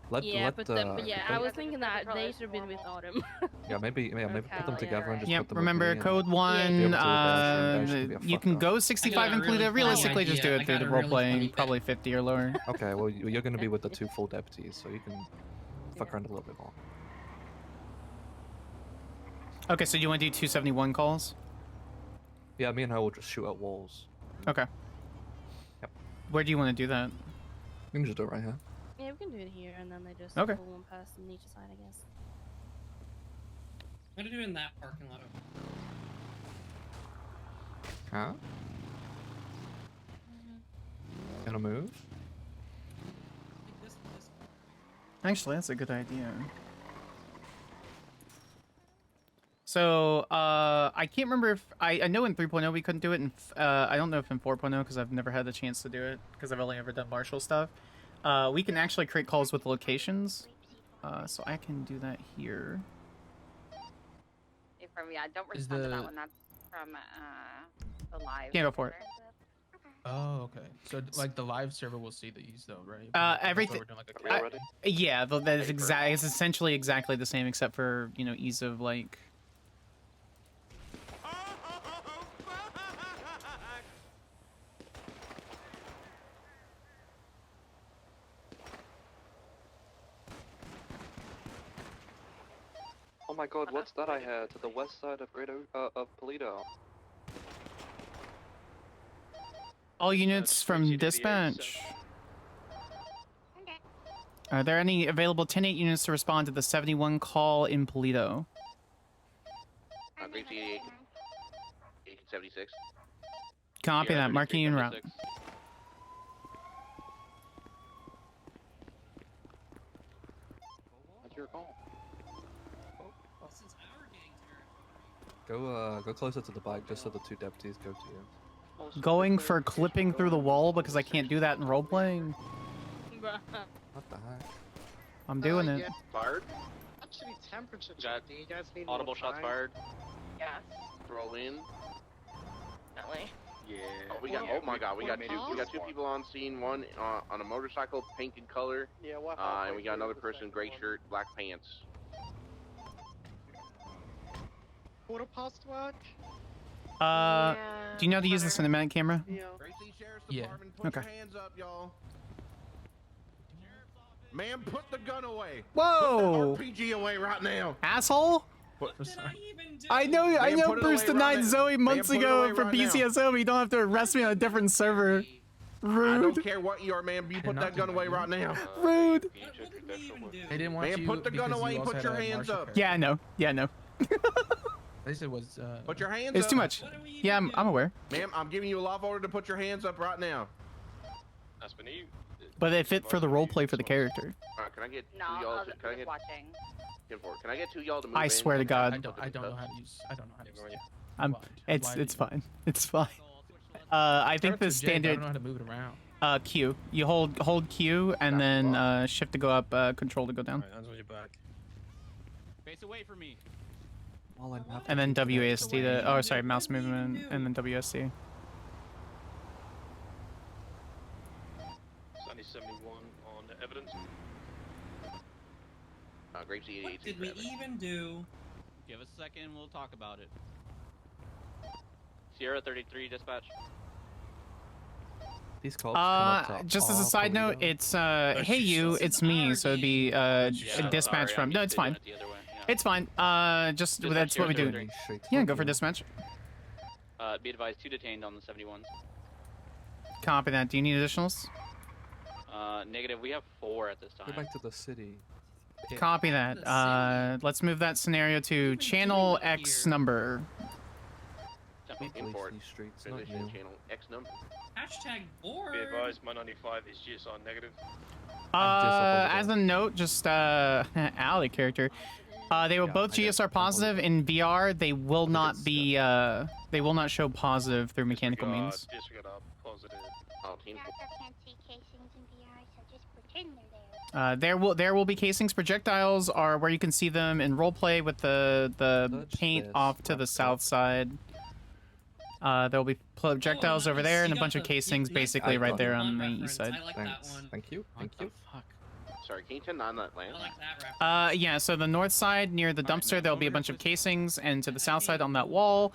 But I was thinking that they should have been with Autumn. Yeah, maybe put them together and just Yep, put them remember with me code 1, you can go 65 included. Realistically, just do it through the roleplay, probably 50 or lower. Okay, well, you're going to be with the 2 full deputies, so you can fuck around a little bit more. Okay, so you want to do 271 calls? Yeah, me and her will just shoot at walls. Okay. Yep. Where do you want to do that? We can just do it right here. Yeah, we can do it here, and then they just Okay. pull one person on each side, I guess. I'm gonna do it in that parking lot. Huh? Gonna move? Actually, that's a good idea. So, I can't remember if... I know in 3.0 we couldn't do it, and I don't know if in 4.0, because I've never had the chance to do it, because I've only ever done martial stuff. We can actually create calls with locations, so I can do that here. From don't respond to that one. That's from the live. Can't go for it. Oh, okay. So like the live server will see these though, right? Everything. Yeah, that is exact. It's essentially exactly the same, except for ease of like. Oh my god, what's that I had to the west side of of Polito? All units from dispatch. Are there any available 10-8 units to respond to the 71 call in Polito? 76. Copy that. Marking en route. What's your call? Go closer to the bike, just so the 2 deputies go to you. going for clipping through the wall because I can't do that in role playing. What the heck? I'm doing it. Yeah. Fired. Actually, temperature Got check. Do you guys need audible more shots time? fired. Yes. Roll in. Definitely. Yeah. Oh, oh my God, we got two people on scene. One on a motorcycle, pink in color. Yeah, what And we got another person, gray shirt, black pants. Quarter past work? Do you know how to use the cinematic camera? Yeah. Put Okay. your hands up, y'all. Ma'am, put the gun away. Whoa! Put the RPG away right now. Asshole! I know Ma'am, put it Bruce away denied right now. Zoe months Ma'am, put it ago away for right now. BCSO, but you don't have to arrest me on a different server. I Rude. don't care what you are, ma'am. You put that gun away right now. Rude. They didn't want Ma'am, you put the gun because away you and also put had your a hands martial up. character. Yeah, I know. Yeah, I know. They said was Put your hands up. It's too much. Yeah, I'm aware. Ma'am, I'm giving you a live order to put your hands up right now. That's been you. But it fit for the roleplay for the character. Alright, can I get two No, y'all? I'm Can I just get watching. 10-4. Can I get two y'all to move I in? swear to God. I don't know how to use. I don't know how to use. It. It's fine. It's fine. I think the Jake, I standard don't know how to move it around. Q. You hold Q and then shift to go up, control to go down. Alright, hands on your back. Face away from me. And then WASD to oh sorry, mouse movement and then WSD. Sunny 71 on the evidence. Grapes 88. What did we even do? Give us a second, we'll talk about it. Sierra 33 dispatch. These cops come up to Just as a all side note, Toledo. it's hey you, it's me, so it'd be dispatch from. No, it's fine. It's fine. Just Dispatch that's what we do. 033. Yeah, go for dispatch. Be advised, 2 detained on the 71s. Copy that. Do you need additionals? Negative. We have 4 at this time. Go back to the city. Copy that. Let's move that scenario to channel X number. In for it. These streets, Transition not you. channel X number. Hashtag bored. Be advised, my 95 is GSR negative. As a note, just Alley character. They will both GSR positive in VR. They will not be. They will not show positive through mechanical means. Disregard positive. Oh, team. I also can't see casings in VR, so just pretend they're there. There will be casings. Projectiles are where you can see them in roleplay with the paint off to the south side. There will be projectiles over there and a bunch of casings basically right there on the east side. Thank you. Thank you. Sorry, can you turn on that lamp? Yeah, so the north side near the dumpster, there'll be a bunch of casings, and to the south side on that wall,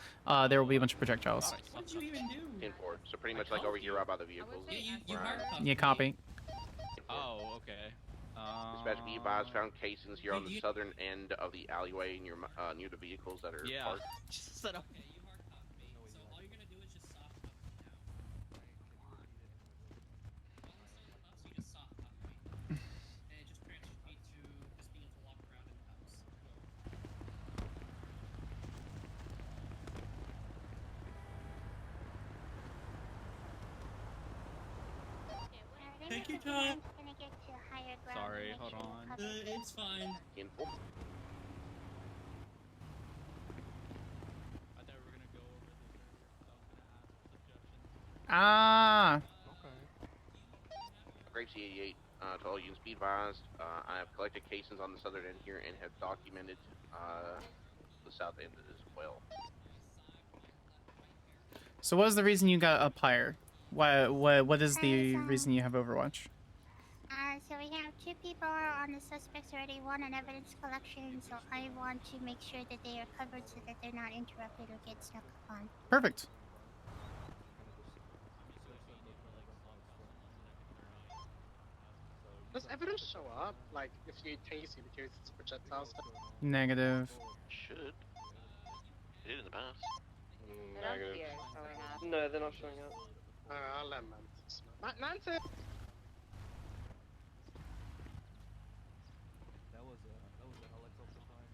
there will be a bunch of projectiles. What did you even do? 10-4. So pretty much like over here right by the vehicles. You hard Yeah, copy. Oh, okay. Dispatch be advised, found casings here on the southern end of the alleyway near near the vehicles that are Yeah. parked. Set up. So all you're gonna do is just soft copy now. So you just soft copy. And it just transfers me to just being able to walk around in the house. Take your time. Sorry, hold on. It's fine. Ah. Grapes 88 to all units be advised. I have collected casings on the southern end here and have documented the south end as well. So what is the reason you got up higher? What is the reason you have Overwatch? So we have 2 people on the suspects already, 1 on evidence collection, so I want to make sure that they are covered so that they're not interrupted or get snuck upon. Perfect. Does evidence show up? Like, if you tase you because it's projectile stuff? Negative. Should. Did in the past. Negative. No, they're not showing up. I'll let Mantis know. Mantis! That was a helicopter fire.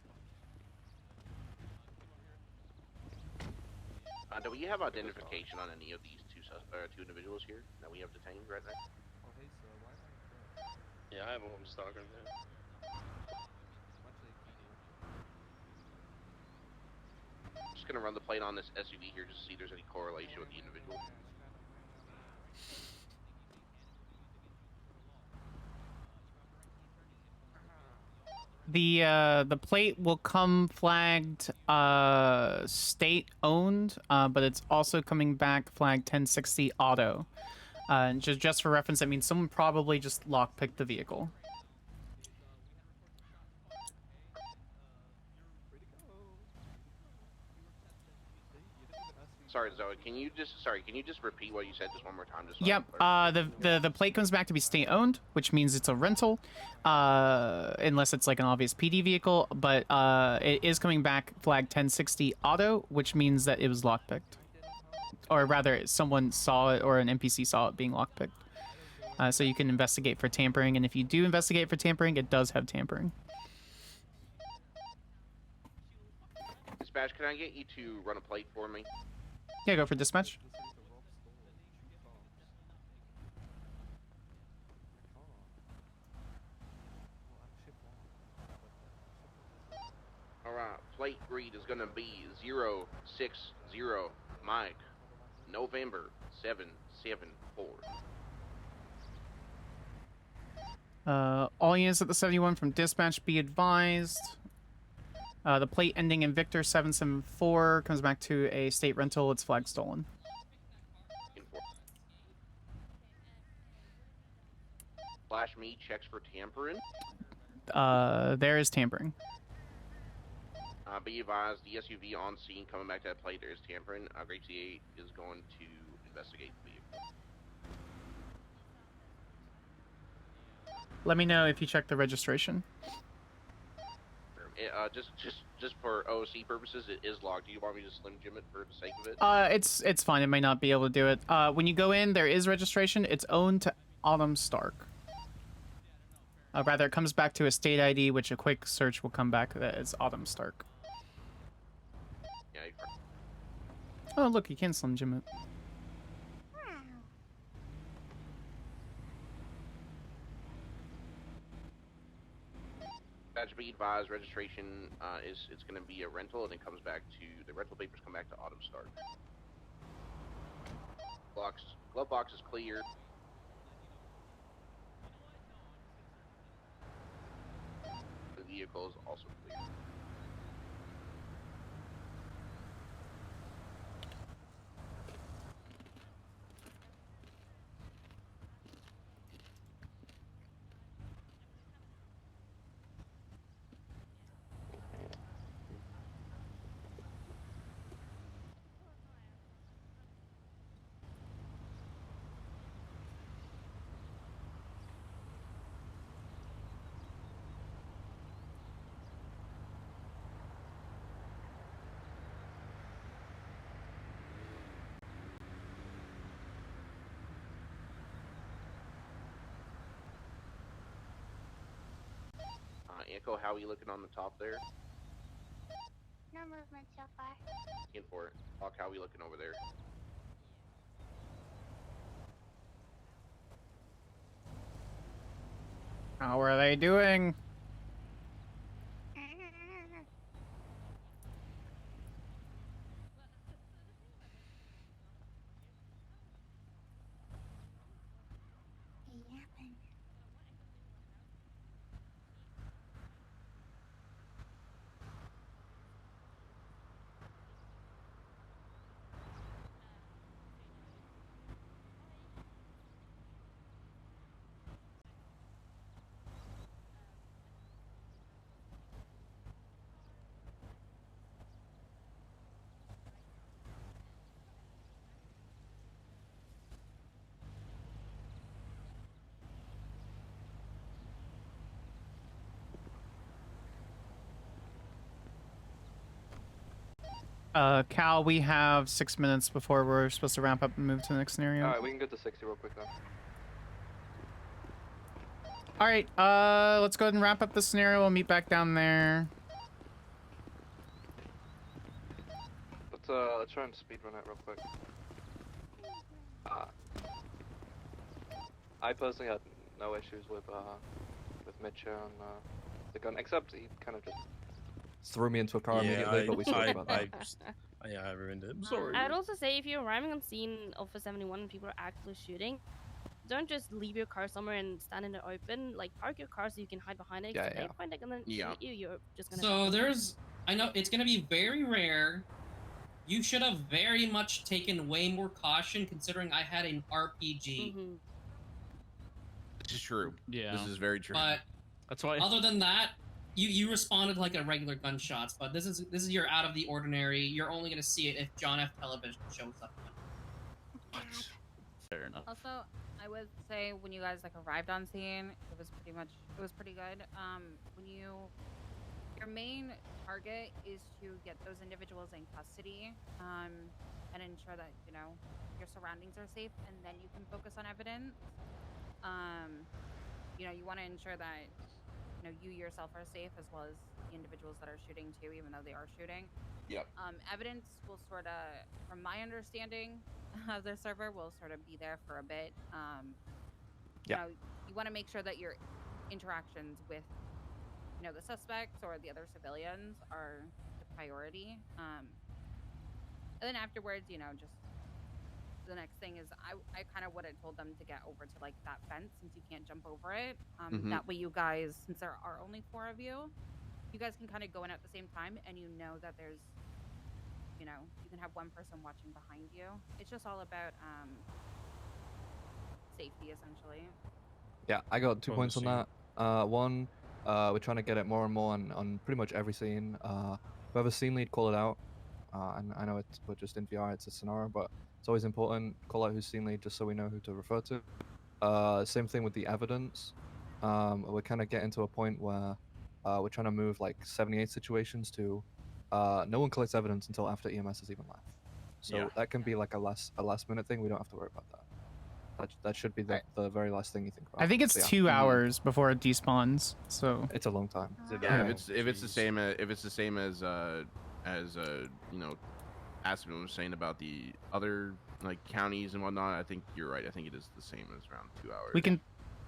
Do we have identification on any of these two individuals here that we have detained right now? Oh, hey, sir, why am I here? Yeah, I have a home stalker there. gonna run the plate on this SUV here just to see if there's any correlation with the individual. The plate will come flagged state owned, but it's also coming back flagged 1060 auto. And just for reference, that means someone probably just lockpicked the vehicle. Sorry, Zoe. Can you just repeat what you said just one more time? Just so Yep. The plate comes back to be state owned, which means it's a rental, unless it's like an obvious PD vehicle. But it is coming back flagged 1060 auto, which means that it was lockpicked, or rather, someone saw it or an NPC saw it being lockpicked. So you can investigate for tampering, and if you do investigate for tampering, it does have tampering. Dispatch, can I get you to run a plate for me? Yeah, go for dispatch. Alright, plate read is gonna be 060 Mike, November 774. All units at the 71 from dispatch be advised. The plate ending in Victor 774 comes back to a state rental. It's flag stolen. Flash me checks for tampering. There is tampering. Be advised, the SUV on scene coming back to that plate, there is tampering. Grape C8 is going to investigate the vehicle. Let me know if you check the registration. Just for OC purposes, it is logged. Do you want me to Slim Jim it for the sake of it? It's fine. It might not be able to do it. When you go in, there is registration. It's owned to Autumn Stark. Rather, it comes back to a state ID, which a quick search will come back that it's Autumn Stark. Yeah. Oh, look, you can Slim Jim it. Badge be advised, registration it's going to be a rental, and it comes back to the rental papers come back to Autumn Stark. Glove box is clear. The vehicle is also clear. Echo, how are you looking on the top there? No movement so far. In for it. Hawk, how are we looking over there? How are they doing? Cal, we have 6 minutes before we're supposed to wrap up and move to the next scenario. Alright, we can get to 60 real quick then. Alright, let's go ahead and wrap up the scenario. We'll meet back down there. Let's try and speed run it real quick. I personally had no issues with Mitch and the gun, except he kind of just threw me into a car immediately, but we spoke about that. I Yeah, I ruined it. I'm sorry. I'd also say if you're arriving on scene of a 71 and people are actively shooting, don't just leave your car somewhere and stand in the open. Like, park your car so you can hide behind it. Yeah, If they yeah. point a gun and shoot you, you're just gonna. So I know it's gonna be very rare. You should have very much taken way more caution, considering I had an RPG. This is true. Yeah. This is very true. But that's why. Other than that, you responded like a regular gunshots. But this is your out of the ordinary. You're only gonna see it if John F. Television shows up. Fair enough. Also, I would say when you guys like arrived on scene, it was pretty good. When your main target is to get those individuals in custody, and ensure that your surroundings are safe, and then you can focus on evidence. You want to ensure that you yourself are safe, as well as the individuals that are shooting too, even though they are shooting. Yep. Evidence will sort of, from my understanding of the server, will sort of be there for a bit. You want to make sure that your interactions with the suspects or the other civilians are the priority. And then afterwards, just the next thing is I kind of would have told them to get over to like that fence, since you can't jump over it. That way you guys, since there are only 4 of you, you guys can kind of go in at the same time, and that there's you can have one person watching behind you. It's just all about safety, essentially. Yeah, I got 2 points on that. One, we're trying to get it more and more on pretty much every scene. Whoever scene lead, call it out. And I know we're just in VR, it's a scenario, but it's always important. Call out who's scene lead just so we know who to refer to. Same thing with the evidence. We're kind of getting to a point where we're trying to move like 78 situations to no one collects evidence until after EMS has even left. So that can be like a last minute thing. We don't have to worry about that. That should be the very last thing you think about. I think it's 2 hours before it despawns. So it's a long time. Yeah, if it's the same as Aspen was saying about the other like counties and whatnot, I think you're right. I think it is the same as around 2 hours.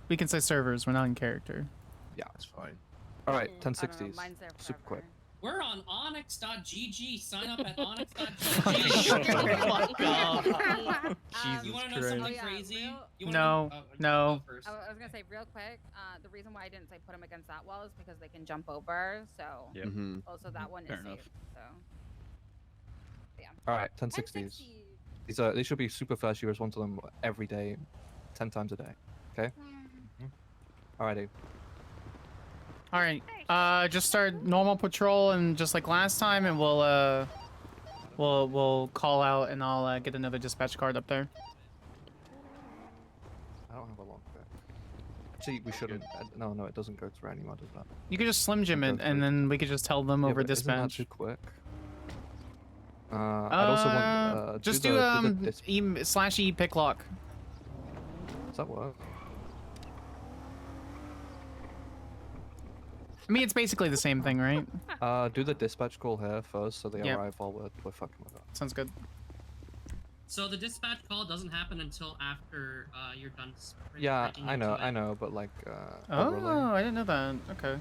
we can say servers. We're not in character. Yeah, that's fine. All right, 1060s. Super quick. We're on ONX.gg. Sign up at Shut the fuck up. You want to know something crazy? No. I was gonna say real quick. The reason why I didn't say put them against that wall is because they can jump over. So also that one is Fair enough. safe. So yeah. All right, 1060s. These should be super fast. You respond to them every day, 10 times a day. Okay. Alrighty. All right. Just start normal patrol and just like last time, and we'll call out, and I'll get another dispatch card up there. I don't have a long pick. Actually, we shouldn't. No, it doesn't go through anymore, does that? You could just Slim Jim it, and then we could just tell them over but isn't that dispatch. too quick? I'd also want just do /E pick lock. Does that work? I mean, it's basically the same thing, right? Do the dispatch call here first, so they Yep. arrive while we're fucking with it. Sounds good. So the dispatch call doesn't happen until after you're done. Yeah, breaking I into it. know, but like. Oh, I didn't know that. Okay.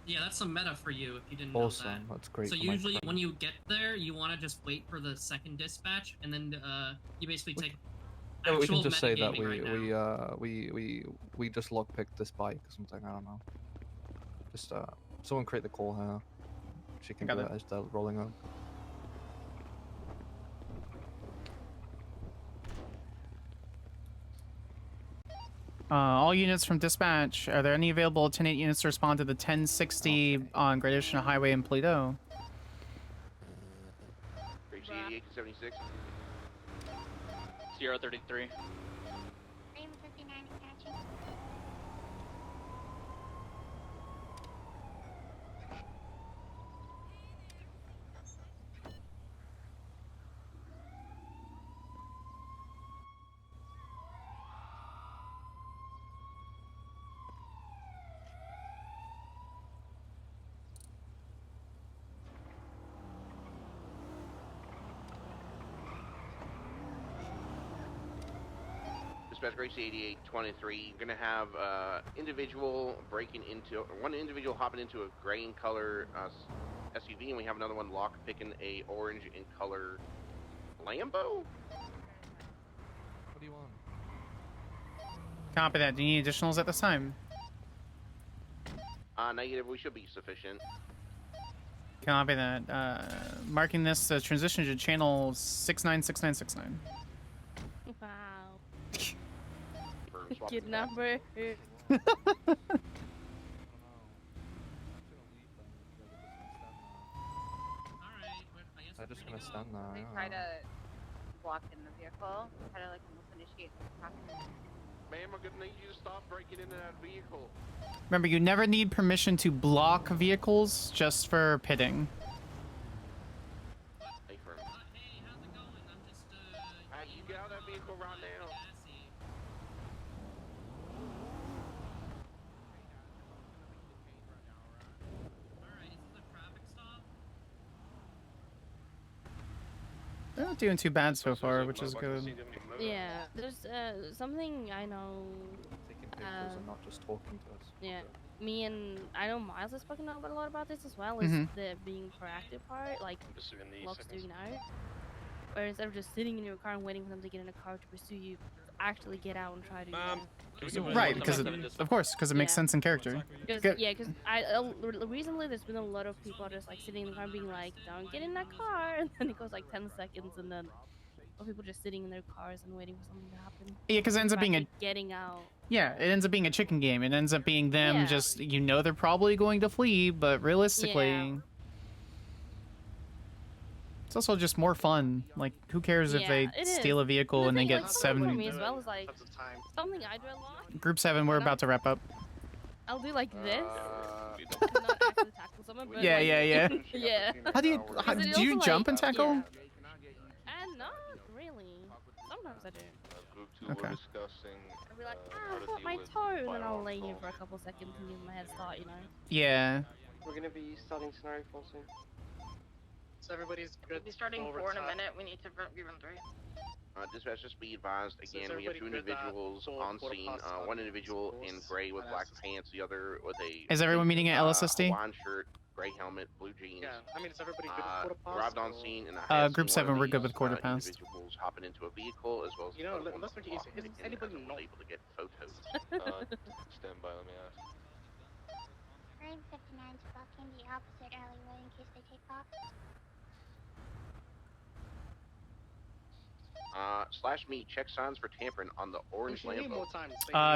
Yeah, that's some meta for you if you didn't know Awesome, that. that's great. So for my usually friend. when you get there, you want to just wait for the second dispatch, and then you basically take. Yeah, we can actual just say that metagaming right now. we just lockpicked this bike or something. I don't know. Just someone create the call here. She can Got do it. it as they're rolling up. All units from dispatch. Are there any available 10-8 units to respond to the 1060 on Great Ocean Highway in Pluto? Graves 88 to 76. Sierra 33. Frame 59 attaching. Dispatch Grace 8823. You're gonna have individual breaking into one individual hopping into a gray in color SUV, and we have another one lock picking a orange in color Lambo. What do you want? Copy that. Do you need additionals at this time? Negative. We should be sufficient. Copy that. Marking this transition to channel 696969. Wow. Swap Kid number. I'm just gonna stand there. They yeah. try to block in the vehicle. Try to like almost initiate the attack. Ma'am, I'm gonna need you to stop breaking into that vehicle. Remember, you never need permission to block vehicles, just for pitting. Hey, firm. You get out of that vehicle right now. They're not doing too bad so far, which is good. Yeah, there's something I know. Taking pictures and not just talking to us. Yeah, me and I know Miles has spoken a lot about this as well. Is the being proactive part, like Locke's doing now, or instead of just sitting in your car and waiting for them to get in a car to pursue you, actually get out and try to. Right, because of course, because it makes sense in character. Because recently there's been a lot of people just like sitting in the car being like, "Don't get in that car," and then it goes like 10 seconds, and then people just sitting in their cars and waiting for something to happen. Yeah, because it ends up being a getting out. Yeah, it ends up being a chicken game. It ends up being them just they're probably going to flee, but realistically, it's also just more fun. Like, who cares if they steal a vehicle and they get For 7? me as well is like something I do a lot. Group 7, we're about to wrap up. I'll do like this. Not actually tackle someone, but Yeah, like, yeah. yeah. How do you you jump and tackle? And not really. Sometimes I do. Okay. I'll be like, I've got my toe, and then I'll lay here for a couple seconds and give my head start, you know. Yeah. We're gonna be starting scenario 4 soon. So everybody's good. We'll be starting forward 4 in a side. minute. We need to run 3. Dispatch, just be advised, again, we have 2 everybody good, individuals full on quarter scene. past One individual in gray with black pants, the other with a... Is everyone meeting at LSSD? Hawaiian shirt, gray helmet, blue jeans. Yeah, I mean, is everybody good with quarter past? Arrived on scene, and I have Group seen one 7, of we're good these, with quarter past. individuals hopping into a vehicle, as well as You know, another one let's make it easy. Is taken anybody as I was not able to get photos. Stand by, let me ask. Grade 59's blocking the opposite alleyway in case they take off. /me, check signs for tampering on the orange Lambo.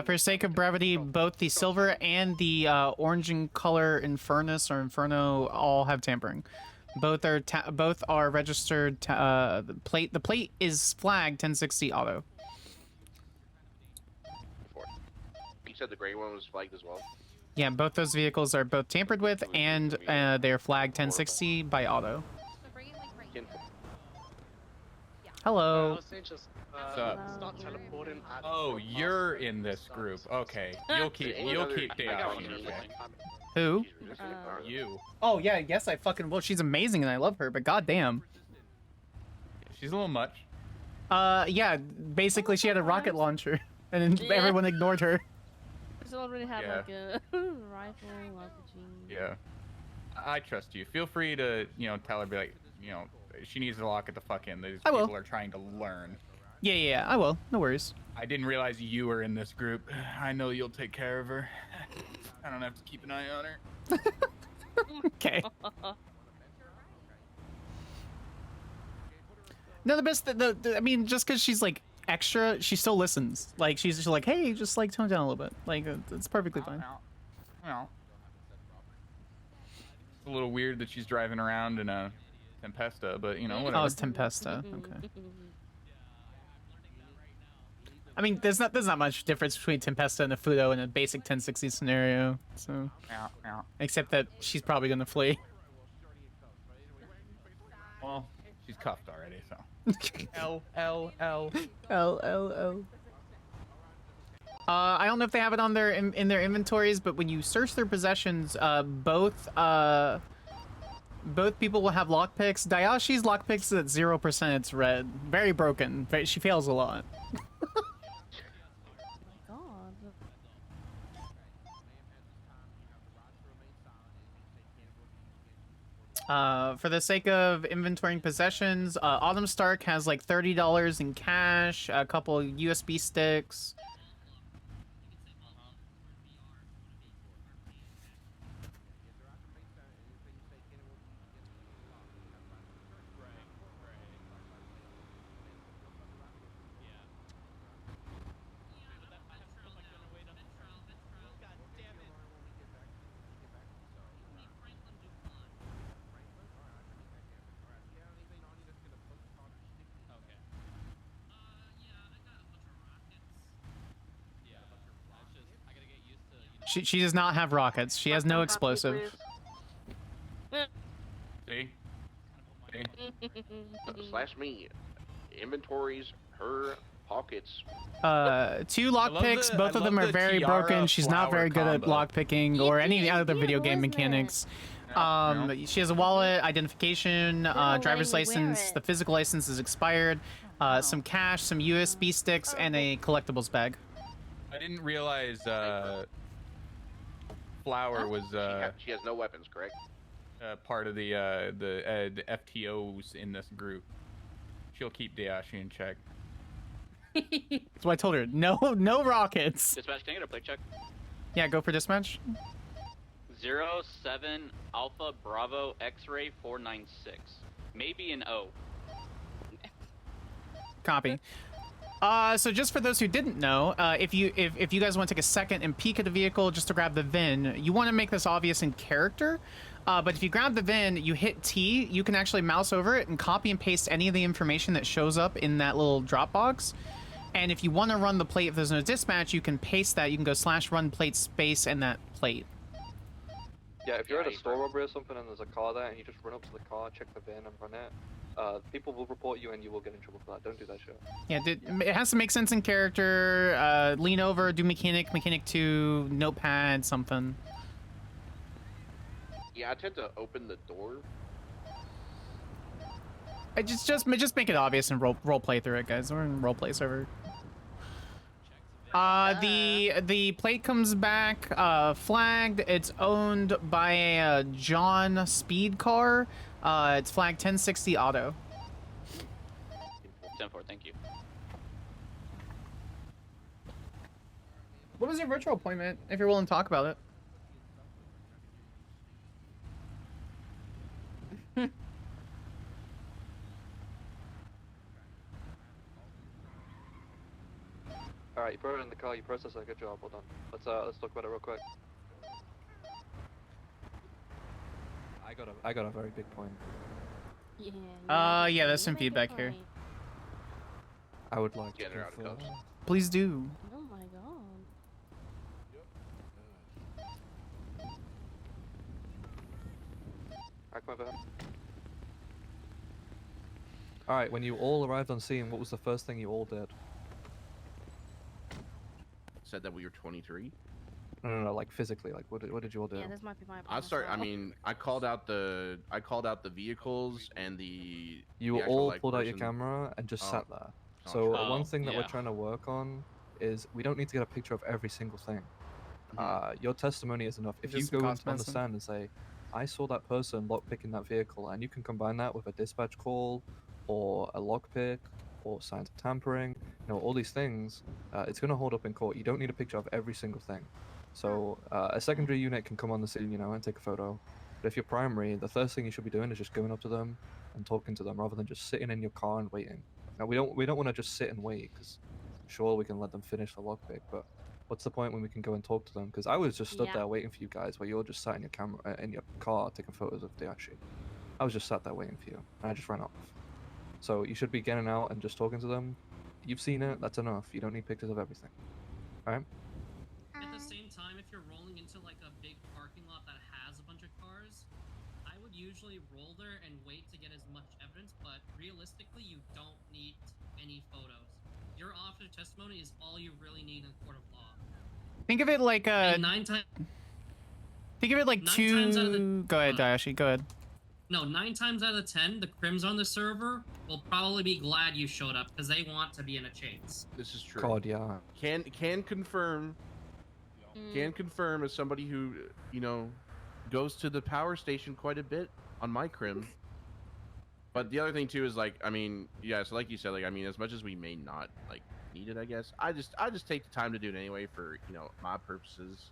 For sake of brevity, both the silver and the orange in color Infernus or Inferno all have tampering. Both are registered. The plate is flagged 1060 auto. You said the gray one was flagged as well. Yeah, both those vehicles are both tampered with, and they're flagged 1060 by auto. Hello. Start teleporting. Oh, you're in this group. Okay, you'll keep Dayashi in check. Who? You. Oh yeah, yes I fucking will. She's amazing and I love her, but goddamn. She's a little much. Yeah. Basically, she had a rocket launcher, and then everyone ignored her. She already had like a rifle, RPG. Yeah. I trust you. Feel free to, tell her, be like, she needs to lock it the fuck in. These people are trying to learn. Yeah, I will. No worries. I didn't realize you were in this group. I know you'll take care of her. I don't have to keep an eye on her. Okay. No, the best. I mean, just because she's like extra, she still listens. Like she's just like, hey, just like tone down a little bit. Like it's perfectly fine. Well, it's a little weird that she's driving around in a Tempesta, but whatever. Oh, it's Tempesta. Okay. I mean, there's not much difference between Tempesta and a Fudo in a basic 1060 scenario. So, except that she's probably gonna flee. Well, she's cuffed already, so. L. I don't know if they have it on their in their inventories, but when you search their possessions, both people will have lockpicks. Dayashi's lockpicks is at 0%. It's red, very broken. She fails a lot. For the sake of inventorying possessions, Autumn Stark has like $30 in cash, a couple USB sticks. She does not have rockets. She has no explosive. See? Slash me. Inventories her pockets. 2 lockpicks. Both of them are very broken. She's not very good at lockpicking or any other video game mechanics. She has a wallet, identification, driver's license. The physical license is expired. Some cash, some USB sticks, and a collectibles bag. I didn't realize Flower was She has no weapons, correct? part of the FTOs in this group. She'll keep Dayashi in check. That's why I told her no rockets. Dispatch, can I get a plate check? Yeah, go for dispatch. 07 Alpha Bravo X-ray 496. Maybe an O. Copy. So just for those who didn't know, if you guys want to take a second and peek at the vehicle just to grab the VIN, you want to make this obvious in character. But if you grab the VIN, you hit T, you can actually mouse over it and copy and paste any of the information that shows up in that little drop box. And if you want to run the plate, if there's no dispatch, you can paste that. You can go /run plate space and that plate. Yeah, if you're at a store robbery or something and there's a car there and you just run up to the car, check the VIN and run it, people will report you and you will get in trouble for that. Don't do that shit. Yeah, it has to make sense in character. Lean over, do mechanic 2, notepad, something. Yeah, I tend to open the door. I just make it obvious and role play through it, guys. We're in role play server. The plate comes back flagged. It's owned by a John Speed car. It's flagged 1060 auto. 10-4, thank you. What was your virtual appointment? If you're willing to talk about it. Alright, you put it in the car, you process it, good job, well done. Let's talk about it real quick. I got a very big point. Yeah. Yeah, there's some feedback here. I would like Get to her out of cuffs. Please do. Oh my god. Alright, when you all arrived on scene, what was the first thing you all did? Said that we were 23. No, like physically, like what did you all do? Yeah, this might be my I called out the vehicles and the. You the actual, all like, pulled out your person. camera and just Oh. sat there. Oh, So sure. one thing that we're yeah. trying to work on is we don't need to get a picture of every single thing. Your testimony is enough. If you Just go cost on the medicine. stand and say, I saw that person lockpicking that vehicle, and you can combine that with a dispatch call or a lockpick or signs of tampering, all these things, it's going to hold up in court. You don't need a picture of every single thing. So a secondary unit can come on the scene, and take a photo. But if you're primary, the first thing you should be doing is just going up to them and talking to them rather than just sitting in your car and waiting. Now we don't want to just sit and wait, because sure we can let them finish the lockpick, but what's the point when we can go and talk to them? Because I was just stood there waiting for you guys while you're just sat in your camera in your car taking photos of Dayashi. I was just sat there waiting for you, and I just ran off. So you should be getting out and just talking to them. You've seen it, that's enough. You don't need pictures of everything. Alright? At the same time, if you're rolling into like a big parking lot that has a bunch of cars, I would usually roll there and wait to get as much evidence, but realistically, you don't need any photos. Your officer testimony is all you really need in a court of law. Think of it like And 9 times. Think of it like 9 times out of the- Go ahead, Dayashi. Go ahead. No, 9 times out of 10, the crims on the server will probably be glad you showed up because they want to be in a chase. This is true. God, yeah. Can confirm. Can confirm as somebody who goes to the power station quite a bit. on my crim. But the other thing too is like, I mean, yeah, so like you said, like, I mean, as much as we may not like need it, I guess I just take the time to do it anyway for, you know, my purposes,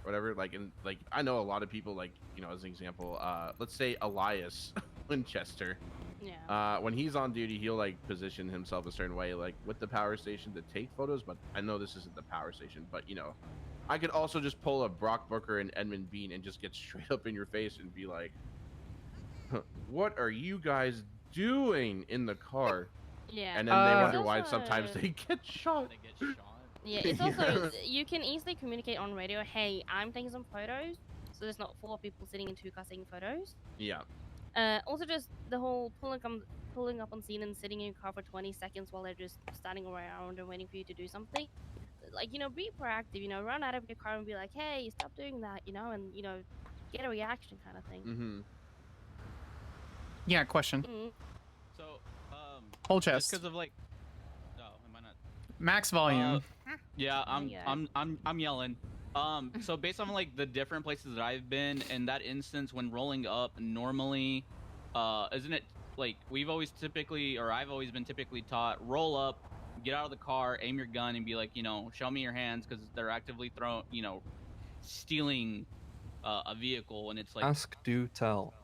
or whatever. Like, and like I know a lot of people, like, you know, as an example, let's say Elias Winchester. Yeah. When he's on duty, he'll like position himself a certain way, like with the power station to take photos. But I know this isn't the power station, but you know, I could also just pull a Brock Booker and Edmund Bean and just get straight up in your face and be like, what are you guys doing in the car? Yeah. And then they wonder It's why also- sometimes they get shot. Yeah, it's also you can easily communicate on radio. Hey, I'm taking some photos, so there's not 4 people sitting in 2 cars taking photos. Yeah. Also, just the whole pulling up on scene and sitting in your car for 20 seconds while they're just standing around and waiting for you to do something. Like, you know, be proactive. You know, run out of your car and be like, hey, stop doing that. You know, and you know, get a reaction kind of thing. Mm-hmm. Yeah, question. So, Whole just chest. because of like, oh, am I not? Max volume. Yeah, I'm yelling. So based on like the different places that I've been, in that instance, when rolling up, normally, isn't it like we've always typically, or I've always been typically taught, roll up, get out of the car, aim your gun, and be like, you know, show me your hands, because they're actively stealing a vehicle, and it's like Ask, do, tell.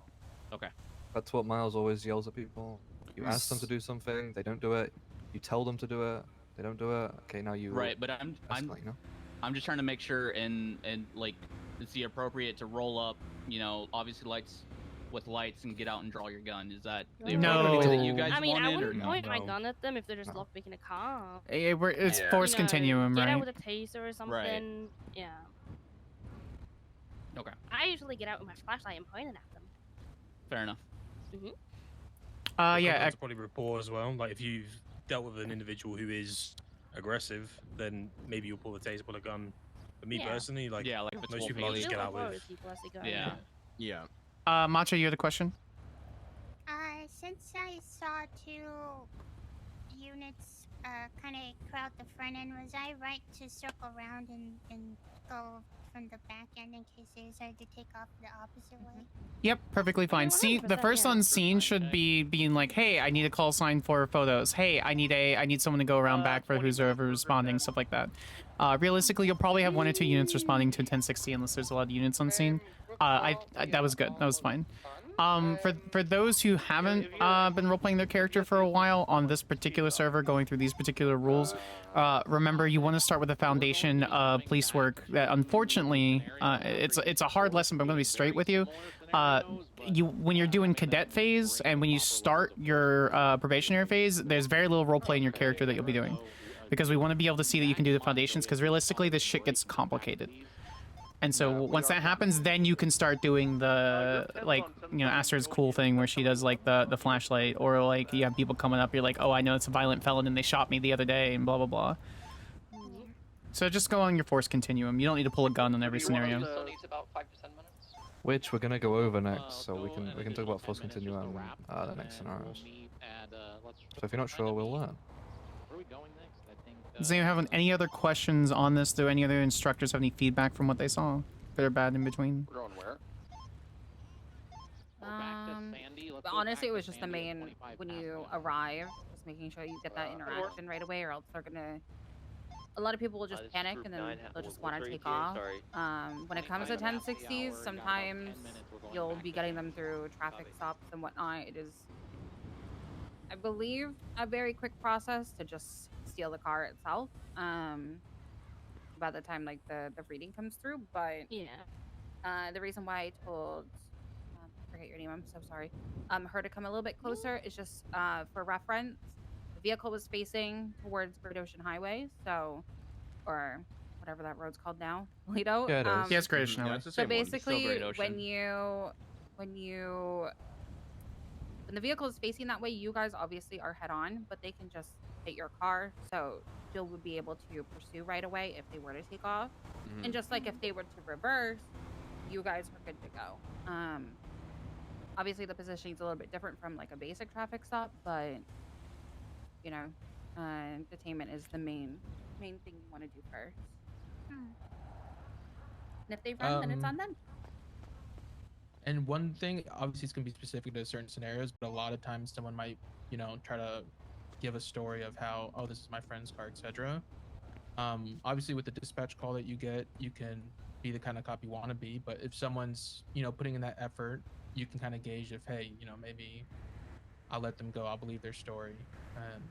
Okay. That's what Miles always yells at people. You ask them to do something, they don't do it. You tell them to do it, they don't do it. Okay, now you right, but I'm just trying to make sure and like it's the appropriate to roll up, you know, obviously lights and get out and draw your gun. Is that the appropriate way that you guys I mean, I wanted, or wouldn't no? point my gun at them if they're just lockpicking a car. It's force continuum, get right? out with a taser or something. Yeah. Okay. I usually get out with my flashlight and pointing at them. Fair enough. Yeah. To probably report as well. Like if you've dealt with an individual who is aggressive, then maybe you'll pull a taser, pull a gun. But me personally, like, like if it's most people I'll just get out with. Yeah. Yeah. Macho, you had a question? Since I saw 2 units kind of crowd the front end, was I right to circle around and go from the back end in case they decided to take off the opposite way? Yep, perfectly fine. See, the first on scene should be being like, "Hey, I need a call sign for photos. Hey, I need someone to go around back for who's ever responding, stuff like that." Realistically, you'll probably have 1 or 2 units responding to 1060 unless there's a lot of units on scene. That was good. That was fine. For those who haven't been role-playing their character for a while on this particular server, going through these particular rules, remember you want to start with a foundation of police work. That unfortunately, it's a hard lesson, but I'm going to be straight with you. When you're doing cadet phase and when you start your probationary phase, there's very little role-play in your character that you'll be doing, because we want to be able to see that you can do the foundations. Because realistically, this shit gets complicated. And so once that happens, then you can start doing the, like, you know, Aster's cool thing where she does, like, the flashlight, or, like, you have people coming up, you're like, oh, I know it's a violent felon and they shot me the other day, and blah, blah, blah. So just go on your force continuum. You don't need to pull a gun in every scenario. Which we're gonna go over next, so we can talk about force continuum the next scenarios. So if you're not sure, we'll learn. Does anyone have any other questions on this? Do any other instructors have any feedback from what they saw? Good or bad in between? We're going where? Honestly, it was just the main, when you arrive, just making sure you get that interaction right away, or else they're gonna... A lot of people will just panic and then they'll just want to take off. When it comes to 1060s, sometimes you'll be getting them through traffic stops and whatnot. It is, I believe, a very quick process to just steal the car itself. By the time like the reading comes through, but the reason why I told I forget your name, I'm so sorry, her to come a little bit closer is just for reference. The vehicle was facing towards Great Ocean Highway, so, or whatever that road's called now, Toledo. Yeah, it is. Yeah, it's Great Ocean Highway. Yeah, it's the So same one. It's still basically, Great Ocean. when the vehicle is facing that way, you guys obviously are head on, but they can just hit your car, so Jill would be able to pursue right away if they were to take off. And just like if they were to reverse, you guys are good to go. Obviously the positioning is a little bit different from like a basic traffic stop, but you know, detainment is the main thing you want to do first. And if they run, then it's on them. And one thing, obviously, it's gonna be specific to certain scenarios, but a lot of times someone might, you know, try to give a story of how, oh, this is my friend's car, etc. Obviously, with the dispatch call that you get, you can be the kind of cop you want to be. But if someone's, you know, putting in that effort, you can kind of gauge if, hey, you know, maybe I'll let them go. I'll believe their story, and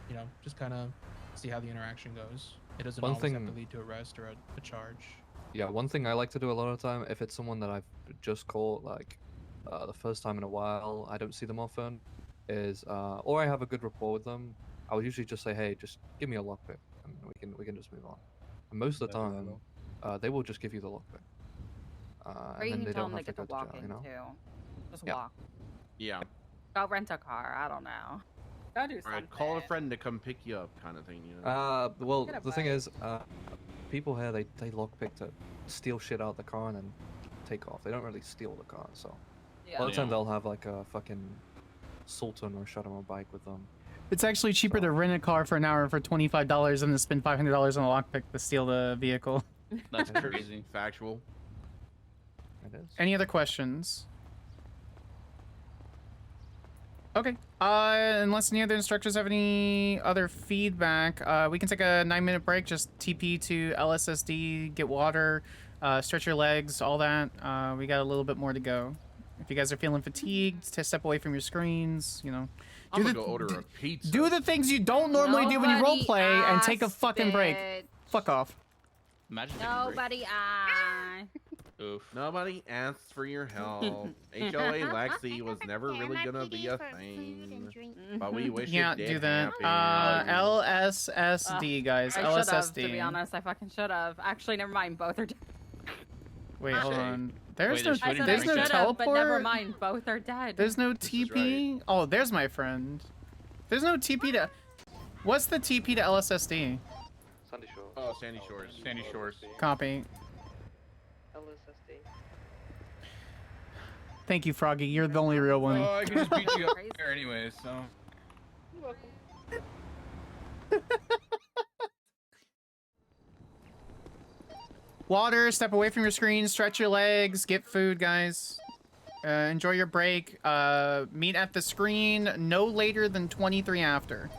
you know, just kind of see how the interaction goes. It doesn't always have to lead to arrest or a charge. Yeah, one thing I like to do a lot of the time, if it's someone that I've just caught, like, the first time in a while, I don't see them often, is, or I have a good rapport with them, I would usually just say, hey, just give me a lockpick, and we can just move on. And most of the time, they will just give you the lockpick. Or And you then can they tell don't them have to to get go the to walk jail, in you know? too. Just Yeah. walk. Yeah. Go rent a car. I don't know. Go do something. Right, call a friend to come pick you up, kind of thing, you know. Well, Get a the thing bike. is, people here, they lockpick to steal shit out of the car and then take off. They don't really steal the car, so. A lot of the time they'll have like a fucking Sultan or Shadow bike with them. It's actually cheaper to rent a car for an hour for $25 than to spend $500 on a lockpick to steal the vehicle. That's crazy. Factual. It is. Any other questions? Okay. Unless any other instructors have any other feedback, we can take a 9-minute break. Just TP to LSSD, get water, stretch your legs, all that. We got a little bit more to go. If you guys are feeling fatigued, to step away from your screens, you know. I'm gonna go order a pizza. Do the things you don't normally do when you Nobody roleplay and take a asked fucking break. it. Fuck off. Imagine taking a break. Nobody asked. Oof. Nobody asked for your help. HOA Lexi was never really gonna be a thing, but we wish Yeah, it did do that. happen. LSSD, guys. I should have, LSSD. to be honest. I fucking should have. Actually, never mind. Both are dead. Wait, hold on. There's Wait, no, there's there's no should've, teleport. but never mind. Both are dead. There's no TP. Oh, there's my friend. There's no TP to. What's the TP to LSSD? Sandy Shores. Oh, Sandy Shores. Sandy Shores. Copy. LSSD. Thank you, Froggy. You're the only real one. Oh, I can just beat you up there anyways, so. You're welcome. Water, step away from your screen, stretch your legs, get food, guys. Enjoy your break. Meet at the screen no later than 23 after.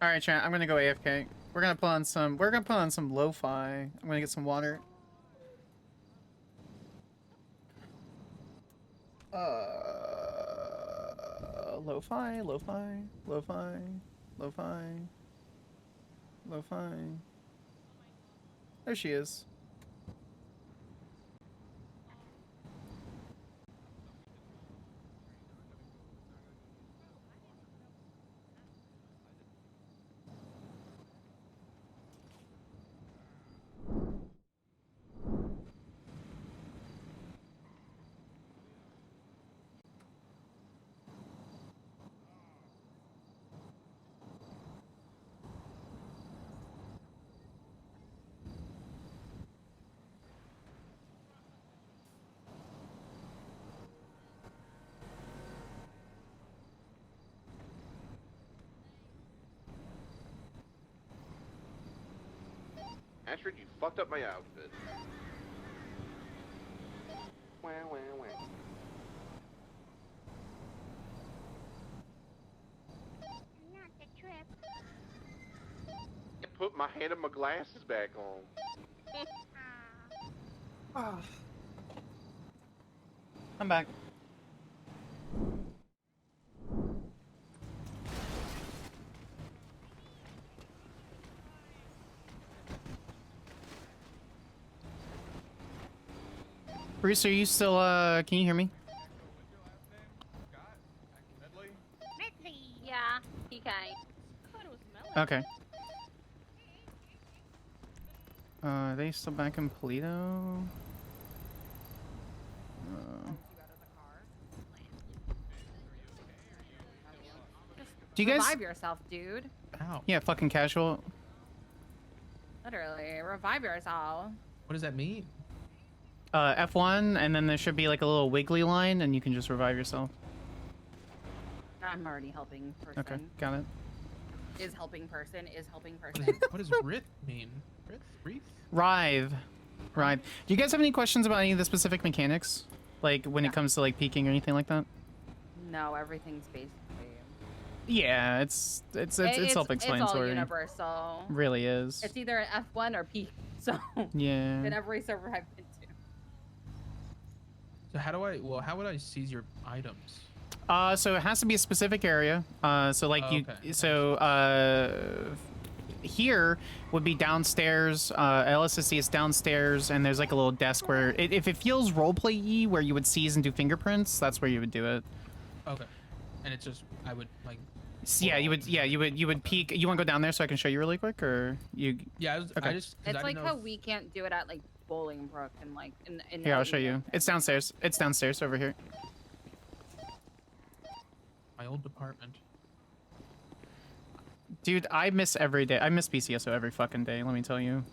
All right, chat. I'm gonna go AFK. We're gonna put on some. We're gonna put on some lo-fi. I'm gonna get some water. Lo-fi, lo-fi, lo-fi, lo-fi, lo-fi. There she is. Astrid, you fucked up my outfit. Wah, wah, wah. Not the trip. I put my hand and my glasses back on. I'm back. Bruce, are you still, can you hear me? Medley. Yeah, he can. Okay. Are they still back in Polito? Do you guys... Revive yourself, dude. Ow. Yeah, fucking casual. Literally, revive yourself. What does that mean? F1, and then there should be like a little wiggly line, and you can just revive yourself. I'm already helping person. Okay, got it. Is helping person. Is helping What person. does Rith mean? Rith? Writhe. Right. Do you guys have any questions about any of the specific mechanics? Like when it comes to like peeking or anything like that? No, everything's basically. Yeah, it's self-explanatory. It's all universal. Really is. It's either an F1 or P. So. Yeah. In every server I've been to. So how would I seize your items? So it has to be a specific area. Here would be downstairs. LSSD is downstairs, and there's like a little desk where, if it feels roleplay-y, where you would seize and do fingerprints, that's where you would do it. Okay. And it's just I would like. Yeah, you would peek. You want to go down there so I can show you really quick, or you? Yeah, okay. It's like how we can't do it at like Bolingbrook and like in Here, I'll show you. It's downstairs. It's downstairs over here. My old department. Dude, I miss every day. I miss BCSO every fucking day, let me tell you.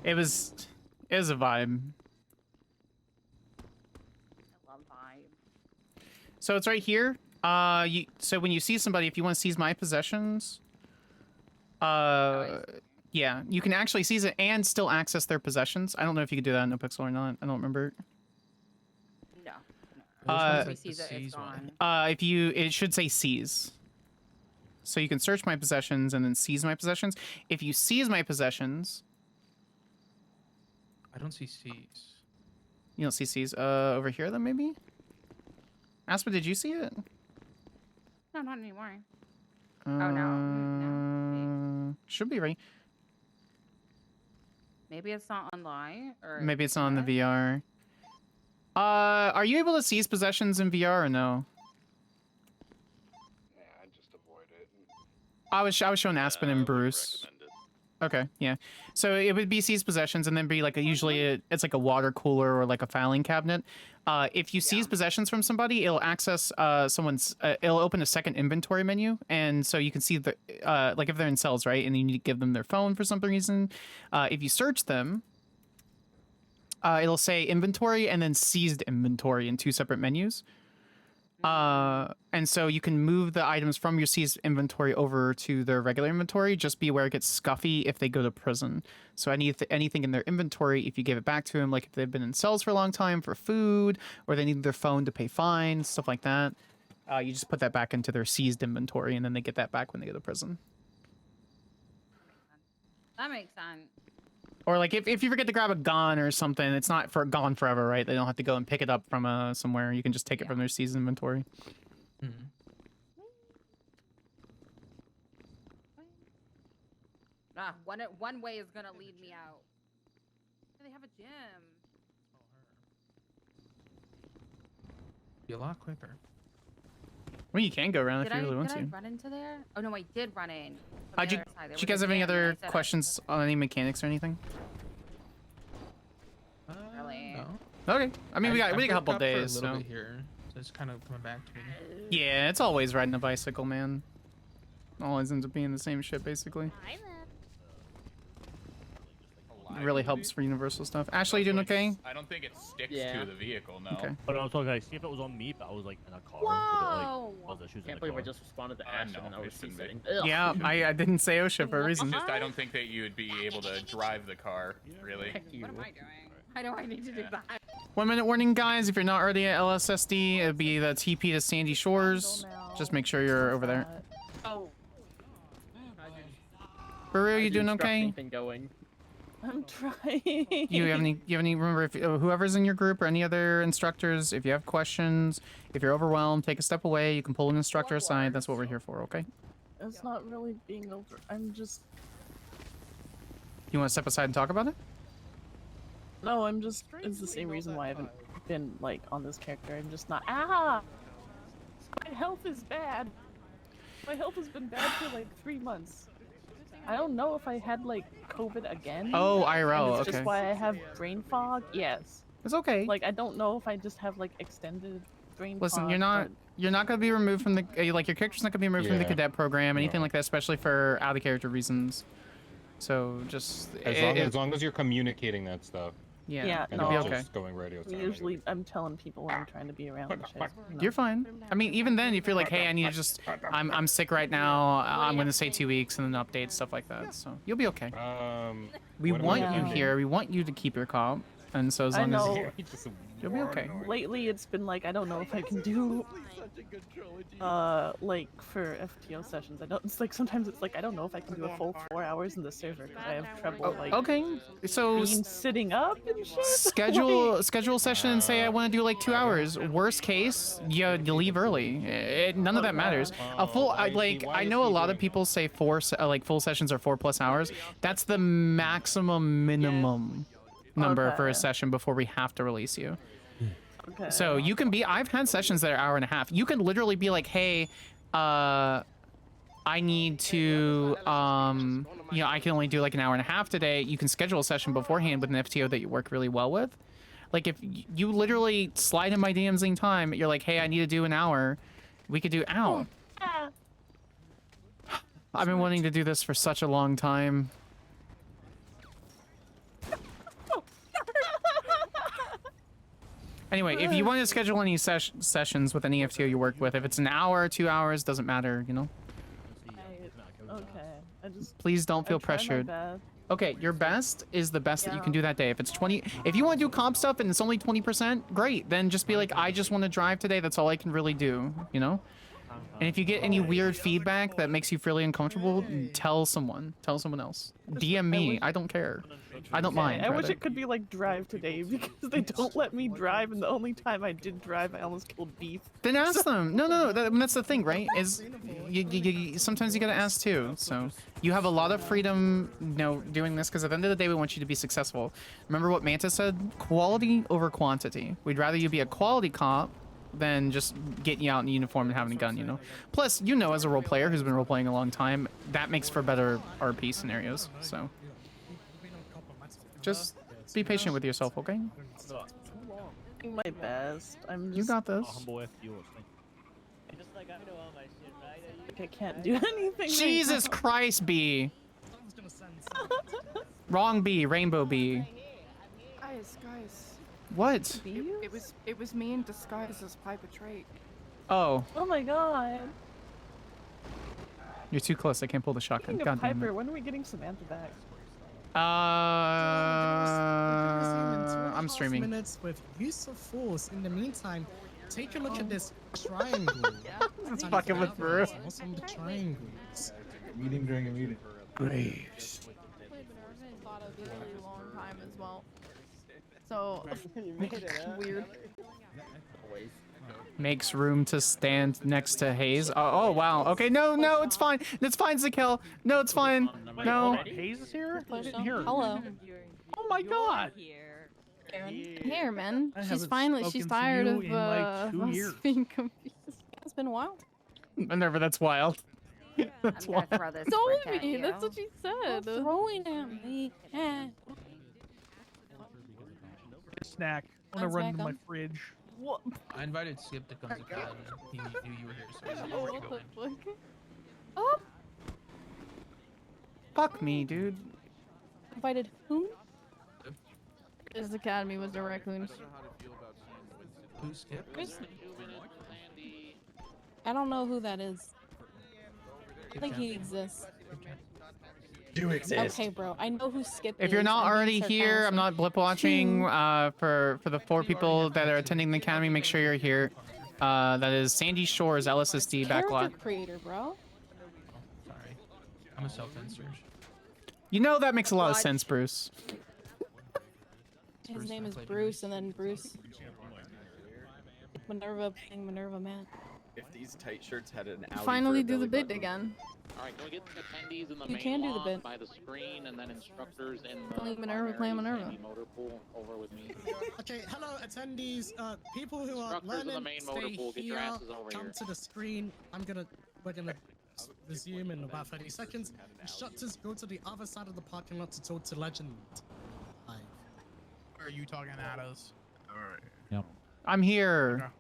It was a vibe. I love vibe. So it's right here. So when you see somebody, if you want to seize my possessions, yeah, you can actually seize it and still access their possessions. I don't know if you could do that in NoPixel or not. I don't remember. No. We seize it, it's gone. It should say seize. So you can search my possessions and then seize my possessions. If you seize my possessions, I don't see seize. You don't see seize. Over here then maybe. Aspa, did you see it? No, not anymore. Oh no. Should be right. Maybe it's not online, or Maybe it's not on the VR. Are you able to seize possessions in VR or no? Yeah, I just avoid it. I was showing Aspen and Bruce. Okay, yeah. So it would be seize possessions and then be like it's like a water cooler or like a filing cabinet. If you seize possessions from somebody, it'll access it'll open a second inventory menu, and so you can see the like if they're in cells, right, and you need to give them their phone for some reason. If you search them, it'll say inventory and then seized inventory in two separate menus. And so you can move the items from your seized inventory over to their regular inventory. Just be aware it gets scuffy if they go to prison. So anything in their inventory, if you give it back to them, like if they've been in cells for a long time for food, or they need their phone to pay fines, stuff like that, you just put that back into their seized inventory, and then they get that back when they go to prison. That makes sense. Or like if you forget to grab a gun or something, it's not gone forever, right? They don't have to go and pick it up from somewhere. You can just take it from their seized inventory. One way is gonna lead me out. They have a gym. Be a lot quicker. Well, you can go around if you really want to. Did I run into there? Oh no, I did run in. Do you guys have any other questions on any mechanics or anything? Really? No. Okay. I mean, we got a couple days. For a little So. bit here, so it's kind of coming back to me. Yeah, it's always riding a bicycle, man. Always ends up being the same shit, basically. It really helps for universal stuff. Ashley, you doing okay? I don't think it sticks Yeah. to the vehicle, no. Okay. But I was talking, like, see if it was on me, but I was like in a car. Whoa! But, like, Can't believe I just responded to Ash and I was sitting. Yeah, I didn't say OSHA for a It's reason. just I don't think that you would be able to drive the car, really. What am I doing? Why do I need to do that? 1 minute warning, guys. If you're not already at LSSD, it'd be the TP to Sandy Shores. Just make sure you're over there. Oh. Baru, you doing okay? Anything going. I'm trying. You have any? Remember, if whoever's in your group or any other instructors, if you have questions, if you're overwhelmed, take a step away. You can pull an instructor aside. That's what we're here for. Okay. It's not really being over. I'm just. You want to step aside and talk about it? No, I'm just. It's the same reason why I haven't been like on this character. I'm just not. Ah. My health is bad. My health has been bad for like 3 months. I don't know if I had like COVID again. Oh, IRL, and it's okay. just why I have brain fog. Yes. It's okay. Like I don't know if I just have like extended brain fog. Listen, you're not gonna be removed from the like your character's not gonna be removed from the cadet program, anything like that, especially for out of character reasons. So just as long as you're communicating that stuff. Yeah, no. you'll be okay. Just going radio silent. Usually, I'm telling people when I'm trying to be around. And shit, you know. You're fine. I mean, even then, if you're like, hey, I need to just, I'm sick right now. I'm gonna say 2 weeks and then update stuff like that. So you'll be okay. We want you here. We want you to keep your comp, and so as long as you'll be okay. Lately, it's been like I don't know if I can do like for FTO sessions. I don't. It's like sometimes it's like I don't know if I can do a full 4 hours in the server because I have trouble like. Okay, so being sitting up and shit. schedule a session and say I want to do like 2 hours. Worst case, you leave early. None of that matters. A full I know a lot of people say full sessions are 4+ hours. That's the maximum minimum number for a session before we have to release you. Okay. So you can be, I've had sessions that are 1.5 hours. You can literally be like, hey, I need to, you know, I can only do like 1.5 hours today. You can schedule a session beforehand with an FTO that you work really well with. Like if you literally slide in my DMs anytime, you're like, hey, I need to do 1 hour. We could do, ow. I've been wanting to do this for such a long time. Anyway, if you want to schedule any sessions with any FTO you work with, if it's 1 hour, 2 hours, doesn't matter, you know? Okay. Please don't feel I try my pressured. best. Okay, your best is the best that you can do that day. If it's 20, if you want to do comp stuff and it's only 20%, great. Then just be like, I just want to drive today. That's all I can really do, you know? And if you get any weird feedback that makes you really uncomfortable, tell someone. Tell someone else. DM me. I don't care. I don't mind. I wish rather. it could be like drive today because they don't let me drive, and the only time I did drive, I almost killed beef. Then ask them. No. That's the thing, right? Is you sometimes you gotta ask too. So you have a lot of freedom, you know, doing this because at the end of the day, we want you to be successful. Remember what Manta said? Quality over quantity. We'd rather you be a quality cop than just getting you out in uniform and having a gun, you know? Plus, you know, as a role player who's been role playing a long time, that makes for better RP scenarios, so. Just be patient with yourself, okay? Doing my best. I'm just... You got this. Like I can't do anything. Jesus Christ, B. Wrong B, rainbow B. Guys. What? It was me in disguise as Piper Drake. Oh. Oh my god. You're too close. I can't pull the shotgun. Speaking God of damn Piper, it. when are we getting Samantha back? I'm streaming. Minutes with use of force. In the meantime, take a look at this triangle. It's fucking with Perro. What's on the triangles? Meeting during a meeting. Graves. Thought of it a long time as well. So weird. Makes room to stand next to Hayes. Oh wow. Okay, no, it's fine. It's fine, Zakel. No, it's fine. No. Hayes is here? I didn't hear. Hello. Oh my god. Here, man. I She's haven't finally. spoken She's to tired you of in, like, 2 us years. being confused. It's been a while. Minerva, that's wild. That's wild. Told me. That's what she said. Throwing at me. Snack. I want to run to my fridge. What? I invited Skip to come to CAD. He knew you were here, so he's like, What the fuck? Oh. Fuck me, dude. Invited who? His academy was the raccoons. Who's Skip? I don't know who that is. I think he exists. Do exist. Okay, bro. I know who Skip is. If you're not I'm being already here, I'm not blip watching. sarcastic. For the 4 people that are attending the academy, make sure you're here. That is Sandy Shores, LSSD backlot. Character creator, bro. Sorry. I'm a self-insert. You know that makes a lot of sense, Bruce. His name is Bruce, and then Bruce. Minerva playing Minerva Man. If these tight shirts had an Audi Finally for a do the belly bit button. again. Alright, can we get the attendees in the You main can do the lawn bit. by the screen and then instructors in the Playing Minerva, playing primary Minerva. Sandy motor pool over with me? Okay, hello attendees. People who are Instructors in the learning, main motor stay pool, get your here. asses over Come here. to the screen. We're gonna resume in about 30 seconds. Instructors, go to the other side of the parking lot to talk to Legend. Hi. Are you talking at us? Alright. Yep. I'm here.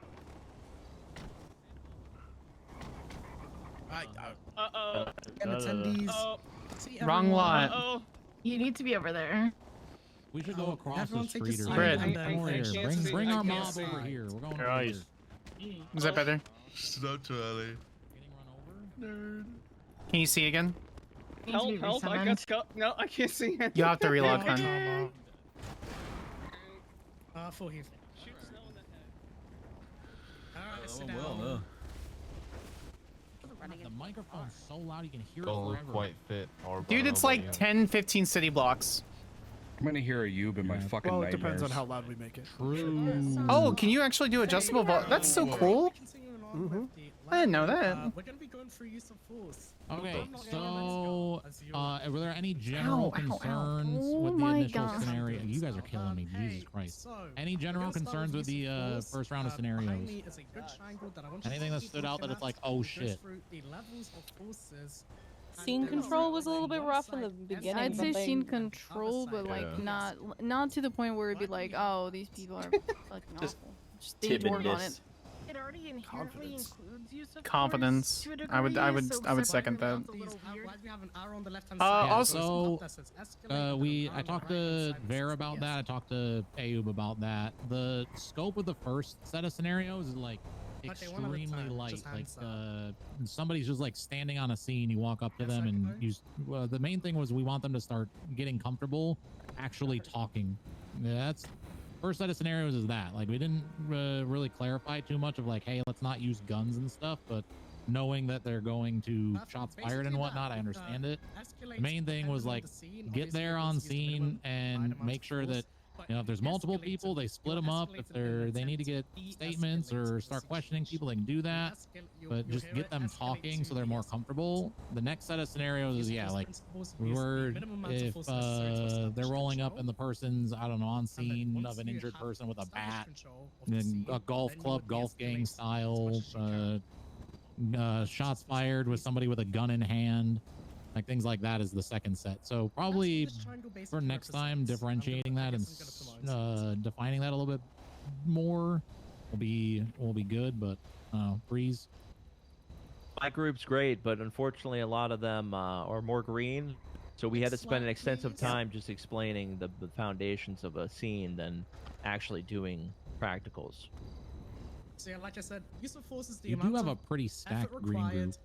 And attendees. Wrong lot. You need to be over there. We should go across Everyone the take a street or seat. Fred. and Come over then- here. Bring our mob over here. We're going over here. Is that better? It's not too early. Can you see again? Help, help, I got stuck. No, I can't see it. You have to reload, hun. Full heal. Shoot snow in the head. Alright, sit Well, down. The microphone's so loud you can hear Don't it look forever. quite fit. Or Dude, it's like 10, 15 city blocks. I'm gonna hear a Yube in my fucking Well, it nightmares. depends on how loud we make it. True. Oh, can you actually do adjustable volume? That's so cool. I didn't know that. We're gonna be going through use of force. Okay, so were there any general concerns with the initial scenario? You guys are killing me, Jesus Christ. Any general concerns with the first round of scenarios? Anything that stood out that it's like, oh shit? Scene control was a little bit rough in the beginning. I'd say scene control, but like not to the point where it'd be like, oh, these people are fucking awful. Just they need to work on it. It already inherently includes use of Confidence. force to a I would degree, second that. So I talked to Vera about that. I talked to Ayub about that. The scope of the first set of scenarios is like extremely light. Like somebody's just like standing on a scene. You walk up to them and use. The main thing was we want them to start getting comfortable, actually talking. That's first set of scenarios is that. Like we didn't really clarify too much of like, hey, let's not use guns and stuff, but knowing that they're going to shots fired and whatnot, I understand it. The main thing was like get there on scene and make sure that if there's multiple people, they split them up. If they need to get statements or start questioning people, they can do that. But just get them talking so they're more comfortable. The next set of scenarios is like if they're rolling up and the person's on scene of an injured person with a bat, then a golf club, golf gang style, shots fired with somebody with a gun in hand. Like things like that is the second set. So probably for next time, differentiating that and defining that a little bit more will be good. But Breeze. My group's great, but unfortunately, a lot of them are more green. So we had to spend an extensive time just explaining the foundations of a scene than actually doing practicals. So yeah, like I said, use of force is the You do have a pretty stacked green group.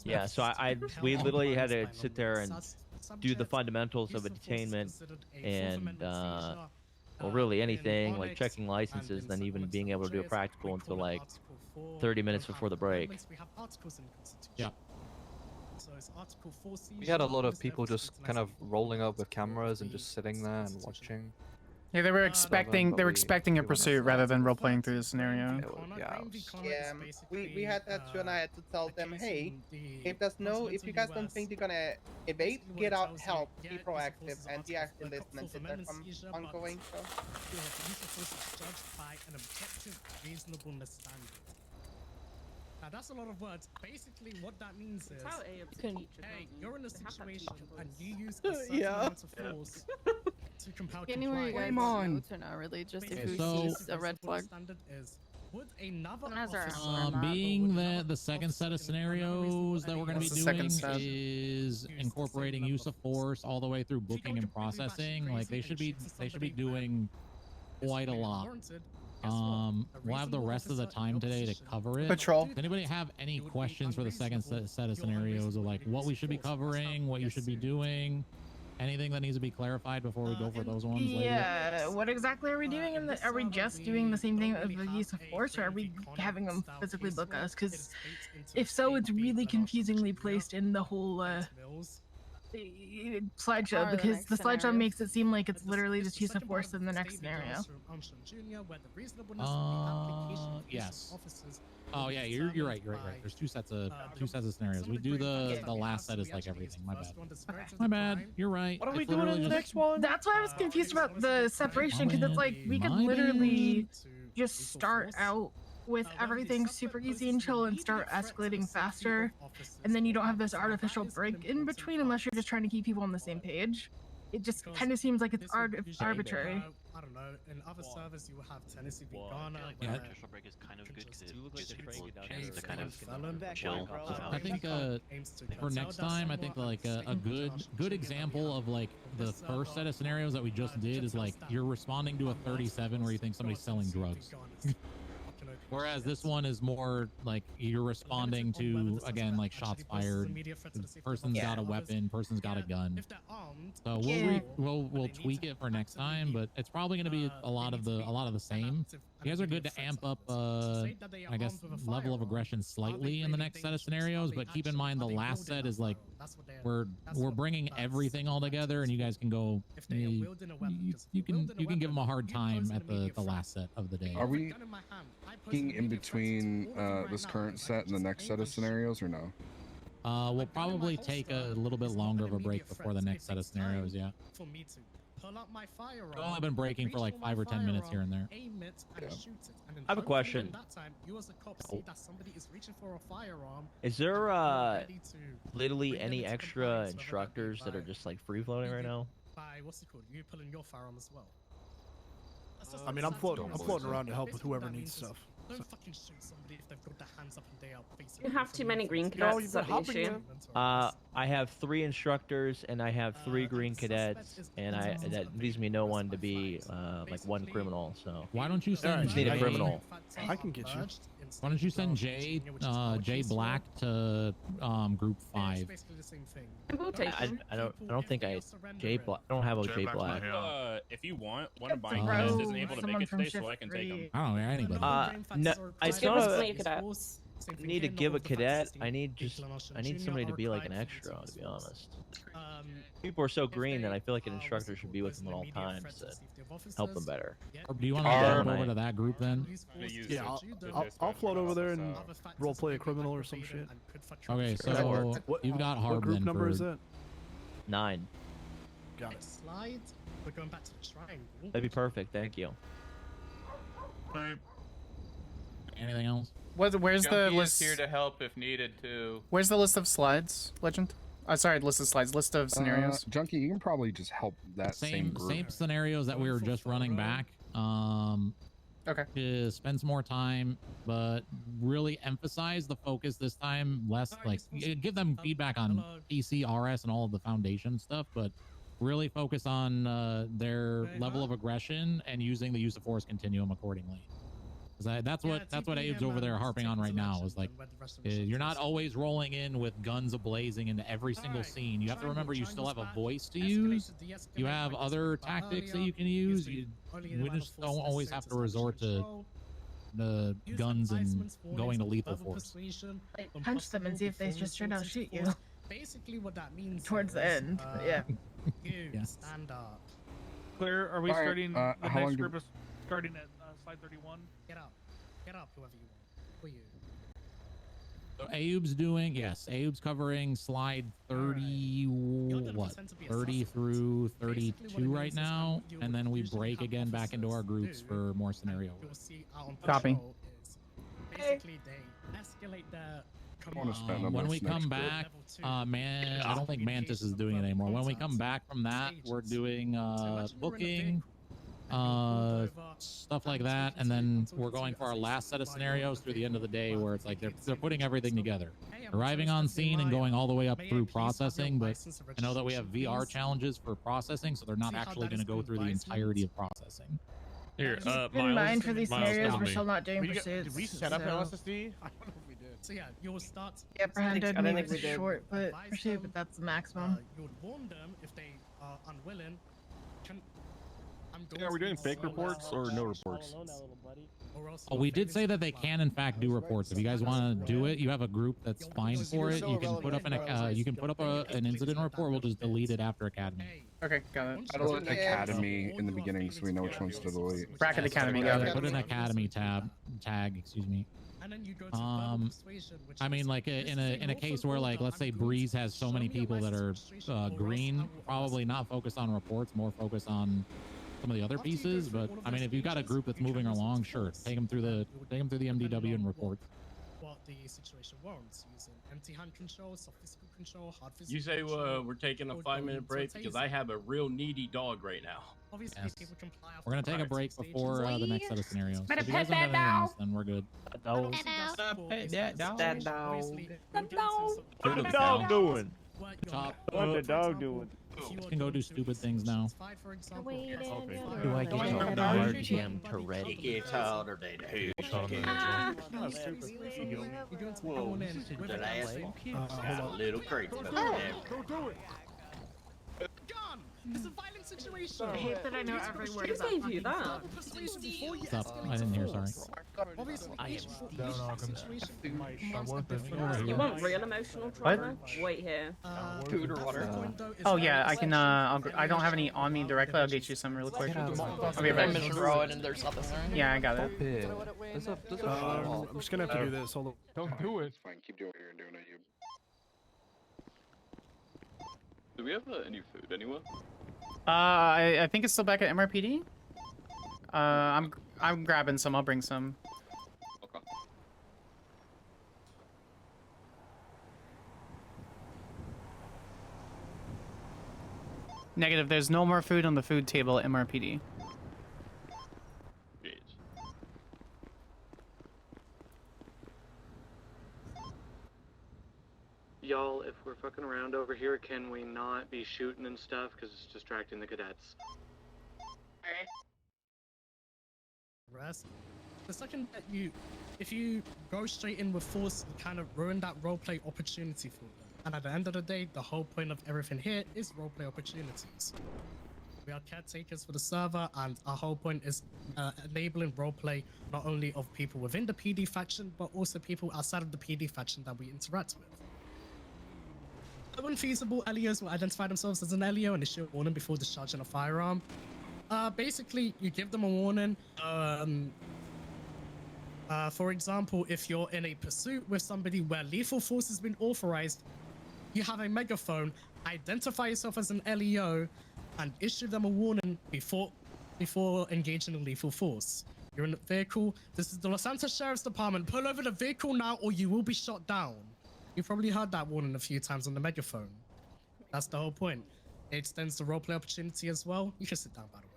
Yeah, so we literally had to sit there and do the fundamentals of a detainment and well, really anything like checking licenses, then even being able to do a practical until like 30 minutes before the break. Yeah. We had a lot of people just kind of rolling up with cameras and just sitting there and watching. Yeah, they were expecting a pursuit rather than role playing through the scenario. Yeah, we had that too, and I had to tell them, hey, if you guys don't think they're gonna evade, get out, help, be proactive, and be active listening to them from ongoing. Now that's a lot of words. Basically, what that means is, hey, you're in a situation and you use a certain amount of force to compel Anywhere you guys notes or not really, just if you see a red flag. Being that the second set of scenarios that we're going to be doing is incorporating use of force all the way through booking and processing, like they should be doing quite a lot. We'll have the rest of the time today to cover it. Patrol. Does anybody have any questions for the second set of scenarios of like what we should be covering, what you should be doing? Anything that needs to be clarified before we go for those ones later? Yeah, what exactly are we doing? Are we just doing the same thing with the use of force, or are we having them physically book us? Because if so, it's really confusingly placed in the whole slideshow, because the slideshow makes it seem like it's literally just use of force in the next scenario. Yes. Oh yeah, you're right. There's two sets of scenarios. We do the last set is like everything. My bad. My bad. You're right. What are we doing in the next one? That's why I was confused about the separation, because it's like we could literally just start out with everything super easy and chill and start escalating faster, and then you don't have this artificial break in between unless you're just trying to keep people on the same page. It just kind of seems like it's arbitrary. I don't know. In other servers, you will have Tennessee v. Ghana. Yeah. where Nutritional break is kind of good because it gives people a a chance to kind of felon, chill. I think for next time, I think like a good example of like the first set of scenarios that we just did is like you're responding to a 37 where you think somebody's selling drugs. Whereas this one is more like you're responding to, again, like shots fired, person's got a weapon, person's got a gun. So we'll tweak it for next time, but it's probably going to be a lot of the same. You guys are good to amp up, I guess, level of aggression slightly in the next set of scenarios, but keep in mind the last set is like we're bringing everything all together, and you guys can go. You can give them a hard time at the last set of the day. Are we in between this current set and the next set of scenarios, or no? We'll probably take a little bit longer of a break before the next set of scenarios. Yeah. For me to pull up my firearm. We've only been breaking for like 5 or 10 minutes here and there. Aim it and shoot it. And then I have a hopefully question. when that time, you as a cop see that somebody is reaching for a firearm. Is there literally any extra instructors that are just like free floating right now? By what's it called? You pulling your firearm as well. I mean, I'm floating around to help with whoever needs stuff. Don't fucking shoot somebody if they've got their hands up and they are facing. You have too many green cadets. Is that the issue? I have 3 instructors and I have 3 green cadets, and that leaves me no one to be like 1 criminal. So why don't you send? Just need a criminal. I can get you. Why don't you send Jay Black to group 5? I don't think Jay Black. I don't have a Jay Black. If you want, one of my guys isn't able to make it today, so I can take him. I don't know anybody. No, I don't need to give a cadet. I need somebody to be like an extra, to be honest. People are so green that I feel like an instructor should be with them at all times to help them better. Or do you want to go over to that group then? Yeah, I'll float over there and roleplay a criminal or some shit. Okay, so you've got Harb. What group then number for... is it? 9. Got it. Slide. We're going back to the shrine. That'd be perfect. Thank you. Anything else? Where's the Junkie is list? here to help if needed too. Where's the list of slides, Legend? Sorry, list of slides. List of scenarios. Junkie, you can probably just help that same group. Same scenarios that we were just running back. Okay. To spend some more time, but really emphasize the focus this time. Less like give them feedback on PC, RS, and all of the foundation stuff, but really focus on their level of aggression and using the use of force continuum accordingly. That's what Abe's over there harping on right now. Is like you're not always rolling in with guns ablazing into every single scene. You have to remember you still have a voice to use. You have other tactics that you can use. We just don't always have to resort to the guns and going to lethal force. Like, punch them and see if they just straight out shoot you. Basically, what that means towards the end. Yeah. Stand up. Claire, are we starting? The next group is starting at slide 31. Get up. Get up, whoever you want. Who are you? So Abe's doing, yes, Abe's covering slide 30, what, 30 through 32 right now, and then we break again back into our groups for more scenario work. Copy. Basically, they escalate their when we come back, I don't think Mantis is doing it anymore. When we come back from that, we're doing booking, stuff like that, and then we're going for our last set of scenarios through the end of the day where it's like they're putting everything together, arriving on scene and going all the way up through processing. But I know that we have VR challenges for processing, so they're not actually going to go through the entirety of processing. Here, in mind for these scenarios, we're still not doing pursuits. Did we set up an LSSD? I don't know if we did. So yeah, you'll start. Yeah, Perhan did maybe it's a short pursuit, but that's the maximum. You would warn them if they are unwilling. Are we doing fake reports or no reports? Oh, we did say that they can in fact do reports. If you guys want to do it, you have a group that's fine for it. You can put up an incident report. We'll just delete it after Academy. Okay, got it. I don't put Academy in the beginning so we know which ones to delete. Bracket Academy, got it. Put an Academy tag, excuse me. I mean, like in a case where, like, let's say Breeze has so many people that are green, probably not focus on reports, more focus on some of the other pieces. But I mean, if you've got a group that's moving along, sure, take them through the MDW and report. what the situation warrants, using empty hand control, soft physical control, hard physical You say control. we're taking a or 5-minute going break to a because taser. I have a real needy dog right now. Obviously, Yes. people comply after We're gonna take a the break stages. before the next set of scenarios. So Better if you guys pet don't have that anything dog. else, then we're good. Pet that dog. That dog. What the dog doing? Top. What the dog doing? You can go do stupid things now. Do I get a hard jam Tourette? He gets older than who? Whoa, the last one got a little crazy. It's a violent situation. I hate that I know every word Who about gave you fucking that? What's up? I didn't hear, sorry. Obviously, You want real emotional trauma? Wait here. Food or water? Oh yeah, I can. I don't have any on me directly. I'll get you some real quick. I'll be right back. And there's nothing there. Yeah, I got it. I'm just gonna have to do this. Hold on. Don't do it. It's fine. Keep doing what you're doing. You. Do we have any food anywhere? I think it's still back at MRPD. I'm grabbing some. I'll bring some. Okay. Negative. There's no more food on the food table at MRPD. Jeez. Y'all, if we're fucking around over here, can we not be shooting and stuff? Because it's distracting the cadets. Rest. The second that if you go straight in with force, you kind of ruin that roleplay opportunity for them. And at the end of the day, the whole point of everything here is roleplay opportunities. We are caretakers for the server, and our whole point is enabling roleplay not only of people within the PD faction, but also people outside of the PD faction that we interact with. When feasible, LEOs will identify themselves as an LEO and issue a warning before discharging a firearm. Basically, you give them a warning. For example, if you're in a pursuit with somebody where lethal force has been authorized, you have a megaphone, identify yourself as an LEO, and issue them a warning before engaging in lethal force. You're in a vehicle. This is the Los Santos Sheriff's Department. Pull over the vehicle now, or you will be shot down. You've probably heard that warning a few times on the megaphone. That's the whole point. It extends the roleplay opportunity as well. You can sit down, by the way.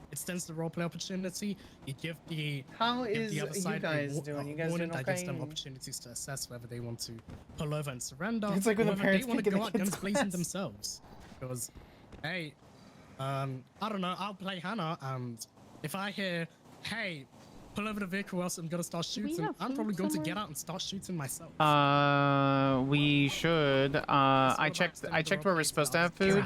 It extends the roleplay opportunity. You give the How give is the other you side guys a doing? You guys warning doing that gives them okay? opportunities to assess whether they want to pull over and surrender, It's like when or the whether they parents want to pick go the out kids' guns blazing class. themselves. Because, hey, I don't know. I'll play Hannah, and if I hear, hey, pull over the vehicle, else I'm gonna start Do we shooting, have I'm food probably going to somewhere? get out and start shooting myself. We should. I checked where we're supposed to have food.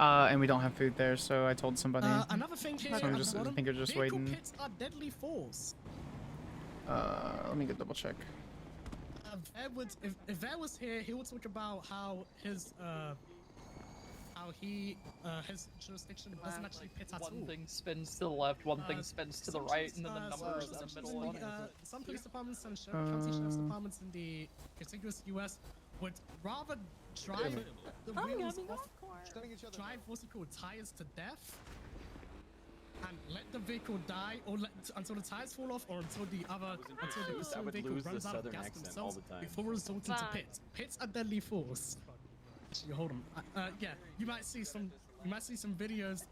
And we don't have food there, so I told somebody. Another thing here, So I'm at just, the I bottom, think you're just vehicle waiting. pits are deadly force. Let me get double check. If Ver was here, he would talk about how his jurisdiction doesn't actually pit at all. One thing spins to the left, one thing spins to the right, and then the numbers in the middle. Some police departments and county sheriff's departments in the contiguous U.S. would rather drive the wheels off, drive what's it called, tires to death, and let the vehicle die, or until the tires fall off, or until the pursuing vehicle runs out of gas themselves before resorting to pits. Pits are deadly force. Actually, hold on. Yeah, you might see some videos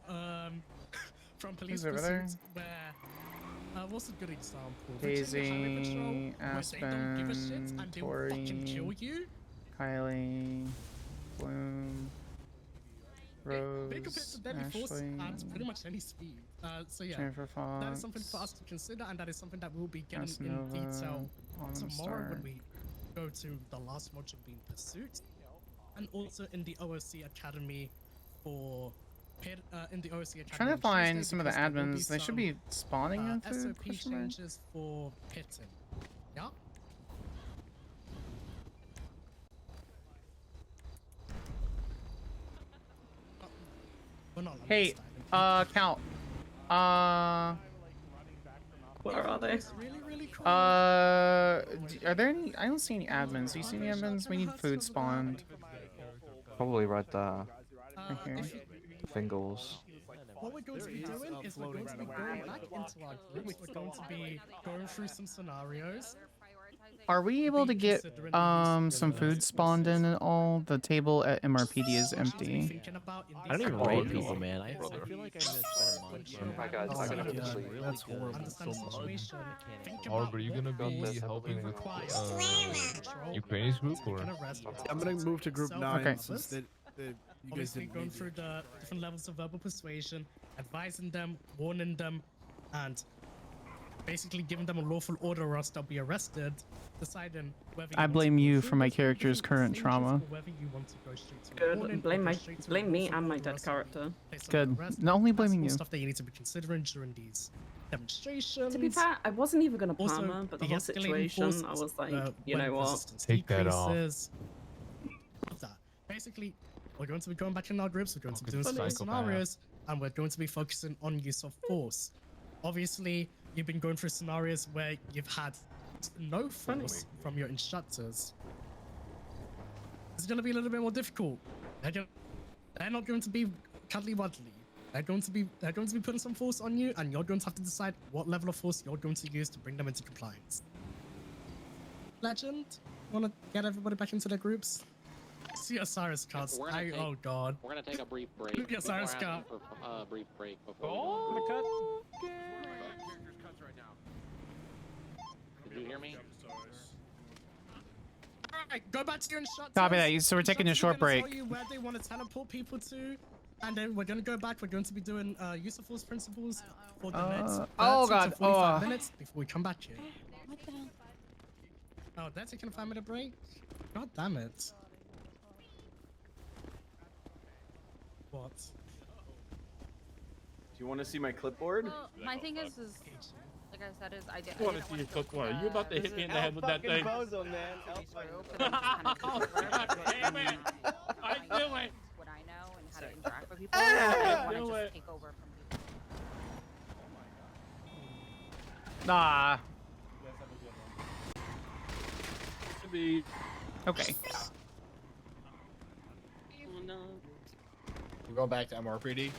from police Who's over there? pursuits where what's a good example? Daisy, Virginia Highway Patrol, where they don't give a shit Aspen, and they'll fucking kill you. Kylie, Bloom, Vehicle pits Rose, are deadly force Ashley, at pretty much any speed. So yeah, Jennifer that is something for us to consider, and that is something that we'll be getting in detail tomorrow when we go to the last module being Pursuit, and also in the OOC Academy for in the OOC Academy. Trying to on find Tuesday, some of the because there will be admins. They should some, be spawning in food. SOP question mark? changes for pitting. Yeah. We're not allowed Hey, to style it. Count. Where are they? Are there any? I don't see any admins. Do you see any admins? We need food spawned. Probably right there. Right here. Fingals. what we're going to be doing is we're going to be going back into our groups. We're going to be going through some scenarios. Are we able to get some food spawned in and all? The table at MRPD is empty. I don't even raid people, man. I feel like I'm gonna spend a month. Hi guys, I gotta go to sleep. That's horrible. Are you gonna be helping with Ukraine's group or? I'm gonna move to group 9 Okay. since you guys Obviously, didn't going need through the different levels of verbal persuasion, advising them, warning them, and basically giving them a lawful order or else they'll be arrested, deciding whether I blame you for my character's current trauma. whether you want to go straight to Good. warning, Blame me and my dead character. Good. Not only blaming you. Stuff that you need to be considering during these demonstrations. To be fair, I wasn't even gonna Also, plan her, but the whole de-escalating situation, forces, I was like, you when know what? resistance Take that off. decreases, all of that. Basically, we're going to be going back in our groups, we're going to be doing some psychopath. scenarios, and we're going to be focusing on use of force. Obviously, you've been going through scenarios where you've had no force from your instructors. It's going to be a little bit more difficult. They're not going to be cuddly-wuddly. They're going to be putting some force on you, and you're going to have to decide what level of force you're going to use to bring them into compliance. Legend, want to get everybody back into their groups? See Osiris cards. Oh god. We're gonna take a brief break. Yes, Osiris card. Brief break before. Oh, Did you hear me? Alright, go back to your instructors. Copy that. So we're taking a short Instructors are break. gonna tell you where they want to teleport people to, and then we're going to go back. We're going to be doing use of force principles for the next 30 to 45 minutes before we come back here. What the hell? Oh, they're taking a 5-minute break? God damn it. What? Do you want to see my clipboard? Well, my thing is like I said, I I want to see your clipboard. Are you about to hit me in the head with that thing? Bozo, man. Oh, God damn it! I knew it! What I know and how to interact with people. I want to just take over from people. Nah. Okay. Oh no. We're going back to MRPD.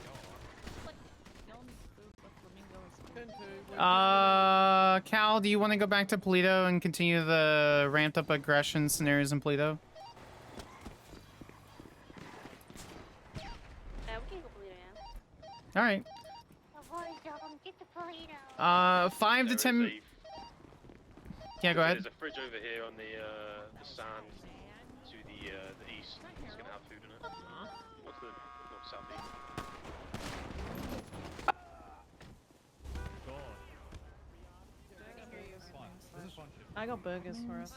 Cal, do you want to go back to Polito and continue the ramped up aggression scenarios in Polito? We can go Polito, yeah. All right. Get the Polito. 5 to 10. Yeah, go ahead. There's a fridge over here on the sand to the east. It's gonna have food in it. What's the southeast? I got burgers for us.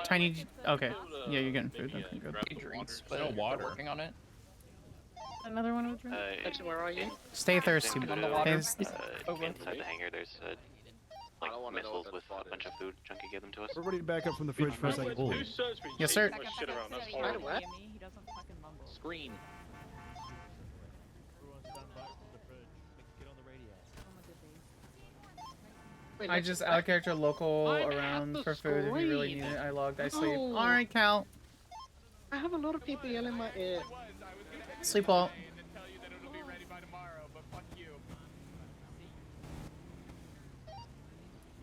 Tiny. Okay. Yeah, you're getting food. Okay, good. Drinks, but water. Working on it. Another one with drink? Actually, where are you? Stay thirsty. On the water. Stay- Inside the hangar, there's like missiles with a bunch of food. Chunky gave them to us. Everybody back up from the fridge for a second. Yes, sir. Shit around. That's By the horrible. way, Screen. I just out of character local around for food if you really need it. I logged. I sleep. No. All right, Cal. I have a lot of people yelling in my ear. Sleep well.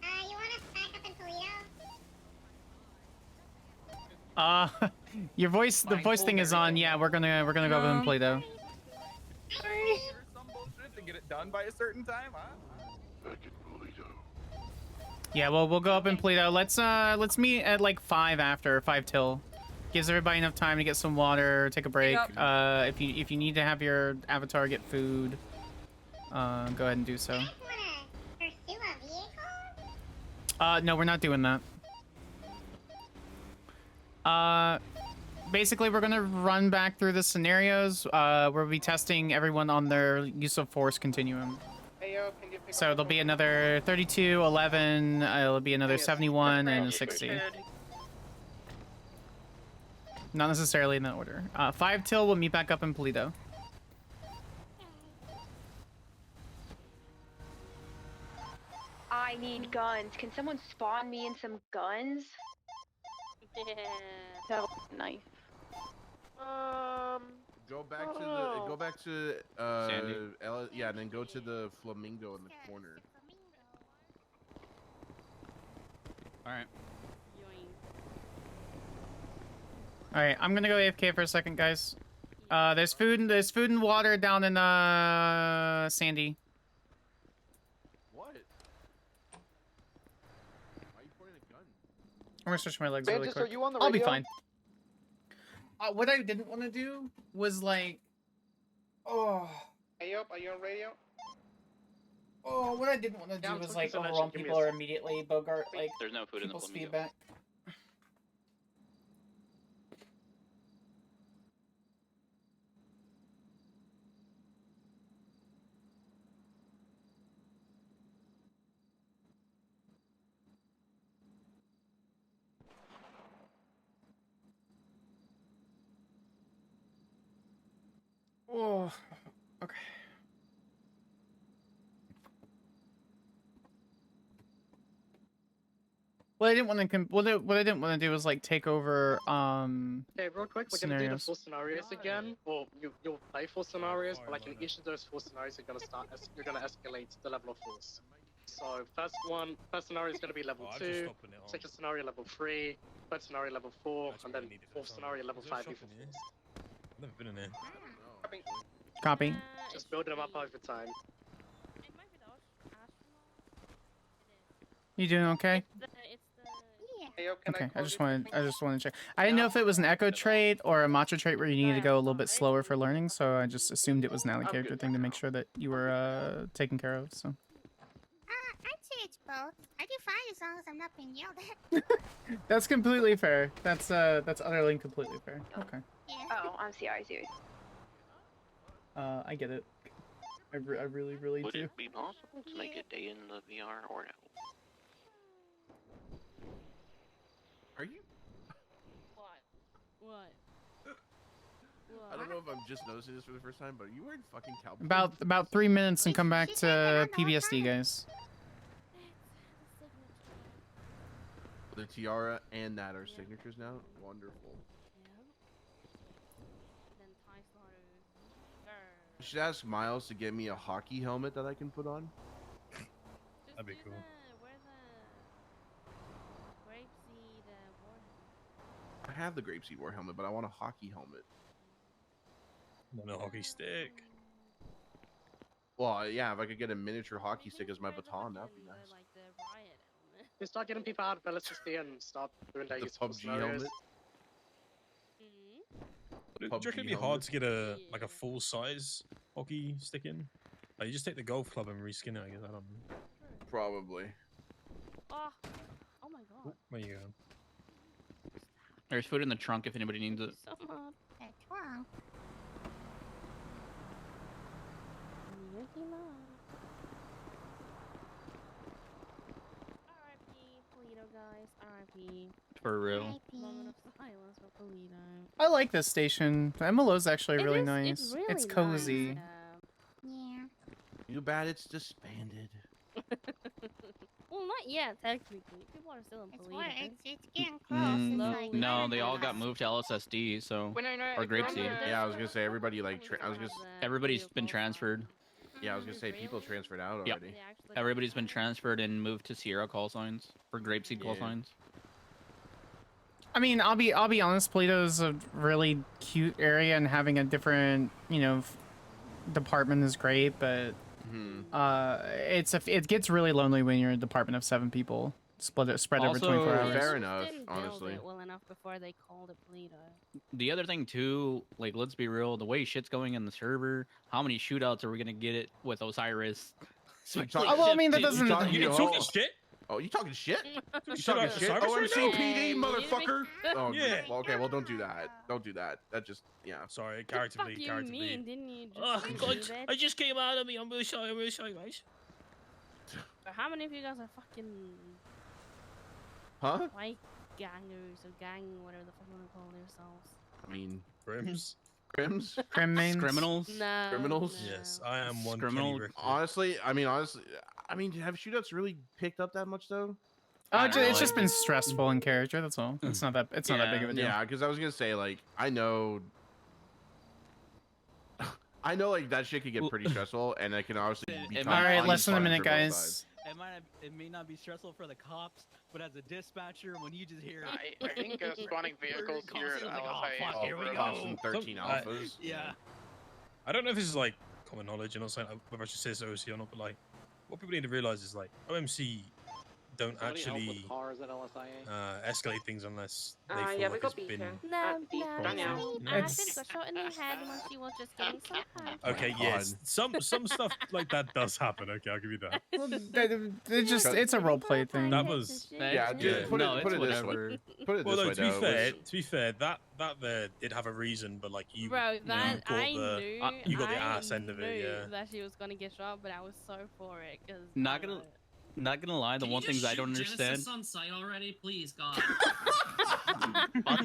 You want us back up in Toledo? Your voice, the voice thing is on. Yeah, we're gonna go up and play though. Some bullshit to get it done by a certain time, huh? Yeah, well, we'll go up and play though. Let's meet at like 5 till. Gives everybody enough time to get some water, take a break. If you need to have your avatar get food, go ahead and do so. Pursue a vehicle? No, we're not doing that. Basically, we're gonna run back through the scenarios. We'll be testing everyone on their use of force continuum. So there'll be another 32, 11, it'll be another 71, and a 60. Not necessarily in that order. 5 till, we'll meet back up in Polito. I need guns. Can someone spawn me in some guns? That knife. Go back to Oh. Sandy? yeah, and then go to the flamingo in the corner. All right. All right, I'm gonna go AFK for a second, guys. There's food and water down in Sandy. What? Why are you pointing a gun? I'm gonna stretch my legs really Mantis, quick. are you on the I'll be radio? fine. What I didn't want to do was like, oh, Hey up, are you on radio? what I didn't want to do was like overwhelm people or immediately bogart like There's no food in the people's flamingo. feedback. Oh, okay. What I didn't want to what I didn't want to do was like take over Okay, real quick, we're gonna do the scenarios. 4 scenarios again. Well, you'll play 4 scenarios, but like in each of those 4 scenarios, you're gonna escalate the level of force. So first scenario is gonna be level 2. Second scenario level 3. Third scenario level 4, and then fourth scenario level 5 before force. I've never been in there. Copy. Just build them up over time. You doing okay? Hey up, can Okay, I call just you? wanted to check. I didn't know if it was an echo trait or a macho trait where you need to go a little bit slower for learning, so I just assumed it was an out of character thing to make sure that you were taken care of. So I'd say it's both. I do fine as long as I'm not being yelled at. that's completely fair. That's utterly and completely fair. Okay. Oh, I'm sorry, I see. I get it. I really Would do. it be possible to make a day in the VR or no? Are you? What? I don't know if I'm just noticing this for the first time, but are you wearing fucking cowboy? About 3 minutes and come back to PBSD, guys. The tiara and that are signatures now. Wonderful. I should ask Miles to get me a hockey helmet that I can put on. That'd be cool. I have the grapeseed war helmet, but I want a hockey helmet. No hockey stick. Well, yeah, if I could get a miniature hockey stick as my baton, that'd be nice. You start getting people out of LSSD and start doing their The useful PUBG scenarios. helmet. Do you reckon it'd be hard to get a full size hockey stick in? Like, you just take the golf club and reskin it, I guess. I don't know. Probably. Oh my god. Where you go? There's food in the trunk if anybody needs it. That's wrong. R.I.P. Polito, guys. R.I.P. For real. Moment of silence for Polito. I like this station. The MLO's actually It really is- nice. it's really cozy. nice, Yeah. Too bad it's disbanded. Well, not yet, technically. People are still in It's Polito. what? It's getting close. It's like No, they all got moved to LSSD, so or Grapeseed. Yeah, I was gonna say everybody like Everybody's been transferred. Yeah, I was gonna say people transferred out Yep. already. Everybody's been transferred and moved to Sierra call signs for Grapeseed call Yeah. signs. I mean, I'll be honest. Polito's a really cute area, and having a different, department is great. But it gets really lonely when you're a department of 7 people, spread over 24 hours. Fair enough, Didn't build honestly. it well enough before they called it Polito. The other thing too, like let's be real, the way shit's going in the server, how many shootouts are we gonna get it with Osiris? You talking shit? Oh, you talking shit? You Shut talking up, shit? Osiris right now? OMCPD, motherfucker! Oh, Yeah. well, okay, well, don't do that. Don't do that. That just, yeah. Sorry, character Fuck bleed, you character mean? bleed. Didn't you just Oh, do God, that? I just came out of me. I'm really sorry, guys. How many of you guys are fucking Huh? white gangers or gang, whatever the fuck you want to call yourselves? I mean, Crims? Crims? Criminals? No. Criminals? no. Yes, I am one. Criminal- Kenny Richter. Honestly, I mean, have shootouts really picked up that much though? It's just been stressful in character. That's all. It's not that. It's not that big of a deal. Yeah, because I was gonna say, like, I know I know like that shit could get pretty stressful, and it can obviously be. All right, less than a minute, guys. It may not be stressful for the cops, but as a dispatcher, when you just hear, I think spawning vehicles here at LSIA. here we go. Cops and 13 alphas. Yeah. I don't know if this is like common knowledge, and I'm saying whether I should say this to OC or not, but like what people need to realize is like OMC don't actually escalate things unless they feel yeah, like we it's got been. No, I think got shot in the head when she was just getting so high. Okay, yes, some stuff like that does happen. Okay, I'll give you that. It's a roleplay thing. That was Put it this way. Put it well, this no, way. to be fair, that there did have a reason, but like you, Bro, that you got the ass end of it. Yeah. That she was gonna get shot, but I was so for it because. Not gonna lie, the one things I don't understand. Genesis on site already, please, God.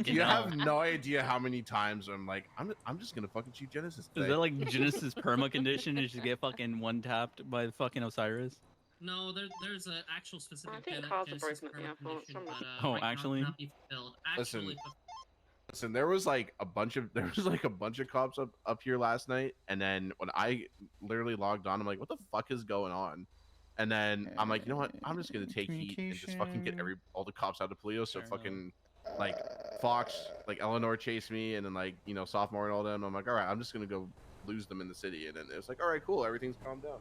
You have no idea how many times I'm like, I'm just gonna fucking shoot Genesis. Is that like Genesis perma condition? Is you get fucking one tapped by the fucking Osiris? No, there's an actual specific. I think Genesis cars are broken at the perma airport. condition, but, Oh, right now actually? cannot be fulfilled. Actually, Listen, there was like a bunch of cops up here last night, and then when I literally logged on, I'm like, what the fuck is going on? And then I'm like, you know what? I'm just gonna take heat and just fucking get all the cops out of Paleo. So fucking like Fox, like Eleanor chased me, and then like Sophomore and all them. I'm like, all right, I'm just gonna go lose them in the city. And then it was like, all right, cool, everything's calmed down.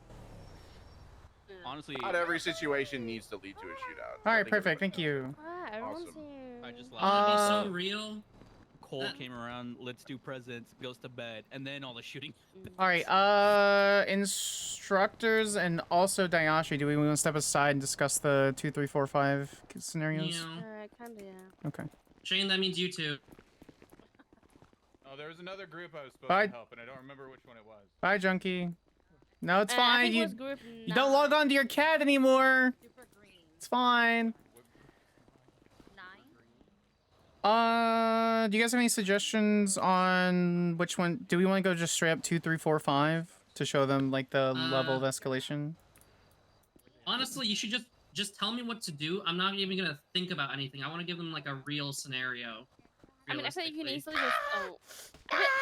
Honestly, not every situation needs to lead to a shootout. All right, perfect. Thank you. Awesome. I just so real. Cole came around. Let's do presents. Goes to bed, and then all the shooting. All right, instructors and also Dayashi, do we want to step aside and discuss the 2, 3, 4, 5 scenarios? Kinda, yeah. Okay. Shane, that means you too. Oh, there was another group I was supposed Bye. to help, and I don't remember which one it was. Bye, Junkie. No, it's I fine. think it You was group don't log on to your cat anymore. It's fine. Do you guys have any suggestions on which one? Do we want to go just straight up 2, 3, 4, 5 to show them like the level of escalation? Honestly, you should just tell me what to do. I'm not even gonna think about anything. I want to give them like a real scenario. I mean, I feel like you can easily just. Oh.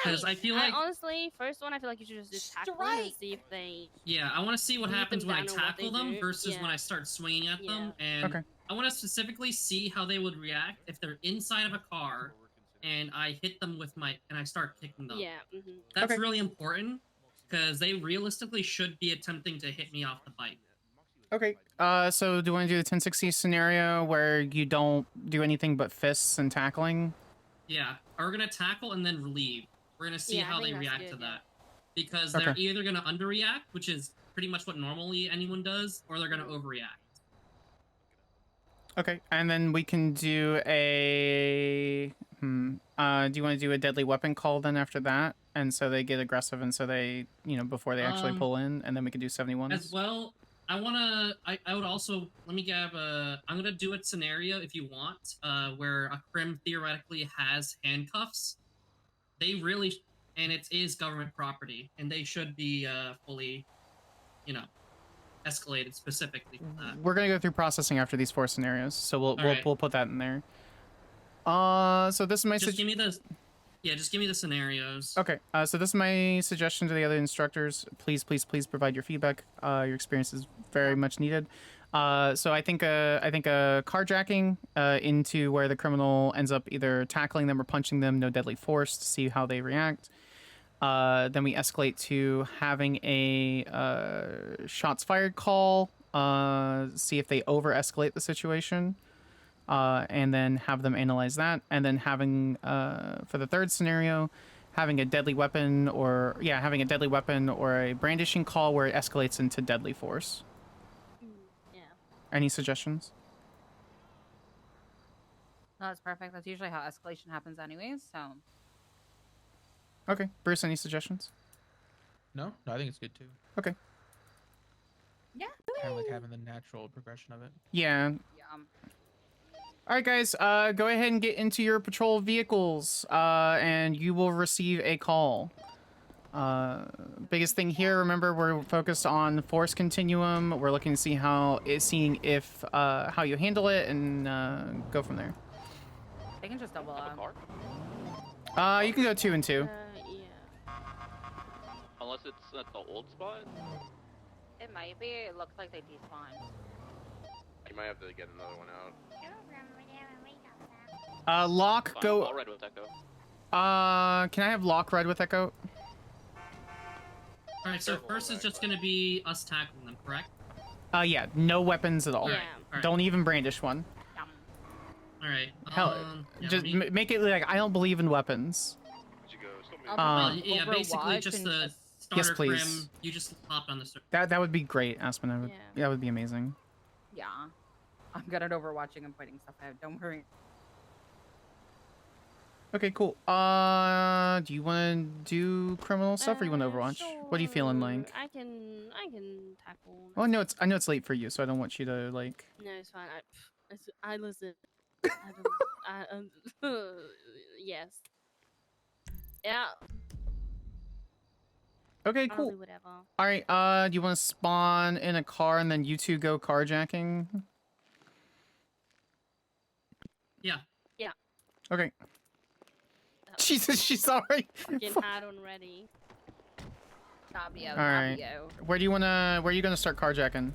Because I feel like honestly, first one, I feel like you should just tackle them and see if they. Yeah, I want to see what beat happens them when I down or what tackle they them do. versus Yeah. when I start swinging at them, and Okay. I want to specifically see how they would react if they're inside of a car, and I hit them with and I start kicking them. Yeah. That's really important because they realistically should be attempting to hit me off the bike. Okay. So do you want to do the 1060 scenario where you don't do anything but fists and tackling? Yeah, we're gonna tackle and then relieve. We're gonna see Yeah, I how think they that's react good, to yeah. that, because they're Okay. either gonna underreact, which is pretty much what normally anyone does, or they're gonna overreact. Okay, and then we can do a. Do you want to do a deadly weapon call then after that, and so they get aggressive, and so they, before they actually pull in, and then we can do 71s. As well, I would also let me grab a. I'm gonna do a scenario if you want, where a crim theoretically has handcuffs. They really, and it is government property, and they should be fully, escalated specifically for that. We're gonna go through processing after these 4 scenarios, so we'll Alright. we'll put that in there. So this is my Just give me the. Yeah, just give me the scenarios. Okay, so this is my suggestion to the other instructors. Please, please, please provide your feedback. Your experience is very much needed. So I think a carjacking into where the criminal ends up either tackling them or punching them, no deadly force, to see how they react. Then we escalate to having a shots fired call, see if they over-escalate the situation. And then have them analyze that, and then having for the third scenario, having a deadly weapon or a brandishing call where it escalates into deadly force. Yeah. Any suggestions? No, that's perfect. That's usually how escalation happens anyways, so. Okay, Bruce, any suggestions? No, I think it's good too. Okay. Yeah. Kind of like having the natural progression of it. Yeah. All right, guys, go ahead and get into your patrol vehicles, and you will receive a call. Biggest thing here, remember, we're focused on force continuum. We're looking to see how you handle it, and go from there. They can just double up. You can go 2 and 2. Yeah. at the old spot? It might be. It looks like they despawned. You might have to get another one out. Lock, go. I'll ride with Echo. Can I have Lock ride with Echo? Alright, so first is just gonna be us tackling them, correct? Yeah, no weapons at all. Yeah. Alright. Don't even brandish one. Alright. Hell, Yeah, just let me- make it like I don't believe in weapons. yeah, basically just the starter yes, please. Grim. You just hopped on the start. That would be great, Aspen. That would be amazing. Yeah. I'm good at overwatching and pointing stuff out. Don't worry. Okay, cool. Do you want to do criminal stuff or you want to Overwatch? What are you feeling like? I can tackle. Oh, I know it's late for you, so I don't want you to like. No, it's fine. I listen. Yes. Yeah. Okay, I'll cool. do whatever. All right. Do you want to spawn in a car and then you two go carjacking? Yeah. Yeah. Okay. Jesus, she's already. Fucking hot on ready. Fabio, All right. Fabio. Where are you gonna start carjacking?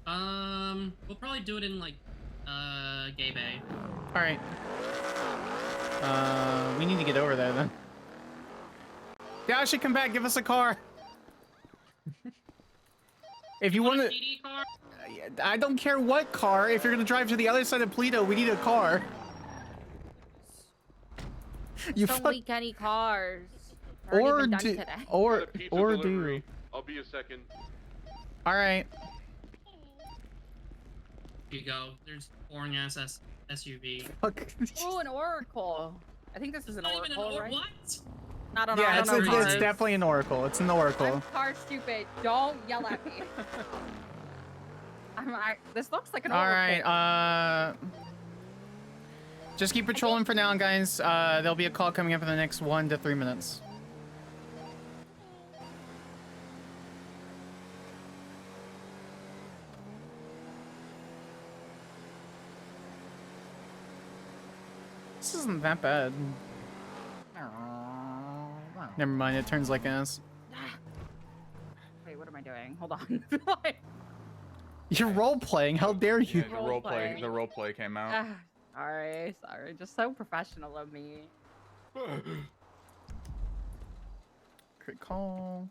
We'll probably do it in like, Gay Bay. All right. We need to get over there then. Yeah, I should come back. Give us a car. If you want to, I don't care what car. If you're gonna drive to the other side of Pluto, we need a car. You Don't fuck. leak any cars. Or Already been done do, today. or do. I'll be a second. All right. Here you go. There's boring ass SUV. Fuck. Oh, an Oracle. I think this is an Not even an Oracle, or right? what? Not an Yeah, Oracle. it's definitely an Oracle. It's an Oracle. I'm car stupid. Don't yell at me. This looks like an All Oracle. right. Just keep patrolling for now, guys. There'll be a call coming up in the next 1 to 3 minutes. This isn't that bad. Never mind, it turns like ass. Wait, what am I doing? Hold on. You're role-playing, how dare you? Yeah, the roleplay came out. Sorry. Just so professional of me. Crit call.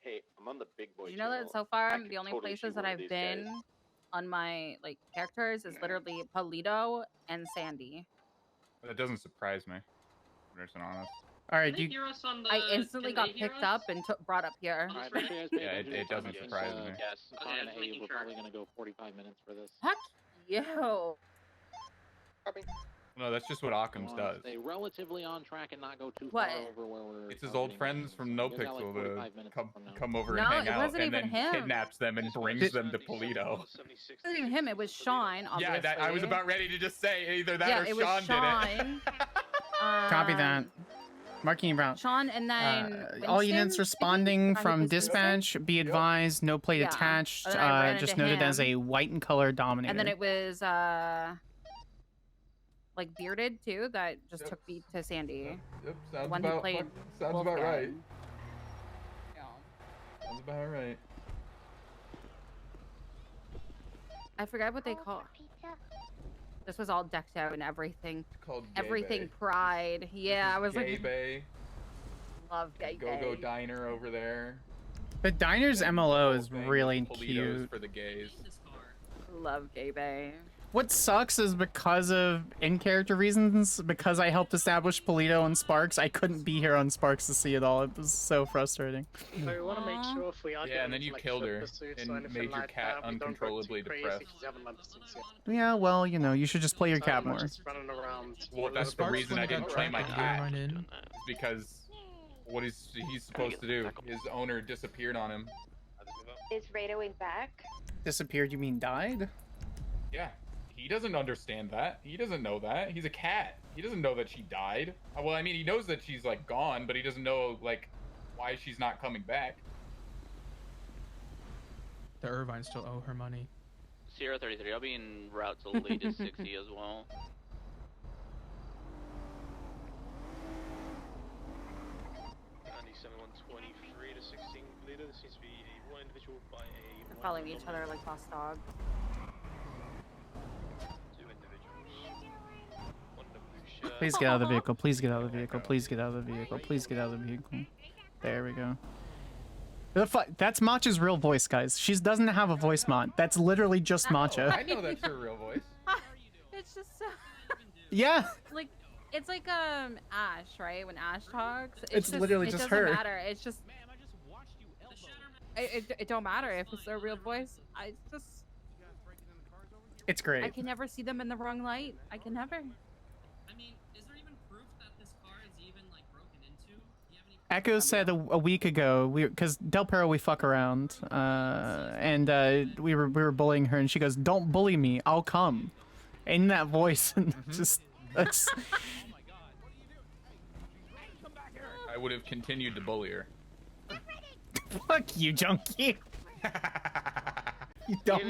Hey, I'm on the big boy. Did you know that so far the only places that I've been on my characters is literally Polito and Sandy. That doesn't surprise me. If I'm honest. All right, Can they hear us on the? I instantly can got they hear picked us? up and brought up here. Yeah, it doesn't surprise me. Yes, Okay, on just A, making we're sure. probably gonna go 45 minutes for this. Heck yo. No, that's just what Occam's does. Stay relatively on track and not go too What? far over where we're. It's his old friends from No Give that, like, Pixel 45 to minutes come from now. over No, and hang it out, wasn't and then even him. kidnaps them and brings them to Polito. It wasn't even him. It was Sean. Obviously. Yeah, I was about ready to just say either that Yeah, or it was Sean did it. Sean. Copy that. Marking Brown. Sean and then All units Winston, responding I from think it's dispatch, be advised, no plate Yeah. attached, And then I ran just into noted as him. a white and color dominator. And then it was like bearded too that just took me to Sandy. Yep, The sounds one who about played sounds Wolfgang. about right. Yeah. Sounds about right. I forgot what they call. This was all decked out and everything. Called Gay Everything Bay. pride. Yeah, I was Gay like, Bay, love Gay Go-Go Bay. Diner over there. The diner's MLO is Thing, really Politos cute. for the gays. Love Gay Bay. What sucks is because of in-character reasons, because I helped establish Polito and Sparks, I couldn't be here on Sparks to see it all. It was so frustrating. So we want to make sure if we are Yeah, and then getting you into, killed like, her pursuits and or anything made your like cat that, we don't go uncontrollably too crazy depressed. 'cause you haven't learned pursuits yet. Yeah, well, you know, you should just play your cat more. Just running around. Well, that's the Sparks reason I wouldn't didn't have play my tried to cat. run in. It's because what he's supposed to do. His owner disappeared on him. Is Radoing back? Disappeared, you mean died? Yeah. He doesn't understand that. He doesn't know that. He's a cat. He doesn't know that she died. Well, I mean, he knows that she's like gone, but he doesn't know like why she's not coming back. The Irvines still owe her money. Sierra 33, I'll be en route to latest 60 as well. 7123 to 16 leader. There seems to be one individual by a They're following each other like lost dogs. two individuals. One in a blue shirt. Please get out of the vehicle. Please get out of the vehicle. Please get out of the vehicle. Please get out of the vehicle. There we go. That's Matcha's real voice, guys. She doesn't have a voice mod. That's literally just Matcha. I know that's her real voice. It's just so... Yeah. Like, it's like Ash, right? When Ash talks, It's literally just her. It doesn't matter. It's just. It don't matter if it's their real voice. I just. It's great. I can never see them in the wrong light. I can never. I mean, is there even proof that this car is even like broken into? Do you have any? Echo said a week ago, because Del Perro we fuck around, and we were bullying her, and she goes, "Don't bully me, I'll come," in that voice, and just that's. I would have continued to bully her. Fuck you, junkie. You don't.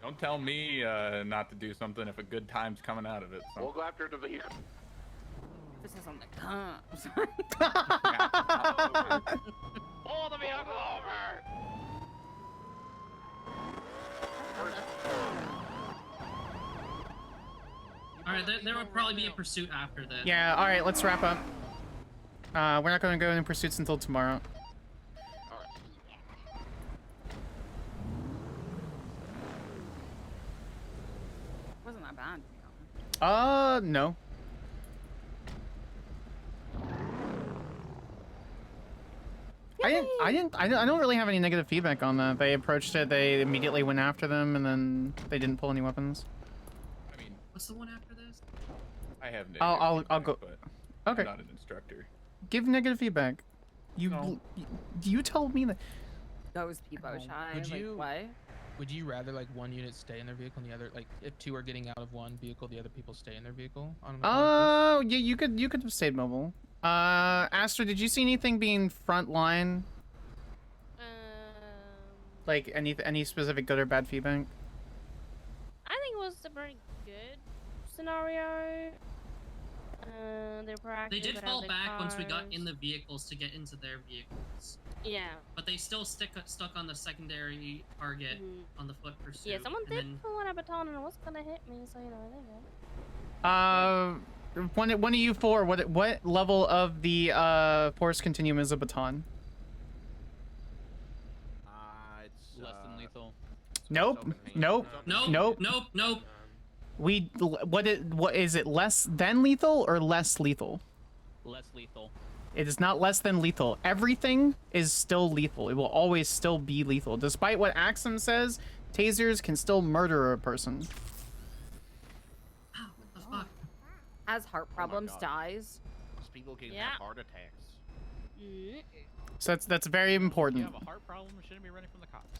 Don't tell me not to do something if a good time's coming out of it. So. We'll go after the vehicle. This is on the Pull the vehicle over! All right, there will probably be a pursuit after this. Yeah. All right. Let's wrap up. We're not going to go in pursuits until tomorrow. Wasn't that bad, to be honest. No. I don't really have any negative feedback on that. They approached it, they immediately went after them, and then they didn't pull any weapons. I mean, what's the one after this? I have negative I'll feedback, go. But Okay. I'm not an instructor. Give negative feedback. No. You told me that. Those people shy. Would like, you? What? Would you rather like one unit stay in their vehicle and the other, like if two are getting out of one vehicle, the other people stay in their vehicle? Oh, yeah, you could have stayed mobile. Astra, did you see anything being front line? Like any specific good or bad feedback? I think it was a very good scenario. They're proactive. They did about fall their back once we got cars. in the vehicles to get into their vehicles. Yeah. But they still stuck on the secondary target on the foot pursuit. Yeah, someone and did then- pull out a baton and it was gonna hit me, so you know, they did. One of you four, what level of the force continuum is a baton? It's less than lethal. Nope. Nope. Nope. Nope. Nope. What is it, less than lethal or less lethal? Less lethal. It is not less than lethal. Everything is still lethal. It will always still be lethal. Despite what Axum says, tasers can still murder a person. What the fuck? Has heart problems, dies. Those people can Yeah. have heart attacks. So that's very important. If you have a heart problem, you shouldn't be running from the cops.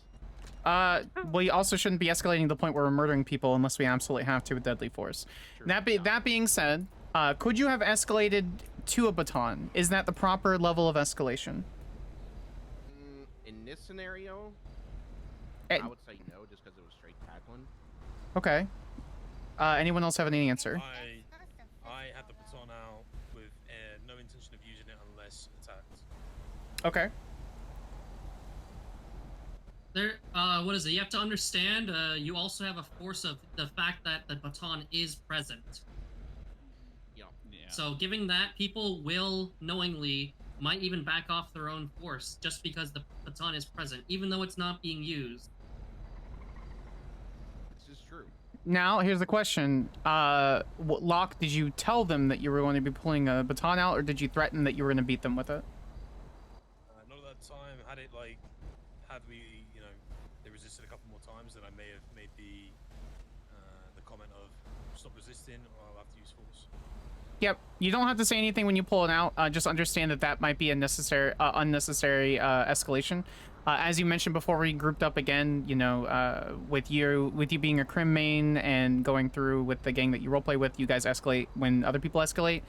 We also shouldn't be escalating to the point where we're murdering people unless we absolutely have to with deadly force. That being said, could you have escalated to a baton? Is that the proper level of escalation? In this scenario, Eh. I would say no, just because it was straight tackling. Okay. Anyone else have any answer? I had the baton out with no intention of using it unless attacked. Okay. There, what is it? You have to understand, you also have a force of the fact that the baton is present. Yeah. So giving that, people will knowingly, might even back off their own force just because the baton is present, even though it's not being used. This is true. Now, here's the question. Locke, did you tell them that you were going to be pulling a baton out, or did you threaten that you were going to beat them with it? Not at that time. Had we, they resisted a couple more times, then I may have made the comment of stop resisting, or I'll have to use force. Yep. You don't have to say anything when you pull it out. Just understand that might be unnecessary escalation. As you mentioned before, we grouped up again. With you being a crim main and going through with the gang that you roleplay with, you guys escalate when other people escalate.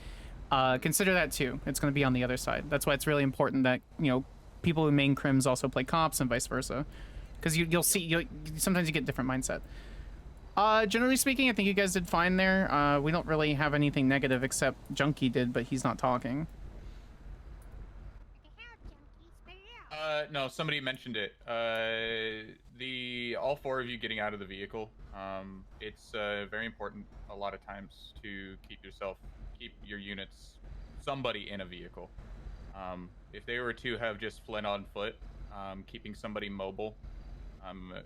Consider that too. It's going to be on the other side. That's why it's really important that people who main crims also play cops and vice versa, because you'll see sometimes you get different mindset. Generally speaking, I think you guys did fine there. We don't really have anything negative except Junkie did, but he's not talking. No, somebody mentioned it. All four of you getting out of the vehicle. It's very important a lot of times to keep your units, somebody in a vehicle. If they were to have just fled on foot, keeping somebody mobile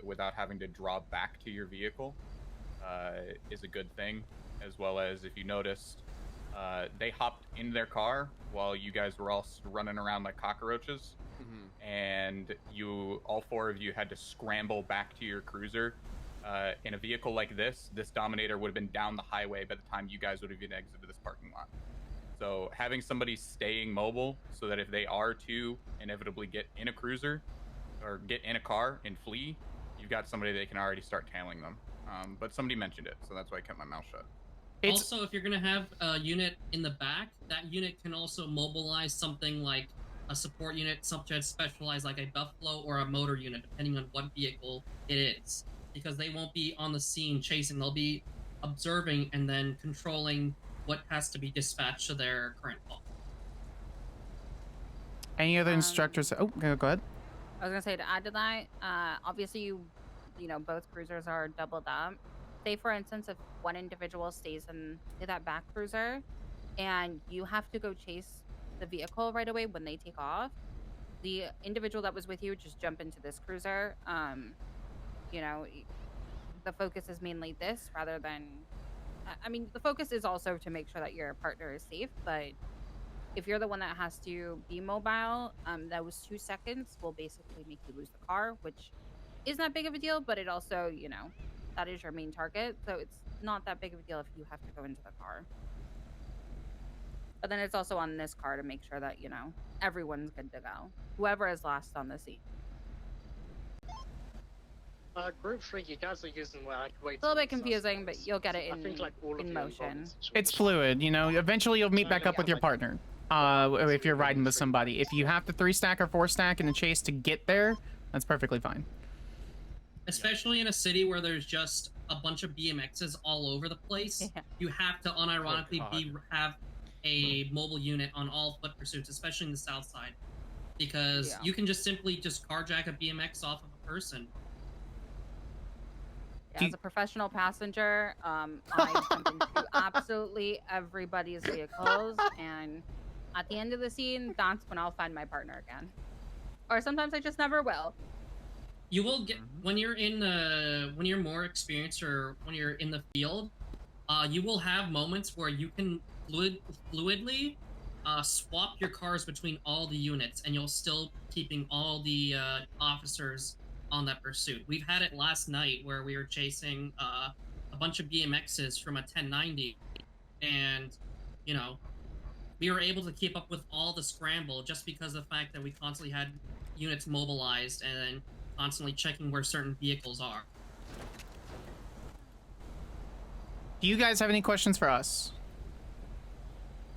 without having to draw back to your vehicle is a good thing. As well as if you noticed, they hopped in their car while you guys were all running around like cockroaches. And all four of you had to scramble back to your cruiser. In a vehicle like this Dominator would have been down the highway by the time you guys would have even exited this parking lot. So having somebody staying mobile so that if they are to inevitably get in a cruiser or get in a car and flee, you've got somebody that can already start tailing them. But somebody mentioned it, so that's why I kept my mouth shut. Also, if you're gonna have a unit in the back, that unit can also mobilize something like a support unit, such as specialized like a Buffalo or a motor unit, depending on what vehicle it is. Because they won't be on the scene chasing, they'll be observing and then controlling what has to be dispatched to their current call. Any other instructors? Oh, go ahead. I was gonna say, to add to that, obviously you know, both cruisers are doubled up. Say for instance, if one individual stays in that back cruiser and you have to go chase the vehicle right away when they take off, the individual that was with you just jump into this cruiser. You know, the focus is mainly this rather than, I mean, the focus is also to make sure that your partner is safe, but if you're the one that has to be mobile, those 2 seconds will basically make you lose the car, which is not big of a deal, but it also, you know, that is your main target, so it's not that big of a deal if you have to go into the car. But then it's also on this car to make sure that, you know, everyone's good to go. Whoever is last on the scene. Group 3, you guys are using like way It's a little bit confusing, but you'll get it in, I think, like, all of in you motion. It's fluid, you know. Eventually, you'll meet back up with your partner. If you're riding with somebody. If you have to 3-stack or 4-stack in a chase to get there, that's perfectly fine. Especially in a city where there's just a bunch of BMXs all over the place, you have to unironically have a mobile unit on all foot pursuits, especially in the south side, because you can just simply carjack a BMX off of a person. Yeah, as a professional passenger, I jump into absolutely everybody's vehicles, and at the end of the scene, that's when I'll find my partner again. Or sometimes I just never will. You will get, when you're more experienced or when you're in the field, you will have moments where you can fluidly swap your cars between all the units, and you'll still keeping all the officers on that pursuit. We've had it last night where we were chasing a bunch of BMXs from a 1090, and you know, we were able to keep up with all the scramble just because of the fact that we constantly had units mobilized and then constantly checking where certain vehicles are. Do you guys have any questions for us?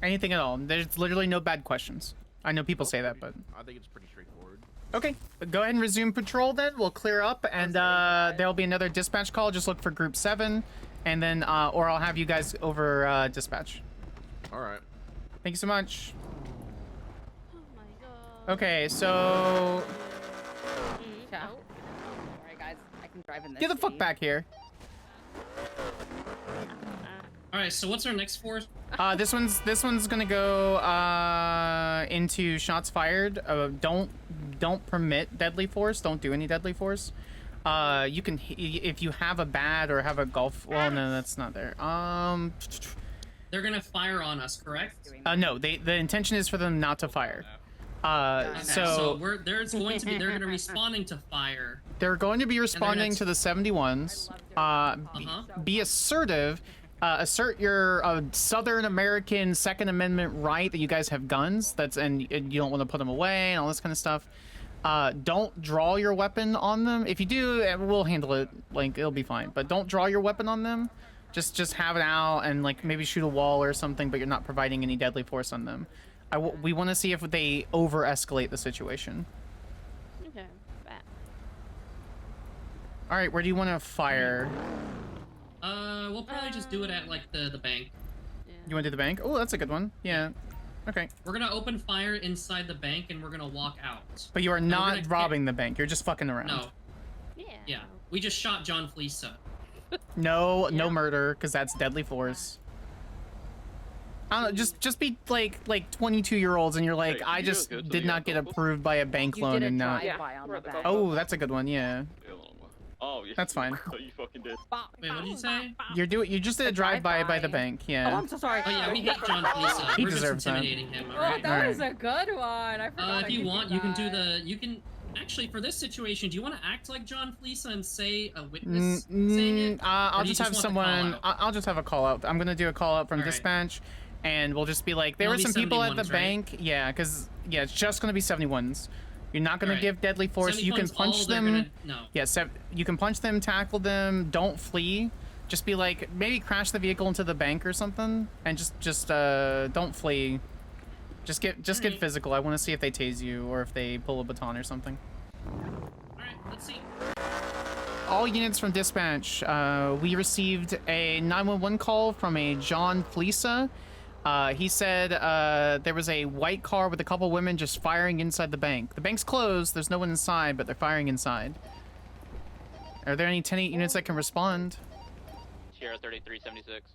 Anything at all? There's literally no bad questions. I know people say that, but... I think it's pretty straightforward. Okay, go ahead and resume patrol then. We'll clear up, and there'll be another dispatch call. Just look for Group 7, and then, or I'll have you guys over dispatch. All right. Thank you so much. Okay, so... Yeah. Alright guys, I can drive in this. Get the fuck back here. Alright, so what's our next force? This one's gonna go into shots fired. Don't permit deadly force. Don't do any deadly force. You can, if you have a bat or have a golf. Well, no, that's not there. They're gonna fire on us, correct? No. The intention is for them not to fire. So they're gonna be responding to fire. They're going to be responding to the 71s. Be assertive. Assert your Southern American Second Amendment right that you guys have guns. And you don't want to put them away and all this kind of stuff. Don't draw your weapon on them. If you do, we'll handle it. Like, it'll be fine. But don't draw your weapon on them. Just have it out and like maybe shoot a wall or something. But you're not providing any deadly force on them. We want to see if they over-escalate the situation. Okay, bet. All right, where do you want to fire? We'll probably just do it at like the bank. You want to do the bank? Oh, that's a good one. Yeah. Okay. We're gonna open fire inside the bank and we're gonna walk out. But you are And we're not gonna robbing the bank. You're just fucking around. No. Yeah. We just shot John Fleesa. No, no murder, because that's deadly force. I don't know, just be like 22-year-olds and you're like, Hey, I you just go to did the not get golf course? approved by a bank loan and not. drive-by on the back. Oh, that's a good one. Yeah. Oh, yeah. That's fine. Oh, you fucking did. Wait, what did you say? You just did a drive-by by the bank. Yeah. Oh, I'm so sorry. Oh yeah, we hate John Fleesa. He We're just deserves that. intimidating him. Oh, Alright. that was a good one. I forgot. If you want, you can do you can actually for this situation. Do you want to act like John Fleesa and say a witness saying it? I'll Or do you just have want the someone. call-out? I'll just have a call out. I'm gonna do a call out from Alright. dispatch, and we'll just be like, there It'll were be some people at the 71s, right? bank. Yeah, because it's just gonna be 71s. You're not gonna Alright. give deadly force. You can 71s, punch all they're them. gonna- no. Yeah, you can punch them, tackle them. Don't flee. Just be like, maybe crash the vehicle into the bank or something, and just don't flee. Just get physical. I want to see if they tase you or if they pull a baton or something. Alright, let's see. All units from dispatch, we received a 911 call from a John Fleesa. He said there was a white car with a couple women just firing inside the bank. The bank's closed, there's no one inside, but they're firing inside. Are there any 10-8 units that can respond? Sierra 3376.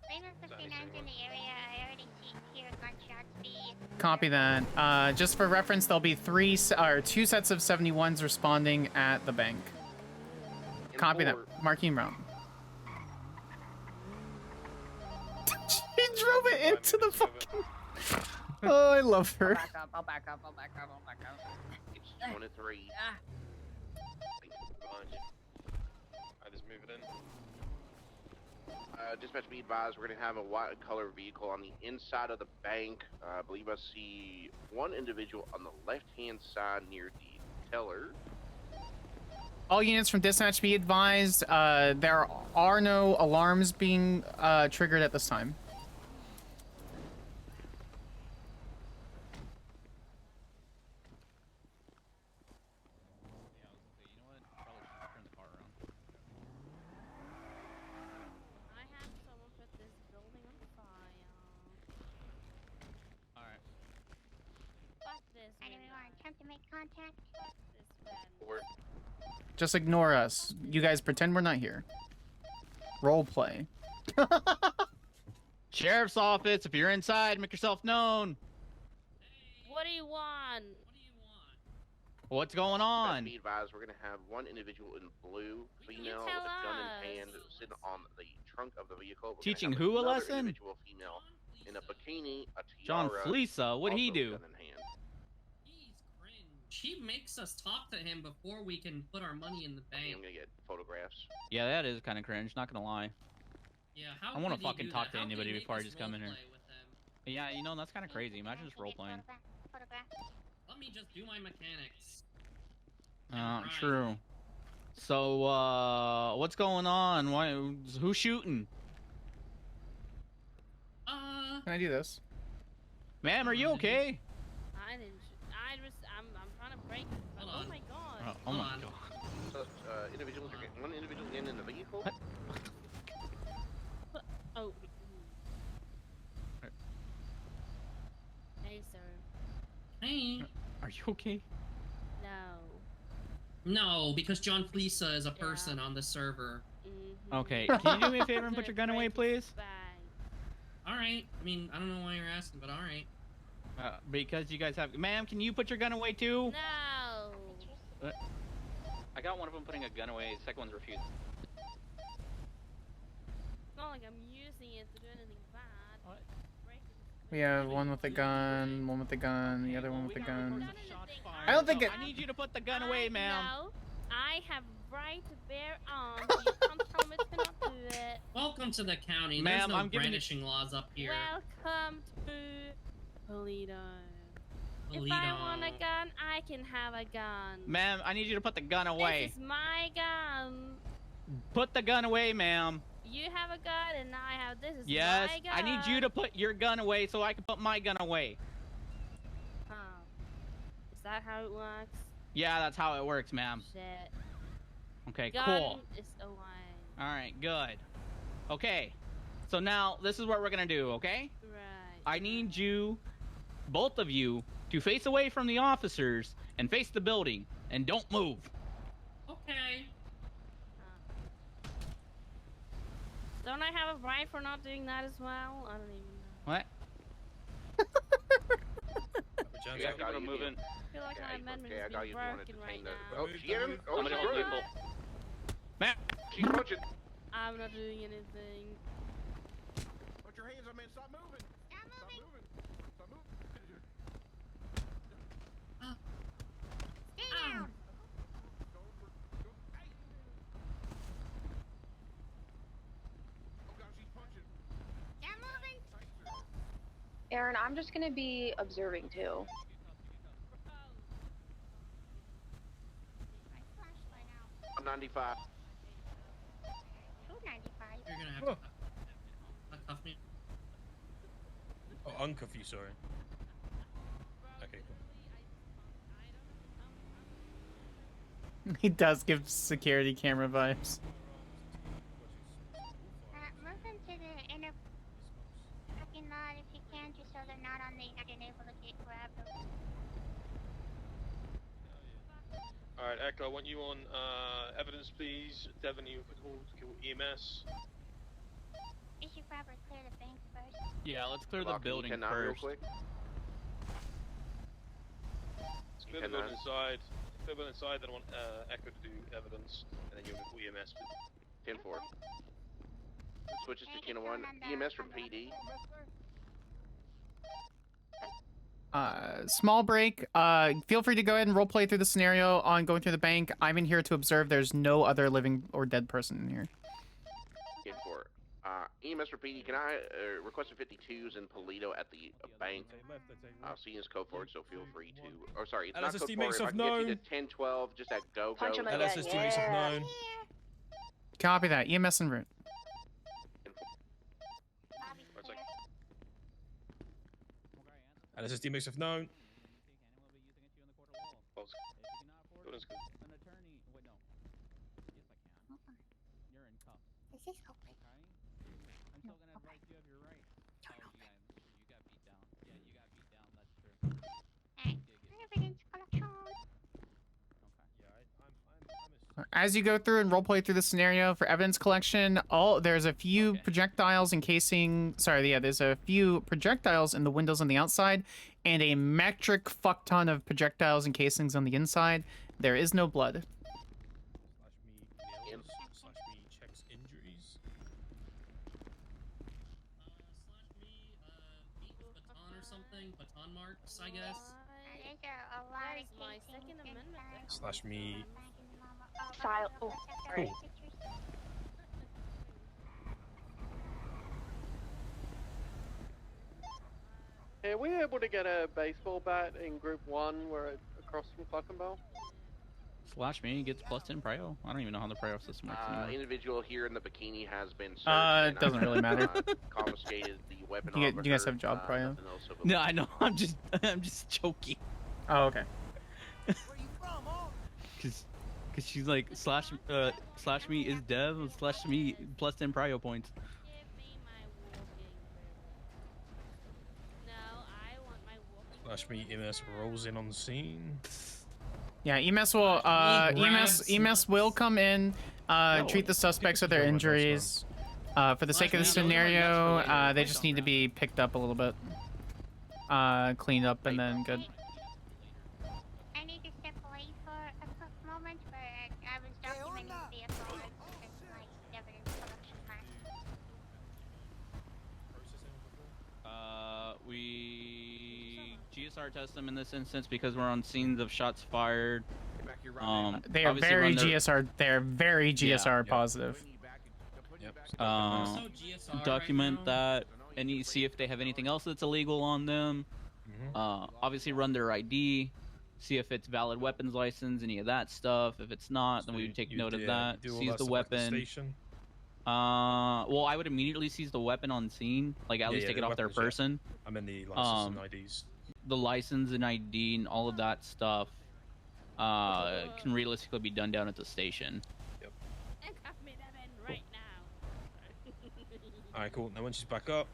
Rainbow 59's in the area. I already hear gunshots. Copy that. Just for reference, there'll be two sets of 71s responding at the bank. Copy that. Marking route. He drove it into the fucking... Oh, I love her. I'll back up. It's 23. Behind you. I just move it in. Dispatch, be advised, we're going to have a white color vehicle on the inside of the bank. I believe I see one individual on the left-hand side near the teller. All units from dispatch be advised, there are no alarms being triggered at this time. I have someone put this building on fire. Alright. Fuck this. Anyone attempt to make contact? Fuck this man. Just ignore us. You guys pretend we're not here. Role play. Sheriff's office, if you're inside, make yourself known. What do you want? What's going on? Be advised, we're going to have one individual in blue, female with a gun in hand, sitting on the trunk of the vehicle. We're gonna Teaching have who a another lesson? Individual female in a bikini, a John tiara, Fleesa, what'd he also do? gun in hand. She makes us talk to him before we can put our money in the bank. I'm gonna get photographs. Yeah, that is kind of cringe, not gonna lie. Yeah, how I want could to he fucking do talk that? to How could anybody he make before I us just come in here. roleplay with him? Yeah, you know, that's kind of crazy. Imagine just role-playing. Let me just do my mechanics. True. So, what's going on? Who's shooting? Can I do this? Ma'am, are you okay? I didn't. I'm trying to break. Oh my god. Oh my god. So, individuals are getting, one individual in the vehicle. Oh. Hey, sir. Hey. Are you okay? No. No, because John Fleesa is a person on the server. Okay, can you do me a favor and put your gun away, please? Alright. I mean, I don't know why you're asking, but alright. Because you guys have... Ma'am, can you put your gun away, too? No. I got one of them putting a gun away, the second one's refused. It's not like I'm using it to do anything bad. We have one with a gun, one with a gun, the other one with a gun. I don't think it... I need you to put the gun away, ma'am. No. I have right to bear arms. You can't tell me to not do it. Welcome to the county. Ma'am, There's no I'm giving you- brandishing laws up here. Welcome to Polito. If I want a gun, I can have a gun. Ma'am, I need you to put the gun away. This is my gun. Put the gun away, ma'am. You have a gun and I have this is Yes, my gun. I need you to put your gun away so I can put my gun away. Oh. Is that how it works? Yeah, that's how it works, ma'am. Shit. Okay, Gun cool. is away. All right, good. Okay, so now this is what we're gonna do, okay? Right. I need you, both of you, to face away from the officers and face the building and don't move. Okay. Don't I have a right for not doing that as well? I don't even know. What? You have to move in. I feel like my amendment is being broken right now. Oh, she hit him. Oh, Somebody she's hold running. people. Man. She's punching. I'm not doing anything. Put your hands up, man. Stop moving. Stop moving. Stop moving. Stay down. Oh, God, she's punching. Stop moving. Aaron, I'm just gonna be observing too. My flashlight out. I'm 95. 295. You're gonna have to cuff me. Oh, uncuff you, sorry. Okay, cool. He does give security camera vibes. Move them to the inner parking lot if you can, just so they're not on the able to get grabbed. Alright, Echo, I want you on evidence, please. Devon, you could hold EMS. You should probably clear the bank first. Yeah, let's clear the Lock, building can you 10-9 real first. quick? Let's clear the building inside. Clear the building inside, then I want Echo to do evidence, and then you'll call EMS. 10-4. Switches to 10-1. EMS from PD. Small break. Feel free to go ahead and roleplay through the scenario on going through the bank. I'm in here to observe. There's no other living or dead person in here. 10-4. EMS for PD, can I request a 52s in Polito at the bank? Seeing his code for it, so feel free to. Or sorry, it's not code for it. If I can get you to 10-12, just at go. Punch him again. LSS teammates of known. Copy that. EMS en route. LSS teammates of known. Building's good. Is this open? I'm still gonna advise you of your right. Oh, you got beat down. Yeah, you got beat down. That's true. Evidence collection. As you go through and roleplay through the scenario for evidence collection, there's a few projectiles encasing. Sorry, yeah, there's a few projectiles in the windows on the outside, and a metric fuck ton of projectiles and casings on the inside. There is no blood. /me checks injuries. Beat with baton or something. Baton marks, I guess. There's a lot of my Second Amendment. /me. Style. Oh, sorry. Are we able to get a baseball bat in Group 1 where it's across from Cluckenbell? /me gets +10 prio. I don't even know how the prio system works anymore. Individual here in the bikini has been searched. It doesn't really matter. Confiscated the weapon. You guys have job prio? No, I know. I'm just joking. Oh, okay. Cause she's like /me is dev /me +10 prio points. /me EMS rolls in on the scene. Yeah, EMS will EMS will come in, treat the suspects with their injuries. For the sake of the scenario, they just need to be picked up a little bit, cleaned up, and then good. I need to step away for a quick moment, but I was documenting the vehicle and my evidence collection plan. We GSR test them in this instance because we're on scenes of shots fired. They are very GSR. They are very GSR positive. Document that and you see if they have anything else that's illegal on them. Obviously, run their ID. See if it's valid weapons license, any of that stuff. If it's not, then we would take note of that. Seize the weapon. Well, I would immediately seize the weapon on scene, like at least take it off their person. I mean the license and IDs. The license and ID and all of that stuff can realistically be done down at the station. Alright, cool. Now when she's back up,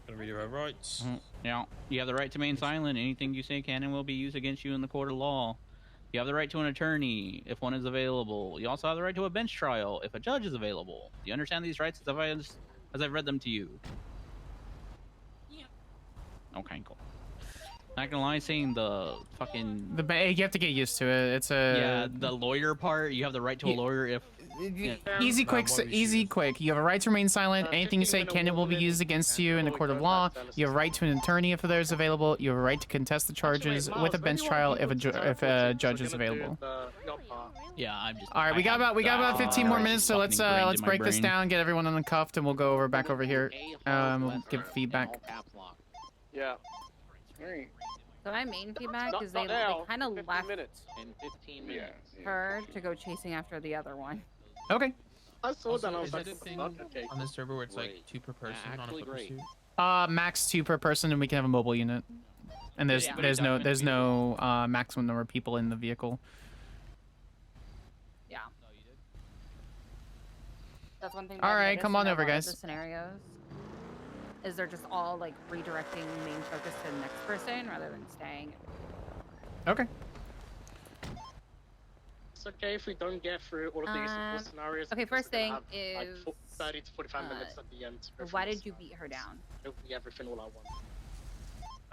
gonna read her rights. Yeah, you have the right to remain silent. Anything you say can and will be used against you in the court of law. You have the right to an attorney if one is available. You also have the right to a bench trial if a judge is available. Do you understand these rights as I've read them to you? Yeah. Okay, cool. Not gonna lie, saying the fucking... You have to get used to it. It's a... Yeah, the lawyer part, you have the right to a lawyer if... Easy, quick, quick. You have a right to remain silent. Anything you say can and will be used against you in the court of law. You have a right to an attorney if there is available. You have a right to contest the charges with a bench trial if a judge is available. Yeah, I'm just... All right, we got about 15 more minutes, so let's break this down, get everyone uncuffed, and we'll go back over here. We'll give feedback. Yeah. Alright. So my main feedback is they kind of left her to go chasing after the other one. Okay. I saw that. I was Is like, it a thing okay. on the server where it's like 2 per person on a foot pursuit? Max 2 per person, and we can have a mobile unit. And there's no maximum number of people in the vehicle. Yeah. That's one thing. All right, come on over, guys. The scenarios is they're just all like redirecting main focus to the next person rather than staying. Okay. It's okay if we don't get through all of these scenarios. Okay, first thing have, is like 30 to 45 minutes at the end. why did you beat her down? Hopefully everything all at once.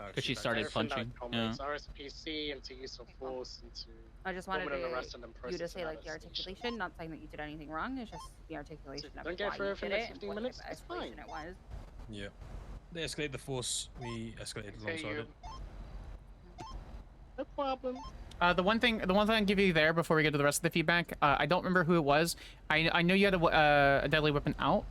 Because she started punching. Yeah. RSPC into use of force into. I just wanted arrest and then you to process say and like the articulation, not saying that you did anything wrong. It's just the articulation of don't get why through you everything did in it and 15 what minutes, type of it's fine. escalation it was. Yeah. They escalate the force, we escalated alongside it. No problem. The one thing I'll give you there before we get to the rest of the feedback, I don't remember who it was. I know you had a deadly weapon out.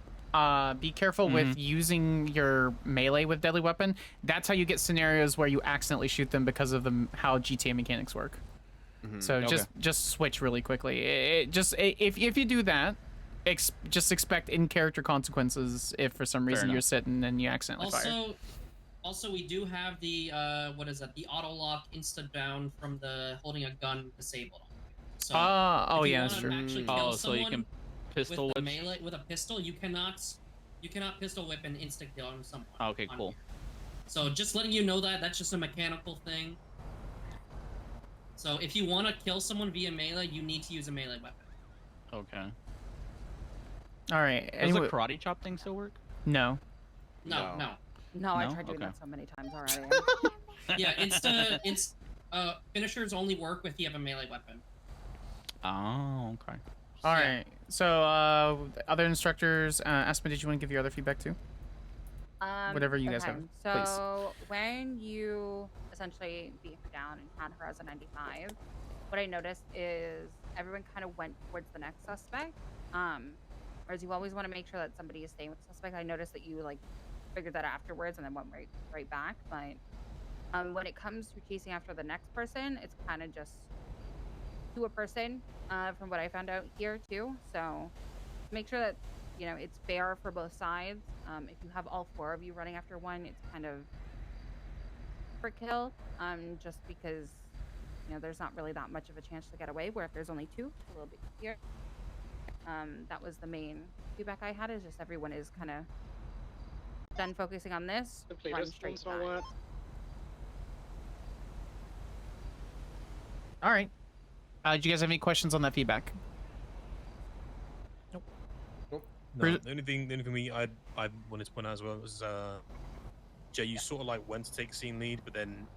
Be careful with using your melee with deadly weapon. That's how you get scenarios where you accidentally shoot them because of how GTA mechanics work. So just switch really quickly. If you do that, just expect in-character consequences if for some reason you're sitting and you accidentally fire. Also, we do have the what is that? The auto lock instant down from the holding a gun disabled. So that's true. So you can pistol with whip melee with a pistol. You cannot pistol whip and instant kill on someone. Okay, cool. Here. So just letting you know that's just a mechanical thing. So if you want to kill someone via melee, you need to use a melee weapon. Okay. All right. Does the karate chop thing still work? No. No. I tried doing that so many times already. Yeah, finishers only work if you have a melee weapon. Oh, okay. All right. So, other instructors, Aspen, did you want to give your other feedback too? Whatever you guys have, please. So when you essentially beat her down and had her as a 95, what I noticed is everyone kind of went towards the next suspect. Whereas you always want to make sure that somebody is staying with the suspect. I noticed that you like figured that afterwards and then went right back. But when it comes to chasing after the next person, it's kind of just to a person, from what I found out here too. So make sure that it's fair for both sides. If you have all 4 of you running after one, it's kind of for kill. Just because there's not really that much of a chance to get away. Where if there's only 2, it's a little bit easier. That was the main feedback I had. Is just everyone is kind of done focusing on this. Run straight back. All right. Do you guys have any questions on that feedback? Nope. No, the only thing I wanted to point out as well was Jay, you sort of like went to take scene lead, but then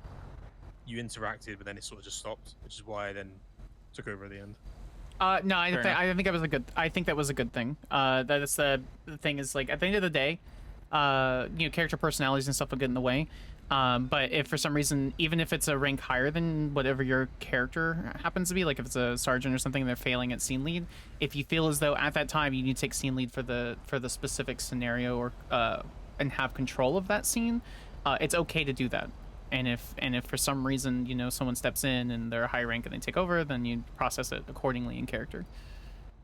you interacted, but then it sort of just stopped, which is why I then took over at the end. No, I think that was a good. I think that was a good thing. That's the thing is like at the end of the day, character personalities and stuff will get in the way. But if for some reason, even if it's a rank higher than whatever your character happens to be, like if it's a sergeant or something, and they're failing at scene lead, if you feel as though at that time you need to take scene lead for the specific scenario or and have control of that scene, it's okay to do that. And if for some reason someone steps in and they're a high rank and they take over, then you process it accordingly in character.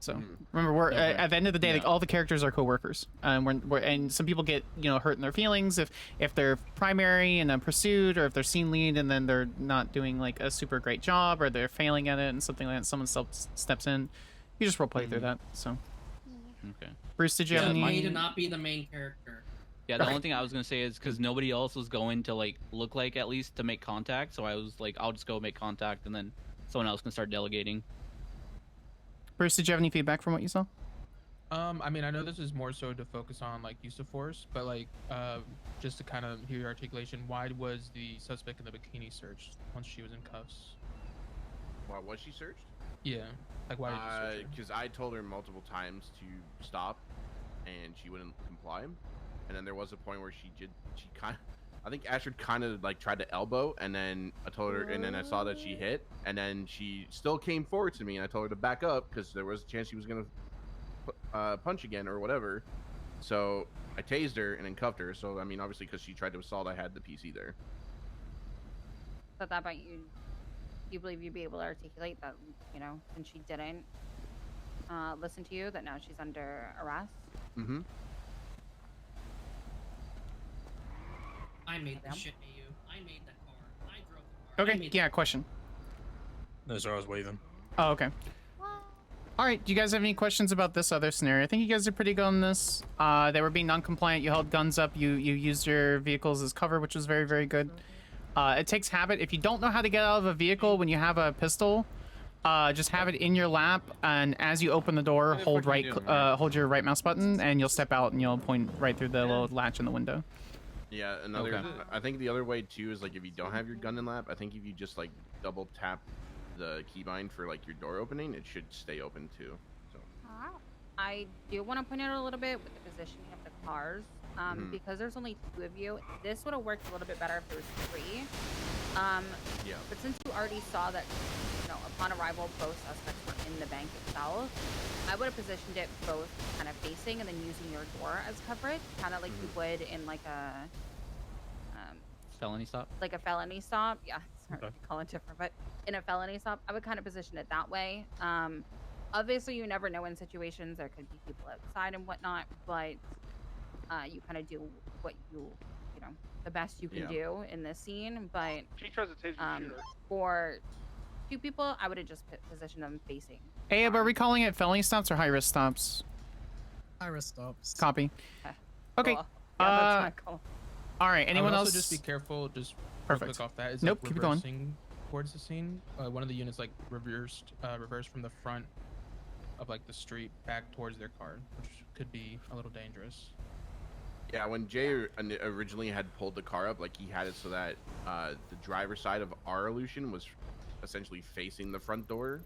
So remember, we're at the end of the day, like all the characters are co-workers, and some people get hurt in their feelings if they're primary in a pursuit, or if they're scene lead and then they're not doing like a super great job, or they're failing at it and something like that. Someone steps in, you just roleplay through that. So okay. Bruce, did you have any? Me to not be the main character. Yeah, the only thing I was gonna say is because nobody else was going to like look like at least to make contact, so I was like, I'll just go make contact, and then someone else can start delegating. Bruce, did you have any feedback from what you saw? I mean, I know this is more so to focus on like use of force, but like, just to kind of hear your articulation, why was the suspect in the bikini searched once she was in cuffs? Why was she searched? Yeah, like why did you search her? Because I told her multiple times to stop, and she wouldn't comply. And then there was a point where she kind of, I think Astrid kind of like tried to elbow, and then I told her, and then I saw that she hit, and then she still came forward to me, and I told her to back up because there was a chance she was gonna punch again or whatever. So I tased her and then cuffed her. So I mean, obviously, because she tried to assault, I had the PC there. So at that point, you believe you'd be able to articulate that, you know, since she didn't listen to you, that now she's under arrest? Mm-hmm. I made the shit, AU. I made that car. I drove the car. Okay, yeah, question. No, sorry, I was waving. Oh, okay. All right, do you guys have any questions about this other scenario? I think you guys are pretty good on this. They were being non-compliant. You held guns up. You used your vehicles as cover, which was very, very good. It takes habit. If you don't know how to get out of a vehicle when you have a pistol, just have it in your lap, and as you open the door, hold hold your right mouse button, and you'll step out and you'll point right through the little latch in the window. Yeah, another. I think the other way too is like if you don't have your gun in lap, I think if you just like double tap the keybind for like your door opening, it should stay open too. So. I do want to point out a little bit with the positioning of the cars, because there's only 2 of you. This would have worked a little bit better if there was 3. Yeah. But since you already saw that, you know, upon arrival, both suspects were in the bank itself, I would have positioned it both kind of facing and then using your door as coverage, kind of like you would in like a felony stop. Like a felony stop, yeah. Sorry, call it different, but in a felony stop, I would kind of position it that way. Obviously, you never know in situations. There could be people outside and whatnot, but you kind of do what you know, the best you can do in this scene. But She tries to tase the shooter. for 2 people, I would have just positioned them facing. Hey, but are we calling it felony stops or high-risk stops? High-risk stops. Copy. Okay. Cool. Yeah, that's my call. All right. Anyone else? Also, just be careful. Just Perfect. Click off that. Is nope. like Keep going. reversing towards the scene. One of the units like reversed from the front of like the street back towards their car, which could be a little dangerous. Yeah, when Jay originally had pulled the car up, like he had it so that the driver's side of our illusion was essentially facing the front door.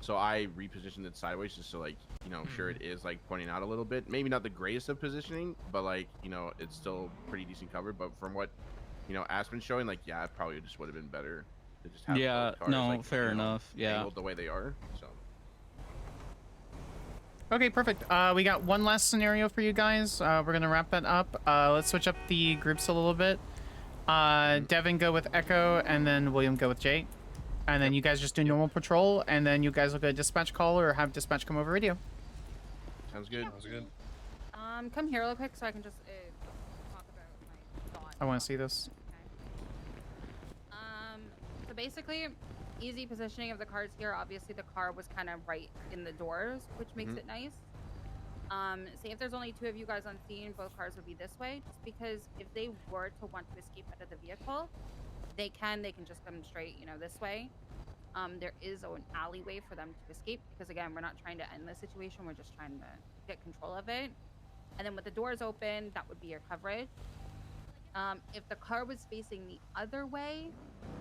So I repositioned it sideways just so like, you know, sure it is like pointing out a little bit. Maybe not the greatest of positioning, but like, you know, it's still pretty decent cover. But from what, you know, Aspen's showing, like, yeah, it probably just would have been better to just have both cars, no, like, fair you know, enough. Yeah. angled the way they are. So. Okay, perfect. We got one last scenario for you guys. We're gonna wrap that up. Let's switch up the groups a little bit. Devin go with Echo, and then William go with Jay. And then you guys just do normal patrol, and then you guys will go dispatch call or have dispatch come over radio. Sounds good. Sounds good. Come here real quick so I can just talk about my thoughts. I want to see this. So basically, easy positioning of the cars here. Obviously, the car was kind of right in the doors, which makes it nice. Say if there's only 2 of you guys on scene, both cars would be this way, just because if they were to want to escape out of the vehicle, they can just come straight, you know, this way. There is an alleyway for them to escape, because again, we're not trying to end the situation, we're just trying to get control of it. And then with the doors open, that would be your coverage. If the car was facing the other way,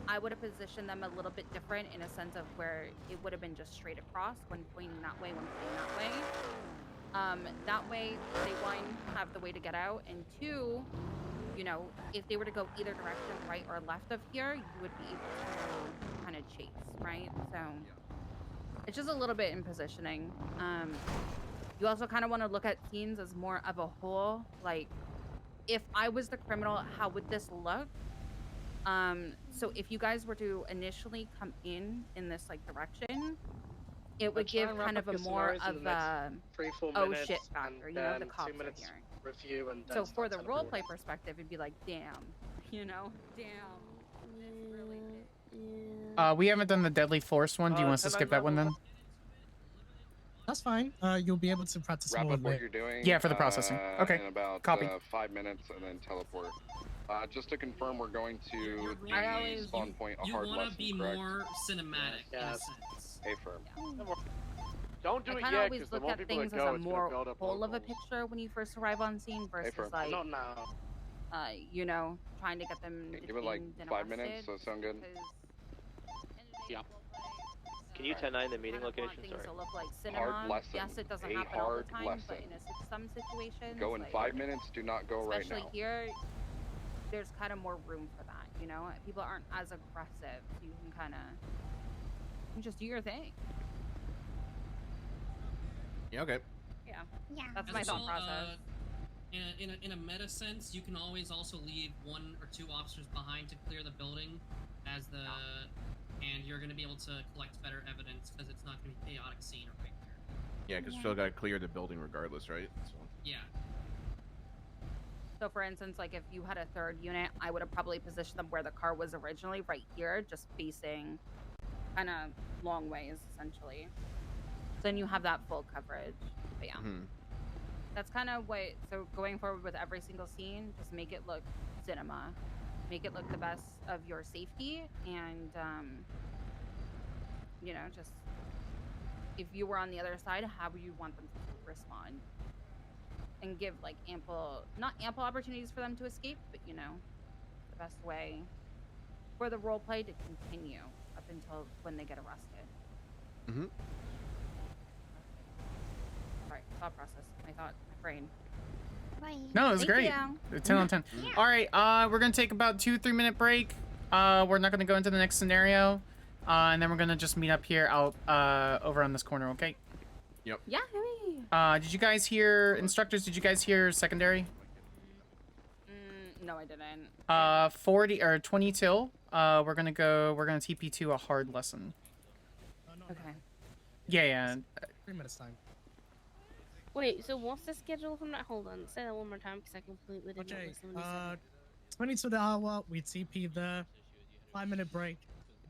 I would have positioned them a little bit different in a sense of where it would have been just straight across, one pointing that way, one pointing that way. That way, they, 1, have the way to get out, and 2, you know, if they were to go either direction, right or left of here, you would be able to kind of chase, right? So it's just a little bit in positioning. You also kind of want to look at scenes as more of a whole. Like, if I was the criminal, how would this look? So if you guys were to initially come in this like direction, it would give kind of a more of a 3-4 oh minutes, shit factor. You know, the cops are here. Review and So for the roleplay perspective, it'd be like, damn, you know, damn. We haven't done the deadly force one. Do you want us to skip that one then? That's fine. You'll be able to practice Wrap more up what later. you're doing. Yeah, for the processing. Okay. In about Copy. 5 minutes, and then teleport. Just to confirm, we're going to I the spawn point a You hard want to lesson, be correct? more cinematic in a Yes. sense. A firm. Don't do I it kind of yet, always because the look more at people things that as go, a it's gonna more build up whole of a locals. picture when you first arrive on scene versus for- like, Not now. you know, trying to get them Give it like detained and 5 minutes. arrested, Does that sound good? Yeah. Can you 10-9 the meeting location? things Sorry. to look like cinema. Hard lesson. Yes, it doesn't A happen all the hard time, lesson. but in some situations, Go in like, 5 minutes. Do not go right especially now. here, there's kind of more room for that. You know, people aren't as aggressive, so you can kind of just do your thing. Yeah. Okay. Yeah. Yeah. That's As my thought well, process. In a meta sense, you can always also leave 1 or 2 officers behind to clear the building, and you're going to be able to collect better evidence because it's not going to be a chaotic scene right there. Yeah, because Phil got to clear the building regardless, right? So. Yeah. So, for instance, like if you had a 3rd unit, I would have probably positioned them where the car was originally, right here, just facing kind of long ways, essentially. So then you have that full coverage. But yeah, that's kind of what. So going forward with every single scene, just make it look cinema, make it look the best of your safety, and you know, just if you were on the other side, how would you want them to respond? And give like not ample opportunities for them to escape, but you know, the best way for the role play to continue up until when they get arrested. Mm-hmm. Sorry, thought process. My brain. No, it was Thank great. you. 10 on 10. All right, we're gonna take about 2-3 minute break. We're not gonna go into the next scenario, and then we're gonna just meet up here out over on this corner. Okay. Yep. Yeah. Did you guys hear instructors? Did you guys hear secondary? No, I didn't. 40 or 20 till. We're gonna TP to a hard lesson. Okay. Yeah. 3 minutes time. Wait, so what's the schedule from that? Hold on, say that one more time because I completely didn't Okay. listen when you said it. 20 to the hour. We TP there. 5-minute break.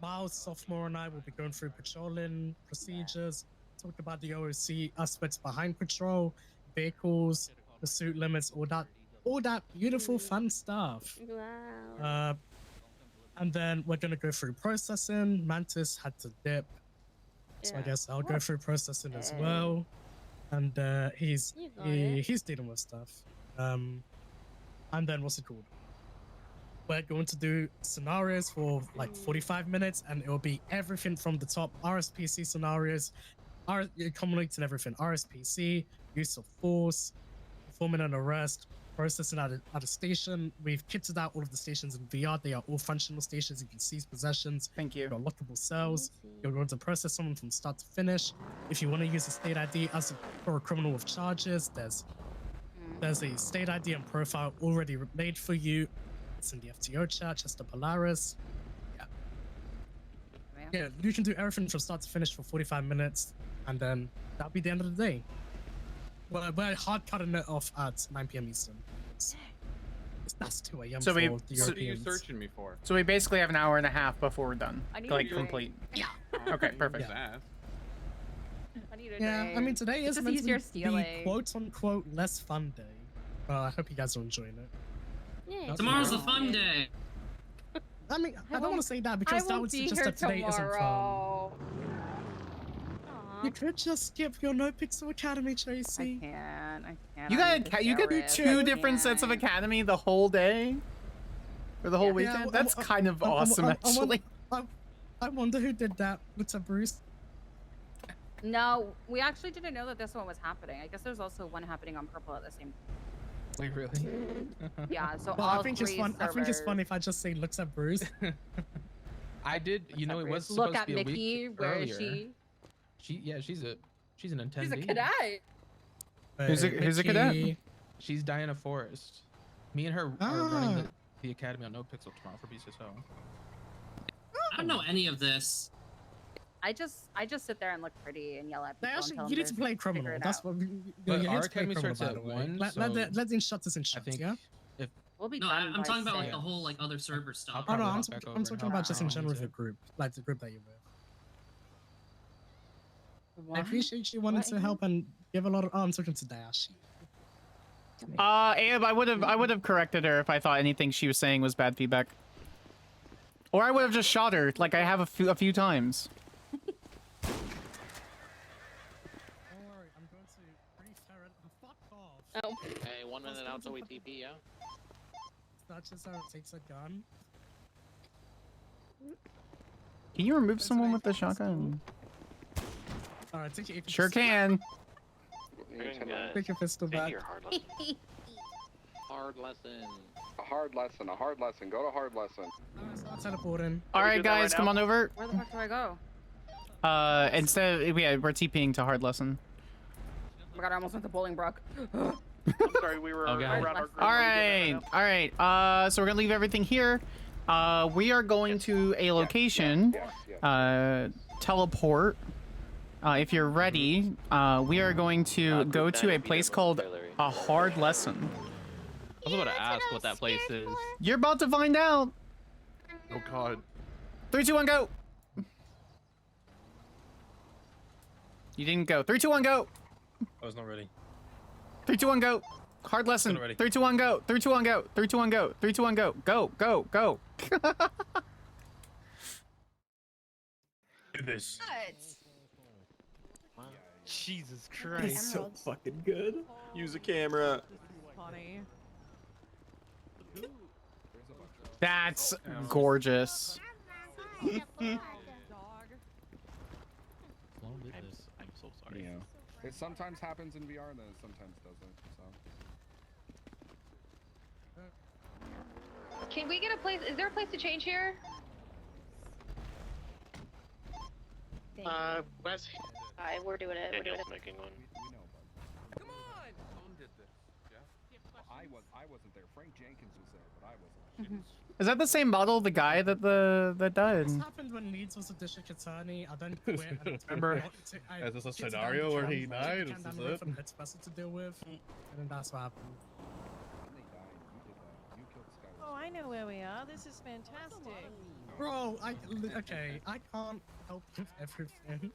Miles, sophomore, and I will be going through patrolling procedures. Talk about the OOC aspects behind patrol, vehicles, pursuit limits, all that beautiful fun stuff. Wow. And then we're gonna go through processing. Mantis had to dip, so I guess I'll go through processing as well. And he's dealing with stuff. And then what's it called? We're going to do scenarios for like 45 minutes, and it'll be everything from the top RSPC scenarios, accumulating everything. RSPC, use of force, performing an arrest, processing at a station. We've kitted out all of the stations in VR. They are all functional stations. You can seize possessions. Thank you. You've got lockable cells. You're going to process someone from start to finish. If you want to use a state ID for a criminal with charges, there's a state ID and profile already made for you. It's in the FTO chat, Chester Polaris. Yeah, you can do everything from start to finish for 45 minutes, and then that'll be the end of the day. Well, we're hard cutting it off at 9 p.m. Eastern. That's 2 a.m. So for we- the so- What are you Europeans. searching me for? So we basically have an hour and a half before we're done. I need Like a drink. complete. Yeah. Okay, perfect. Yeah. I need a Yeah, drink. I mean today is It's meant just to easier be stealing. quote-unquote less fun day. I hope you guys are enjoying it. Yeah. Tomorrow's the fun day. I mean, I don't want to say that because that would suggest that today isn't fun. You could just skip your No Pixel Academy, Tracy. I can't. You got do 2 different sets of academy the whole day, or the whole weekend. That's kind of awesome, actually. I wonder who did that. What's up, Bruce? No, we actually didn't know that this one was happening. I guess there's also one happening on Purple at the same time. Wait, really? Yeah, so Well, all I think it's 3 fun. I think it's servers- fun if I just say looks at Bruce. I did. You know, it was Look supposed at to be a Mickey. week Where is earlier. she? She's an attendee. She's a cadet. Who's a cadet? She's Diana Forrest. Me and her are running the academy on No Pixel tomorrow for BCSO. I don't know any of this. I just sit there and look pretty and yell at They people. actually, and tell you them need to play criminal. figure it That's out. what. But you our need to play academy criminal, starts by at the way. 1, Let the instructors in charge. Yeah. If We'll be No, done I'm by talking about like 6. the whole like other server stuff. Oh no, I'm back talking over and about help just in out. general with your group, like the group that you're with. I appreciate you wanting to help and give a lot of talking to Dash. Abe, I would have corrected her if I thought anything she was saying was bad feedback. Or I would have just shot her, like I have a few times. Don't worry, I'm going to referret the fuck off. Oh. Hey, 1 minute out till we TP, yeah? That's just how it takes a gun. Can you remove someone with the shotgun? Alright, take your Sure can. Take your pistol back. Hard lesson. A hard lesson. A hard lesson. Go to hard lesson. Start teleporting. Alright guys, come on over. Where the fuck do I go? Yeah, we're TPing to hard lesson. Oh my god, I almost went to Bolingbrook. I'm sorry, we were around our group. Alright, so we're gonna leave everything here. We are going to a location, teleport. If you're ready, we are going to go to a place called a hard lesson. I was about to ask what that place is. You're about to find out. Oh god. 3, 2, 1, go. You didn't go. 3, 2, 1, go. I was not ready. 3, 2, 1, go. Hard lesson. 3, 2, 1, go. 3, 2, 1, go. 3, 2, 1, go. 3, 2, 1, go. Go, go, go. Do this. Jesus Christ. It's so fucking good. Use a camera. Funny. That's gorgeous. I'm so sorry. Yeah. It sometimes happens in VR and then it sometimes doesn't, so. Can we get a place? Is there a place to change here? Where's... Alright, we're doing it. We're doing it. Making one. Come on! Someone did this. Yeah. I wasn't there. Frank Jenkins was there, but I wasn't. Is that the same model, the guy that died? This happened when Leeds was a district attorney. I then quit. And Remember, is this a scenario where he died? Is this it? From Headspace to deal with, and then that's what happened. Oh, I know where we are. This is fantastic. Bro, okay, I can't help with everything.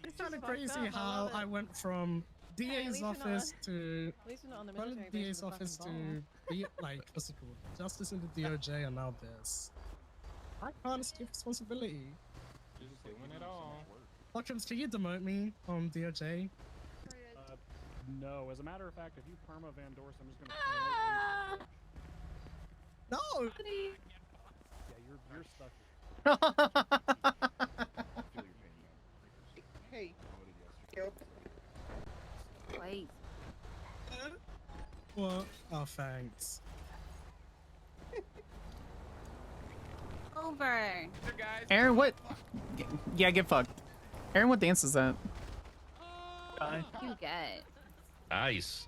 It's kind of crazy how I went from DA's office to DA's office to like what's it called? Justice in the DOJ and now this. I can't escape responsibility. Just doing it all. Hawkins, can you demote me on DOJ? No, as a matter of fact, if you perma Van Dorst, I'm just gonna. No. Yeah, you're stuck. Hey. Wait. What? Oh, thanks. Over. Aaron, what? Yeah, get fucked. Aaron, what dance is that? You get. Nice.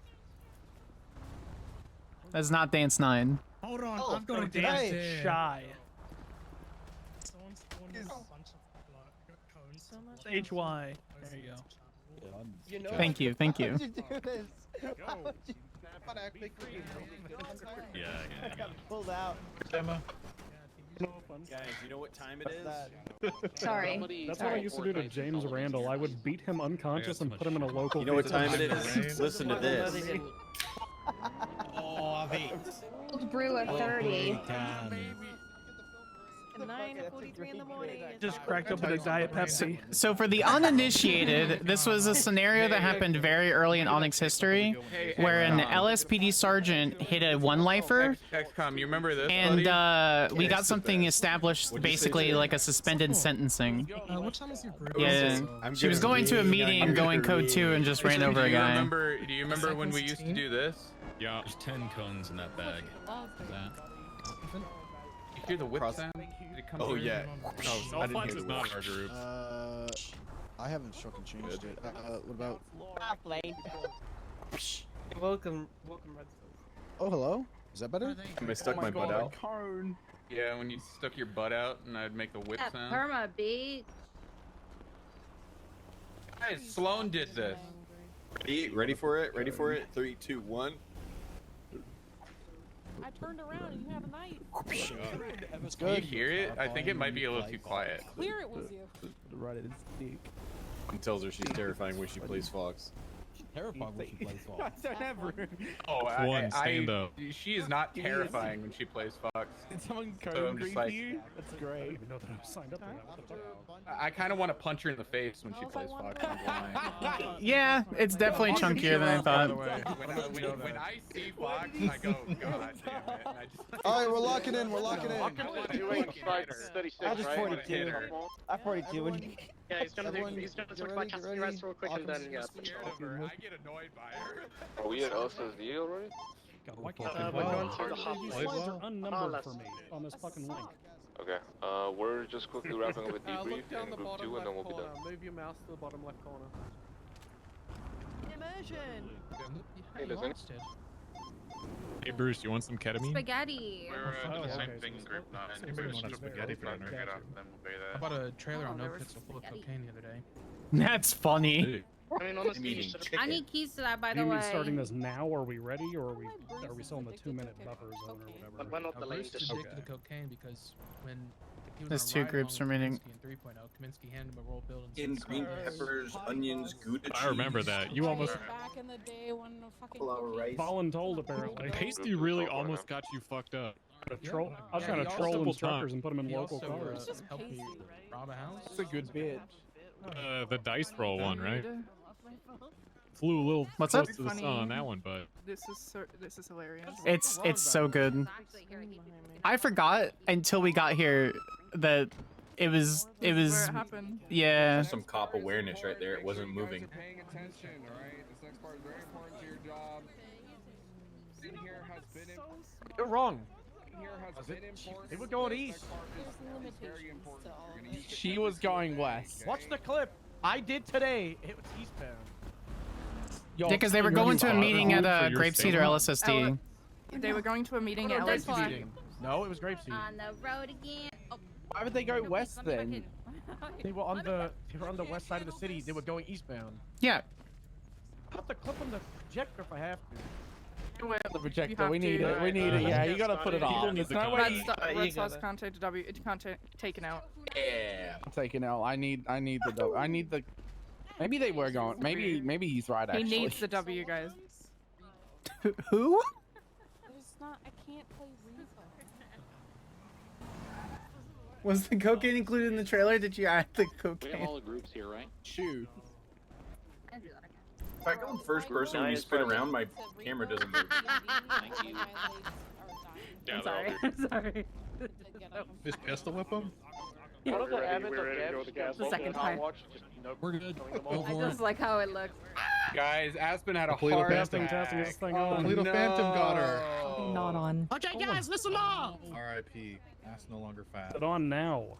That's not dance 9. Hold on, Oh, I've got a okay. dance there. Shy. Someone's spawned a bunch of cones. So much HY. There you go. You know, Thank you, thank you. How'd you do this? How'd you... But I quickly Yeah. I got pulled out. Emma. Guys, you know what time it is? Sorry. That's what I used to do to James Randall. I would beat him unconscious and put him in a local. You know what time it vacation. is? Listen to this. Oh, Cold brew at 30. At 9:43 in the morning. Just cracked open a Diet Pepsi. So for the uninitiated, this was a scenario that happened very early in ONX history, where an LSPD sergeant hit a one-lifer, XCOM, you remember this, and buddy? we got something established, basically like a suspended sentencing. What time is your brew? Yeah, she was going to a meeting, going code 2, and just ran over a guy. Do you remember when we used to do this? Yeah. There's 10 cones in that bag. You hear the whip sound? Did it come Oh through? yeah. No, I didn't hear the not our group. I haven't fucking changed it. What about? Welcome, Red. Oh, hello. Is that better? I stuck my butt out. Yeah, when you stuck your butt out and I'd make the whip That sound. perma beat. Guys, Sloan did this. Ready for it? Ready for it? 3, 2, 1. I turned around and you had a knife. Can you hear it? I think it might be a little too quiet. Clear it was you. Right at his dick. He tells her she's terrifying when she plays Fox. Terrifying when she plays Fox. Oh, stand up. She is not terrifying when she plays Fox. Did someone So I'm just like, you? That's I great. didn't even know that I was signed up for that. What the fuck? I kind of want to punch her in the face when she plays Fox. I'm blind. Yeah, it's definitely chunkier than I thought. When I see Fox, I go, God damn it. And I just, All right, we're locking in. We're locking in. I Doing strike 36, I just right? 42. I 42. Yeah, he's gonna talk about casting rest real quick and then yeah. I get annoyed by her. Are we at LSSD already? God, why can't We're going to the hub. These slides are unnumbered for me on this fucking link. Okay. We're just quickly wrapping up a debrief Look down in the group bottom 2 and then left we'll be corner. done. Move your mouse to the bottom left corner. Immersion. Hey, does any... Hey Bruce, you want some ketamine? Spaghetti. We're doing the same thing so- group 9. Anybody want some spaghetti for dinner? Get up, then we'll pay I that. bought a trailer on there No was Pixel full of spaghetti. cocaine the other day. That's funny. I mean, honestly, you should I need keys to that, by Do the you way. mean starting this now? Are we ready, or are we still in the 2-minute buffer zone or whatever? We're not the lane Bruce to is show. addicted to cocaine because when he was There's on a 2 ride groups along with remaining. Kaminsky in 3.0, Kaminsky handed him a roll of buildings. In green peppers, onions, Gouda cheese. I remember that. You almost Back in the day when the fucking Flour rice. Voluntold apparently. pasty really almost got you fucked up. I was trying he to also troll double instructors and put them in He local also cars. helped me rob a house. It's a good bit. The dice roll one, right? Flew a little What's close up? to the sun on that one, but This is hilarious. It's so good. I forgot until we got here that it was Where it happened. yeah. Some cop awareness right there. It wasn't moving. Paying attention, all right? This next part is very important to your job. In here has been You're wrong. here has been important. They were going This east. next part is very important. You're gonna use the She was going west. Watch the clip. I did today. It was eastbound. Yeah, because they were going to a meeting at for your Grapeseed or LSSD. They were going to a meeting Hold at on, this LSD. one. No, it was Grapeseed. On the road again. Oh, Why would they go no, west let me then? fucking- They were on the west side of the city. They were going eastbound. Yeah. Put the clip on the projector if I have to. Well, The projector. have We need to. it. We need it. Yeah, you gotta put it People on. need There's the no content. way. Red You Stars gotta- can't take the W. It can't taken out. Yeah. I'm taking out. I need the. Maybe they were going. Maybe he's right. He Actually. needs the W, guys. Who? It's not. I can't play Riva. Was the cocaine included in the trailer? Did you add the We have cocaine? all the groups here, right? Shoot. If I go in first person when you spin around, my camera doesn't move. Thank you. I'm sorry. I'm sorry. just pistol whip them. What are the admins we're ready to go of to the gas devs? The second time. We're good. I just like how it looks. Guys, Aspen had a Complete heart Testing, attack. testing this thing Oh, on. Complete Phantom got her. Not on. Okay, guys, listen up. R.I.P. That's no longer fat. Is it on now?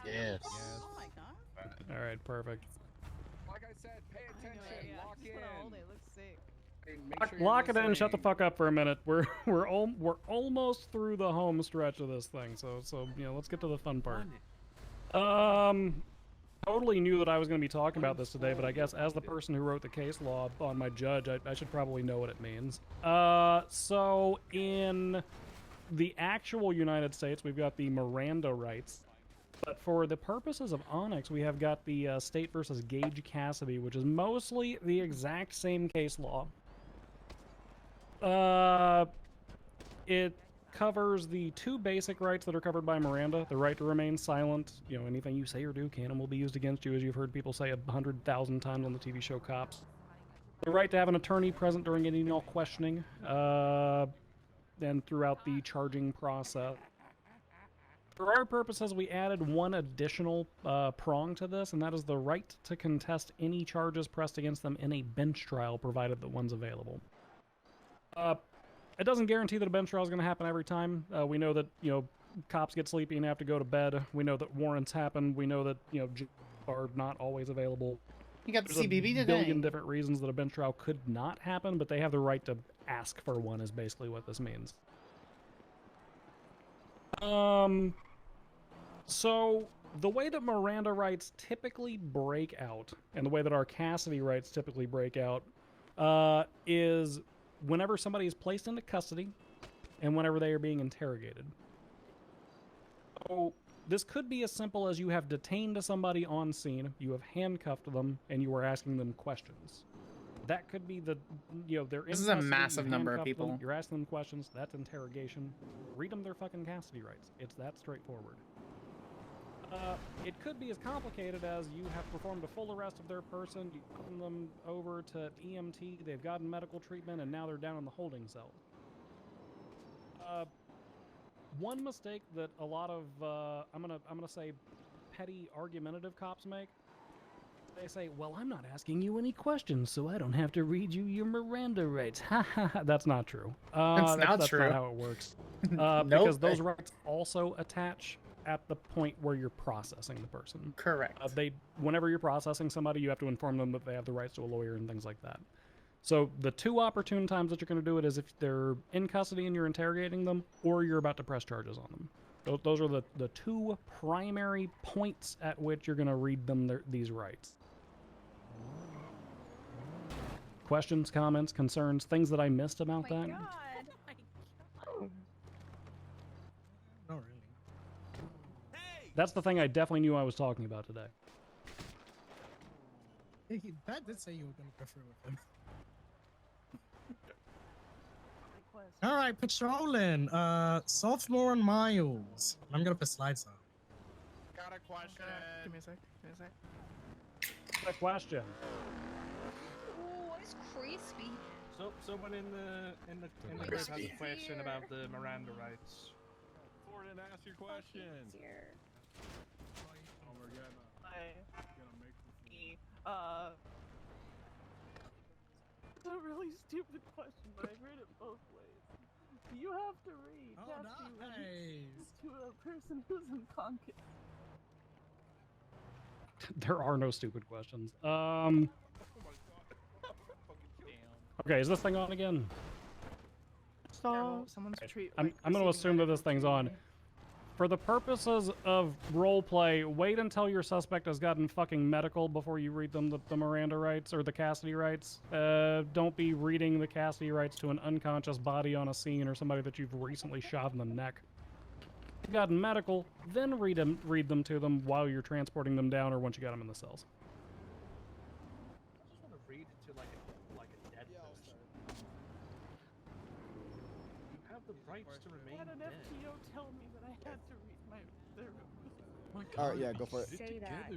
Yes. All right, perfect. Like I said, pay attention. Lock in. Lock it in. Shut the fuck up for a minute. We're almost through the home stretch of this thing. So you know, let's get to the fun part. Totally knew that I was going to be talking about this today, but I guess as the person who wrote the case law on my judge, I should probably know what it means. So in the actual United States, we've got the Miranda rights. But for the purposes of ONX, we have got the State versus Gage Cassidy, which is mostly the exact same case law. It covers the 2 basic rights that are covered by Miranda: the right to remain silent. You know, anything you say or do can and will be used against you, as you've heard people say 100,000 times on the TV show Cops. The right to have an attorney present during any and all questioning, and throughout the charging process. For our purposes, we added one additional prong to this, and that is the right to contest any charges pressed against them in a bench trial, provided that one's available. It doesn't guarantee that a bench trial is going to happen every time. We know that, you know, cops get sleepy and have to go to bed. We know that warrants happen. We know that, you know, are not always available. You got the There's CBB a today. billion different reasons that a bench trial could not happen, but they have the right to ask for one, is basically what this means. So the way that Miranda rights typically break out, and the way that our Cassidy rights typically break out, is whenever somebody is placed into custody, and whenever they are being interrogated. So this could be as simple as you have detained somebody on scene, you have handcuffed them, and you are asking them questions. That could be the, they're in This is a custody, massive you number of handcuffed them, people. You're asking them questions. That's interrogation. Read them their fucking custody rights. It's that straightforward. It could be as complicated as you have performed a full arrest of their person, you've gotten them over to EMT, they've gotten medical treatment, and now they're down in the holding cell. One mistake that a lot of I'm gonna say petty argumentative cops make, they say, "Well, I'm not asking you any questions, so I don't have to read you your Miranda rights." Ha ha ha. That's not true. That's not that's true. not how it works. Nope. Because those rights also attach at the point where you're processing the person. Correct. Whenever you're processing somebody, you have to inform them that they have the rights to a lawyer and things like that. So the two opportune times that you're going to do it is if they're in custody and you're interrogating them, or you're about to press charges on them. Those are the two primary points at which you're going to read them these rights. Questions, comments, concerns, things that I missed about that? Not really. That's the thing I definitely knew I was talking about today. Hey, Pat did say you were going to go through with him. All right, patrolling. Sophomore and Miles. I'm gonna put slides on. Got a question. Give me a sec. A question. Oh, it's crispy. So someone in the group has a question about the Miranda rights. Gordon, ask your question. It's a really stupid question, but I heard it both ways. Do you have to read to a person who's unconscious? There are no stupid questions. Okay, is this thing on again? Stop. Someone's I'm going to assume that this thing's on. For the purposes of roleplay, wait until your suspect has gotten fucking medical before you read them the Miranda rights or the Cassidy rights. Don't be reading the Cassidy rights to an unconscious body on a scene or somebody that you've recently shot in the neck. If you've gotten medical, then read them to them while you're transporting them down or once you got them in the cells. I just want to read it to like a dead person. You have the rights to remain Had an dead. FTO tell me that I had to read their. All right, yeah, go for it. Say that.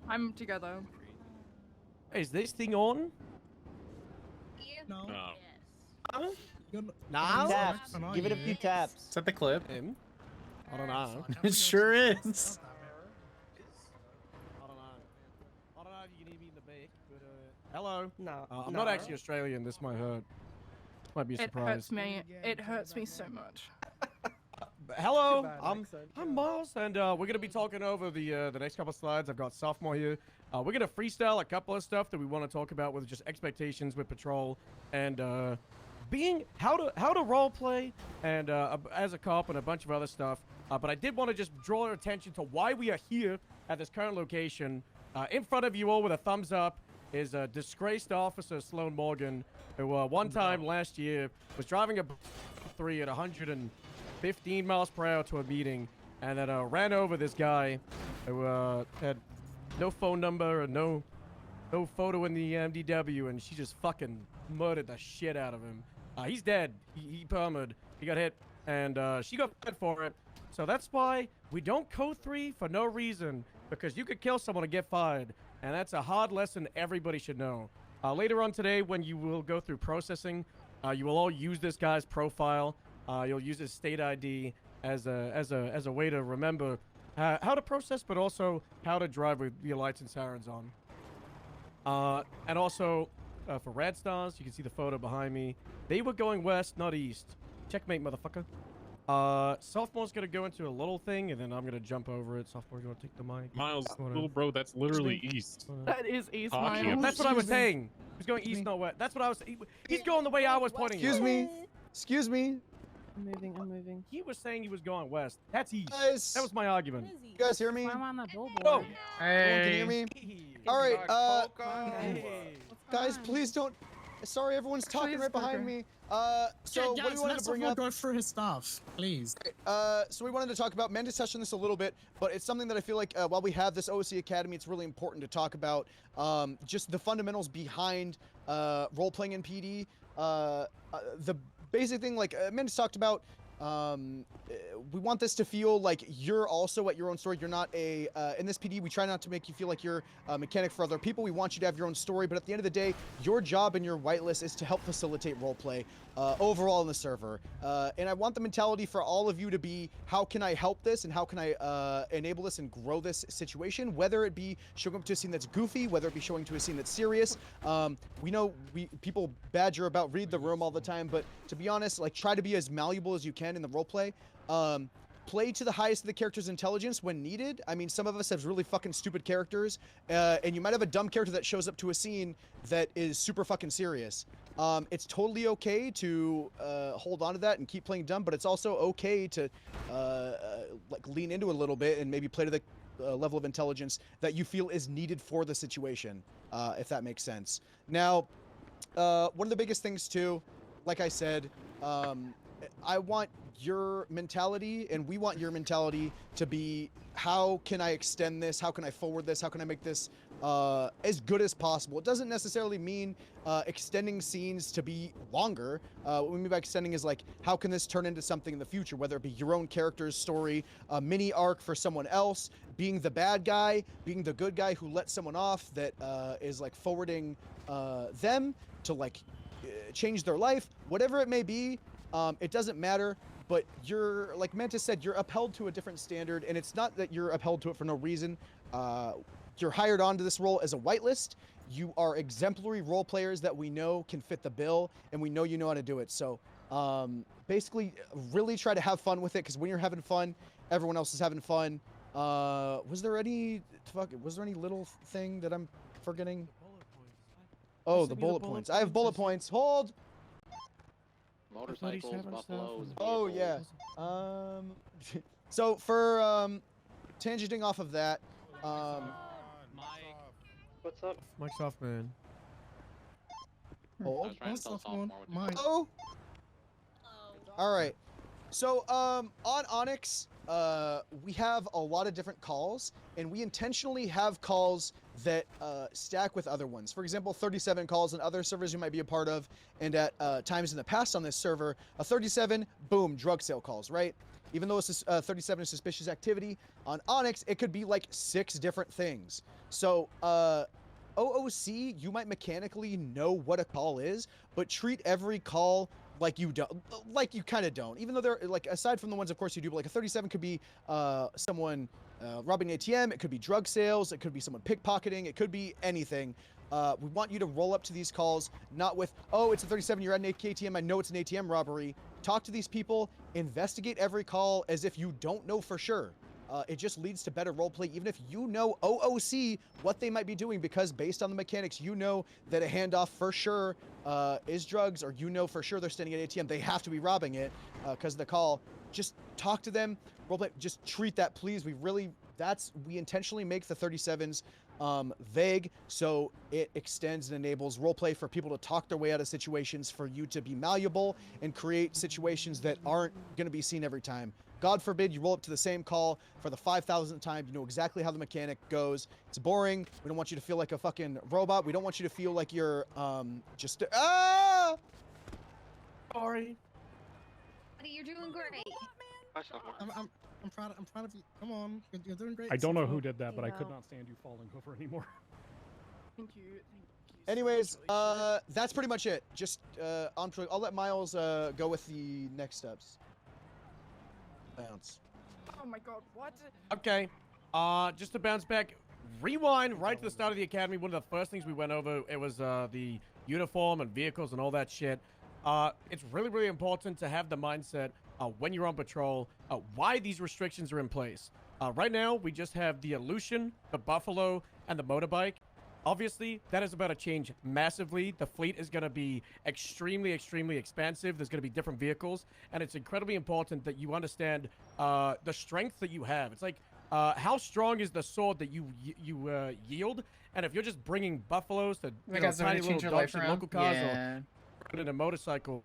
I'm together. Is this thing on? No. Huh? Nah. Taps. Give it a few taps. Is that the clip? I don't know. It sure is. I don't know. I don't know if you can hear me in the back, but hello. No. I'm not actually Australian. This might hurt. Might be a It surprise. hurts me. It hurts me so much. Hello, I'm Miles, and we're gonna be talking over the next couple of slides. I've got sophomore here. We're gonna freestyle a couple of stuff that we want to talk about with just expectations with patrol and being how to role play and as a cop and a bunch of other stuff. But I did want to just draw your attention to why we are here at this current location. In front of you all with a thumbs up is disgraced officer Sloan Morgan, who one time last year was driving a 3 at 115 miles per hour to a meeting and then ran over this guy who had no phone number and no photo in the MDW, and she just fucking murdered the shit out of him. He's dead. He permed. He got hit, and she got fed for it. So that's why we don't code 3 for no reason, because you could kill someone and get fired, and that's a hard lesson everybody should know. Later on today, when you will go through processing, you will all use this guy's profile. You'll use his state ID as a way to remember how to process, but also how to drive with your lights and sirens on. And also, for Rad Stars, you can see the photo behind me. They were going west, not east. Checkmate, motherfucker. Sophomore's gonna go into a little thing, and then I'm gonna jump over it. Sophomore, you wanna take the mic? Miles, little bro, that's literally east. That is east, Talking Miles. That's what I was saying. He's going east, not west. That's what I was. He's going the way I was pointing. Excuse me. Excuse me. I'm moving. He was saying he was going west. That's east. Guys. That was my argument. You guys hear me? I'm on the billboard. Oh. Hey. Everyone can hear me? All right. Guys, please don't Sorry, everyone's talking right behind me. So what we wanted to bring up. Go through his stuff, please. So we wanted to talk about. Mendes touched on this a little bit, but it's something that I feel like while we have this OC Academy, it's really important to talk about just the fundamentals behind role-playing in PD. The basic thing, like Mendes talked about, we want this to feel like you're also at your own story. You're not a in this PD, we try not to make you feel like you're a mechanic for other people. We want you to have your own story, but at the end of the day, your job and your whitelist is to help facilitate roleplay overall in the server. And I want the mentality for all of you to be, how can I help this and how can I enable this and grow this situation, whether it be showing up to a scene that's goofy, whether it be showing to a scene that's serious. We know people badger about read the room all the time, but to be honest, like, try to be as malleable as you can in the roleplay. Play to the highest of the character's intelligence when needed. I mean, some of us have really fucking stupid characters, and you might have a dumb character that shows up to a scene that is super fucking serious. It's totally okay to hold on to that and keep playing dumb, but it's also okay to like lean into it a little bit and maybe play to the level of intelligence that you feel is needed for the situation, if that makes sense. Now, one of the biggest things too, like I said, I want your mentality and we want your mentality to be, how can I extend this? How can I forward this? How can I make this as good as possible? It doesn't necessarily mean extending scenes to be longer. What we mean by extending is like, how can this turn into something in the future? Whether it be your own character's story, a mini arc for someone else, being the bad guy, being the good guy who lets someone off that is like forwarding them to like change their life, whatever it may be. It doesn't matter, but you're, like Mantis said, you're upheld to a different standard, and it's not that you're upheld to it for no reason. You're hired onto this role as a whitelist. You are exemplary role players that we know can fit the bill, and we know you know how to do it. So basically, really try to have fun with it, because when you're having fun, everyone else is having fun. Was there any little thing that I'm forgetting? Oh, the bullet points. I have bullet points. Hold! Motorcycles, buffaloes. Oh yeah. So for tangenting off of that, what's up? Mike's off, man. Hold. Mike. Oh. All right. So on ONX, we have a lot of different calls, and we intentionally have calls that stack with other ones. For example, 37 calls on other servers you might be a part of, and at times in the past on this server, a 37, boom, drug sale calls, right? Even though it's 37 is suspicious activity, on ONX, it could be like 6 different things. So OOC, you might mechanically know what a call is, but treat every call like you don't, like you kind of don't. Even though they're like, aside from the ones, of course, you do, but like a 37 could be someone robbing an ATM, it could be drug sales, it could be someone pickpocketing, it could be anything. We want you to roll up to these calls, not with, oh, it's a 37, you're at an ATM, I know it's an ATM robbery. Talk to these people, investigate every call as if you don't know for sure. It just leads to better roleplay, even if you know OOC what they might be doing, because based on the mechanics, you know that a handoff for sure is drugs, or you know for sure they're standing at ATM, they have to be robbing it because of the call. Just talk to them, roleplay, just treat that, please. We intentionally make the 37s vague, so it extends and enables roleplay for people to talk their way out of situations, for you to be malleable and create situations that aren't going to be seen every time. God forbid you roll up to the same call for the 5,000th time. You know exactly how the mechanic goes. It's boring. We don't want you to feel like a fucking robot. We don't want you to feel like you're just Sorry. Buddy, you're doing great. I'm proud of you. Come on, you're doing great. I don't know who did that, but I could not stand you falling over anymore. Thank you. Anyways, that's pretty much it. Just I'll let Miles go with the next steps. Bounce. Oh my god, what? Okay. Just to bounce back, rewind right to the start of the academy. One of the first things we went over, it was the uniform and vehicles and all that shit. It's really, really important to have the mindset when you're on patrol, why these restrictions are in place. Right now, we just have the Aleutian, the Buffalo, and the motorbike. Obviously, that is about to change massively. The fleet is going to be extremely, extremely expansive. There's going to be different vehicles, and it's incredibly important that you understand the strength that you have. It's like, how strong is the sword that you yield, And if you're just bringing buffaloes to Like, guys, tiny to change little your life dogs and around? local cars Yeah. or in a motorcycle,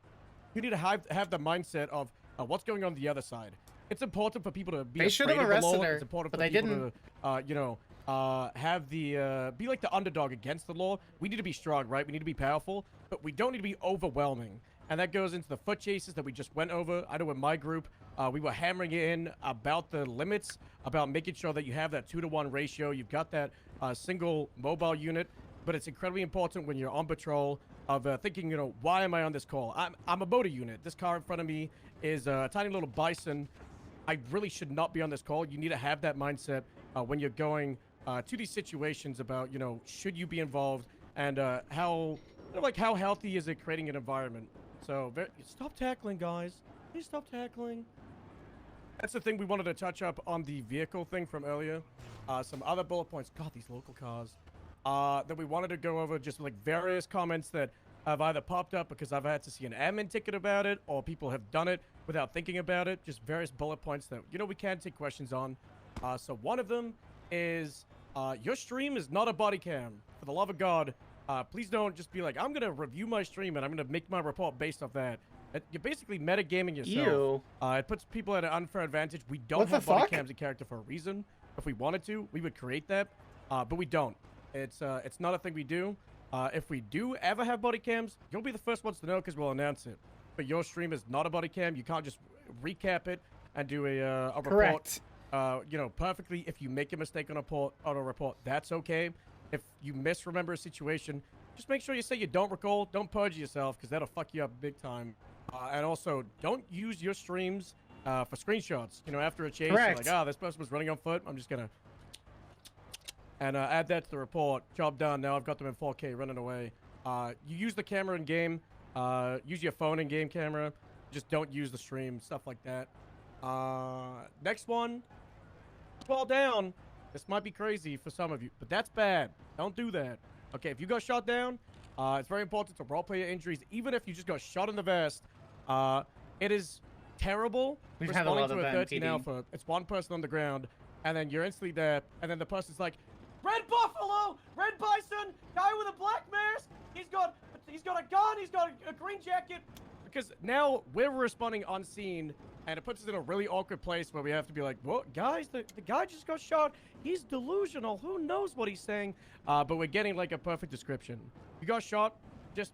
you need to have the mindset of what's going on the other side. It's important for people to be They should afraid have of the law. arrested her, It's important but for they people didn't. to, have the be like the underdog against the law. We need to be strong, right? We need to be powerful, but we don't need to be overwhelming. And that goes into the foot chases that we just went over. I know in my group, we were hammering in about the limits, about making sure that you have that 2-to-1 ratio. You've got that single mobile unit, but it's incredibly important when you're on patrol of thinking, why am I on this call? I'm a motor unit. This car in front of me is a tiny little bison. I really should not be on this call. You need to have that mindset when you're going to these situations about, should you be involved and how healthy is it creating an environment. So stop tackling, guys. Please stop tackling. That's the thing we wanted to touch up on the vehicle thing from earlier. Some other bullet points. God, these local cars. That we wanted to go over just like various comments that have either popped up because I've had to see an admin ticket about it or people have done it without thinking about it. Just various bullet points that, we can take questions on. So one of them is your stream is not a body cam. For the love of God, please don't just be like, I'm going to review my stream and I'm going to make my report based off that. You're basically metagaming yourself. It puts people at an unfair advantage. We don't have body cams in character for a reason. If we wanted to, we would create that, but we don't. It's not a thing we do. If we do ever have body cams, you'll be the first ones to know because we'll announce it. But your stream is not a body cam. You can't just recap it and do a report. Correct. Perfectly. If you make a mistake on a report, that's okay. If you misremember a situation, just make sure you say you don't recall. Don't purge yourself because that'll fuck you up big time. And also, don't use your streams for screenshots. After a chase, you're Correct. like, this person was running on foot. I'm just gonna and add that to the report. Job done. Now I've got them in 4K running away. You use the camera in game. Use your phone in game camera. Just don't use the stream. Stuff like that. Next one. Fall down. This might be crazy for some of you, but that's bad. Don't do that. Okay, if you got shot down, it's very important to roleplay your injuries, even if you just got shot in the vest. It is terrible We've had a responding lot to of a that in 13 PD. Alpha. It's one person on the ground, and then you're instantly there, and then the person's like, Red Buffalo, Red Bison, guy with a black mask. He's got a gun. He's got a green jacket. Because now we're responding on scene, and it puts us in a really awkward place where we have to be like, well, guys, the guy just got shot. He's delusional. Who knows what he's saying? But we're getting like a perfect description. You got shot, just,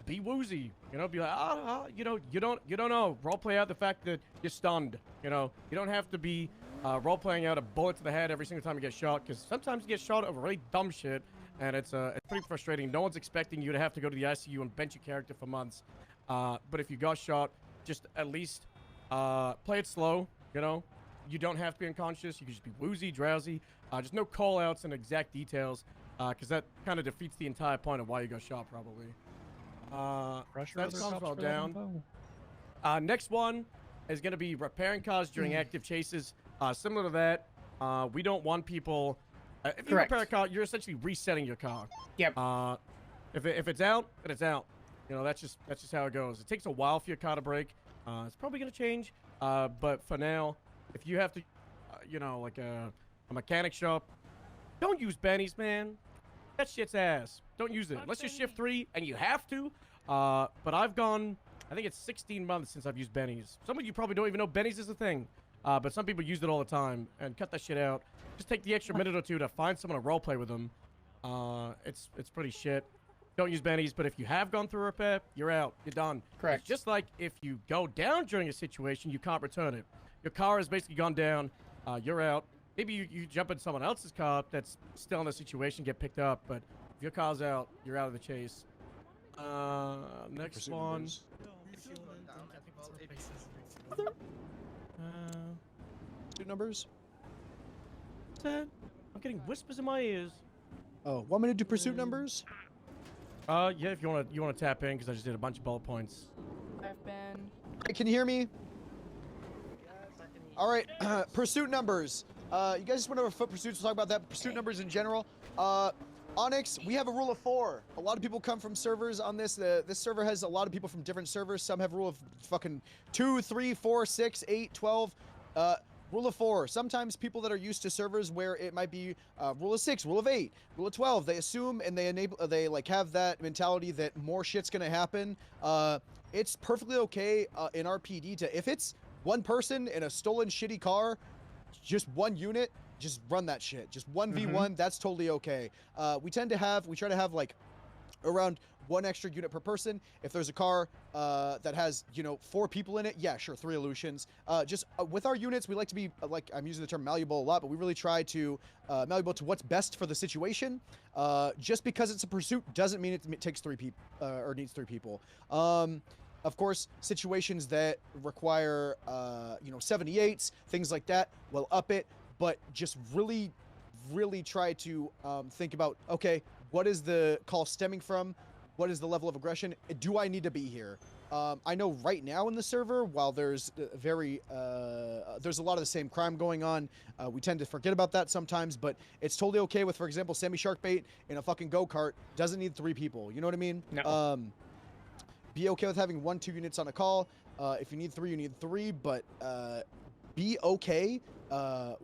be woozy. Be like, you don't know. Role play out the fact that you're stunned. You don't have to be role playing out a bullet to the head every single time you get shot, because sometimes you get shot over really dumb shit, and it's pretty frustrating. No one's expecting you to have to go to the ICU and bench your character for months. But if you got shot, just at least play it slow. You don't have to be unconscious. You can just be woozy, drowsy. Just no call outs and exact details, because that kind of defeats the entire point of why you got shot, probably. That's all down. Next one is going to be repairing cars during active chases. Similar to that, we don't want people. If you repair a car, you're essentially resetting your car. Yep. If it's out, then it's out. That's just how it goes. It takes a while for your car to break. It's probably going to change. But for now, if you have to, like a mechanic shop, don't use bennies, man. That shit's ass. Don't use it unless you're shift 3 and you have to. But I've gone, I think it's 16 months since I've used bennies. Some of you probably don't even know bennies is a thing. But some people use it all the time, and cut that shit out. Just take the extra minute or two to find someone to roleplay with them. It's pretty shit. Don't use bennies, but if you have gone through a repair, you're out. You're done. Correct. It's just like if you go down during a situation, you can't return it. Your car has basically gone down. You're out. Maybe you jump in someone else's car that's still in the situation, get picked up, but if your car's out, you're out of the chase. Next one. Two numbers? I'm getting whispers in my ears. Oh, want me to do pursuit numbers? Yeah, if you wanna tap in, because I just did a bunch of bullet points. I've been. Hey, can you hear me? All right, pursuit numbers. You guys just went over foot pursuits. We'll talk about that. Pursuit numbers in general. ONX, we have a rule of 4. A lot of people come from servers on this. This server has a lot of people from different servers. Some have a rule of fucking 2, 3, 4, 6, 8, 12. Rule of 4. Sometimes people that are used to servers where it might be rule of 6, rule of 8, rule of 12, they assume and they like have that mentality that more shit's gonna happen. It's perfectly okay in our PD to, if it's one person in a stolen shitty car, just one unit, just run that shit. Just 1v1, that's totally okay. We try to have like around 1 extra unit per person. If there's a car that has, 4 people in it, yeah, sure, 3 illusions. With our units, we like to be, like, I'm using the term malleable a lot, but we really try to malleable to what's best for the situation. Just because it's a pursuit doesn't mean it takes 3 people or needs 3 people. Of course, situations that require, 78s, things like that, we'll up it, but just really try to think about, okay, what is the call stemming from? What is the level of aggression? Do I need to be here? I know right now in the server, while there's there's a lot of the same crime going on, we tend to forget about that sometimes, but it's totally okay with, for example, Sammy Sharkbait in a fucking go-kart doesn't need 3 people. You know what I mean? No. Be okay with having 1-2 units on a call. If you need 3, you need 3, but be okay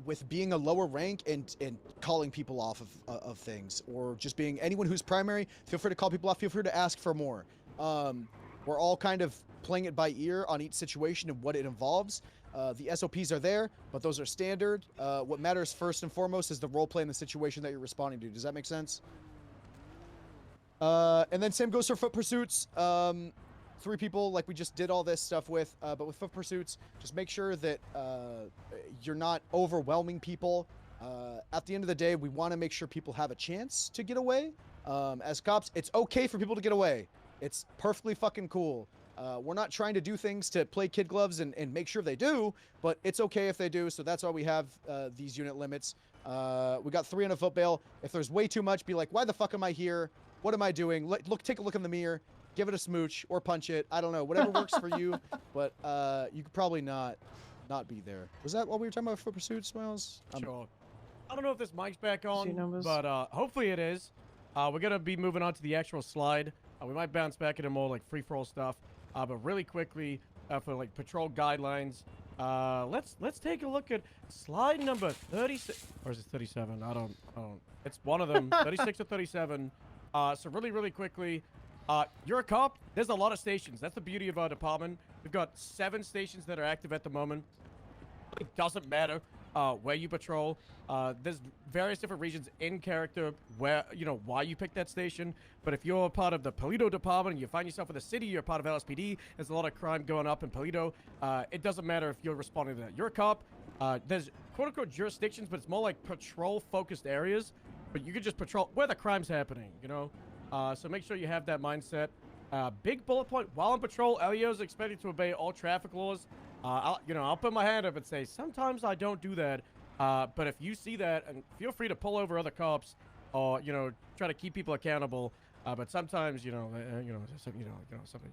with being a lower rank and calling people off of things, or just being anyone who's primary. Feel free to call people off. Feel free to ask for more. We're all kind of playing it by ear on each situation and what it involves. The SOPs are there, but those are standard. What matters first and foremost is the role play in the situation that you're responding to. Does that make sense? And then same goes for foot pursuits. 3 people, like we just did all this stuff with, but with foot pursuits, just make sure that you're not overwhelming people. At the end of the day, we want to make sure people have a chance to get away. As cops, it's okay for people to get away. It's perfectly fucking cool. We're not trying to do things to play kid gloves and make sure they do, but it's okay if they do, so that's why we have these unit limits. We got 3 on a foot bail. If there's way too much, be like, why the fuck am I here? What am I doing? Take a look in the mirror. Give it a smooch or punch it. I don't know. Whatever works for you, but you could probably not be there. Was that what we were talking about foot pursuits, Miles? Sure. I don't know if this mic's back on, but hopefully it is. We're going to be moving on to the actual slide. We might bounce back into more like free-for-all stuff. But really quickly, for like patrol guidelines, let's take a look at slide number 36. Or is it 37? I don't. It's one of them. 36 or 37. So really quickly, you're a cop. There's a lot of stations. That's the beauty of our department. We've got 7 stations that are active at the moment. It doesn't matter where you patrol. There's various different regions in character where, why you pick that station. But if you're part of the Paleto department and you find yourself in the city, you're part of LSPD, there's a lot of crime going up in Paleto. It doesn't matter if you're responding to that. You're a cop. There's quote-unquote jurisdictions, but it's more like patrol-focused areas. But you could just patrol where the crime's happening, So make sure you have that mindset. Big bullet point, while on patrol, LEOs are expected to obey all traffic laws. I'll put my hand up and say, sometimes I don't do that. But if you see that, and feel free to pull over other cops or, try to keep people accountable. But sometimes, something,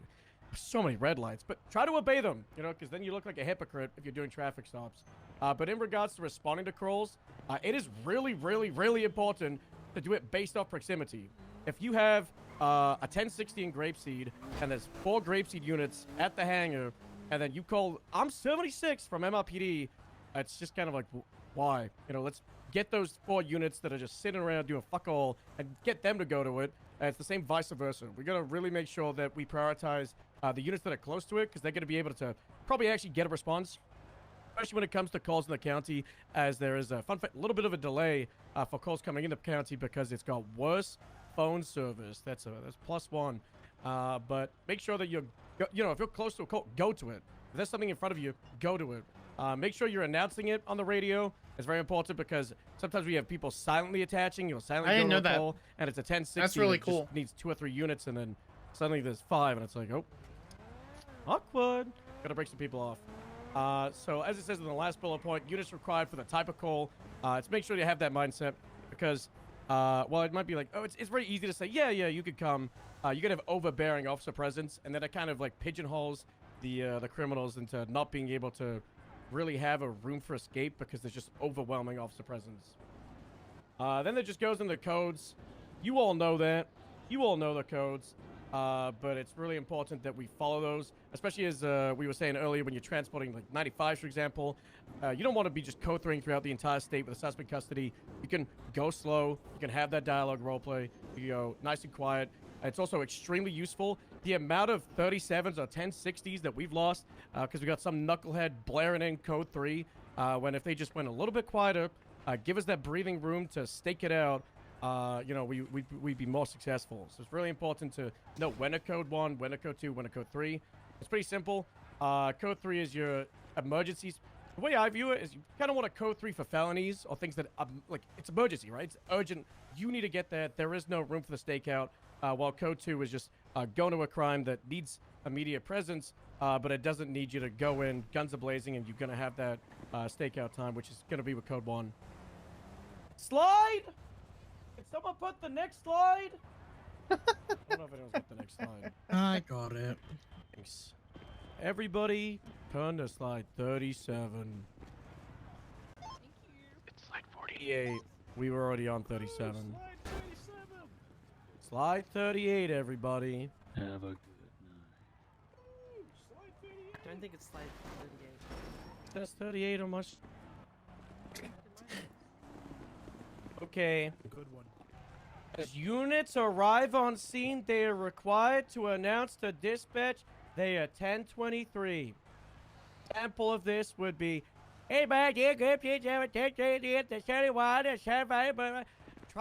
so many red lights, but try to obey them, because then you look like a hypocrite if you're doing traffic stops. But in regards to responding to crawls, it is really important to do it based off proximity. If you have a 1016 Grapeseed and there's 4 Grapeseed units at the hangar, and then you call, I'm 76 from MLPD, it's just kind of like, why? Let's get those 4 units that are just sitting around doing fuck all and get them to go to it. And it's the same vice versa. We're going to really make sure that we prioritize the units that are close to it, because they're going to be able to probably actually get a response, especially when it comes to calls in the county, as there is a little bit of a delay for calls coming in the county because it's got worse phone service. That's +1. But make sure that if you're close to a call, go to it. If there's something in front of you, go to it. Make sure you're announcing it on the radio. It's very important, because sometimes we have people silently attaching. You'll silently I didn't go to know a that. call, and it's a 1060. That's really that cool. Just needs 2 or 3 units, and then suddenly there's 5, and it's like, oh, awkward. Gotta break some people off. So as it says in the last bullet point, units required for the type of call. It's make sure you have that mindset, because while it might be like, oh, it's very easy to say, yeah, you could come. You could have overbearing officer presence, and then it kind of like pigeonholes the criminals into not being able to really have a room for escape, because there's just overwhelming officer presence. Then it just goes into codes. You all know that. You all know the codes. but it's really important that we follow those, especially as we were saying earlier, when you're transporting like 95s, for example. You don't want to be just code 3ing throughout the entire state with a suspect custody. You can go slow. You can have that dialogue roleplay. You go nice and quiet. It's also extremely useful. The amount of 37s or 1060s that we've lost because we got some knucklehead blaring in code 3, when if they just went a little bit quieter, give us that breathing room to stake it out, you know, we'd be more successful. So it's really important to know when to code 1, when to code 2, when to code 3. It's pretty simple. Code 3 is your emergencies. The way I view it is you kind of want to code 3 for felonies or things that, like, it's emergency, right? It's urgent. You need to get there. There is no room for the stakeout. While code 2 is just going to a crime that needs immediate presence, but it doesn't need you to go in guns a-blazing, and you're going to have that stakeout time, which is going to be with code 1. Slide! Can someone put the next slide? I don't know if anyone's got the next slide. I got it. Thanks. Everybody, turn to slide 37. It's slide 48. We were already on 37. Slide 38, everybody. Have a good night. I don't think it's slide 38. That's 38 on my... Okay. Good one. As units arrive on scene, they are required to announce to dispatch they are 1023. Example of this would be, hey, man, try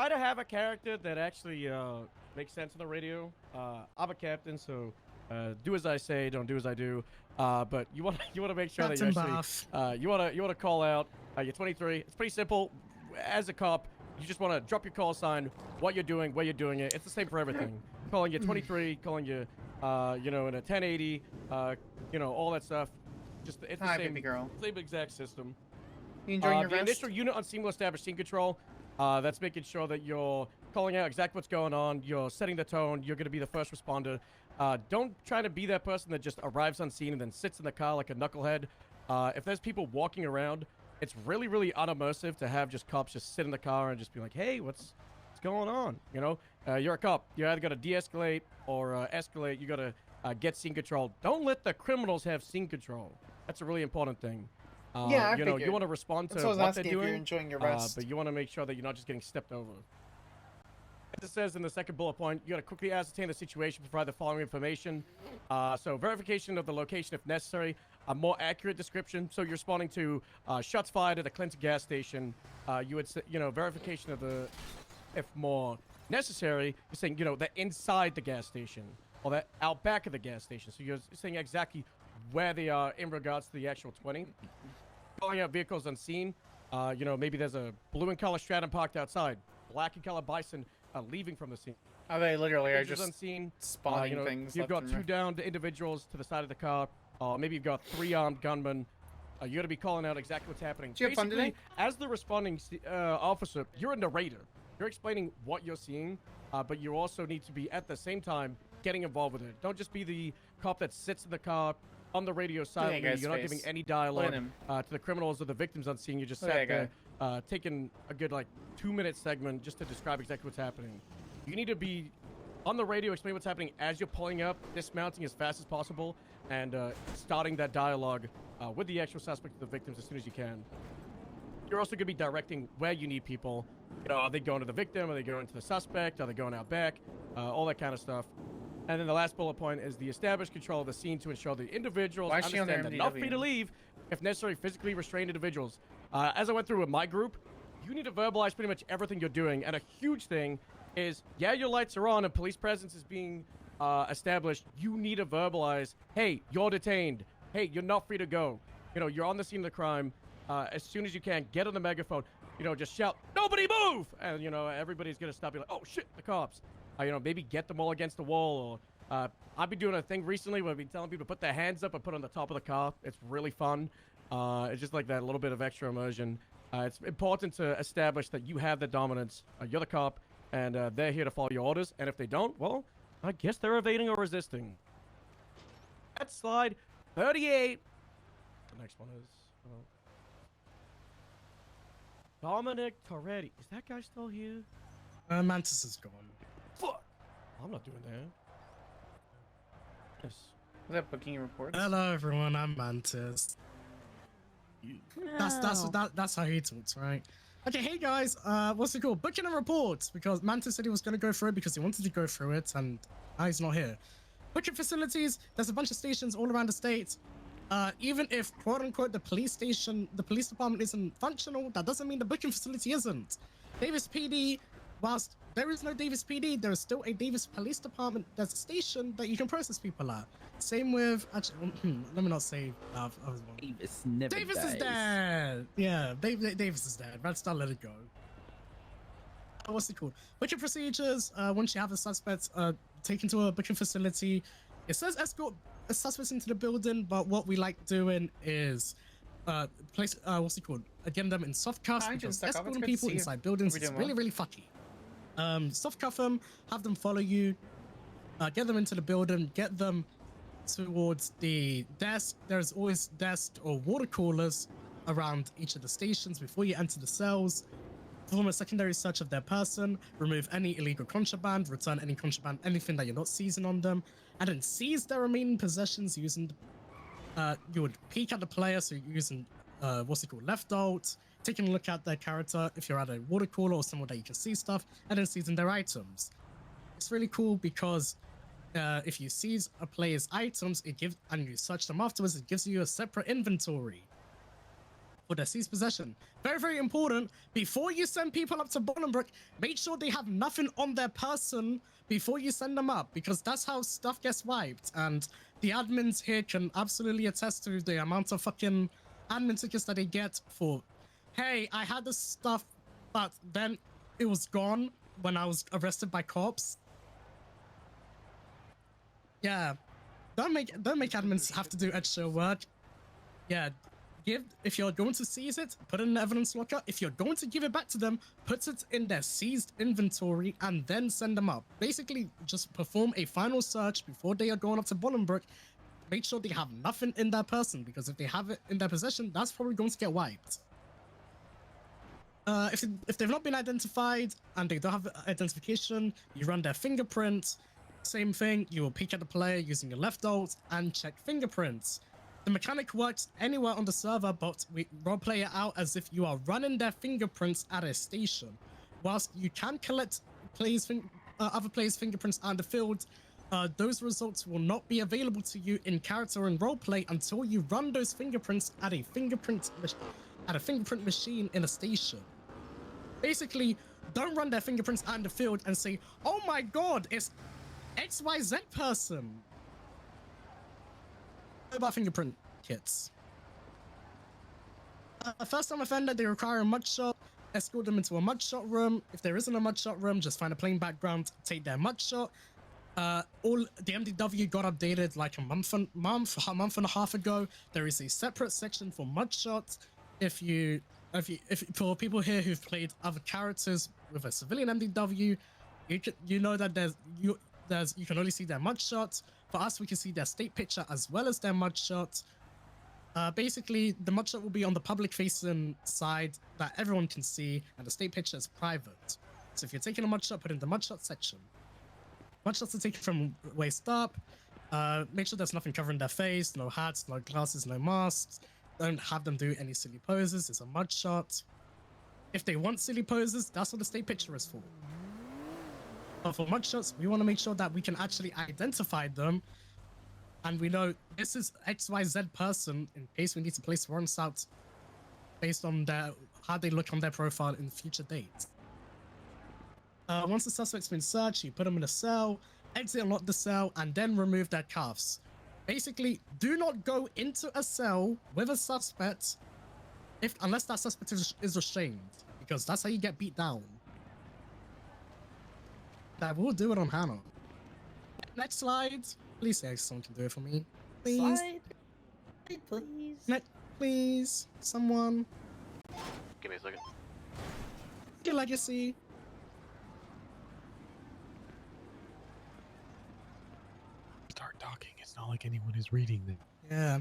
to have a character that actually makes sense on the radio. I'm a captain, so do as I say, don't do as I do. But you want to make sure that you actually you want to call out. You're 23. It's pretty simple. As a cop, you just want to drop your call sign, what you're doing, where you're doing it. It's the same for everything. Calling you 23, calling you, you know, in a 1080, you know, all that stuff. Just it's the same, baby girl. Same exact system. You enjoying your the rest? initial unit on scene will establish scene control. That's making sure that you're calling out exactly what's going on. You're setting the tone. You're going to be the first responder. Don't try to be that person that just arrives on scene and then sits in the car like a knucklehead. If there's people walking around, it's really, really unimmersive to have just cops just sit in the car and just be like, hey, what's going on? You know, you're a cop. You either got to de-escalate or escalate. You got to get scene control. Don't let the criminals have scene control. That's a really important thing. Yeah, I you know, figured. you want to respond to That's what I was what asking they're if doing. you're enjoying your rest. But you want to make sure that you're not just getting stepped over. As it says in the second bullet point, you got to quickly ascertain the situation, provide the following information. So verification of the location if necessary, a more accurate description. So you're responding to shots fired at a Clinton gas station. You would say, you know, verification of the, if more necessary, you're saying, you know, that inside the gas station or that out back of the gas station. So you're saying exactly where they are in regards to the actual 20. Calling out vehicles on scene. You know, maybe there's a blue and color Stratum parked outside, black and color Bison leaving from the scene. Oh, they literally are Pictures just on scene. spawning You know, things. You've left got and 2 right. downed individuals to the side of the car. Maybe you've got 3 armed gunmen. You're going to be calling out exactly what's happening. Did you have fun Basically, today? as the responding officer, you're a narrator. You're explaining what you're seeing, but you also need to be, at the same time, getting involved with it. Don't just be the cop that sits in the car on the radio silently. guy's You're not face. giving any Look dialogue at him. to the criminals or the victims on scene. You just Look at sat that there taking a good, like, 2-minute segment just to describe exactly what's happening. You need to be on the radio, explain what's happening as you're pulling up, dismounting as fast as possible, and starting that dialogue with the actual suspect or the victims as soon as you can. You're also going to be directing where you need people. You know, are they going to the victim? Are they going to the suspect? Are they going out back? All that kind of stuff. And then the last bullet point is the established control of the scene to ensure the individuals Why is she on understand their that not free MDW? to leave, if necessary, physically restrained individuals. As I went through with my group, you need to verbalize pretty much everything you're doing. And a huge thing is, yeah, your lights are on and police presence is being established. You need to verbalize, hey, you're detained. Hey, you're not free to go. You know, you're on the scene of the crime. As soon as you can, get on the megaphone. You know, just shout, nobody move! And, you know, everybody's going to stop you like, oh, shit, the cops. You know, maybe get them all against the wall. Or I've been doing a thing recently where I've been telling people to put their hands up and put on the top of the car. It's really fun. It's just like that little bit of extra immersion. It's important to establish that you have the dominance. You're the cop, and they're here to follow your orders. And if they don't, well, I guess they're evading or resisting. That's slide 38. The next one is... Dominic Toretti. Is that guy still here? Mantis is gone. Fuck! I'm not doing that. Is that booking reports? Hello, everyone. I'm Mantis. That's how he talks, right? Okay, hey guys. What's it called? Booking a report because Mantis said he was gonna go through it because he wanted to go through it, and now he's not here. Booking facilities. There's a bunch of stations all around the state. Even if quote unquote the police department isn't functional, that doesn't mean the booking facility isn't. Davis PD. Whilst there is no Davis PD, there is still a Davis Police Department. There's a station that you can process people at. Same with, actually, let me not say Davis never Davis dies. is dead. Yeah, Davis is dead. Red Star let it go. What's it called? Booking procedures. Once you have a suspect taken to a booking facility, it says escort a suspect into the building, but what we like doing is place what's it called? Getting them in soft cuffs because escorting people inside buildings is really fucky. Soft cuff them, have them follow you, get them into the building, get them towards the desk. There's always desk or water coolers around each of the stations before you enter the cells. Perform a secondary search of their person, remove any illegal contraband, return any contraband, anything that you're not seizing on them, and then seize their remaining possessions using you would peek at the player, so you're using what's it called, left alt, taking a look at their character if you're at a water cooler or somewhere that you can see stuff, and then seizing their items. It's really cool because if you seize a player's items, and you search them afterwards, it gives you a separate inventory for their seized possession. Very important. Before you send people up to Bolingbroke, make sure they have nothing on their person before you send them up, because that's how stuff gets wiped. And the admins here can absolutely attest to the amount of fucking admin tickets that they get for, hey, I had this stuff, but then it was gone when I was arrested by cops. Yeah, don't make admins have to do extra work. Yeah, if you're going to seize it, put it in the evidence locker. If you're going to give it back to them, put it in their seized inventory and then send them up. Basically, just perform a final search before they are going up to Bolingbroke. Make sure they have nothing in their person, because if they have it in their possession, that's probably going to get wiped. If they've not been identified and they don't have identification, you run their fingerprints. Same thing, you will peek at the player using your left alt and check fingerprints. The mechanic works anywhere on the server, but we roleplay it out as if you are running their fingerprints at a station. Whilst you can collect other players' fingerprints out in the field, those results will not be available to you in character and roleplay until you run those fingerprints at a fingerprint machine in a station. Basically, don't run their fingerprints out in the field and say, "Oh my god, it's XYZ person." About fingerprint kits. First time offender, they require a mugshot. Escort them into a mugshot room. If there isn't a mugshot room, just find a plain background, take their mugshot. All the MDW got updated like a month and a half ago. There is a separate section for mugshots. If for people here who've played other characters with a civilian MDW, you know that you can only see their mugshots. For us, we can see their state picture as well as their mugshot. Basically, the mugshot will be on the public-facing side that everyone can see, and the state picture is private. So if you're taking a mugshot, put it in the mugshot section. Mugshots are taken from waist up. Make sure there's nothing covering their face, no hats, no glasses, no masks. Don't have them do any silly poses. It's a mugshot. If they want silly poses, that's what the state picture is for. But for mugshots, we want to make sure that we can actually identify them, and we know this is XYZ person in case we need to place warrants out based on how they look on their profile in future dates. Once the suspect's been searched, you put them in a cell, exit and lock the cell, and then remove their cuffs. Basically, do not go into a cell with a suspect unless that suspect is restrained, because that's how you get beat down. That will do it on Hannah. Next slide. Please say someone can do it for me. Please. Slide, please. Please. Someone. Give me a second. Your legacy. Start talking. It's not like anyone is reading them. Yeah.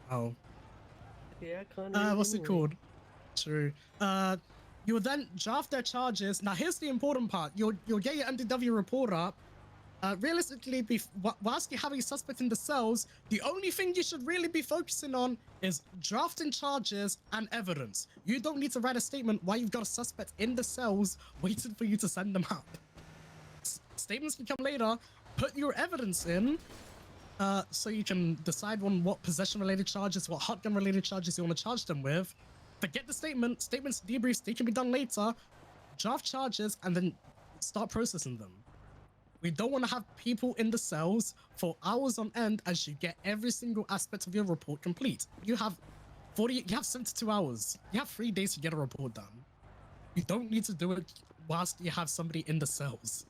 Oh. Yeah, I what's it called? True. You will then draft their charges. Now, here's the important part. You'll get your MDW report up. Realistically, whilst you have a suspect in the cells, the only thing you should really be focusing on is drafting charges and evidence. You don't need to write a statement while you've got a suspect in the cells waiting for you to send them out. Statements can come later. Put your evidence in so you can decide on what possession-related charges, what shotgun-related charges you want to charge them with. Forget the statement. Statements, debriefs, they can be done later. Draft charges and then start processing them. We don't want to have people in the cells for hours on end as you get every single aspect of your report complete. You have 72 hours. You have 3 days to get a report done. You don't need to do it whilst you have somebody in the cells.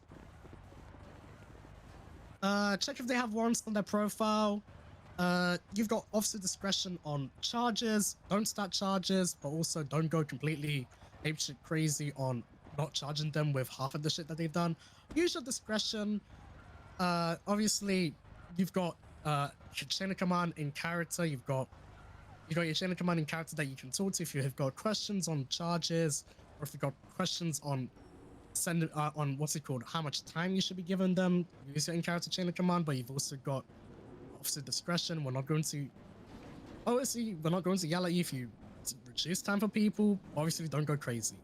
Check if they have warrants on their profile. You've got officer discretion on charges. Don't start charges, but also don't go completely apeshit crazy on not charging them with half of the shit that they've done. Use your discretion. Obviously, you've got your chain of command in character. You've got your chain of command in character that you can talk to if you have got questions on charges, or if you've got questions on on what's it called, how much time you should be giving them. Use your in character chain of command, but you've also got officer discretion. We're not going to yell at you if you reduce time for people. Obviously, don't go crazy.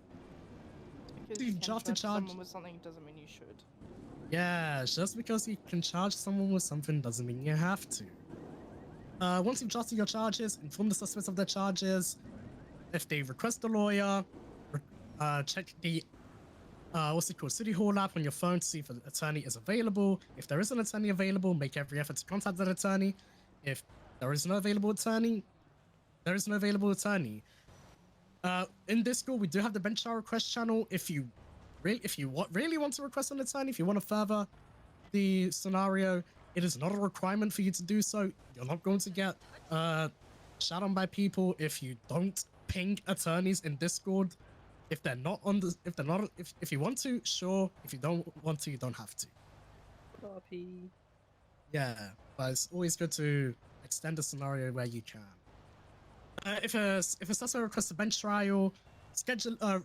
Because you you can draft a charge charge. someone with something doesn't mean you should. Yeah, just because you can charge someone with something doesn't mean you have to. Once you've drafted your charges, inform the suspects of their charges. If they request a lawyer, check the City Hall app on your phone to see if an attorney is available. If there is an attorney available, make every effort to contact that attorney. If there is no available attorney, there is no available attorney. In Discord, we do have the bench trial request channel. If you really want to request an attorney, if you want to further the scenario, it is not a requirement for you to do so. You're not going to get shot on by people if you don't ping attorneys in Discord. If they're not on the, if you want to, sure. If you don't want to, you don't have to. Copy. Yeah, but it's always good to extend the scenario where you can. If a suspect requests a bench trial,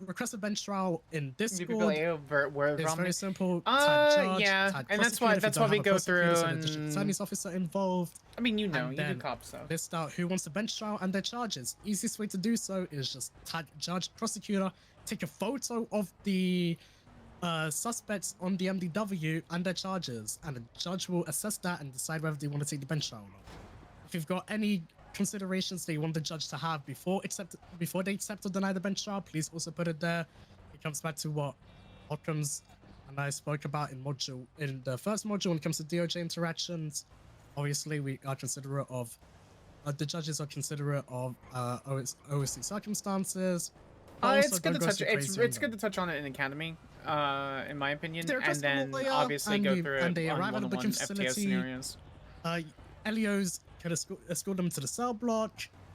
request a bench trial in Discord. It's very simple. Type judge, yeah, type and that's prosecutor why if we you don't go have a prosecutor, through so the and district attorney's officer involved. I mean, you know, and you do then cop stuff. List out who wants the bench trial and their charges. Easiest way to do so is just type judge, prosecutor, take a photo of the suspects on the MDW and their charges, and the judge will assess that and decide whether they want to take the bench trial or not. If you've got any considerations that you want the judge to have before they accept or deny the bench trial, please also put it there. It comes back to what Occam's and I spoke about in the first module when it comes to DOJ interactions. Obviously, we are considerate of the judges are considerate of OSC circumstances. It's good to touch. It's good to touch on it in academy, in my opinion, and then obviously go through it on one-on-one FTS scenarios. Elios can escort them to the cell block.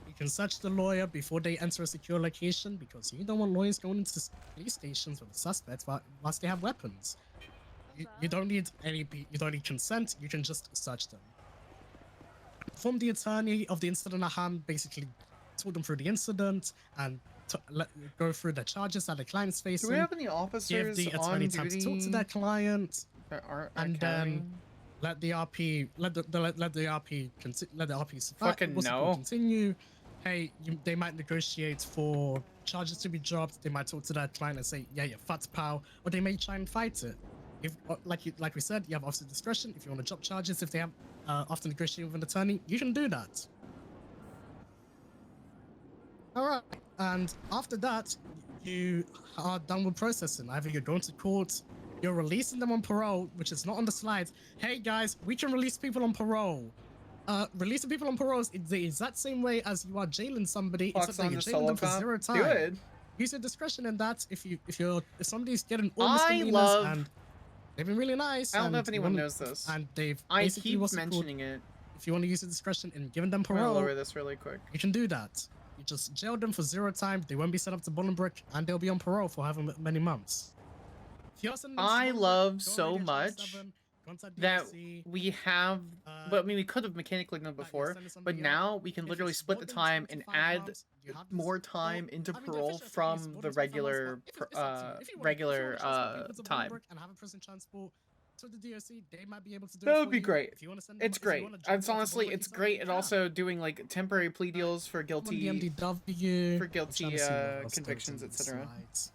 You can search the lawyer before they enter a secure location, because you don't want lawyers going into police stations with the suspects whilst they have weapons. You don't need consent. You can just search them. Inform the attorney of the incident at hand. Basically, talk them through the incident and go through the charges that the client's facing. Do we have any officers Give the attorney time to talk to their client, and then let the RP continue. Hey, they might negotiate for charges to be dropped. They might talk to their client and say, "Yeah, you're fucked, pal," or they may try and fight it. If, like we said, you have officer discretion. If you want to drop charges, if they have after negotiating with an attorney, you can do that. All right, and after that, you are done with processing. Either you're going to court, you're releasing them on parole, which is not on the slides. Hey guys, we can release people on parole. Releasing people on parole is the exact same way as you are jailing somebody, except that you're jailing them for 0 time. Good. Use your discretion in that. If somebody's getting all misdemeanors and they've been really nice. I don't know if anyone knows this. And they've I keep mentioning it. If you want to use your discretion in giving them I'm parole, gonna lower this really quick. You can do that. You just jail them for 0 time. They won't be sent up to Bolingbroke, and they'll be on parole for however many months. I love so much that we have, but I mean, we could have mechanically done before, but now we can literally split the time and add more time into parole from the regular time. to the DOC, they might be able to do That it would for be you. great. If you want to send them, It's if you great. wanna jump It's on the honestly, board like it's you said, great at yeah. also doing like temporary plea deals for On the guilty MDW. for I'm trying guilty to see what else there is convictions, in the etc. slides.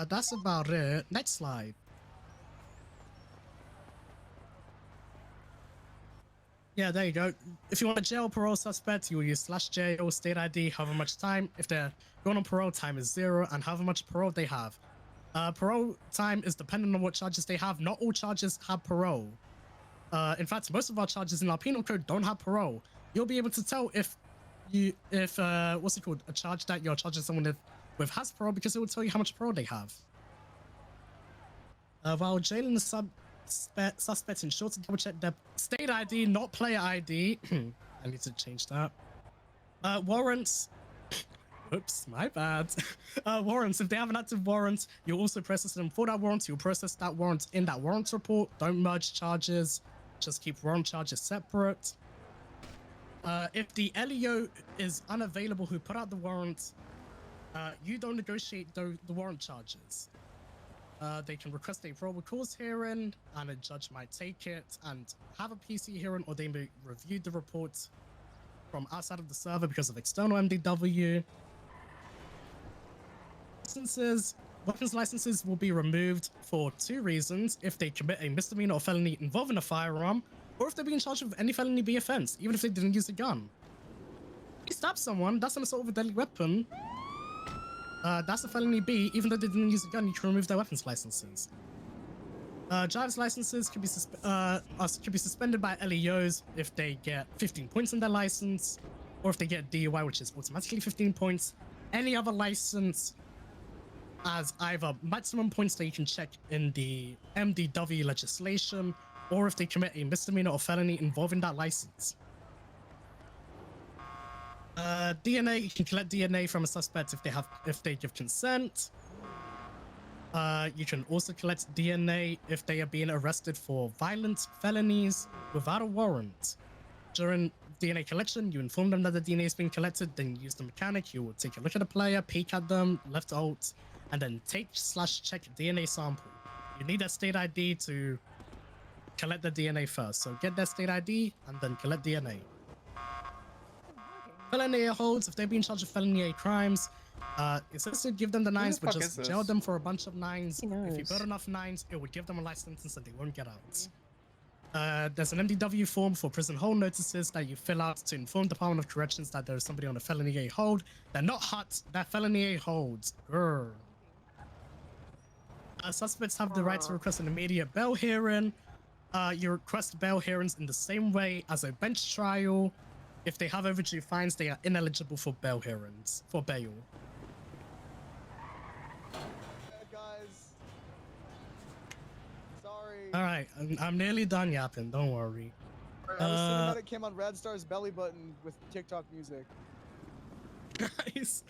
That's about it. Next slide. Yeah, there you go. If you want a jail parole suspect, you will use /J or state ID, however much time. If they're going on parole, time is 0, and however much parole they have. Parole time is dependent on what charges they have. Not all charges have parole. In fact, most of our charges in our penal code don't have parole. You'll be able to tell if what's it called, a charge that you're charging someone with has parole because it will tell you how much parole they have. While jailing the suspects, ensure to double check their state ID, not player ID. I need to change that. Warrants. Oops, my bad. Warrants. If they have an active warrant, you'll also process them for that warrant. You'll process that warrant in that warrant report. Don't merge charges. Just keep warrant charges separate. If the LEO is unavailable who put out the warrant, you don't negotiate the warrant charges. They can request a probable cause hearing, and a judge might take it and have a PC hearing, or they may review the report from outside of the server because of external MDW. Weapons licenses will be removed for 2 reasons: if they commit a misdemeanor or felony involving a firearm, or if they're being charged with any felony B offense, even if they didn't use a gun. If you stab someone, that's an assault with a deadly weapon. That's a felony B. Even though they didn't use a gun, you can remove their weapons licenses. Driver's licenses can be suspended by LEOs if they get 15 points on their license, or if they get DUI, which is automatically 15 points. Any other license as either maximum points that you can check in the MDW legislation, or if they commit a misdemeanor or felony involving that license. DNA, you can collect DNA from a suspect if they give consent. You can also collect DNA if they are being arrested for violent felonies without a warrant. During DNA collection, you inform them that the DNA is being collected, then you use the mechanic. You will take a look at the player, peek at them, left alt, and then take/check DNA sample. You need a state ID to collect the DNA first. So get their state ID and then collect DNA. Felony A holds, if they're being charged with felony A crimes, it says to give them the 9s, but just jail them for a bunch of 9s. If you build enough 9s, it would give them a life sentence and they won't get out. There's an MDW form for prison hold notices that you fill out to inform Department of Corrections that there's somebody on a felony A hold. They're not hot, they're felony A holds. Grr. Suspects have the right to request an immediate bail hearing. You request bail hearings in the same way as a bench trial. If they have overdue fines, they are ineligible for bail hearings, for bail. Guys. Sorry. All right, I'm nearly done yapping, don't worry. The cinematic came on Radstar's belly button with TikTok music. Nice.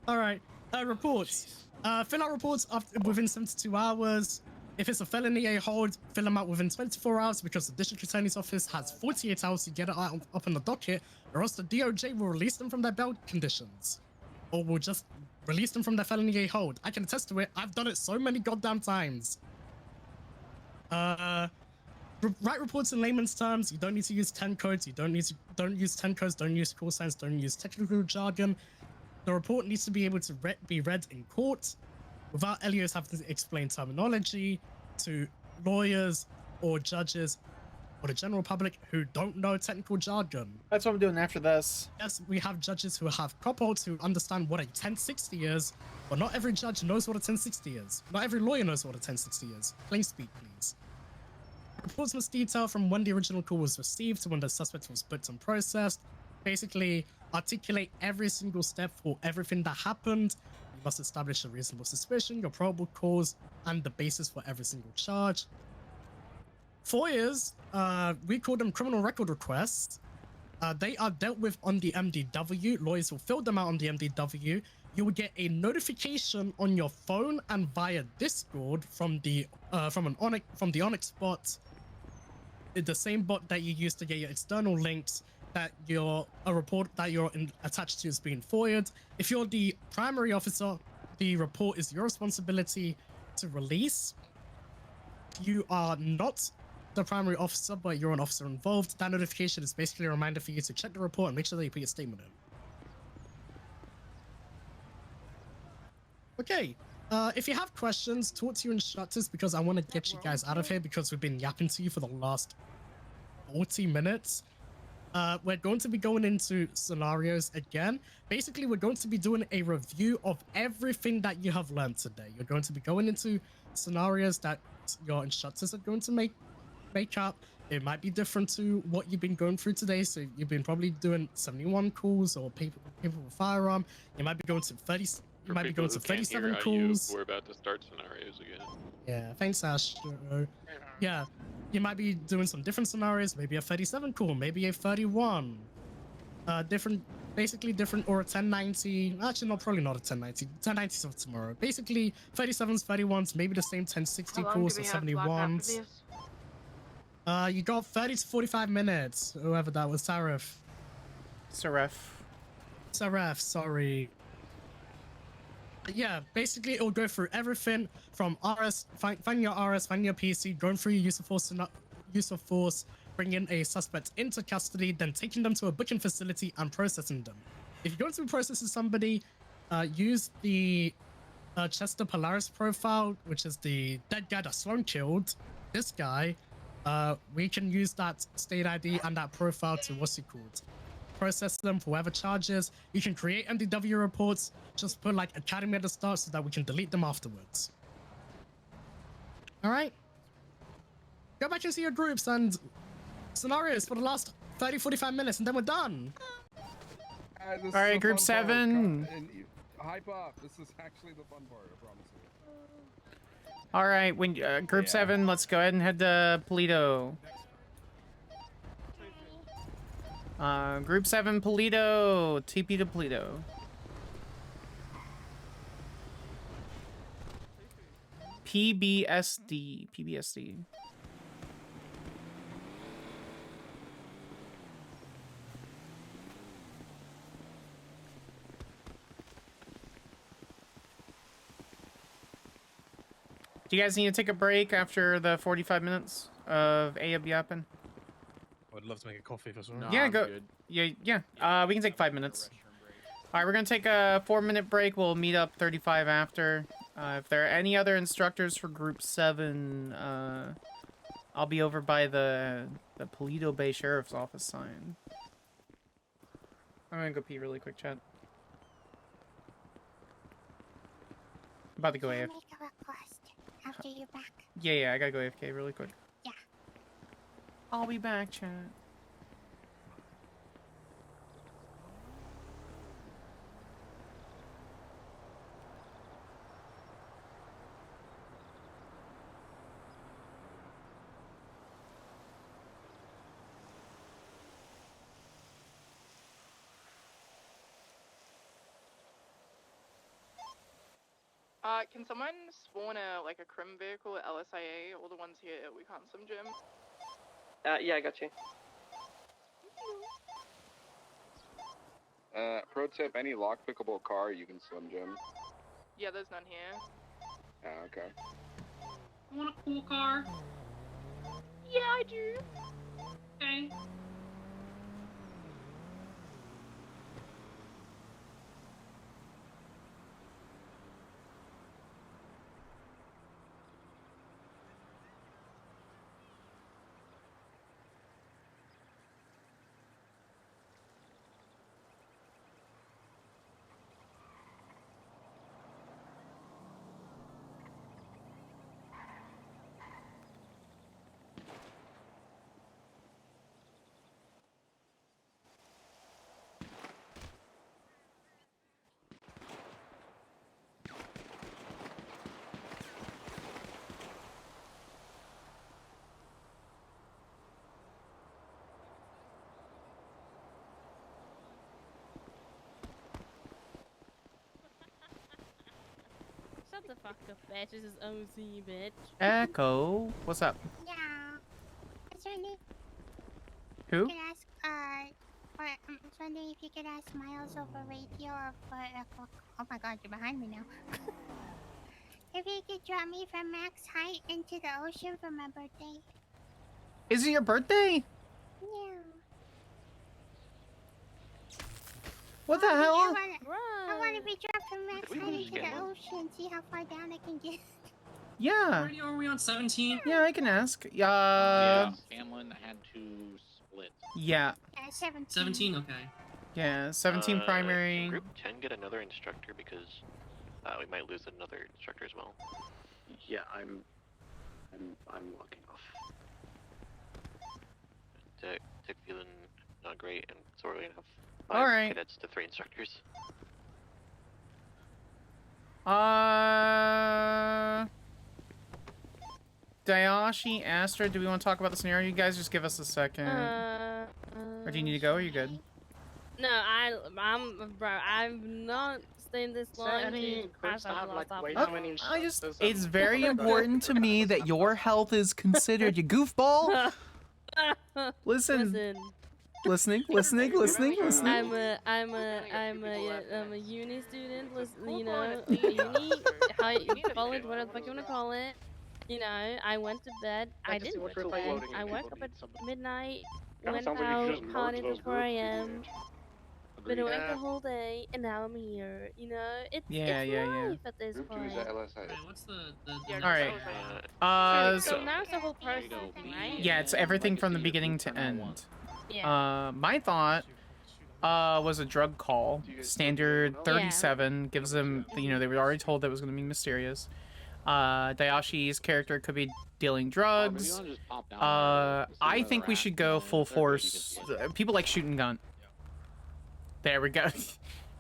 All right, reports. Fill out reports within 72 hours. If it's a felony A hold, fill them out within 24 hours because the District Attorney's Office has 48 hours to get it up on the docket, or else the DOJ will release them from their bail conditions. Or will just release them from their felony A hold. I can attest to it. I've done it so many goddamn times. Write reports in layman's terms. You don't need to use 10 codes. Don't use 10 codes. Don't use call signs. Don't use technical jargon. The report needs to be able to be read in court without LEOs having to explain terminology to lawyers or judges or the general public who don't know technical jargon. That's what I'm doing after this. Yes, we have judges who have cop-outs who understand what a 1060 is, but not every judge knows what a 1060 is. Not every lawyer knows what a 1060 is. Plain speak, please. Reports must detail from when the original call was received to when the suspect was booked and processed. Basically, articulate every single step for everything that happened. You must establish a reasonable suspicion, your probable cause, and the basis for every single charge. FOIAs, we call them criminal record requests. They are dealt with on the MDW. Lawyers will fill them out on the MDW. You will get a notification on your phone and via Discord from the ONX bot, the same bot that you use to get your external links, that a report that you're attached to is being FOIA'd. If you're the primary officer, the report is your responsibility to release. you are not the primary officer, but you're an officer involved, that notification is basically a reminder for you to check the report and make sure that you put your statement in. Okay, if you have questions, talk to your instructors because I want to get you guys out of here because we've been yapping to you for the last 40 minutes. We're going to be going into scenarios again. Basically, we're going to be doing a review of everything that you have learned today. You're going to be going into scenarios that your instructors are going to make up. It might be different to what you've been going through today. So you've been probably doing 71 calls or people with firearm. You might be going to 30. You might be going to 37 calls. We're about to start scenarios again. Yeah, thanks, Astro. Yeah, you might be doing some different scenarios. Maybe a 37 call, maybe a 31. Basically different, or a 1090. Actually, no, probably not a 1090. 1090s of tomorrow. Basically, 37s, 31s, maybe the same 1060 calls or 71s. You got 30 to 45 minutes. Whoever that was, Sarif. Sarif, sorry. Yeah, basically it'll go through everything from RS, finding your RS, finding your PC, going through your use of force, bringing a suspect into custody, then taking them to a booking facility and processing them. If you're going to be processing somebody, use the Chester Polaris profile, which is the dead guy that Sloan killed. This guy, we can use that state ID and that profile to process them for whatever charges. You can create MDW reports, just put like Academy at the start so that we can delete them afterwards. All right? Go back into your groups and scenarios for the last 30-45 minutes and then we're done. All right, group 7. Hype up. This is actually the fun part, I promise you. All right, when group 7, let's go ahead and head to Polito. Group 7, Polito. TP to Polito. PBSD. Do you guys need to take a break after the 45 minutes of Ayab yapping? I'd love to make a coffee for someone. No, yeah, go. Good. Yeah. We can take 5 minutes. All right, we're gonna take a 4-minute break. We'll meet up 35 after. If there are any other instructors for Group 7, I'll be over by the Polito Bay Sheriff's Office sign. I'm gonna go pee really quick, chat. About to go AF. Make a request after you're back. Yeah, I gotta go AFK really quick. Yeah. I'll be back, chat. Can someone spawn a crim vehicle at LSIA? All the ones here at Wisconsin Gym. Yeah, I got you. Pro tip, any lock-pickable car you can slim jim. Yeah, there's none here. Okay. I want a cool car. Yeah, I do. Okay. Shut the fuck up, bitch. This is OZ, bitch. Echo, what's up? Yeah. I was wondering. Who? You could ask, or I was wondering if you could ask Miles over radio or for, oh my god, you're behind me now. If you could drop me from max height into the ocean for my birthday. Is it your birthday? Yeah. What the hell? I want to be dropped from max height into the ocean. See how far down I can get. Yeah. What are we on, 17? Yeah, I can ask. Yeah, Hamlin had to split. Yeah. 17. Okay. Yeah, 17 primary. Can Group 10 get another instructor because we might lose another instructor as well. Yeah, I'm walking off. Tick feeling not great, and so we're gonna have All right. cadets to 3 instructors. Dayashi, Astra, do we want to talk about the scenario? You guys just give us a second. Or do you need to go? Or are you good? No, I'm not staying this long. It's very important to me that your health is considered, you goofball. Listen. Listening. I'm a uni student. You know, uni, college, whatever the fuck you wanna call it. You know, I went to bed. I didn't go to bed. I woke up at midnight, went out, partied till 4 a.m. Been awake the whole day, and now I'm here. You know, it's life at this point. What's the All right. So now it's the whole process, right? Yeah, it's everything from the beginning to end. Yeah. My thought was a drug call. Standard 37 gives them, you know, they were already told that it was going to be mysterious. Dayashi's character could be dealing drugs. I think we should go full force. People like shooting gun. There we go.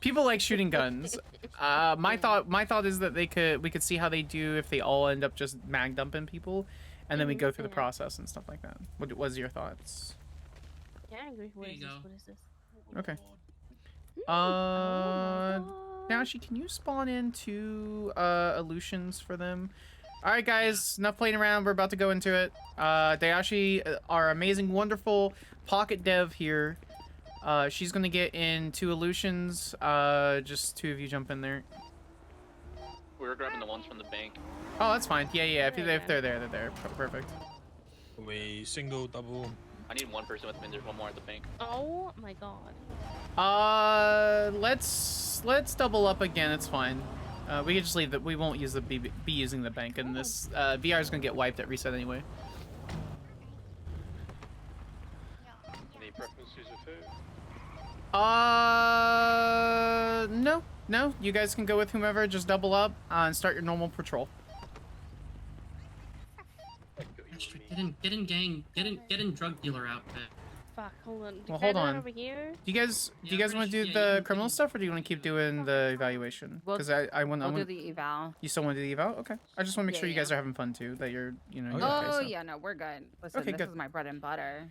People like shooting guns. My thought is that we could see how they do if they all end up just mag dumping people, and then we go through the process and stuff like that. What was your thoughts? Yeah, I agree. What is this? Okay. Dayashi, can you spawn into illusions for them? All right, guys, enough playing around. We're about to go into it. Dayashi, our amazing, wonderful pocket dev here. She's gonna get in 2 illusions. Just 2 of you jump in there. We were grabbing the ones from the bank. Oh, that's fine. Yeah. If they're there, they're there. Perfect. We single, double. I need 1 person with me. There's 1 more at the bank. Oh my god. Let's double up again. It's fine. We can just leave that. We won't use be using the bank, and this VR is gonna get wiped at reset anyway. Any preferences of food? No. You guys can go with whomever. Just double up and start your normal patrol. Get in drug dealer outfit. Fuck, hold on. Well, hold on. Over here? Do you guys want to do the criminal stuff, or do you want to keep doing the evaluation? Because I want. We'll do the eval. You still want to do the eval? Okay. I just want to make sure you guys are having fun too. That you're, you know. Oh yeah, no, we're good. Listen, Okay, this good. is my bread and butter.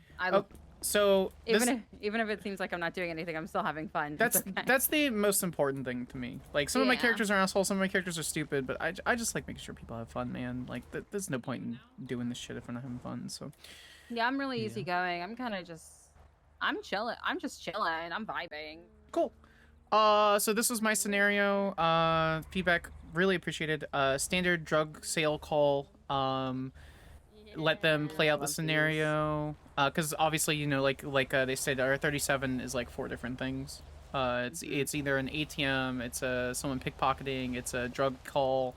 So even if it seems like I'm not doing anything, I'm still having fun. That's It's okay. that's the most important thing to me. Like some of my Yeah. characters are assholes, some of my characters are stupid, but I just like making sure people have fun, man. Like there's no point in doing this shit if we're not having fun. So Yeah, I'm really easygoing. I'm chilling. I'm just chilling. I'm vibing. Cool. So this was my scenario. Feedback really appreciated. Standard drug sale call. Let them play out the scenario. Because obviously, you know, like they said, our 37 is like 4 different things. It's either an ATM, it's someone pickpocketing, it's a drug call,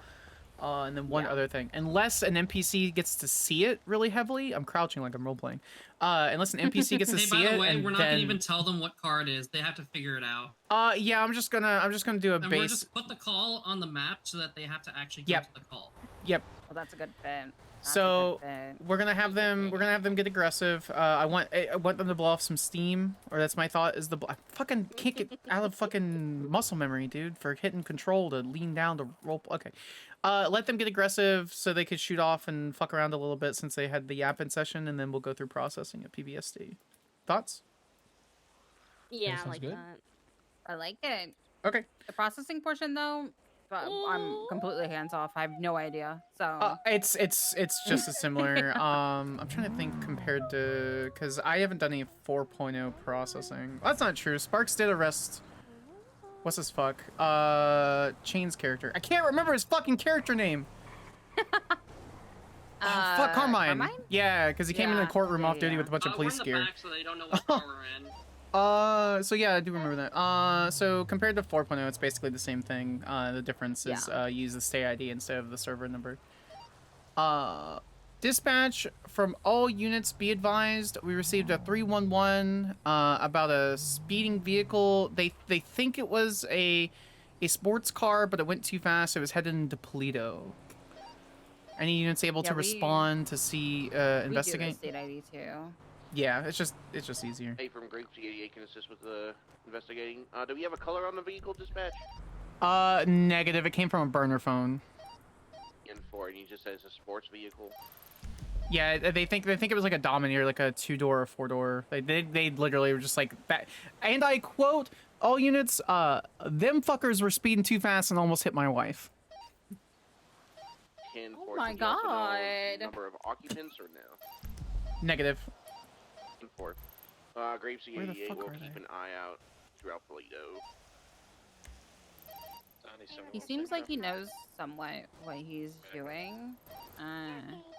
and then one other thing. Unless an NPC gets to see it really heavily, I'm crouching like I'm role playing. Unless an NPC gets to Hey, see by it, the way, and we're not then... gonna even tell them what car it is. They have to figure it out. Yeah, I'm just gonna do a And base. we'll just put the call on the map so that they have to actually go Yep. to the call. Yep. Well, that's a good fit. So we're gonna have them get aggressive. I want them to blow off some steam, or that's my thought. Is I fucking can't get out of fucking muscle memory, dude, for hitting control to lean down to roll. Okay, let them get aggressive so they could shoot off and fuck around a little bit since they had the yapping session, and then we'll go through processing at PBSD. Thoughts? Yeah, I sounds like good. that. I like it. Okay. The processing portion though, I'm completely hands off. I have no idea. So It's just as similar. I'm trying to think compared to, because I haven't done any 4.0 processing. That's not true. Sparks did arrest What's his fuck? Chain's character. I can't remember his fucking character name. Oh, fuck, Carmine. Yeah, because he came in the courtroom off duty with a bunch of police gear. We're in the back, so they don't know what car we're in. So yeah, I do remember that. So compared to 4.0, it's basically the same thing. The difference is use the stay ID instead of the server number. Dispatch from all units, be advised, we received a 311 about a speeding vehicle. They think it was a sports car, but it went too fast. It was headed into Toledo. Any units able to respond to see investigate? We do the state ID too. Yeah, it's just easier. Hey, from Grape 88 can assist with the investigating. Do we have a color on the vehicle, dispatch? Negative. It came from a burner phone. N4, and he just says a sports vehicle. Yeah, they think it was like a Domineer, like a 2-door or 4-door. They literally were just like that. And I quote, all units, them fuckers were speeding too fast and almost hit my wife. Oh my god. Number of occupants or no? Negative. N4. Grape 88 will keep an eye out throughout Toledo. He seems like he knows somewhat what he's doing.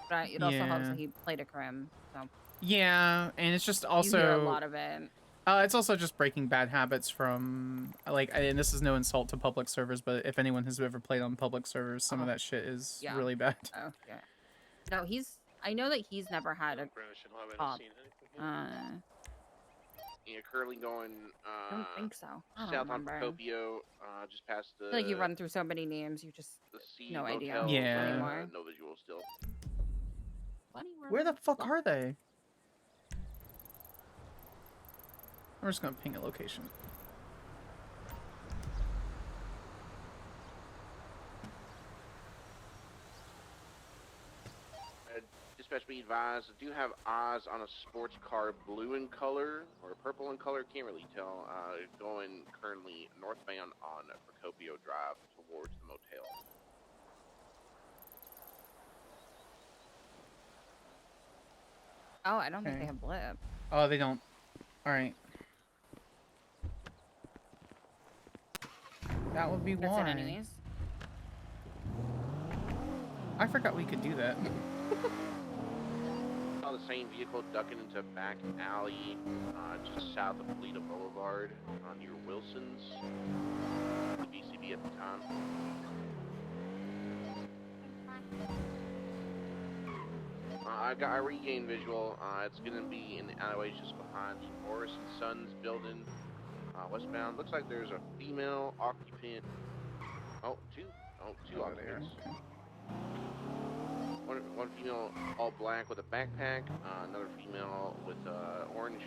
But it also helps that he played a crim. So. Yeah, and it's just also you hear a lot of it. It's also just breaking bad habits from and this is no insult to public servers, but if anyone has ever played on public servers, some of that shit is really bad. Oh yeah. No, I know that he's never had a cop. Yeah, currently going. I don't think so. I don't south remember. on Procopio, just past the. I feel like you run through so many names, you just no idea anymore. No visual still. Where the fuck are they? We're just gonna ping a location. Dispatch, be advised, I do have eyes on a sports car blue in color or purple in color, can't really tell. Going currently northbound on Procopio Drive towards the motel. Oh, I don't think they have blip. Oh, they don't. Alright. That would be That's why. it anyways. I forgot we could do that. Saw the same vehicle ducking into a back alley just south of Toledo Boulevard near Wilson's. The BCB at the time. I regained visual. It's gonna be in the alleyways just behind the Morris and Sons building, westbound. Looks like there's a female occupant. Two occupants. One female all black with a backpack. Another female with orange.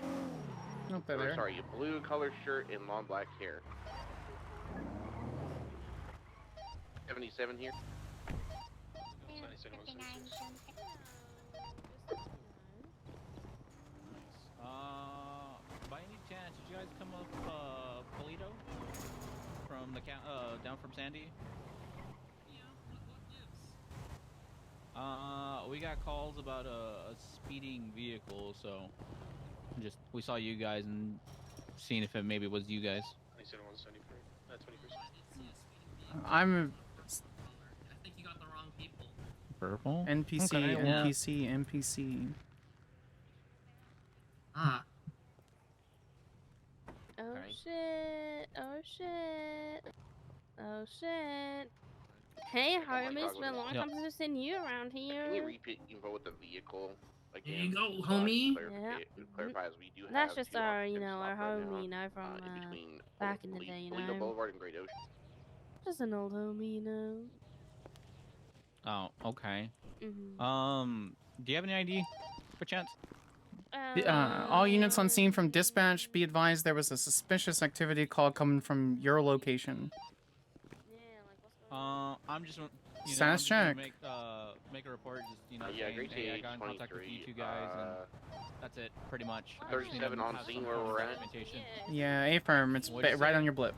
Sorry, a blue color shirt and long black hair. 77 here. 59. By any chance, did you guys come up Polito from the down from Sandy? We got calls about a speeding vehicle, so we saw you guys and seeing if it maybe was you guys. 21 I'm I think you got the wrong people. purple. NPC, Okay, yeah. NPC. Ah. Oh shit! Oh shit! Oh shit! Hey, homie, it's been a long time since I've seen you around here. Can you repeat info with the vehicle again? There you go, homie. Clarifies we do That's have just two our, occupants our locked right homie, now, from in between back in the day, Toledo Boulevard and Great Ocean. Just an old homie, Oh, okay. Mhm. Do you have any ID, per chance? All units on scene from dispatch, be advised there was a suspicious activity call coming from your location. I'm just, Status check. Make a report. Just Yeah, saying, Great hey, I 88 got in contact with you two guys, and that's it, pretty much. I just need 37 to on have scene some where form of we're at. documentation. Yeah, affirm. It's What'd you right say? on your blip.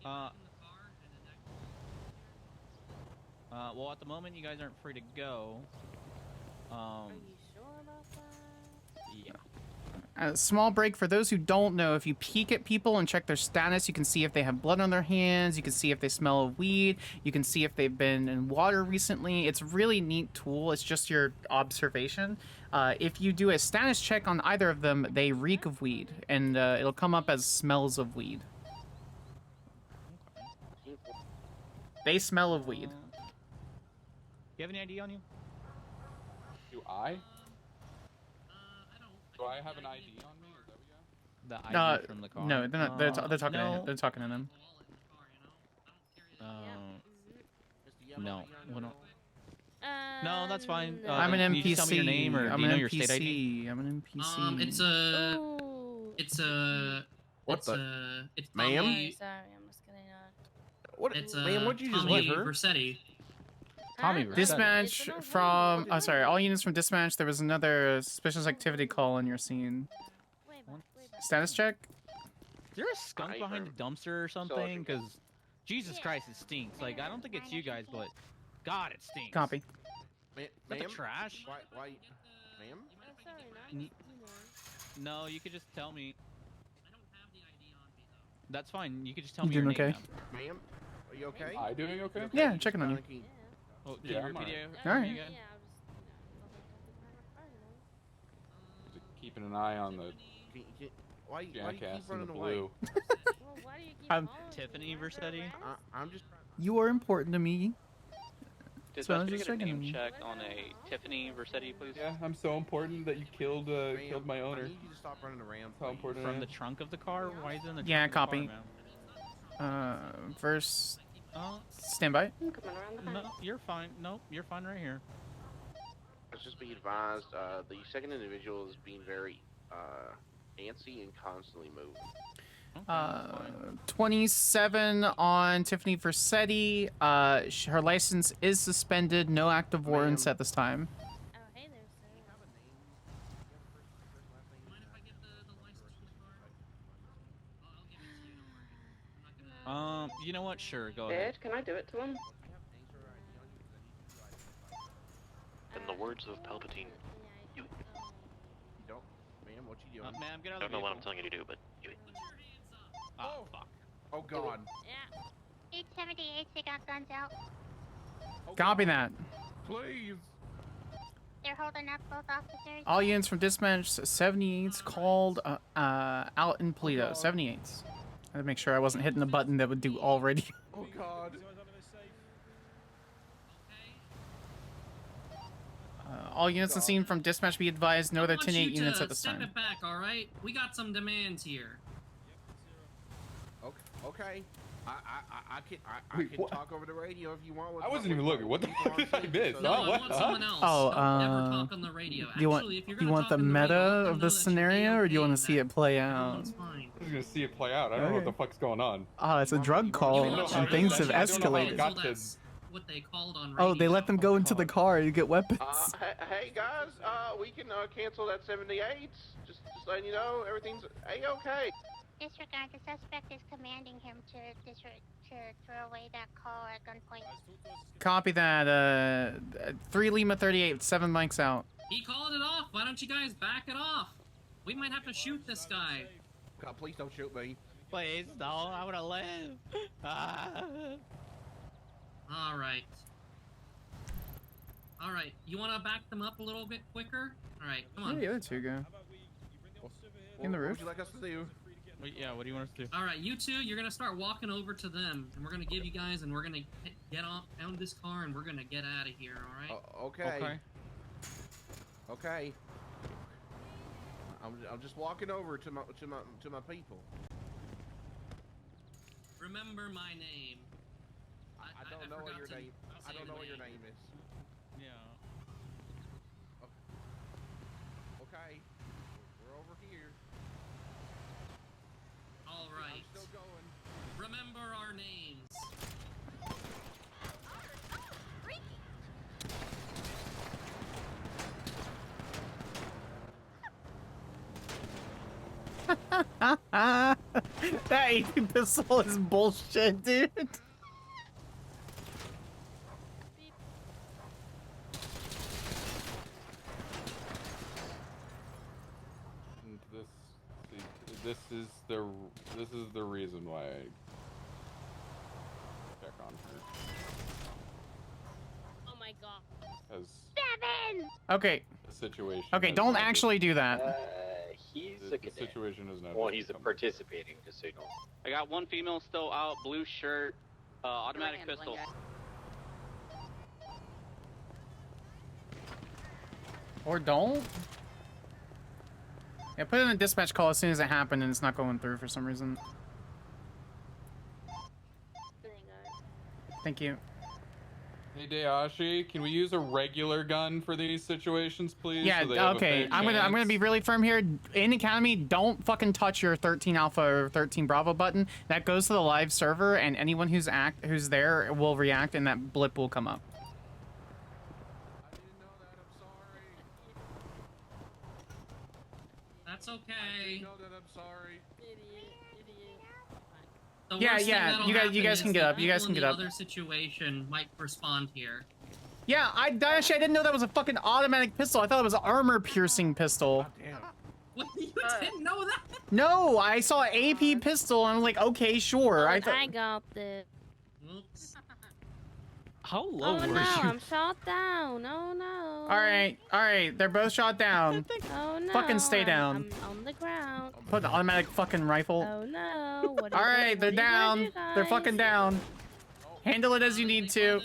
Well, at the moment, you guys aren't free to go. Are you sure about that? Yeah. A small break for those who don't know, if you peek at people and check their status, you can see if they have blood on their hands, you can see if they smell of weed, you can see if they've been in water recently. It's a really neat tool. It's just your observation. If you do a status check on either of them, they reek of weed, and it'll come up as smells of weed. They smell of weed. You have any ID on you? Do I? Do I have an ID on me? Is that what you have? The ID from the car? No, they're not. They're talking. no. They're talking to them. No. Well, no. No, that's fine. I'm an Can you just tell me your NPC. name, or I'm do you an know your state ID? NPC. I'm an NPC. It's Ma'am? Tommy. Sorry, I'm just kidding. What? It's Ma'am, what'd you just Tommy give her? Versetti. Tommy Versetti. Dispatch from. Oh, sorry. All units from dispatch. There was another suspicious activity call on your scene. Status check. Is there a skunk behind the dumpster or something? Because Jesus Christ, it stinks. Like, I don't think it's you guys, but God, it stinks. Copy. Is that the trash? Why, ma'am? No, you could just tell me. That's fine. You could just tell You me your doing name okay? now. Ma'am, are you okay? Am I doing okay? Yeah, I'm checking on you. Oh, can Yeah, you I'm repeat it? All right. again? Keeping an eye on the Why do you jackass keep in the running away? blue. Tiffany Versetti? I'm just. You are important to me. Does So I so was get just a checking name on you. check on a Tiffany Versetti, please? Yeah, I'm so important that you killed killed my I onna. need you to stop running around. How important I From am. the trunk of the car? Why is it in the Yeah, trunk of the copy. car, First, man? standby. No, you're fine. Nope, you're fine right here. Let's just be advised, the second individual is being very antsy and constantly moving. 27 on Tiffany Versetti. Her license is suspended. No active warrants at this time. You know what? Sure, go ahead. Dad, can I do it to him? In the words of Palpatine, you Don't, ma'am. What you doing? Ma'am, get I out don't of the know what I'm vehicle. telling you to do, but do it. Oh, fuck. Oh God. 878, they got guns out. Copy that. Please. They're holding up both officers. All units from dispatch 78's called out in Polito. 78's. I had to make sure I wasn't hitting the button that would do all radio. Oh God. All units on scene from dispatch be advised. No other 10-8 units at this Step time. it back, all right? We got some demands here. Okay. I Wait, can what? talk over the radio if you want. I wasn't even looking. What the fuck did I miss? No, Oh, I what want the someone heck? else. Oh, Don't ever talk on the radio. Do you want Actually, if you're do you gonna want the talk on meta radio, let of them know this that you're scenario, or do you want to AOK see it play out? Everyone's fine. I was gonna see it play out. I don't know what the fuck's going on. Oh, it's a drug call, and things have escalated. Got to. That's what they called on radio. Oh, they let them go into the car and get weapons. Hey guys, we can cancel that 78. Just letting you know, everything's a-okay. Disregard, the suspect is commanding him to throw away that call at gunpoint. Copy that. 3 Lima 38, 7 mics out. He called it off. Why don't you guys back it off? We might have to shoot this guy. God, please don't shoot me. Please, no, I wanna live. All right. All right. You want to back them up a little bit quicker? All right. Come Where on. did the other two go? In the What roof? would you like us to do? Yeah, what do you want us to do? All right, you two, you're gonna start walking over to them, and we're gonna give you guys, and we're gonna get off out this car, and we're gonna get out of here. All right? Okay. Okay. I'm just walking over to my people. Remember my name. I don't know what your name. I don't know what your name is. Yeah. Okay. We're over here. All right. I'm still going. Remember our names. That AP pistol is bullshit, dude. Into this this is the reason why I check on her. Oh my god. As 7! Okay. the situation. Okay, has don't not actually do that. He's the a cadet. situation is not. Well, he's participating, just so you know. I got one female still out, blue shirt, automatic pistol. Or don't. Yeah, put in a dispatch call as soon as it happened and it's not going through for some reason. Thank you. Hey Dayashi, can we use a regular gun for these situations, please? Yeah, so they have a okay. fair I'm gonna chance? be really firm here. In Academy, don't fucking touch your 13 Alpha or 13 Bravo button. That goes to the live server, and anyone who's there will react, and that blip will come up. That's okay. know that I'm sorry. The Yeah, worst thing yeah, that'll you guys happen can is get the up. You guys people can in get the up. Other situation might respond here. Yeah, actually, I didn't know that was a fucking automatic pistol. I thought it was an armor-piercing pistol. What? You didn't know that? No, I saw an AP pistol, and I'm like, okay, sure. I thought. I got this. Oops. How Oh low were no, you? I'm shot down. Oh no. All right, they're both shot down. Oh no. Fucking stay down. I'm on the ground. Put the automatic fucking rifle. Oh no. What All right, they're what are you gonna down. do, They're guys? fucking down. Handle it as you need to.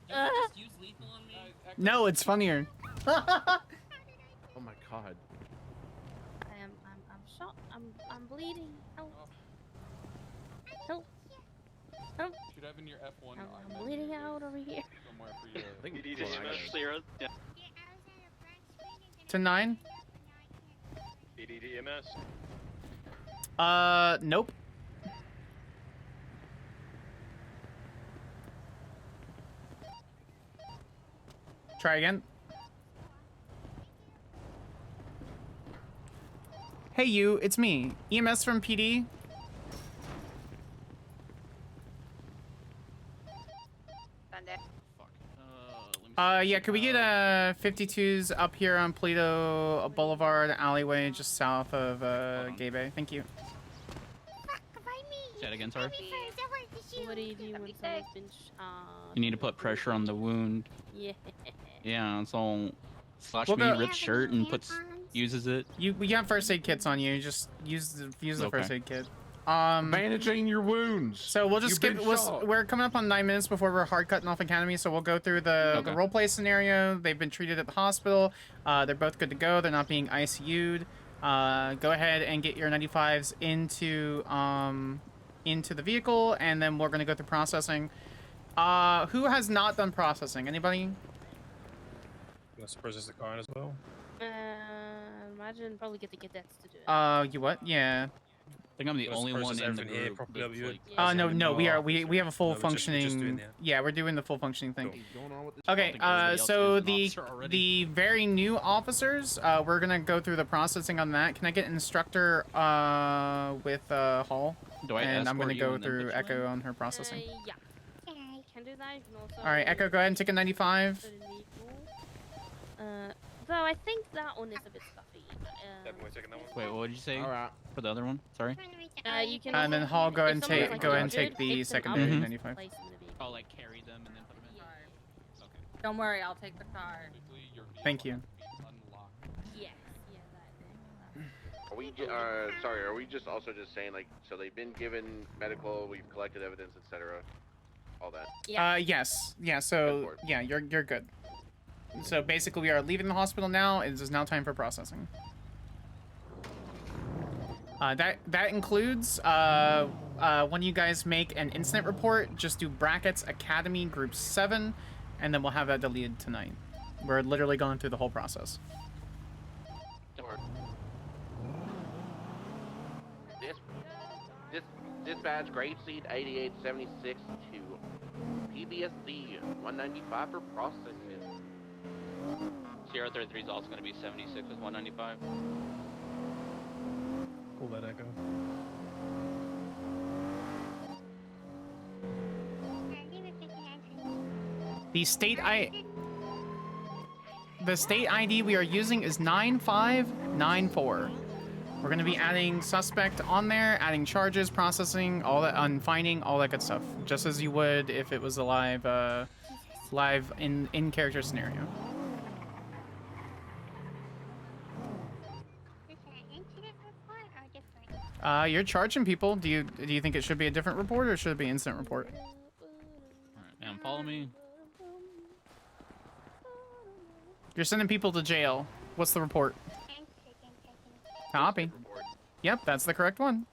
Just use lethal on me. No, it's funnier. Oh my god. I'm shot. I'm bleeding. Help. Help. Help. Should have in your F1. I'm bleeding out over here. Somewhere for you. I think you just clear us. Yeah. To 9. EDDMS. Nope. Try again. Hey you, it's me. EMS from PD. Yeah, could we get 52s up here on Polito Boulevard alleyway just south of Gay Bay? Thank you. Say that again, sorry. What do you do when someone's been shot? You need to put pressure on the wound. Yeah. Yeah, so slash We'll me go- red shirt and uses it. We have first aid kits on you. Just use the Okay. first aid kit. Bandaging your wounds. So we'll just You've skip. been shot. We're coming up on 9 minutes before we're hard cutting off Academy, so we'll go through the role play scenario. They've been treated at the hospital. They're both good to go. They're not being ICU'd. Go ahead and get your 95s into the vehicle, and then we're gonna go through processing. Who has not done processing? Anybody? Let's process the car as well. Imagine probably get the cadets to do it. You what? Yeah. I think I'm the Let's only process one in the everything here group. properly, that's, have you? like, No, we have a full No, we're just doing functioning. the- Yeah, we're doing the full functioning thing. I Okay, think everybody so else is an the officer already. very new officers, we're gonna go through the processing on that. Can I get instructor with Hall? Do I And I'm escort gonna you go and then through put you Echo on her processing. Yeah. Can do that. You can also. All right, Echo, go ahead and take a 95. Though I think that one is a bit stuffy. Wait, what did you say? All right. For the other one? Sorry. You can. And then also- Hall, go ahead if and someone is, take like, go ahead and injured, take the pick them up secondary and 95. place them in the vehicle. I'll like carry them and then put them in. Don't worry, I'll take the car. Thank you. Yes. Are we sorry, are we just also just saying, like, so they've been given medical, we've collected evidence, etc. All that? Yes. Yeah, so yeah, you're good. So basically we are leaving the hospital now. It is now time for processing. That includes when you guys make an incident report, just do brackets Academy Group 7, and then we'll have that deleted tonight. We're literally going through the whole process. Dispatch Grapeseed 8876 to PBSD 195 for processing. Sierra 33 is also going to be 76 with 195. Pull that Echo. The state the state ID we are using is 9594. We're gonna be adding suspect on there, adding charges, processing, all that, unfining, all that good stuff, just as you would if it was a live, live in character scenario. Is it an incident report or different? You're charging people. Do you think it should be a different report or should it be incident report? Alright, now follow me. You're sending people to jail. What's the report? Copy. Yep, that's the correct one.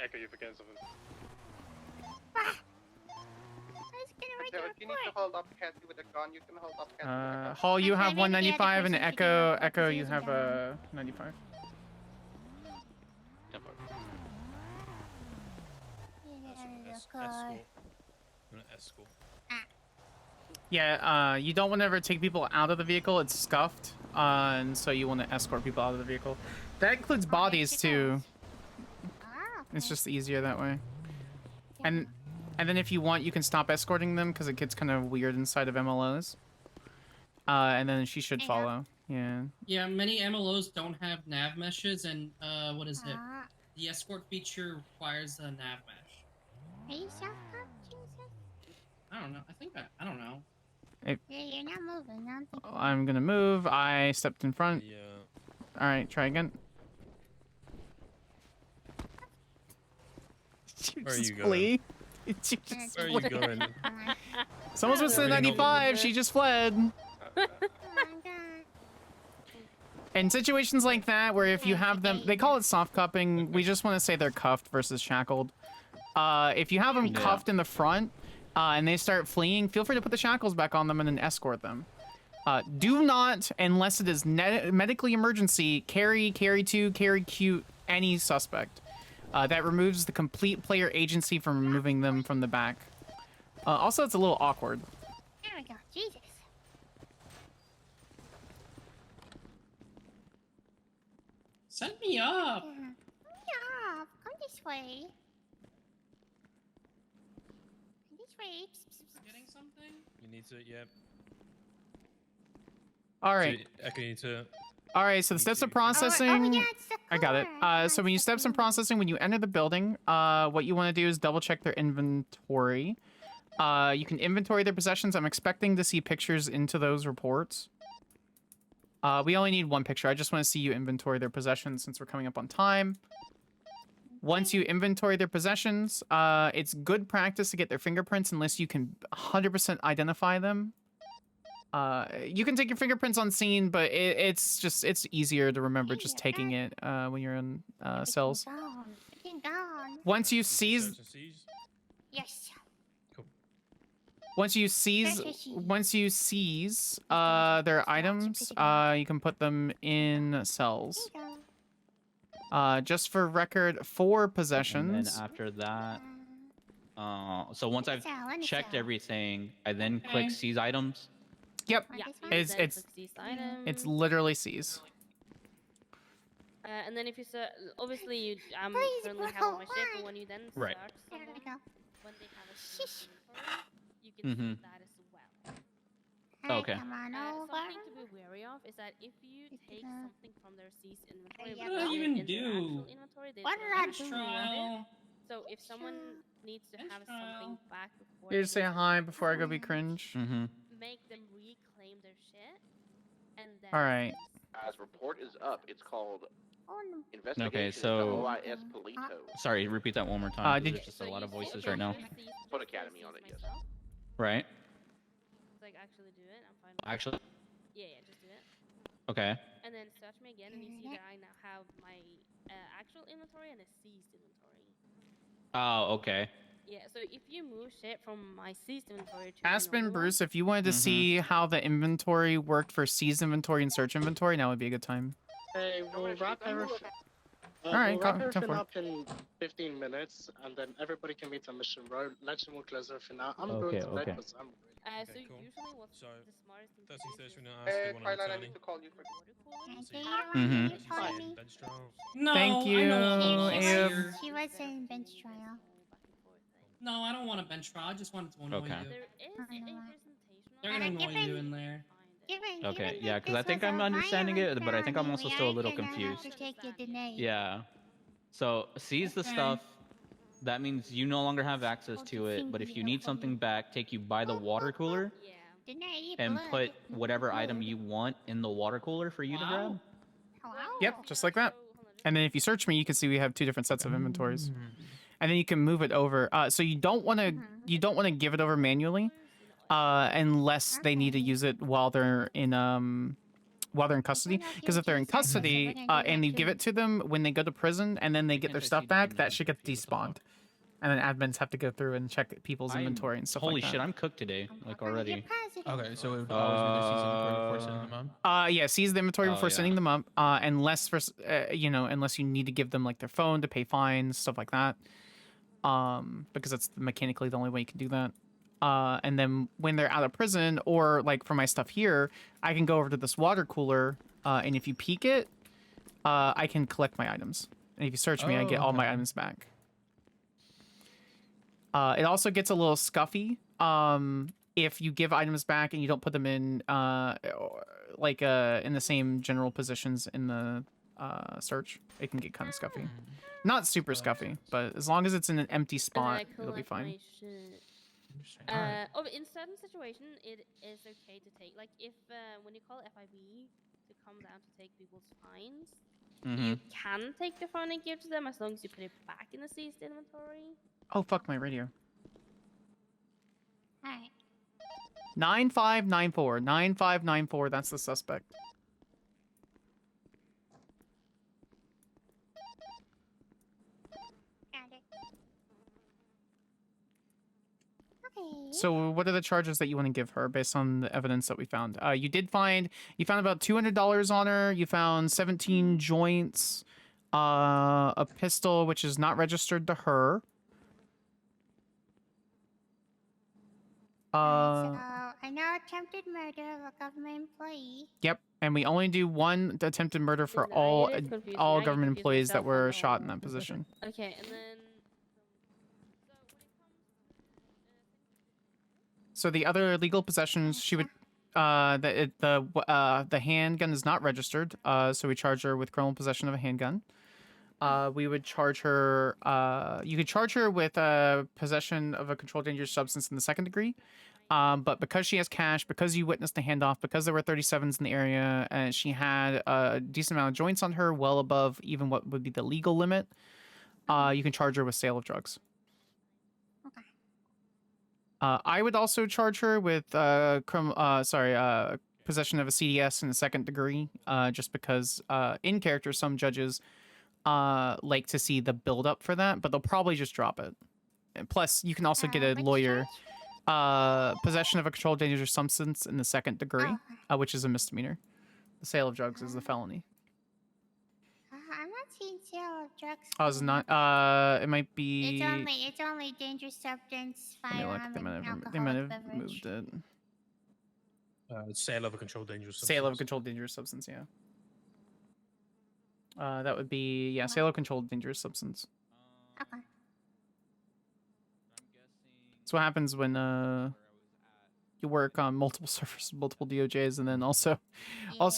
Echo, you forget something. If you need to hold up Cassie with a gun, you can hold up Cassie with a gun. Hall, you have maybe the other 195, and person should Echo, go Echo, you using have gun. 95. Escort. Yeah, you don't want to ever take people out of the vehicle. It's scuffed, and so you want to escort people out of the vehicle. That includes bodies too. It's just easier that way. And then if you want, you can stop escorting them because it gets kind of weird inside of MLOs. And then she should follow. Yeah. Yeah, many MLOs don't have nav meshes, and what is it? The escort feature requires a nav mesh. Are you self-cuffed, Jesus? I don't know. I don't know. If, Yeah, you're not moving. I'm thinking. I'm gonna move. I stepped in front. Yeah. All right, try again. Where are you going? Flee? Did you just Where are you flee? going? Someone's supposed to 95. She just fled. In situations like that, where if you have them, they call it soft cuffing. We just want to say they're cuffed versus shackled. If you have them cuffed in the front and they start fleeing, feel free to put the shackles back on them and then escort them. Do not, unless it is medically emergency, carry cute any suspect. That removes the complete player agency from removing them from the back. Also, it's a little awkward. There we go. Jesus. Set me up. Yeah, come this way. This way. Getting something? You need to, yep. All right. So, Echo, you need to... All right, so the steps of processing. yeah, it's the I got it. So when you steps in processing, when you enter the building, what you want to do is double check their inventory. You can inventory their possessions. I'm expecting to see pictures into those reports. We only need one picture. I just want to see you inventory their possessions since we're coming up on time. Once you inventory their possessions, it's good practice to get their fingerprints unless you can 100% identify them. You can take your fingerprints on scene, but it's easier to remember just taking it when you're in cells. Once you seize, Yes. once you seize their items, you can put them in cells. Just for record, 4 possessions. And then after that, so once I've checked everything, I then click seize items. Yep. Yeah. It's literally seize. And then if you search, obviously you currently have on my ship, but when you then search Right. someone, when they have a seized inventory, you can see that as well. Okay. Something to be wary of is that if you take something from their seized inventory, What do I even do? Inventory, they What don't did I do? have it. So if someone needs to have something back before Here to they say leave, hi before I go be cringe. make them reclaim their shit, and then All right. Guys, report is up. It's called Oh, Investigation Okay, into so- OIS Polito. Sorry, repeat that one more time. 'Cause did- there's just a lot of voices right now. Put Academy on it, yes. Right. like actually do it. I'm fine. Actually. Yeah, just do it. Okay. And then search me again, and you see that I now have my actual inventory and a seized inventory. Oh, okay. Yeah, so if you move shit from my seized inventory to Aspen, Bruce, if you wanted to see how the inventory worked for seized inventory and search inventory, now would be a good time. Hey, we'll wrap everything. Alright, we'll wrap go everything for it. up in 15 minutes, and then everybody can meet on Mission Road. Legend will close everything out. I'm Okay, going to bed okay. because I'm really. so usually what's So, the smartest thing first to things do first, is we're gonna just ask you one Twilight, I attorney. need to call you quick. Bench trial. No, Thank you, I know what Abe. here. She was in bench trial. No, I don't want a bench trial. I just wanted to annoy Okay. you. There is a presentation. They're gonna annoy you in there. Okay, yeah, because I think I'm understanding it, but I think I'm also still a little confused. Yeah. So seize the stuff. That means you no longer have access to it. But if you need something back, take you by the water cooler and put whatever item you want in the water cooler for you to grab. Yep, just like that. And then if you search me, you can see we have 2 different sets of inventories. And then you can move it over. So you don't want to give it over manually, unless they need to use it while they're in custody. Because if they're in custody and you give it to them when they go to prison and then they get their stuff back, that shit gets despawned. And then admins have to go through and check people's inventory and stuff Holy like that. shit, I'm cooked today, like already. Okay, so it would always be the seize inventory before sending them up? Yeah, seize the inventory before sending them up. Unless for unless you need to give them like their phone to pay fines, stuff like that. Because that's mechanically the only way you can do that. And then when they're out of prison, or like for my stuff here, I can go over to this water cooler, and if you peek it, I can collect my items. And if you search me, I get all my items back. It also gets a little scuffy if you give items back and you don't put them in in the same general positions in the search. It can get kind of scuffy. Not super scuffy, but as long as it's in an empty spot, it'll be fine. In certain situations, it is okay to take, like if when you call FIB to come down to take people's fines, you can take the phone and give to them as long as you put it back in the seized inventory. Oh, fuck my radio. Alright. 9594. 9594, that's the suspect. So what are the charges that you want to give her based on the evidence that we found? You found about $200 on her. You found 17 joints, a pistol, which is not registered to her. So I know attempted murder of a government employee. Yep, and we only do 1 attempted murder for all government employees that were shot in that position. Okay, and then So the other illegal possessions, she would, the handgun is not registered, so we charge her with criminal possession of a handgun. We would charge her, you could charge her with possession of a controlled dangerous substance in the 2nd degree, but because she has cash, because you witnessed the handoff, because there were 37s in the area, and she had a decent amount of joints on her, well above even what would be the legal limit, you can charge her with sale of drugs. I would also charge her with possession of a CDS in the 2nd degree, just because in character some judges like to see the build up for that, but they'll probably just drop it. And plus, you can also get a lawyer. Possession of a controlled dangerous substance in the 2nd degree, which is a misdemeanor. The sale of drugs is the felony. I'm not seeing sale of drugs. Oh, it's not. It might be. It's only dangerous substance, firearm, and They might have beverage. moved it. Sale of a controlled dangerous substance. Sale of a controlled dangerous substance, yeah. That would be, sale of controlled dangerous substance. Okay. That's what happens when you work on multiple servers, multiple DOJs, and then also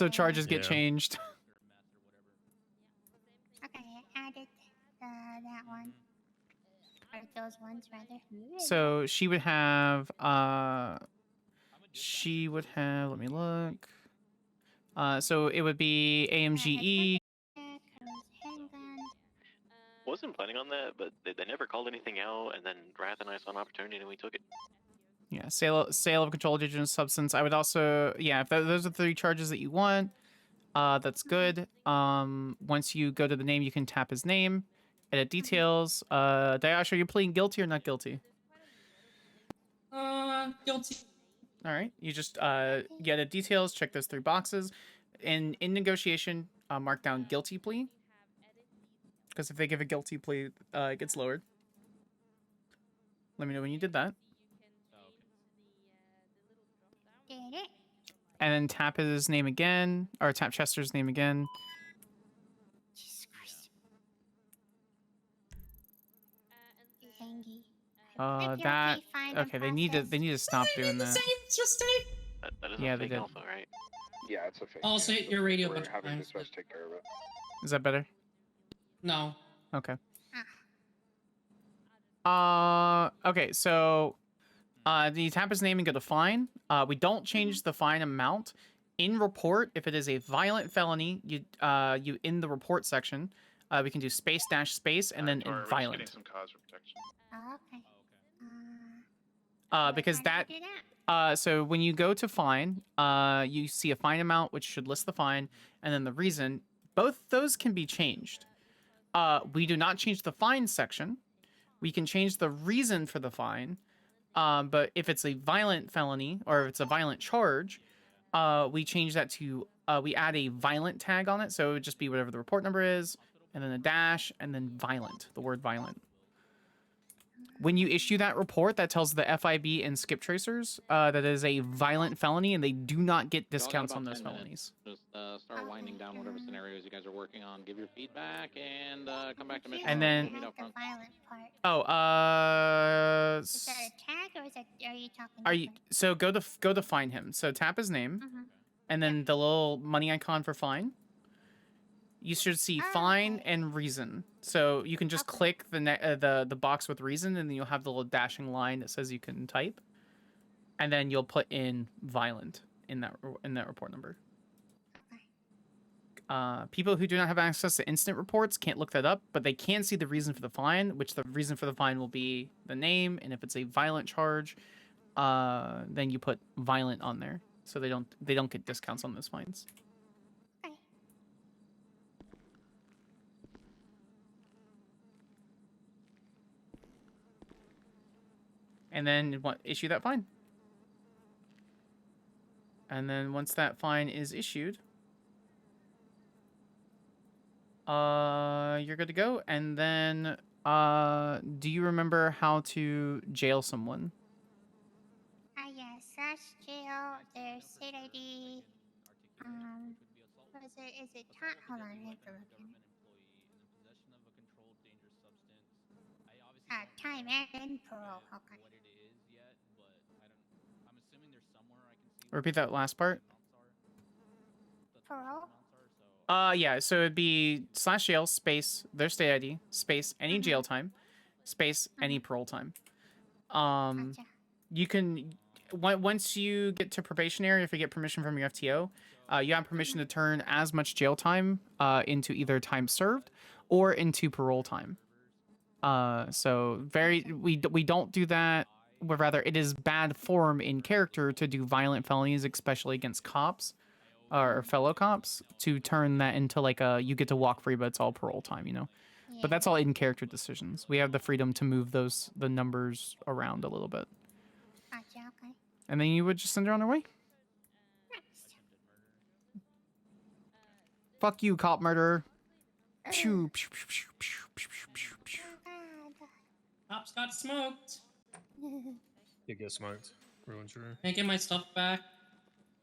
charges get changed. Okay, I added that one. Or those ones, rather. So she would have, let me look. So it would be AMGE. Wasn't planning on that, but they never called anything out, and then Wrath and I saw an opportunity and we took it. Yeah, sale of controlled dangerous substance. I would also, if those are the 3 charges that you want, that's good. Once you go to the name, you can tap his name, edit details. Dayash, are you pleading guilty or not guilty? Guilty. All right, you just get the details, check those 3 boxes, and in negotiation, mark down guilty plea. Because if they give a guilty plea, it gets lowered. Let me know when you did that. Did it? And then tap his name again, or tap Chester's name again. Jesus Christ. Okay, they need to stop doing that. That is Yeah, a they fake did. alpha, right? Yeah, it's a fake. Also hit your radio a We're bunch of having times. dispatch take care of it. Is that better? No. Okay. Okay, so you tap his name and go to fine. We don't change the fine amount. In report, if it is a violent felony, you in the report section, we can do space dash space and then Tor, we're violent. just getting some cause for protection. Oh, okay. Because that, so when you go to fine, you see a fine amount, which should list the fine, and then the reason. Both those can be changed. We do not change the fine section. We can change the reason for the fine, but if it's a violent felony or if it's a violent charge, we change that to, we add a violent tag on it, so it would just be whatever the report number is, and then a dash, and then violent, the word violent. When you issue that report, that tells the FIB and skip tracers that it is a violent felony, and they do not get discounts on those felonies. Just start winding down whatever scenarios you guys are working on. Give your feedback and come back to mission. And then, We'll meet up front. oh, Is that a tag or is that, are you talking? are you, so go to find him. So tap his name, and then the little money icon for fine. You should see fine and reason. So you can just click the box with reason, and then you'll have the little dashing line that says you can type, and then you'll put in violent in that report number. People who do not have access to instant reports can't look that up, but they can see the reason for the fine, which the reason for the fine will be the name, and if it's a violent charge, then you put violent on there, so they don't get discounts on those fines. And then issue that fine. And then once that fine is issued, you're good to go. And then, do you remember how to jail someone? Yes, slash jail, their state ID, is it time? Hold on, I have to look in. Time and parole, okay. Repeat that last part. Parole? Yeah, so it'd be slash jail space their state ID space any jail time space any parole time. You can once you get to probationary, if you get permission from your FTO, you have permission to turn as much jail time into either time served or into parole time. So we don't do that. But rather, it is bad form in character to do violent felonies, especially against cops or fellow cops, to turn that into like a you get to walk free, but it's all parole time, you know. Yeah. But that's all in character decisions. We have the freedom to move the numbers around a little bit. Gotcha, okay. And then you would just send her on her way. Next. Fuck you, cop murderer. Pew, pew, pew, pew, pew, pew, pew, pew. Cops got smoked. You get smoked. Ruined true. Can I get my stuff back?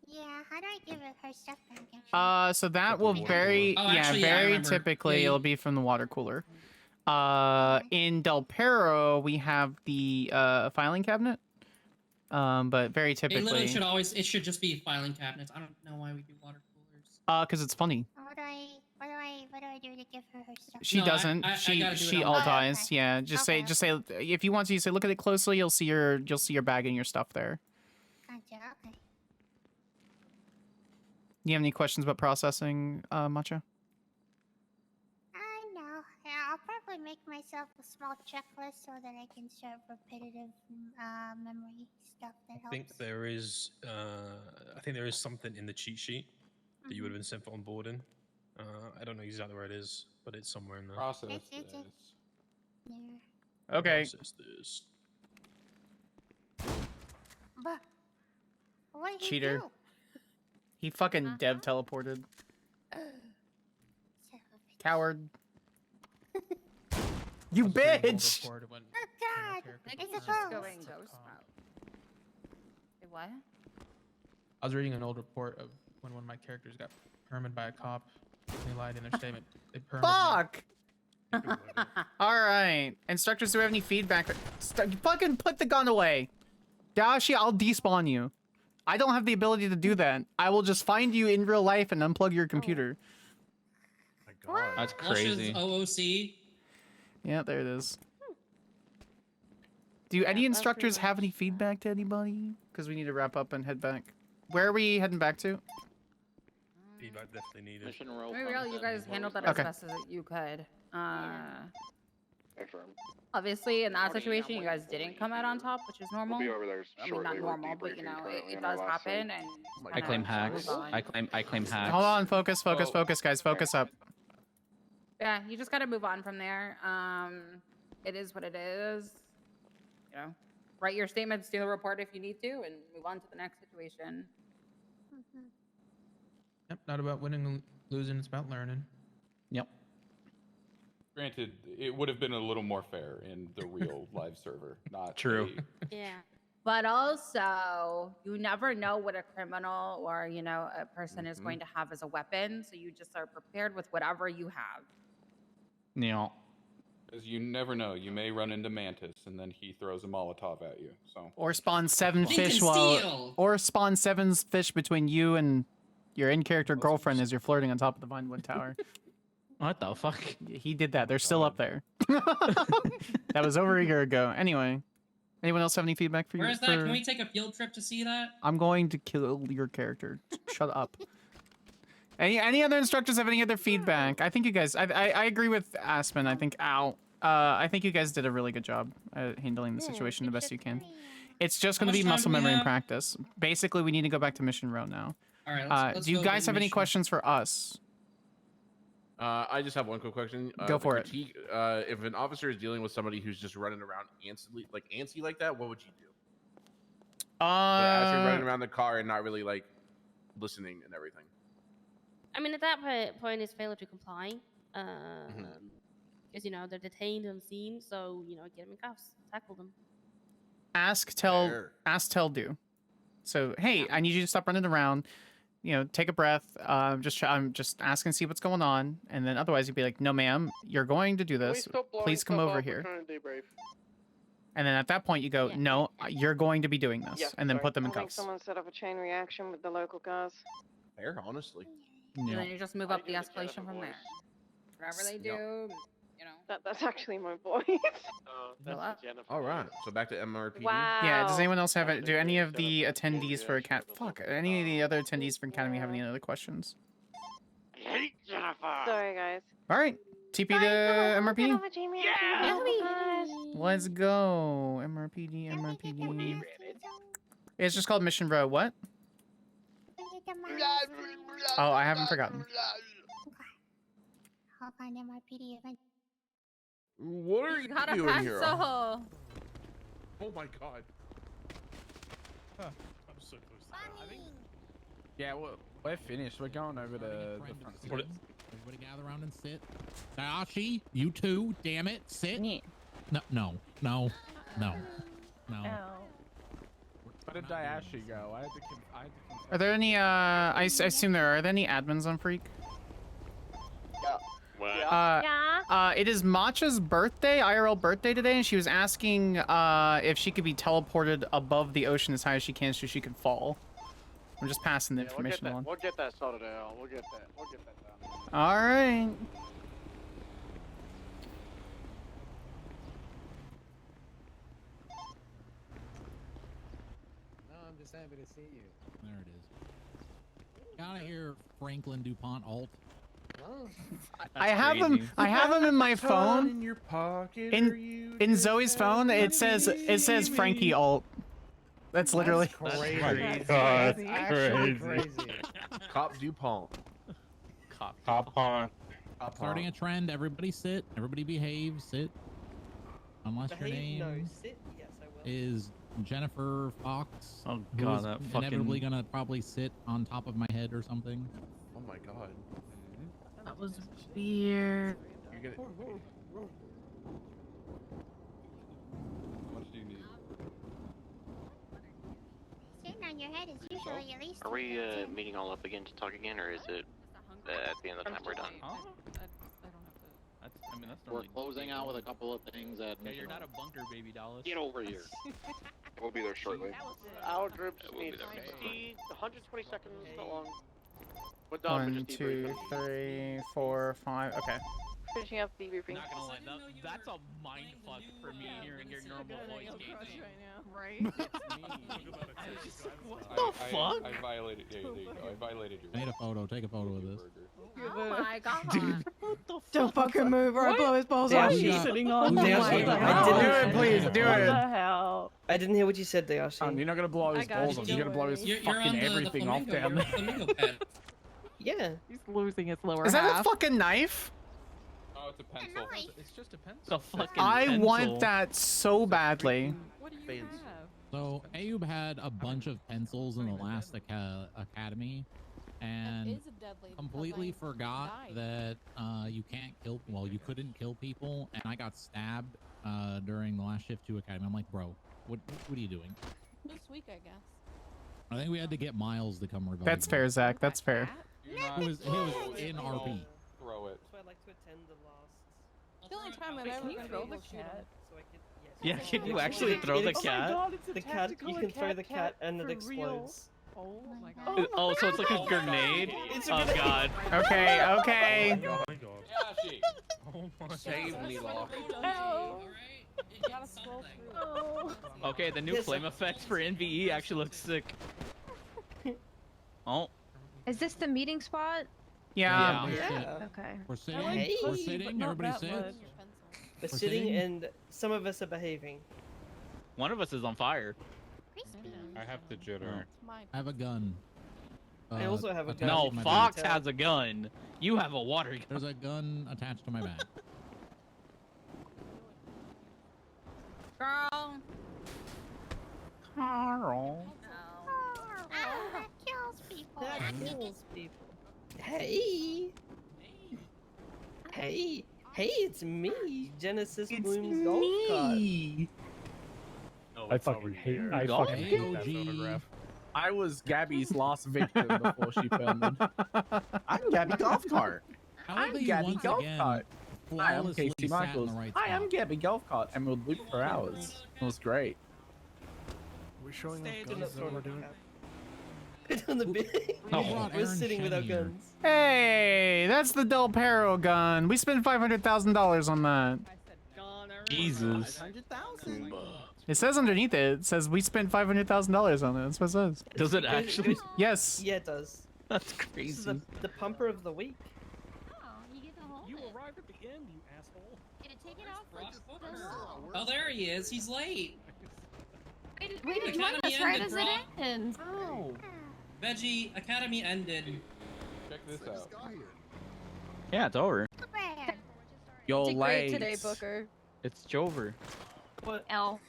Yeah, how do I give her stuff back, actually? So that will very, very typically it'll be from the water cooler. In Del Perro, we have the filing cabinet. But very typically. It literally should always, it should just be filing cabinets. I don't know why we do water coolers. Because it's funny. What do I do to give her stuff? She doesn't. She all dies. Okay. Yeah, just say if you want to, you say look at it closely. You'll see your bag and your stuff there. Gotcha. Okay. You have any questions about processing, Matcha? No. Yeah, I'll probably make myself a small checklist so that I can start repetitive memory stuff that helps. I think there is something in the cheat sheet that you would have been sent for onboarding. I don't know exactly where it is, but it's somewhere in there. Process this. Yeah. Okay. Process this. But what did Cheater. he do? He fucking dev teleported. Coward. You bitch! Oh God! It's a Just ghost. going ghost route. Wait, what? I was reading an old report of when one of my characters got permaned by a cop. They lied in their statement. They permaned me. Fuck! Alright. Instructors, do we have any feedback? Fucking put the gun away. Dashi, I'll despawn you. I don't have the ability to do that. I will just find you in real life and unplug your computer. My God. That's Flushes crazy. OOC. Yeah, there it is. Do any instructors have any feedback to anybody? Because we need to wrap up and head back. Where are we heading back to? Feedback definitely needed. Mission roll. Very well, you guys handled that Okay. as best as you could. Obviously, in that situation, you guys didn't come out on top, which is normal. We'll be over there I mean, shortly. not We're normal, but you debriefing know, currently it on our does last happen, site. and I claim hacks. I claim hacks. Hold on, focus, guys, focus up. Yeah, you just gotta move on from there. It is what it is. You know, write your statements, do the report if you need to, and move on to the next situation. Yep, not about winning and losing, it's about learning. Yep. Granted, it would have been a little more fair in the real live server, not True. Yeah. But also, you never know what a criminal or, you know, a person is going to have as a weapon, so you just are prepared with whatever you have. Yeah. Because you never know. You may run into Mantis, and then he throws a Molotov at you. So. Or spawn 7 Think and fish steal. or spawn 7 fish between you and your in-character girlfriend as you're flirting on top of the Vinewood Tower. What the fuck? He did that. They're still up there. That was over a year ago. Anyway, anyone else have any feedback for you? Where is that? Can we take a field trip to see that? I'm going to kill your character. Shut up. Any other instructors have any other feedback? I think you guys. I agree with Aspen. I think I think you guys did a really good job at handling the situation the best you can. It's just going to be muscle memory and practice. Basically, we need to go back to Mission Row now. All right. Let's Do you go guys to have any mission. questions for us? I just have one quick question. Go for it. If an officer is dealing with somebody who's just running around antsy like that, what would you do? Actually running around the car and not really like listening and everything. I mean, at that point, it's failure to comply. Because, you know, they're detained on scene, so, you know, get them in cuffs, tackle them. Ask, tell, do. So, hey, I need you to stop running around. You know, take a breath. I'm just asking to see what's going on, and then otherwise you'd be like, no, ma'am, you're going to do this. Please come over here. And then at that point you go, no, you're going to be doing this, and then put them in I think cuffs. someone set up a chain reaction with the local cars. Fair, honestly. And then you just move up the escalation from there. Whatever they do, you know. That's actually my voice. All right, so back to MRPD. Wow. Yeah. Does anyone else have it? Do any of the attendees for any of the other attendees for Academy have any other questions? Sorry, guys. All right. TP to MRPD. Yeah. Let's go. MRPD. It's just called Mission Row. What? Oh, I haven't forgotten. I'll find MRPD event. What are you Gotta doing pass here? Soho. Oh my god. I'm so close to that. Yeah, we're finished. We're going over to the front. Everybody gather around and sit. Dayashi, you too. Damn it, sit. No. Where did Dayashi go? I had to Are there any? I assume there are there any admins on Freak? It is Matcha's birthday, IRL birthday today, and she was asking if she could be teleported above the ocean as high as she can so she could fall. I'm just passing the information along. We'll get that sorted out. We'll get that done. All right. No, I'm just happy to see you. There it is. Got to hear Franklin DuPont alt. I have him in my phone. In your pocket. In Zoe's phone, it says Frankie alt. That's literally crazy. That's God, crazy. actually crazy. Cop DuPont. Cop on. Starting a trend. Everybody sit. Everybody behave. Sit. Unless your name is Jennifer Fox. Oh who god, is that fucking. inevitably gonna probably sit on top of my head or something. Oh my god. That was weird. You're gonna... How much do you need? Sitting on your head is usually at least. Are we meeting all up again to talk again, or is it at the end of the time we're done? We're closing out with a couple of things that. Yeah, you're not a bunker, baby Dallas. Get over here. We'll be there shortly. Our groups we'll be need there. 60, 120 seconds, not long. We're done. We're 1, just 2, debriefing. 3, 4, 5. Okay. Finishing up debriefing. Not gonna lie, that's a mind fuck for me hearing your normal voice, Casey. Right? What the fuck? I violated. Yeah, there you go. I violated your. I need a photo. Take a photo of this. Oh my god. Dude, what the fuck? Don't fucking move or I blow his balls Yeah, off. she's Sitting on the the mic. Do it, please. Do What it. the hell? I didn't hear what you said, Dayashi. You're not gonna blow his balls off. You're gonna blow his fucking everything off down there. Yeah. He's losing his lower Is that half. a fucking knife? Oh, it's a pencil. It's just a pencil. It's a fucking I pencil. want that so badly. What do you have? So Ayub had a bunch of pencils in the last academy, and completely forgot that you can't kill. Well, you couldn't kill people, and I got stabbed during the last shift 2 academy. I'm like, bro, what are you doing? This week, I guess. I think we had to get Miles to come revive. That's fair, Zach. That's fair. He was in RP. Throw it. So I'd like to attend the last. The only time I've ever been able to cat. So I could, yes. Yeah, can you actually throw the cat? The cat, you can throw the cat and it explodes. Oh my god. Oh, so it's like a grenade? It's a Oh grenade. god. Okay, okay. Yashi. Oh my Save me, Law. You gotta scroll through. Okay, the new flame effects for NVE actually looks sick. Oh. Is this the meeting spot? Yeah. Yeah. Okay. We're sitting. Hey, We're sitting. Everybody sit. We're sitting and some of us are behaving. One of us is on fire. I have the jitter. I have a gun. I also have a gun. No, if you Fox can tell. has a gun. You have a water gun. There's a gun attached to my back. Girl. Carl. That kills people. That kills people. Hey. Hey. Hey, it's me, Genesis Bloom's golf cart. I fucking hate that photograph. I was Gabby's lost victim before she filmed it. I'm Gabby Golf Cart. I'm Gabby Golf Cart. Hi, I'm Casey Michaels. Hi, I'm Gabby Golf Cart, and we'll loop for hours. It was great. We're showing Stay off in guns the that we're doing. On the bit. We're sitting without guns. Hey, that's the Del Perro gun. We spent $500,000 on that. Jesus. 500,000. It says underneath it. It says we spent $500,000 on it. That's what it says. Does it actually? Yes. Yeah, it does. That's This is crazy. the pumper of the week. Oh, you get to hold You it. arrived at the end, you asshole. Get it taken off. Oh, there he is. He's late. We didn't join Academy us right ended, as bro. it ends. Oh. Veggie Academy ended. Check this out. Yeah, it's over. Yo, Did great legs. today, Booker. It's Jover. What? L.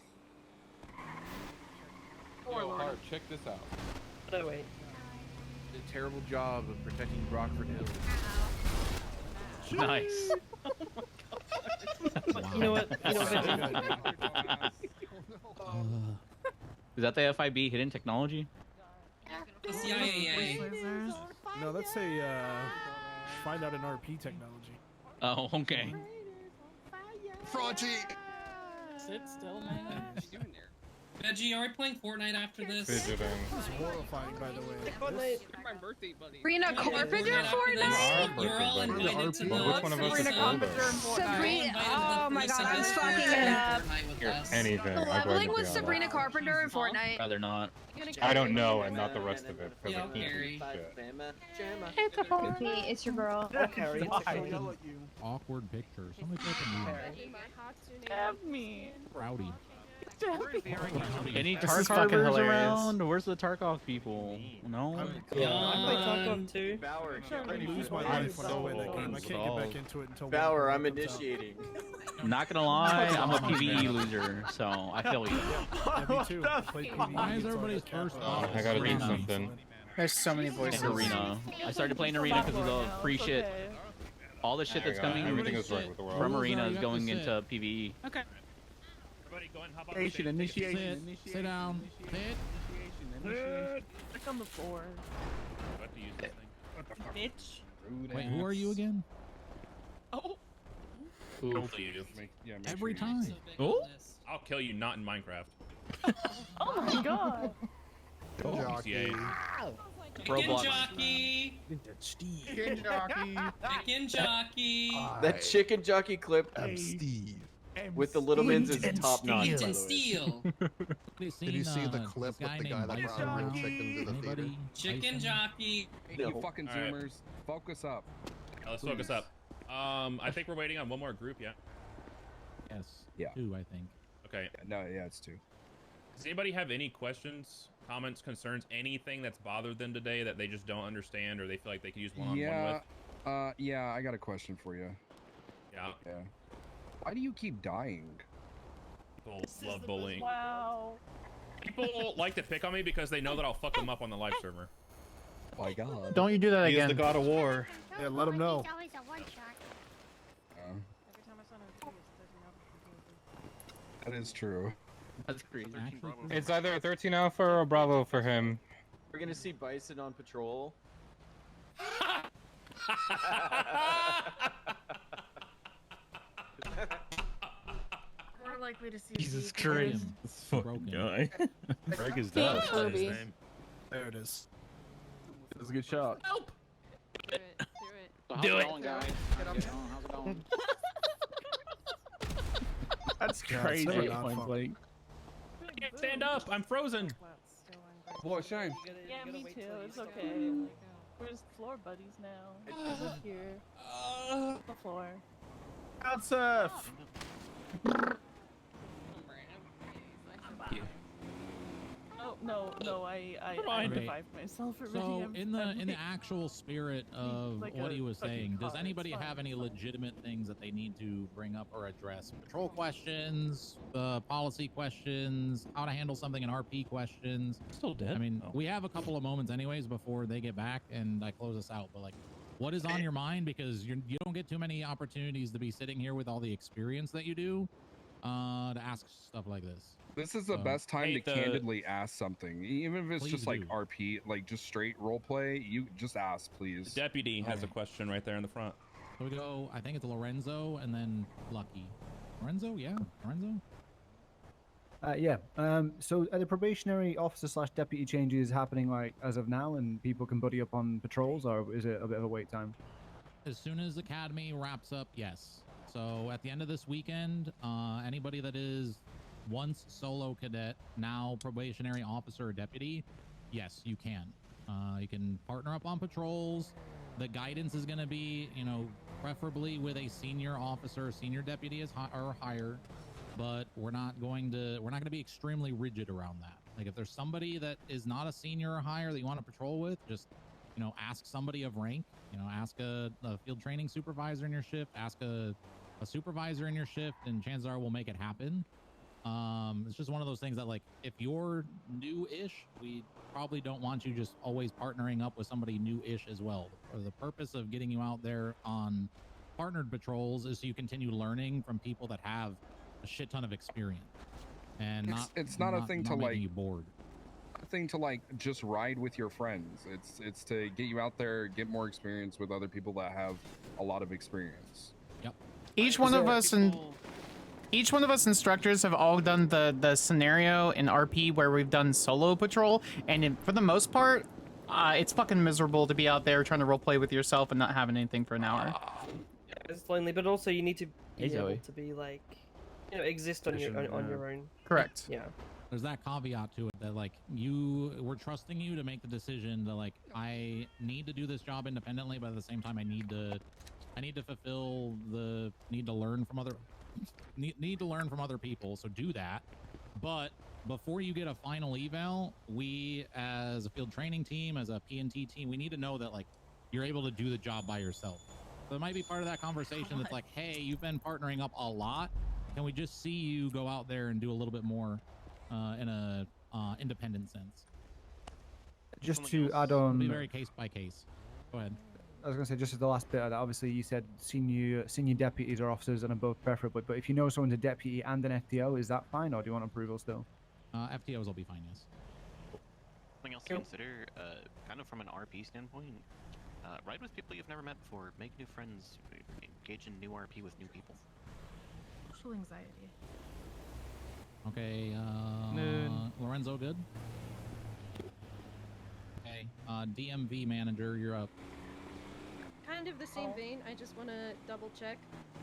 Yo, Hart, check this out. No, wait. Did a terrible job of protecting Rockford Hills. Nice. You know what? You know what? Is that the FIB hidden technology? The CIAA. No, that's a find out an RP technology. Oh, okay. Fraugy. Sit still, man. What you doing there? Veggie, are we playing Fortnite after this? Fidgeting. This is horrifying, by the way. Fortnite. My birthday buddy. Sabrina Carpenter Fortnite? You're all invited to the Which one of us is older? Sabrina. Oh my god, I'm fucking it up. Anything. Leveling with Sabrina Carpenter in Fortnite. Rather not. I don't know, and not the rest of it, because Yeah, I can't Gary. do shit. It's a Fortnite. It's your girl. I'll carry it. Awkward picture. Somebody take a Me. Rowdy. Any This is fucking Tarkovers hilarious. around? Where's the Tarkov people? No? I play Tarkov too. I lose my life when I play that game. I can't get back into it until. Bauer, I'm initiating. Not gonna lie, I'm a PvE loser, so I feel you. Yeah, me too. I played PvE Why is until everybody's the cap. first off? I gotta do Arena. something. There's so many voices. Arena. I started playing Arena because of the free shit. All the shit that's coming Everything is right with the world. from Arena You is have to going sit. into PvE. Okay. Initiation. Sit down. Sit. Click on the floor. Bitch. Wait, who are you again? Oh. Ooh. Hopefully you do. Every time. Oh? I'll kill you not in Minecraft. Oh my god. Jockey. Chicken jockey. Chicken jockey. Chicken jockey. That chicken jockey clip with the little mins is top notch. Eat and steal. Did you see the clip with the guy that brought a real chicken to the theater? Chicken jockey. Hey, you fucking All right. zoomers, focus up. Let's focus up. I think we're waiting on one more group. Yeah. Yes. Yeah. 2, I think. Okay. Yeah, it's 2. Does anybody have any questions, comments, concerns, anything that's bothered them today that they just don't understand or they feel like they could use one-on-one with? Yeah, I got a question for you. Yeah. Why do you keep dying? People love bullying. Wow. People like to pick on me because they know that I'll fuck them up on the live server. Oh my god. Don't you do that He again. is the god of war. Yeah, let him know. It's always a one shot. That is true. That's crazy. It's either 13 Alpha or Bravo for him. We're gonna see Bison on patrol. More likely to see Jesus Zeke Christ. This fucking guy. Greg is Team dead. Kirby. There it is. It was a good shot. Help! Do it. Guys? How's it going? That's Yeah, it's crazy. never not fun. I can't stand up. I'm frozen. Boy, shame. Yeah, me too. It's okay. We're just floor buddies now. Over here. The floor. Out surf. Oh no! I Right. revived myself already. So I'm in the fine. actual spirit of Like what a he was fucking saying, does car, anybody it's have fine, any it's fine. legitimate things that they need to bring up or address? Patrol questions, policy questions, how to handle something in RP questions. Still dead? I mean, Oh. we have a couple of moments anyways before they get back and I close us out. But like, what is on your mind? Because you don't get too many opportunities to be sitting here with all the experience that you do to ask stuff like this. This is the So, best time to hate the- candidly ask something, even if it's Please just like do. RP, like just straight role play. You just ask, please. Deputy has a Okay. question right there in the front. So we go, I think it's Lorenzo and then Lucky. Lorenzo? Yeah, Lorenzo? Yeah. So are the probationary officer / deputy changes happening like as of now, and people can buddy up on patrols, or is it a bit of a wait time? As soon as Academy wraps up, yes. So at the end of this weekend, anybody that is once solo cadet, now probationary officer or deputy, yes, you can. You can partner up on patrols. The guidance is going to be, preferably with a senior officer, senior deputy or higher. But we're not going to be extremely rigid around that. Like if there's somebody that is not a senior or higher that you want to patrol with, just ask somebody of rank. Ask a field training supervisor in your shift. Ask a supervisor in your shift, and chances are we'll make it happen. It's just one of those things that, like, if you're new-ish, we probably don't want you just always partnering up with somebody new-ish as well. For the purpose of getting you out there on partnered patrols is so you continue learning from people that have a shit ton of experience, and it's not a thing to making like you bored. a thing to like just ride with your friends. It's to get you out there, get more experience with other people that have a lot of experience. Yep. Each one of us instructors have all done the scenario in RP where we've done solo patrol, and for the most part, it's fucking miserable to be out there trying to roleplay with yourself and not having anything for an hour. It's lonely, but also you need to Hey, be able Zoe. to be like, exist on your own. Correct. Yeah. There's that caveat to it that like we're trusting you to make the decision that like I need to do this job independently, but at the same time I need to fulfill the need to learn from other people. So do that. But before you get a final eval, we as a field training team, as a P&T team, we need to know that like you're able to do the job by yourself. So it might be part of that conversation that's like, hey, you've been partnering up a lot. Can we just see you go out there and do a little bit more in a independent sense? Just to add It'll on, be very case by case. Go ahead. I was going to say, just as the last bit of that, obviously you said senior deputies or officers and above preferably, but if you know someone's a deputy and an FTO, is that fine, or do you want approval still? FTOs will be fine, yes. Something else to consider, kind of from an RP standpoint, ride with people you've never met before, make new friends, engage in new RP with new people. Social anxiety. Okay, Lorenzo, good? Okay, DMV manager, you're up. Kind of the same vein, I just want to double check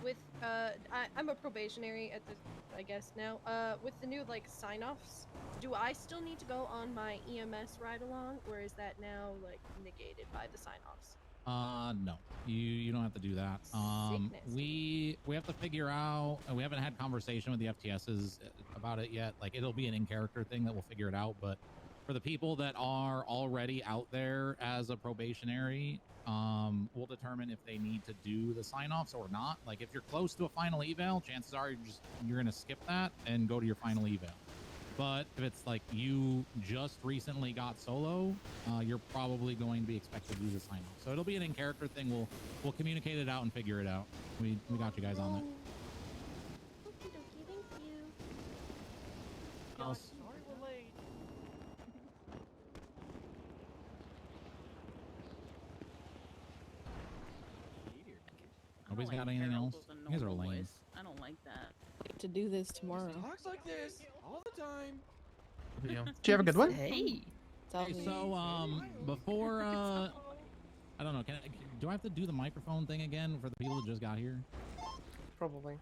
with I'm a probationary at this, I guess now. With the new like sign-offs, do I still need to go on my EMS ride along, or is that now like negated by the sign-offs? No, you don't have to do that. We have to figure out, and we haven't had conversation with the FTSs about it yet. Like, it'll be an in-character thing that we'll figure it out, but for the people that are already out there as a probationary, we'll determine if they need to do the sign-offs or not. Like, if you're close to a final eval, chances are you're gonna skip that and go to your final eval. But if it's like you just recently got solo, you're probably going to be expected to do the sign-off. So it'll be an in-character thing. We'll communicate it out and figure it out. We got you guys on that. Okie dokie, thank you. Else? Sorry we're late. Nobody's got anything else? You guys are lame. I don't like that. To do this tomorrow. Talks like this all the time. Did you have a good one? Hey. Okay, so before I don't know, do I have to do the microphone thing again for the people that just got here? Probably.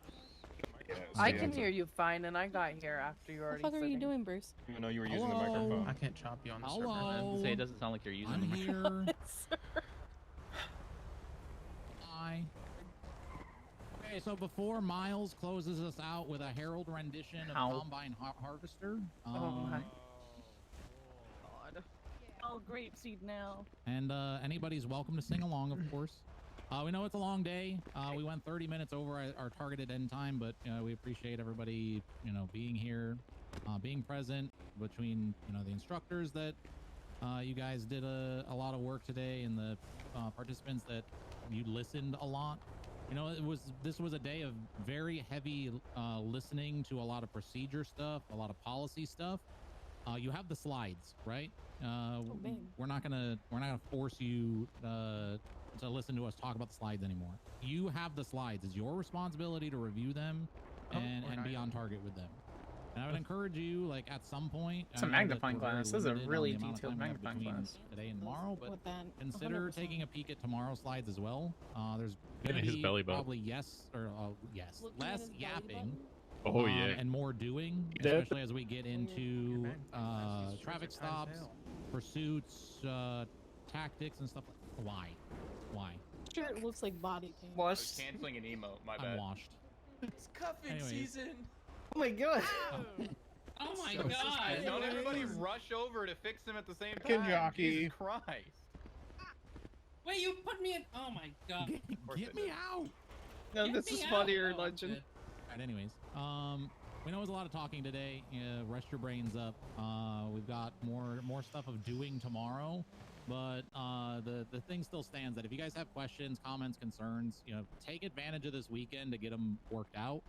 Yeah, I can hear you fine, and I got here after you already. What the fuck are you doing, Bruce? You know you were using the microphone. I can't chop you on the Hello. server. I was gonna say, it doesn't sound like you're using I'm the microphone. here. Hi. Okay, so before Miles closes us out with a herald rendition of Combine Harvester. Oh my. God. Oh, grapeseed now. And anybody's welcome to sing along, of course. We know it's a long day. We went 30 minutes over our targeted end time, but we appreciate everybody, being here, being present between, the instructors that you guys did a lot of work today, and the participants that you listened a lot. This was a day of very heavy listening to a lot of procedure stuff, a lot of policy stuff. You have the slides, right? We're not gonna force you to listen to us talk about the slides anymore. You have the slides. It's your responsibility to review them and be on target with them. And I would encourage you, like, at some point. It's a magnifying glass. This is a really detailed magnifying glass. Today and tomorrow, but consider 100%. taking a peek at tomorrow's slides as well. There's Maybe his belly button. probably less yapping. Oh yeah. And more doing, especially as we get into traffic stops, pursuits, tactics, and stuff. Why? Sure, it looks like body paint. I was canceling an emote. My bad. I'm washed. It's cuffing Anyways. season. Oh my god. Oh my So god! Don't everybody rush over to fix him at the same Fucking time. jockey. Jesus Christ. Wait, you put me in. Oh my god. Get me out! No, Get this me is out. funnier, Oh, legend. good. Alright, anyways, we know there's a lot of talking today. Rest your brains up. We've got more stuff of doing tomorrow, but the thing still stands that if you guys have questions, comments, concerns, take advantage of this weekend to get them worked out.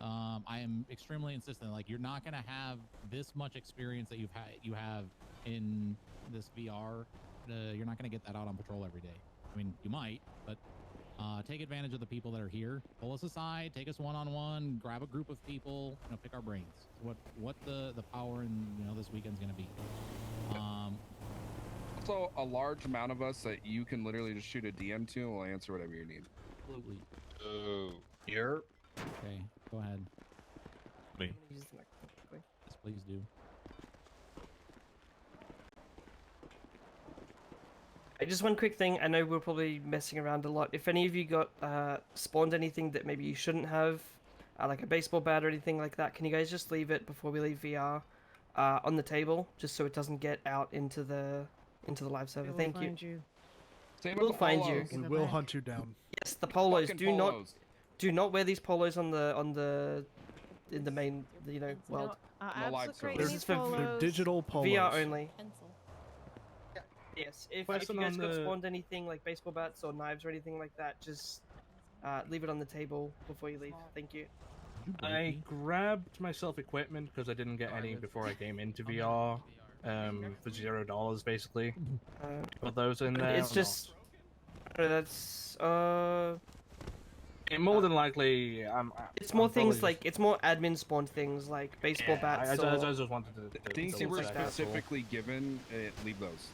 I am extremely insistent. Like, you're not gonna have this much experience that you have in this VR. You're not gonna get that out on patrol every day. I mean, you might, but take advantage of the people that are here. Pull us aside, take us one-on-one, grab a group of people, pick our brains. What the power in this weekend's gonna be. Also, a large amount of us that you can literally just shoot a DM to, and we'll answer whatever you need. Absolutely. Oh, here. Okay, go ahead. Me. Use the microphone quickly. Yes, please do. Just one quick thing. I know we're probably messing around a lot. If any of you got spawned anything that maybe you shouldn't have, like a baseball bat or anything like that, can you guys just leave it before we leave VR on the table, just so it doesn't get out into the live server? Thank you. We'll find you. We will hunt you down. Yes, the polos. Fucking polos. Do not wear these polos in the main world. No live server. This is for They're digital polos. VR only. Pencil. Yes, if Question you guys on got the- spawned anything like baseball bats or knives or anything like that, just leave it on the table before you leave. Thank you. I grabbed myself equipment because I didn't get any before I came into VR. For $0 basically. Put those in there. It's just that's more than likely, It's more I'm things probably like it's more admin spawned things like baseball bats. I or just wanted to Things you double were check, that's all. specifically given, leave those.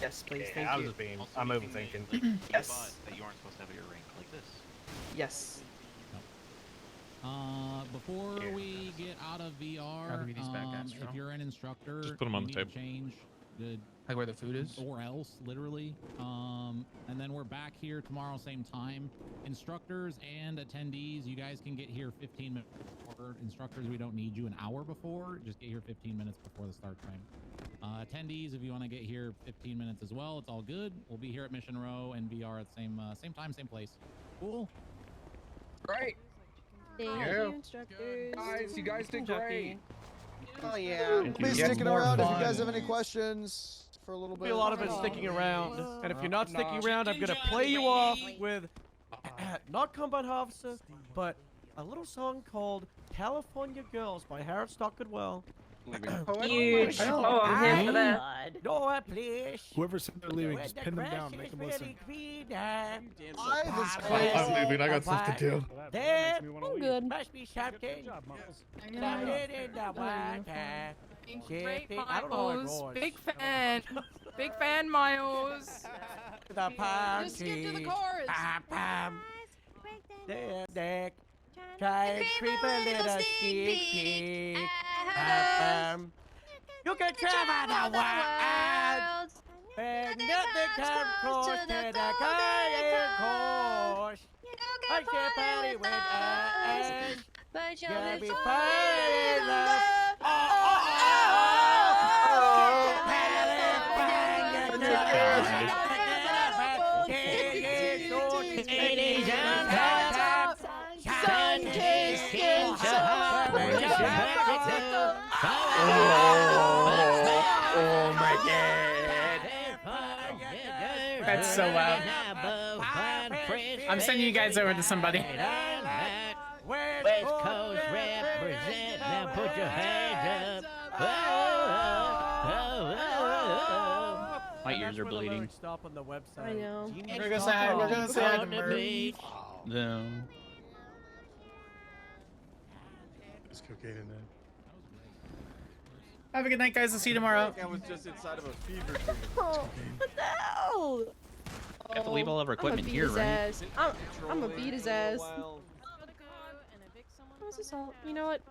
Yes, please. Yeah, Thank I'm you. just being. Also, I'm anything overthinking. That, like, you Yes. bought that you aren't supposed to have at your rank, like this. Yes. Before we get out of VR, How do we these back guys, if Joe? you're an instructor, Just put 'em on you the need to table. change the Like where the food is? or else, literally. And then we're back here tomorrow, same time. Instructors and attendees, you guys can get here 15 minutes before. Instructors, we don't need you an hour before. Just get here 15 minutes before the start time. Attendees, if you want to get here 15 minutes as well, it's all good. We'll be here at Mission Row and VR at the same time, same place. Cool. Great. Thank you, instructors. Guys, you guys did great. Oh yeah. Thank We'll be you. sticking More around if fun. you guys have any questions for a little bit. Be a lot of it sticking around, and if you're not sticking Nah. around, I'm gonna play you off with not Combat Officer, but a little song called "California Girls" by Harriet Stock Goodwill. Huge. Oh, I'm here for that. No, please. Whoever said they're leaving, just pin them down, make them listen. I'm leaving. I got stuff to do. There I'm good. must be something. Great, I don't know how it Miles. goes. Big fan. Big fan, Miles. The party. Just get to the chorus. There, Dick. Try and creep a little sneak peek. You can travel the world, but nothing comes close to the golden course. I can't party with us, But you'll be you're falling in love. Oh my god. That's so loud. I'm sending you guys over to somebody. West Coast represent, now put your hands up. My ears are bleeding. Stop on the website. I know. We're gonna say hi. We're gonna say hi to Merv. No. There's cocaine in there. Have a good night, guys. I'll see you tomorrow. I was just inside of a fever dream. Oh, what the hell? We have to leave all of our equipment I'm here, his right? ass. I'm gonna beat his ass. That was assault. You know what?